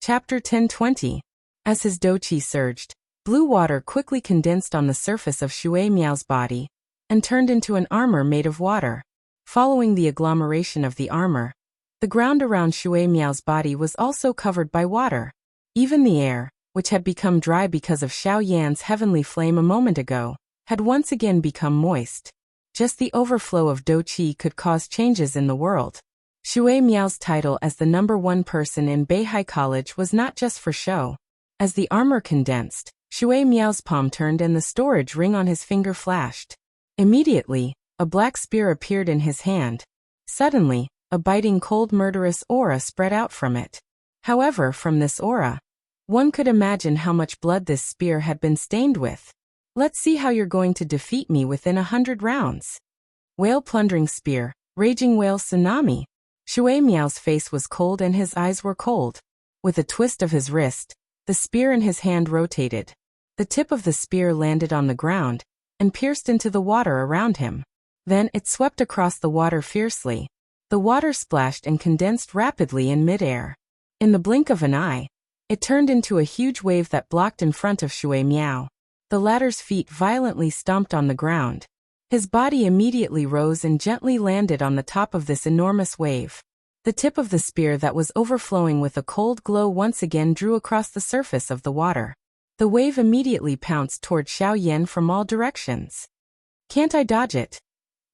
Chapter 1020. As his Doqi surged, blue water quickly condensed on the surface of Shui Miao's body and turned into an armor made of water. Following the agglomeration of the armor, the ground around Shui Miao's body was also covered by water. Even the air, which had become dry because of Xiao Yan's heavenly flame a moment ago, had once again become moist. Just the overflow of Doqi could cause changes in the world. Shui Miao's title as the #1 person in Beihai College was not just for show. As the armor condensed, Shui Miao's palm turned and the storage ring on his finger flashed. Immediately, a black spear appeared in his hand. Suddenly, a biting cold murderous aura spread out from it. However, from this aura, one could imagine how much blood this spear had been stained with. Let's see how you're going to defeat me within 100 rounds. Whale plundering spear, raging whale tsunami. Shui Miao's face was cold and his eyes were cold. With a twist of his wrist, the spear in his hand rotated. The tip of the spear landed on the ground and pierced into the water around him. Then it swept across the water fiercely. The water splashed and condensed rapidly in midair. In the blink of an eye, it turned into a huge wave that blocked in front of Shui Miao. The latter's feet violently stomped on the ground. His body immediately rose and gently landed on the top of this enormous wave. The tip of the spear that was overflowing with a cold glow once again drew across the surface of the water. The wave immediately pounced toward Xiao Yan from all directions. Can't I dodge it?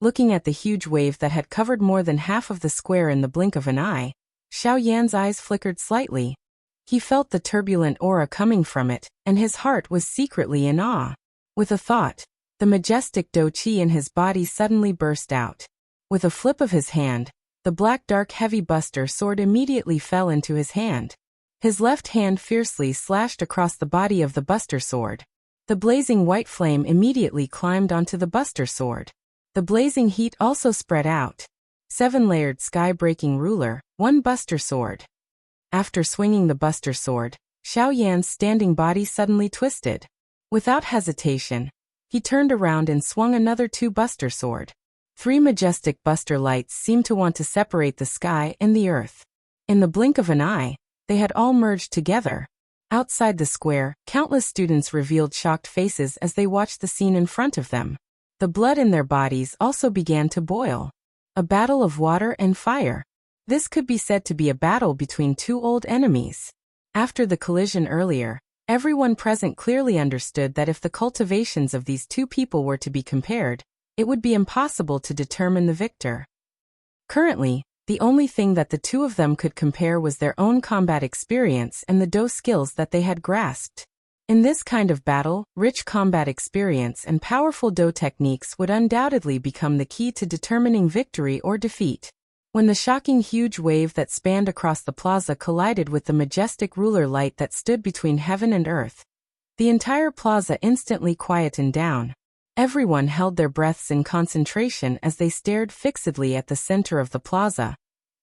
Looking at the huge wave that had covered more than half of the square in the blink of an eye, Xiao Yan's eyes flickered slightly. He felt the turbulent aura coming from it, and his heart was secretly in awe. With a thought, the majestic Do Qi in his body suddenly burst out. With a flip of his hand, the black dark heavy buster sword immediately fell into his hand. His left hand fiercely slashed across the body of the buster sword. The blazing white flame immediately climbed onto the buster sword. The blazing heat also spread out. 7-layered sky-breaking ruler, 1 buster sword. After swinging the buster sword, Xiao Yan's standing body suddenly twisted. Without hesitation, he turned around and swung another 2 buster sword. 3 majestic buster lights seemed to want to separate the sky and the earth. In the blink of an eye, they had all merged together. Outside the square, countless students revealed shocked faces as they watched the scene in front of them. The blood in their bodies also began to boil. A battle of water and fire. This could be said to be a battle between 2 old enemies. After the collision earlier, everyone present clearly understood that if the cultivations of these 2 people were to be compared, it would be impossible to determine the victor. Currently, the only thing that the 2 of them could compare was their own combat experience and the Do skills that they had grasped. In this kind of battle, rich combat experience and powerful Do techniques would undoubtedly become the key to determining victory or defeat. When the shocking huge wave that spanned across the plaza collided with the majestic ruler light that stood between heaven and earth, the entire plaza instantly quietened down. Everyone held their breaths in concentration as they stared fixedly at the center of the plaza,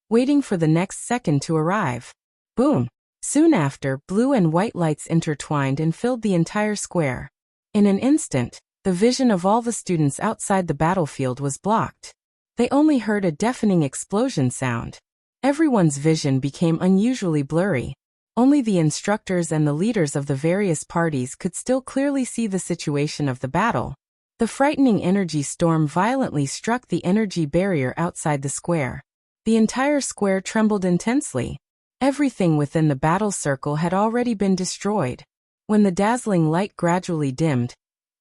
waiting for the next second to arrive. Boom! Soon after, blue and white lights intertwined and filled the entire square. In an instant, the vision of all the students outside the battlefield was blocked. They only heard a deafening explosion sound. Everyone's vision became unusually blurry. Only the instructors and the leaders of the various parties could still clearly see the situation of the battle. The frightening energy storm violently struck the energy barrier outside the square. The entire square trembled intensely. Everything within the battle circle had already been destroyed. When the dazzling light gradually dimmed,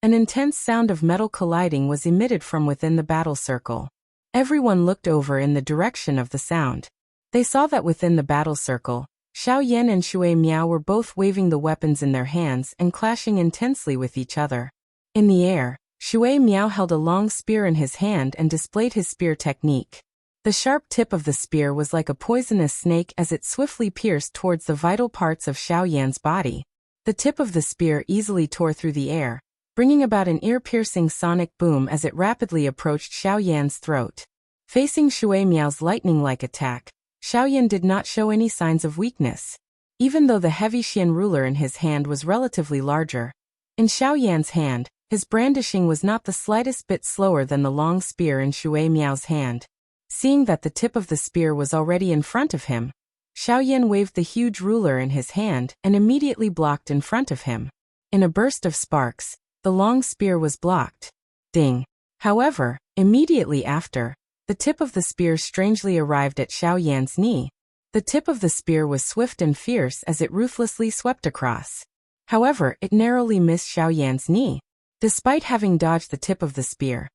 an intense sound of metal colliding was emitted from within the battle circle. Everyone looked over in the direction of the sound. They saw that within the battle circle, Xiao Yan and Shui Miao were both waving the weapons in their hands and clashing intensely with each other. In the air, Shui Miao held a long spear in his hand and displayed his spear technique. The sharp tip of the spear was like a poisonous snake as it swiftly pierced towards the vital parts of Xiao Yan's body. The tip of the spear easily tore through the air, bringing about an ear-piercing sonic boom as it rapidly approached Xiao Yan's throat. Facing Shui Miao's lightning-like attack, Xiao Yan did not show any signs of weakness. Even though the heavy Xian ruler in his hand was relatively larger, in Xiao Yan's hand, his brandishing was not the slightest bit slower than the long spear in Shui Miao's hand. Seeing that the tip of the spear was already in front of him, Xiao Yan waved the huge ruler in his hand and immediately blocked in front of him. In a burst of sparks, the long spear was blocked. Ding! However, immediately after, the tip of the spear strangely arrived at Xiao Yan's knee. The tip of the spear was swift and fierce as it ruthlessly swept across. However, it narrowly missed Xiao Yan's knee. Despite having dodged the tip of the spear,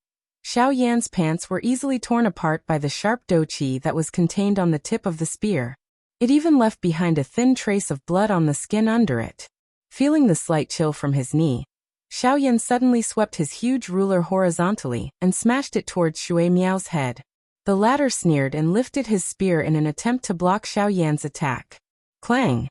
Xiao Yan's pants were easily torn apart by the sharp Do Qi that was contained on the tip of the spear. It even left behind a thin trace of blood on the skin under it. Feeling the slight chill from his knee, Xiao Yan suddenly swept his huge ruler horizontally and smashed it towards Shui Miao's head. The latter sneered and lifted his spear in an attempt to block Xiao Yan's attack. Clang!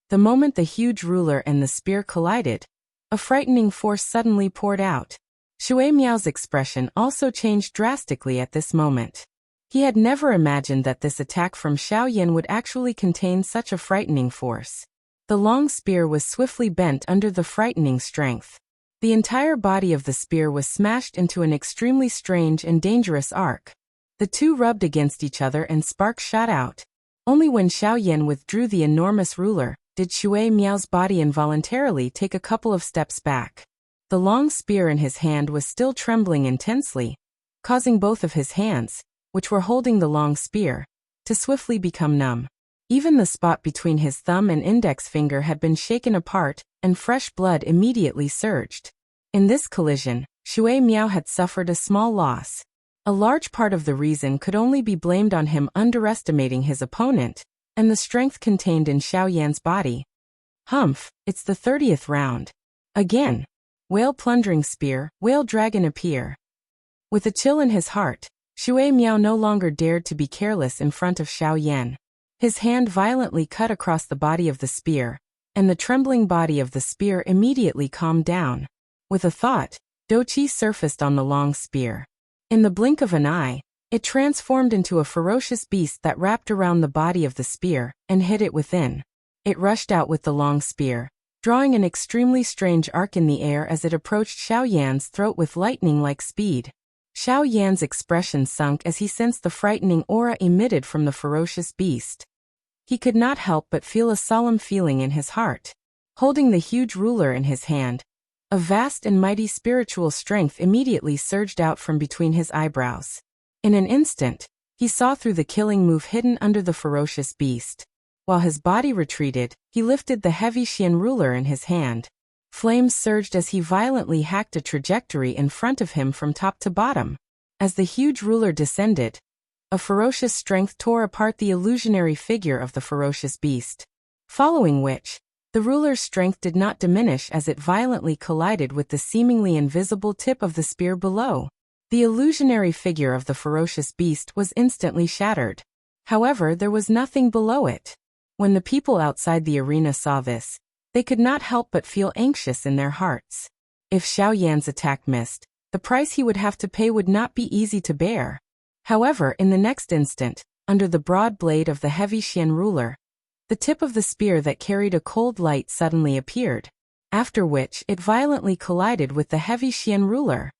The moment the huge ruler and the spear collided, a frightening force suddenly poured out. Shui Miao's expression also changed drastically at this moment. He had never imagined that this attack from Xiao Yan would actually contain such a frightening force. The long spear was swiftly bent under the frightening strength. The entire body of the spear was smashed into an extremely strange and dangerous arc. The two rubbed against each other and sparks shot out. Only when Xiao Yan withdrew the enormous ruler did Shui Miao's body involuntarily take a couple of steps back. The long spear in his hand was still trembling intensely, causing both of his hands, which were holding the long spear, to swiftly become numb. Even the spot between his thumb and index finger had been shaken apart, and fresh blood immediately surged. In this collision, Shui Miao had suffered a small loss. A large part of the reason could only be blamed on him underestimating his opponent, and the strength contained in Xiao Yan's body. Humph, it's the 30th round. Again. Whale plundering spear, whale dragon appear. With a chill in his heart, Shui Miao no longer dared to be careless in front of Xiao Yan. His hand violently cut across the body of the spear, and the trembling body of the spear immediately calmed down. With a thought, Do Qi surfaced on the long spear. In the blink of an eye, it transformed into a ferocious beast that wrapped around the body of the spear and hid it within. It rushed out with the long spear, drawing an extremely strange arc in the air as it approached Xiao Yan's throat with lightning-like speed. Xiao Yan's expression sunk as he sensed the frightening aura emitted from the ferocious beast. He could not help but feel a solemn feeling in his heart. Holding the huge ruler in his hand, a vast and mighty spiritual strength immediately surged out from between his eyebrows. In an instant, he saw through the killing move hidden under the ferocious beast. While his body retreated, he lifted the heavy Xian ruler in his hand. Flames surged as he violently hacked a trajectory in front of him from top to bottom. As the huge ruler descended, a ferocious strength tore apart the illusionary figure of the ferocious beast. Following which, the ruler's strength did not diminish as it violently collided with the seemingly invisible tip of the spear below. The illusionary figure of the ferocious beast was instantly shattered. However, there was nothing below it. When the people outside the arena saw this, they could not help but feel anxious in their hearts. If Xiao Yan's attack missed, the price he would have to pay would not be easy to bear. However, in the next instant, under the broad blade of the heavy Xian ruler, the tip of the spear that carried a cold light suddenly appeared, after which it violently collided with the heavy Xian ruler.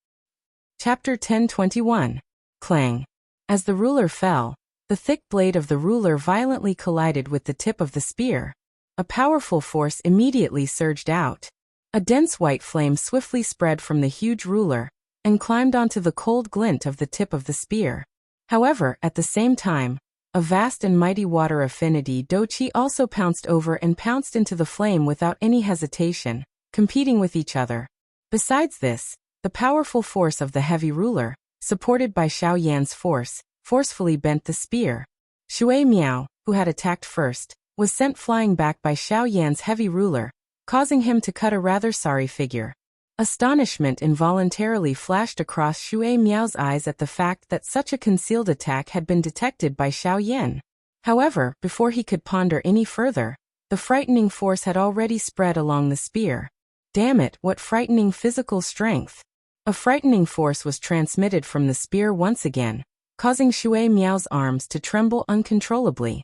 Chapter 10:21. Clang. As the ruler fell, the thick blade of the ruler violently collided with the tip of the spear. A powerful force immediately surged out. A dense white flame swiftly spread from the huge ruler and climbed onto the cold glint of the tip of the spear. However, at the same time, a vast and mighty water affinity Do Qi also pounced over and pounced into the flame without any hesitation, competing with each other. Besides this, the powerful force of the heavy ruler, supported by Xiao Yan's force, forcefully bent the spear. Shui Miao, who had attacked first, was sent flying back by Xiao Yan's heavy ruler, causing him to cut a rather sorry figure. Astonishment involuntarily flashed across Shui Miao's eyes at the fact that such a concealed attack had been detected by Xiao Yan. However, before he could ponder any further, the frightening force had already spread along the spear. Damn it, what frightening physical strength! A frightening force was transmitted from the spear once again, causing Shui Miao's arms to tremble uncontrollably.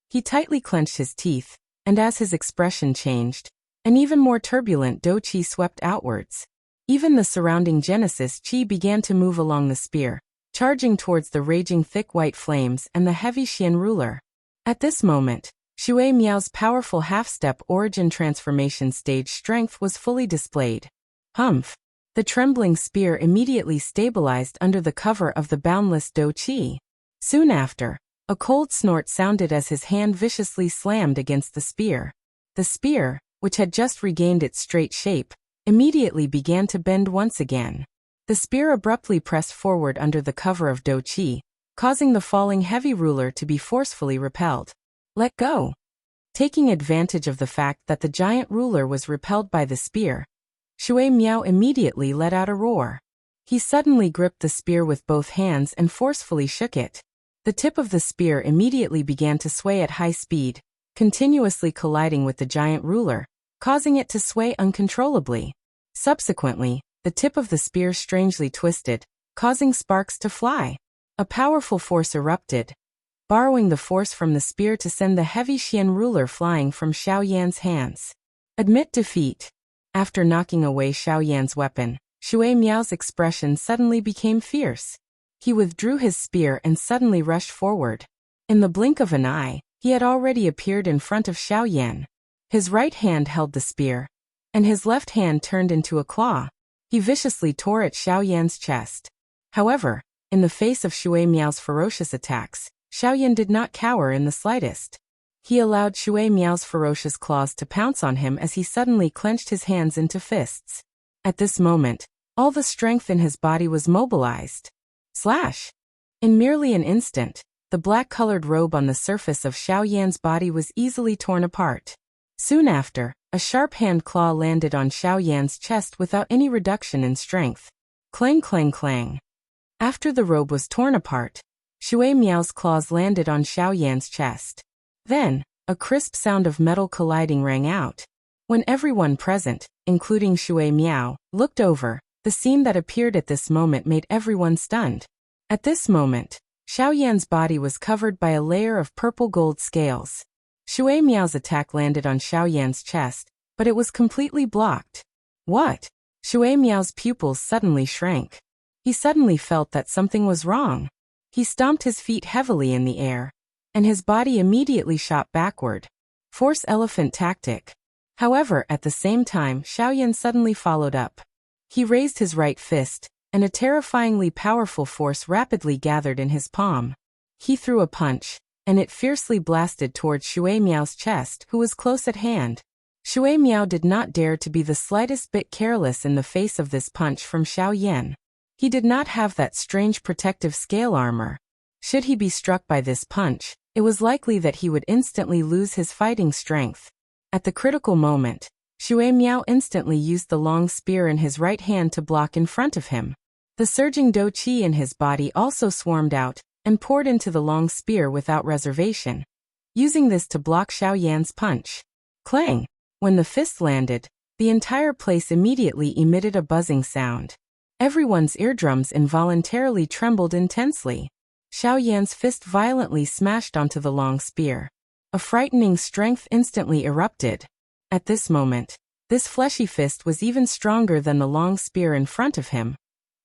He tightly clenched his teeth, and as his expression changed, an even more turbulent Do Qi swept outwards. Even the surrounding Genesis Qi began to move along the spear, charging towards the raging thick white flames and the heavy Xian ruler. At this moment, Shui Miao's powerful half-step origin transformation stage strength was fully displayed. Humph! The trembling spear immediately stabilized under the cover of the boundless Do Qi. Soon after, a cold snort sounded as his hand viciously slammed against the spear. The spear, which had just regained its straight shape, immediately began to bend once again. The spear abruptly pressed forward under the cover of Do Qi, causing the falling heavy ruler to be forcefully repelled. Let go! Taking advantage of the fact that the giant ruler was repelled by the spear, Shui Miao immediately let out a roar. He suddenly gripped the spear with both hands and forcefully shook it. The tip of the spear immediately began to sway at high speed, continuously colliding with the giant ruler, causing it to sway uncontrollably. Subsequently, the tip of the spear strangely twisted, causing sparks to fly. A powerful force erupted, borrowing the force from the spear to send the heavy Xian ruler flying from Xiao Yan's hands. Admit defeat. After knocking away Xiao Yan's weapon, Shui Miao's expression suddenly became fierce. He withdrew his spear and suddenly rushed forward. In the blink of an eye, he had already appeared in front of Xiao Yan. His right hand held the spear, and his left hand turned into a claw. He viciously tore at Xiao Yan's chest. However, in the face of Shui Miao's ferocious attacks, Xiao Yan did not cower in the slightest. He allowed Shui Miao's ferocious claws to pounce on him as he suddenly clenched his hands into fists. At this moment, all the strength in his body was mobilized. Slash! In merely an instant, the black-colored robe on the surface of Xiao Yan's body was easily torn apart. Soon after, a sharp hand claw landed on Xiao Yan's chest without any reduction in strength. Clang clang clang. After the robe was torn apart, Shui Miao's claws landed on Xiao Yan's chest. Then, a crisp sound of metal colliding rang out. When everyone present, including Shui Miao, looked over, the scene that appeared at this moment made everyone stunned. At this moment, Xiao Yan's body was covered by a layer of purple gold scales. Shui Miao's attack landed on Xiao Yan's chest, but it was completely blocked. What? Shui Miao's pupils suddenly shrank. He suddenly felt that something was wrong. He stomped his feet heavily in the air, and his body immediately shot backward. Force elephant tactic. However, at the same time, Xiao Yan suddenly followed up. He raised his right fist, and a terrifyingly powerful force rapidly gathered in his palm. He threw a punch, and it fiercely blasted towards Shui Miao's chest, who was close at hand. Shui Miao did not dare to be the slightest bit careless in the face of this punch from Xiao Yan. He did not have that strange protective scale armor. Should he be struck by this punch, it was likely that he would instantly lose his fighting strength. At the critical moment, Shui Miao instantly used the long spear in his right hand to block in front of him. The surging dou qi in his body also swarmed out and poured into the long spear without reservation, using this to block Xiao Yan's punch. Clang! When the fist landed, the entire place immediately emitted a buzzing sound. Everyone's eardrums involuntarily trembled intensely. Xiao Yan's fist violently smashed onto the long spear. A frightening strength instantly erupted. At this moment, this fleshy fist was even stronger than the long spear in front of him,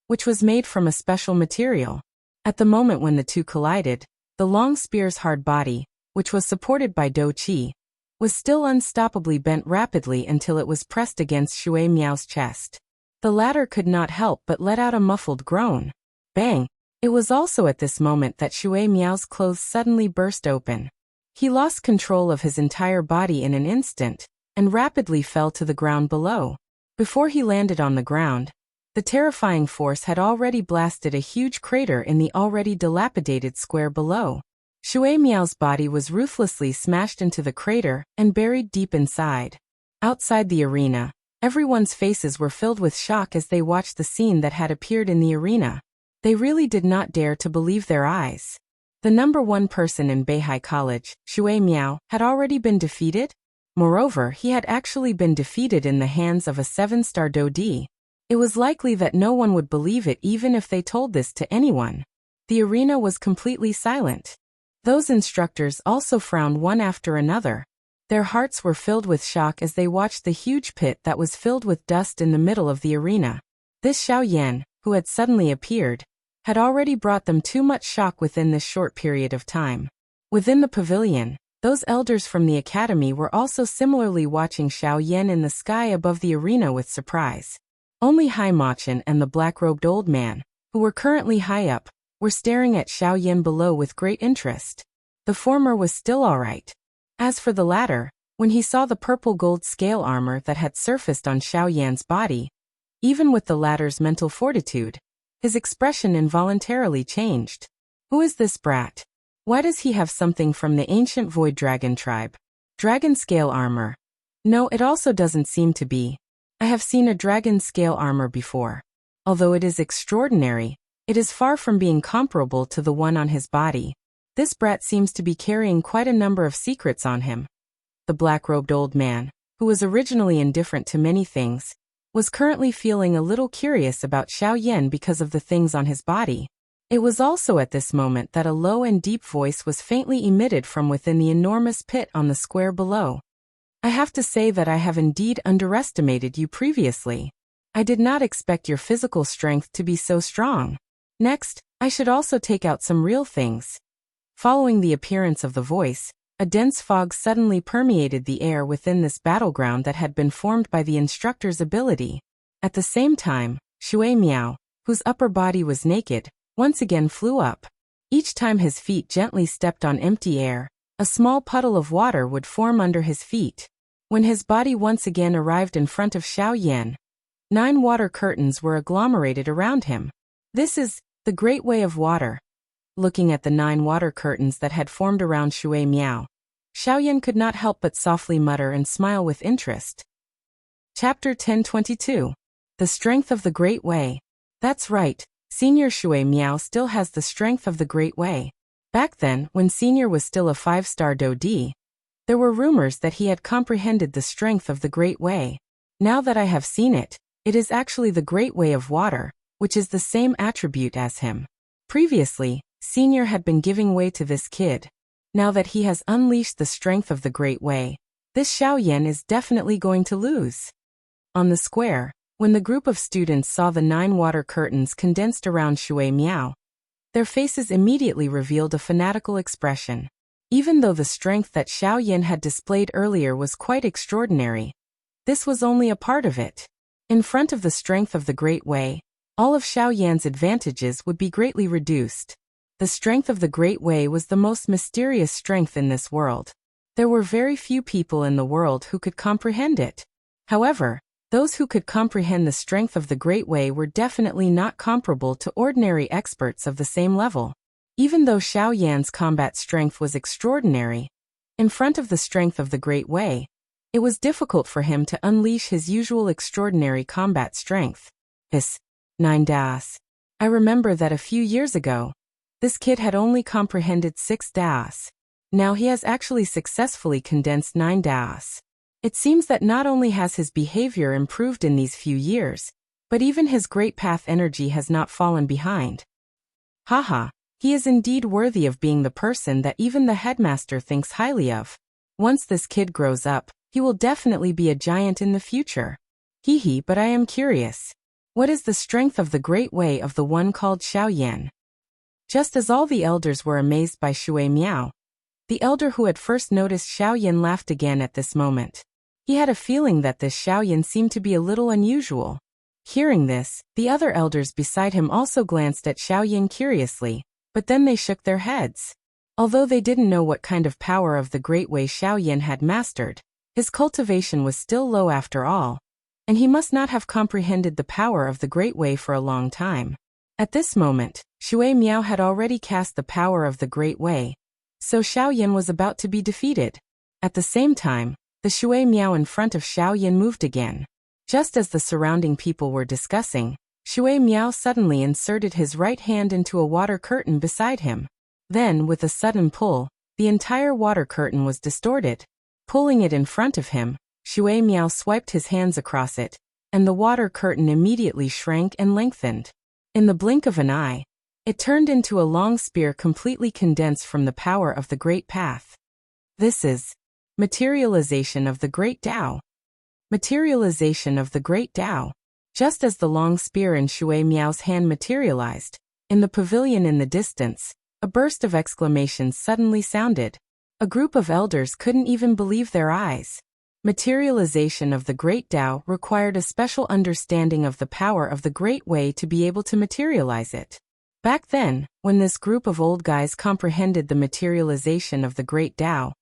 which was made from a special material. At the moment when the two collided, the long spear's hard body, which was supported by dou qi, was still unstoppably bent rapidly until it was pressed against Shui Miao's chest. The latter could not help but let out a muffled groan. Bang! It was also at this moment that Shui Miao's clothes suddenly burst open. He lost control of his entire body in an instant, and rapidly fell to the ground below. Before he landed on the ground, the terrifying force had already blasted a huge crater in the already dilapidated square below. Shui Miao's body was ruthlessly smashed into the crater and buried deep inside. Outside the arena, everyone's faces were filled with shock as they watched the scene that had appeared in the arena. They really did not dare to believe their eyes. The number one person in Beihai College, Shui Miao, had already been defeated? Moreover, he had actually been defeated in the hands of a 7-star Dodi. It was likely that no one would believe it even if they told this to anyone. The arena was completely silent. Those instructors also frowned one after another. Their hearts were filled with shock as they watched the huge pit that was filled with dust in the middle of the arena. This Xiao Yan, who had suddenly appeared, had already brought them too much shock within this short period of time. Within the pavilion, those elders from the academy were also similarly watching Xiao Yan in the sky above the arena with surprise. Only Hai Machin and the black-robed old man, who were currently high up, were staring at Xiao Yan below with great interest. The former was still all right. As for the latter, when he saw the purple gold scale armor that had surfaced on Xiao Yan's body, even with the latter's mental fortitude, his expression involuntarily changed. Who is this brat? Why does he have something from the ancient void dragon tribe? Dragon scale armor. No, it also doesn't seem to be. I have seen a dragon scale armor before. Although it is extraordinary, it is far from being comparable to the one on his body. This brat seems to be carrying quite a number of secrets on him. The black-robed old man, who was originally indifferent to many things, was currently feeling a little curious about Xiao Yan because of the things on his body. It was also at this moment that a low and deep voice was faintly emitted from within the enormous pit on the square below. I have to say that I have indeed underestimated you previously. I did not expect your physical strength to be so strong. Next, I should also take out some real things. Following the appearance of the voice, a dense fog suddenly permeated the air within this battleground that had been formed by the instructor's ability. At the same time, Shui Miao, whose upper body was naked, once again flew up. Each time his feet gently stepped on empty air, A small puddle of water would form under his feet. When his body once again arrived in front of Xiao Yan, 9 water curtains were agglomerated around him. This is the Great Way of Water. Looking at the 9 water curtains that had formed around Shui Miao, Xiao Yan could not help but softly mutter and smile with interest. Chapter 1022. The Strength of the Great Way. That's right, Senior Shui Miao still has the strength of the Great Way. Back then, when Senior was still a 5-star Dodi, there were rumors that he had comprehended the strength of the Great Way. Now that I have seen it, it is actually the Great Way of Water, which is the same attribute as him. Previously, Senior had been giving way to this kid. Now that he has unleashed the strength of the Great Way, this Xiao Yan is definitely going to lose. On the square, when the group of students saw the 9 water curtains condensed around Shui Miao, their faces immediately revealed a fanatical expression. Even though the strength that Xiao Yan had displayed earlier was quite extraordinary, this was only a part of it. In front of the strength of the Great Way, all of Xiao Yan's advantages would be greatly reduced. The strength of the Great Way was the most mysterious strength in this world. There were very few people in the world who could comprehend it. However, those who could comprehend the strength of the Great Way were definitely not comparable to ordinary experts of the same level. Even though Xiao Yan's combat strength was extraordinary, in front of the strength of the Great Way, it was difficult for him to unleash his usual extraordinary combat strength. 9 das. I remember that a few years ago, this kid had only comprehended 6 das. Now he has actually successfully condensed 9 das. It seems that not only has his behavior improved in these few years, but even his great path energy has not fallen behind. Haha. He is indeed worthy of being the person that even the headmaster thinks highly of. Once this kid grows up, he will definitely be a giant in the future. Hee, but I am curious. What is the strength of the Great Way of the one called Xiao Yan? Just as all the elders were amazed by Shui Miao, the elder who had first noticed Xiao Yan laughed again at this moment. He had a feeling that this Xiao Yan seemed to be a little unusual. Hearing this, the other elders beside him also glanced at Xiao Yan curiously. But then they shook their heads. Although they didn't know what kind of power of the Great Way Xiao Yan had mastered, his cultivation was still low after all, and he must not have comprehended the power of the Great Way for a long time. At this moment, Shui Miao had already cast the power of the Great Way, so Xiao Yan was about to be defeated. At the same time, the Shui Miao in front of Xiao Yan moved again. Just as the surrounding people were discussing, Shui Miao suddenly inserted his right hand into a water curtain beside him. Then, with a sudden pull, the entire water curtain was distorted. Pulling it in front of him, Shui Miao swiped his hands across it, and the water curtain immediately shrank and lengthened. In the blink of an eye, it turned into a long spear completely condensed from the power of the Great Path. This is materialization of the Great Tao. Materialization of the Great Tao. Just as the long spear in Shui Miao's hand materialized, in the pavilion in the distance, a burst of exclamations suddenly sounded. A group of elders couldn't even believe their eyes. Materialization of the Great Tao required a special understanding of the power of the Great Way to be able to materialize it. Back then, when this group of old guys comprehended the materialization of the Great Tao,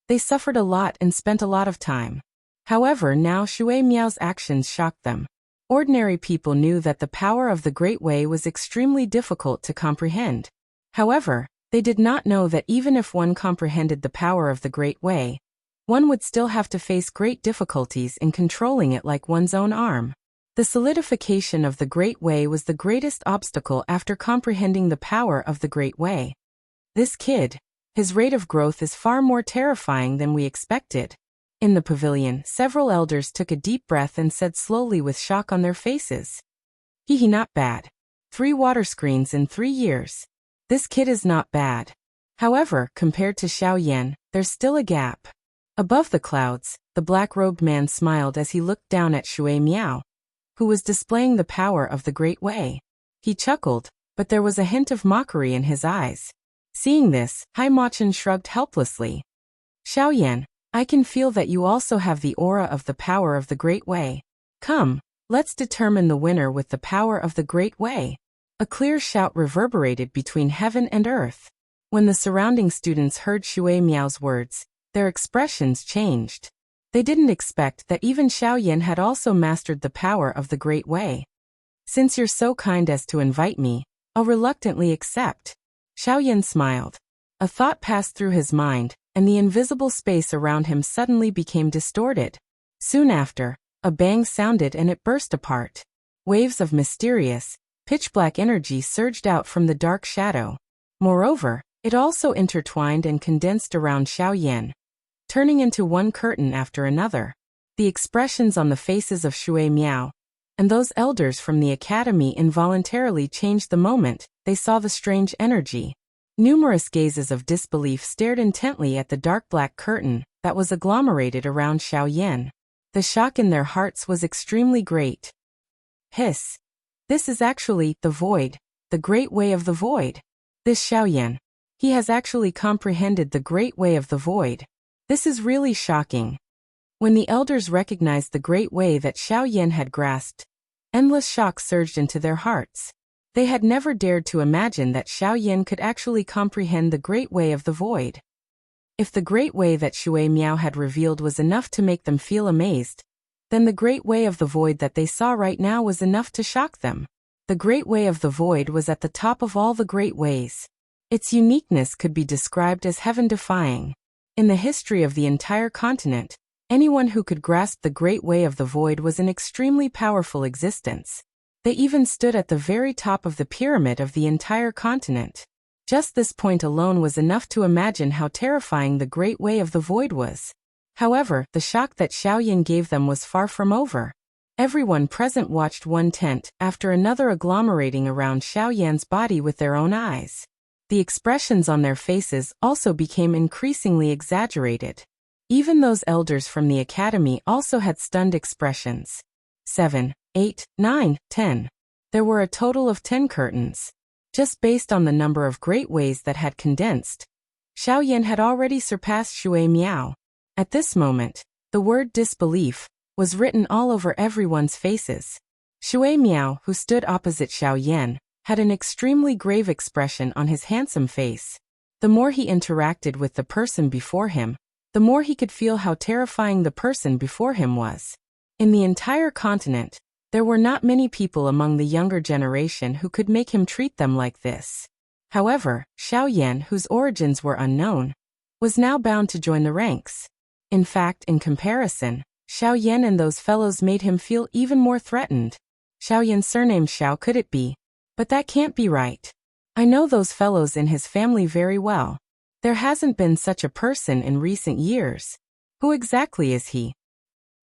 they suffered a lot and spent a lot of time. However, now Shui Miao's actions shocked them. Ordinary people knew that the power of the Great Way was extremely difficult to comprehend. However, they did not know that even if one comprehended the power of the Great Way, one would still have to face great difficulties in controlling it like one's own arm. The solidification of the Great Way was the greatest obstacle after comprehending the power of the Great Way. This kid, his rate of growth is far more terrifying than we expected. In the pavilion, several elders took a deep breath and said slowly with shock on their faces. Not bad. 3 water screens in 3 years. This kid is not bad. However, compared to Xiao Yan, there's still a gap. Above the clouds, the black-robed man smiled as he looked down at Shui Miao, who was displaying the power of the Great Way. He chuckled, but there was a hint of mockery in his eyes. Seeing this, Hai Machin shrugged helplessly. Xiao Yan, I can feel that you also have the aura of the power of the Great Way. Come, let's determine the winner with the power of the Great Way. A clear shout reverberated between heaven and earth. When the surrounding students heard Shui Miao's words, their expressions changed. They didn't expect that even Xiao Yan had also mastered the power of the Great Way. Since you're so kind as to invite me, I'll reluctantly accept. Xiao Yan smiled. A thought passed through his mind, and the invisible space around him suddenly became distorted. Soon after, a bang sounded and it burst apart. Waves of mysterious, pitch-black energy surged out from the dark shadow. Moreover, it also intertwined and condensed around Xiao Yan, turning into one curtain after another. The expressions on the faces of Shui Miao and those elders from the academy involuntarily changed the moment they saw the strange energy. Numerous gazes of disbelief stared intently at the dark black curtain that was agglomerated around Xiao Yan. The shock in their hearts was extremely great. Hiss! This is actually the void, the great way of the void. This Xiao Yan. He has actually comprehended the great way of the void. This is really shocking. When the elders recognized the great way that Xiao Yan had grasped, endless shock surged into their hearts. They had never dared to imagine that Xiao Yan could actually comprehend the great way of the void. If the great way that Shui Miao had revealed was enough to make them feel amazed, then the great way of the void that they saw right now was enough to shock them. The great way of the void was at the top of all the great ways. Its uniqueness could be described as heaven-defying. In the history of the entire continent, anyone who could grasp the great way of the void was an extremely powerful existence. They even stood at the very top of the pyramid of the entire continent. Just this point alone was enough to imagine how terrifying the great way of the void was. However, the shock that Xiao Yan gave them was far from over. Everyone present watched one tent after another agglomerating around Xiao Yan's body with their own eyes. The expressions on their faces also became increasingly exaggerated. Even those elders from the academy also had stunned expressions. 7, 8, 9, 10. There were a total of 10 curtains. Just based on the number of great ways that had condensed, Xiao Yan had already surpassed Shui Miao. At this moment, the word disbelief was written all over everyone's faces. Shui Miao, who stood opposite Xiao Yan, had an extremely grave expression on his handsome face. The more he interacted with the person before him, the more he could feel how terrifying the person before him was. In the entire continent, there were not many people among the younger generation who could make him treat them like this. However, Xiao Yan, whose origins were unknown, was now bound to join the ranks. In fact, in comparison, Xiao Yan and those fellows made him feel even more threatened. Xiao Yan's surname Xiao, could it be? But that can't be right. I know those fellows in his family very well. There hasn't been such a person in recent years. Who exactly is he?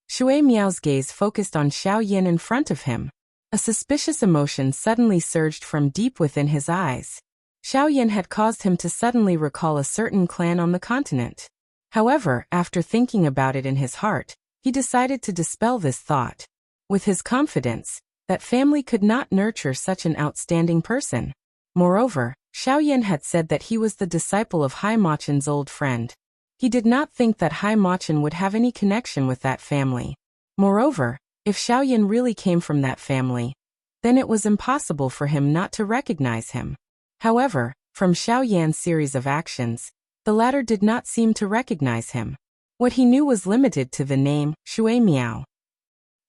Shui Miao's gaze focused on Xiao Yan in front of him. A suspicious emotion suddenly surged from deep within his eyes. Xiao Yan had caused him to suddenly recall a certain clan on the continent. However, after thinking about it in his heart, he decided to dispel this thought. With his confidence, that family could not nurture such an outstanding person. Moreover, Xiao Yan had said that he was the disciple of Hai Machen's old friend. He did not think that Hai Machen would have any connection with that family. Moreover, if Xiao Yan really came from that family, then it was impossible for him not to recognize him. However, from Xiao Yan's series of actions, the latter did not seem to recognize him. What he knew was limited to the name, Shui Miao.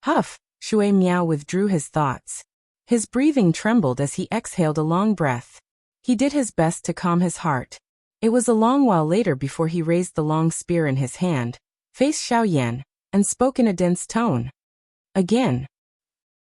Huff! Shui Miao withdrew his thoughts. His breathing trembled as he exhaled a long breath. He did his best to calm his heart. It was a long while later before he raised the long spear in his hand, faced Xiao Yan, and spoke in a dense tone. Again,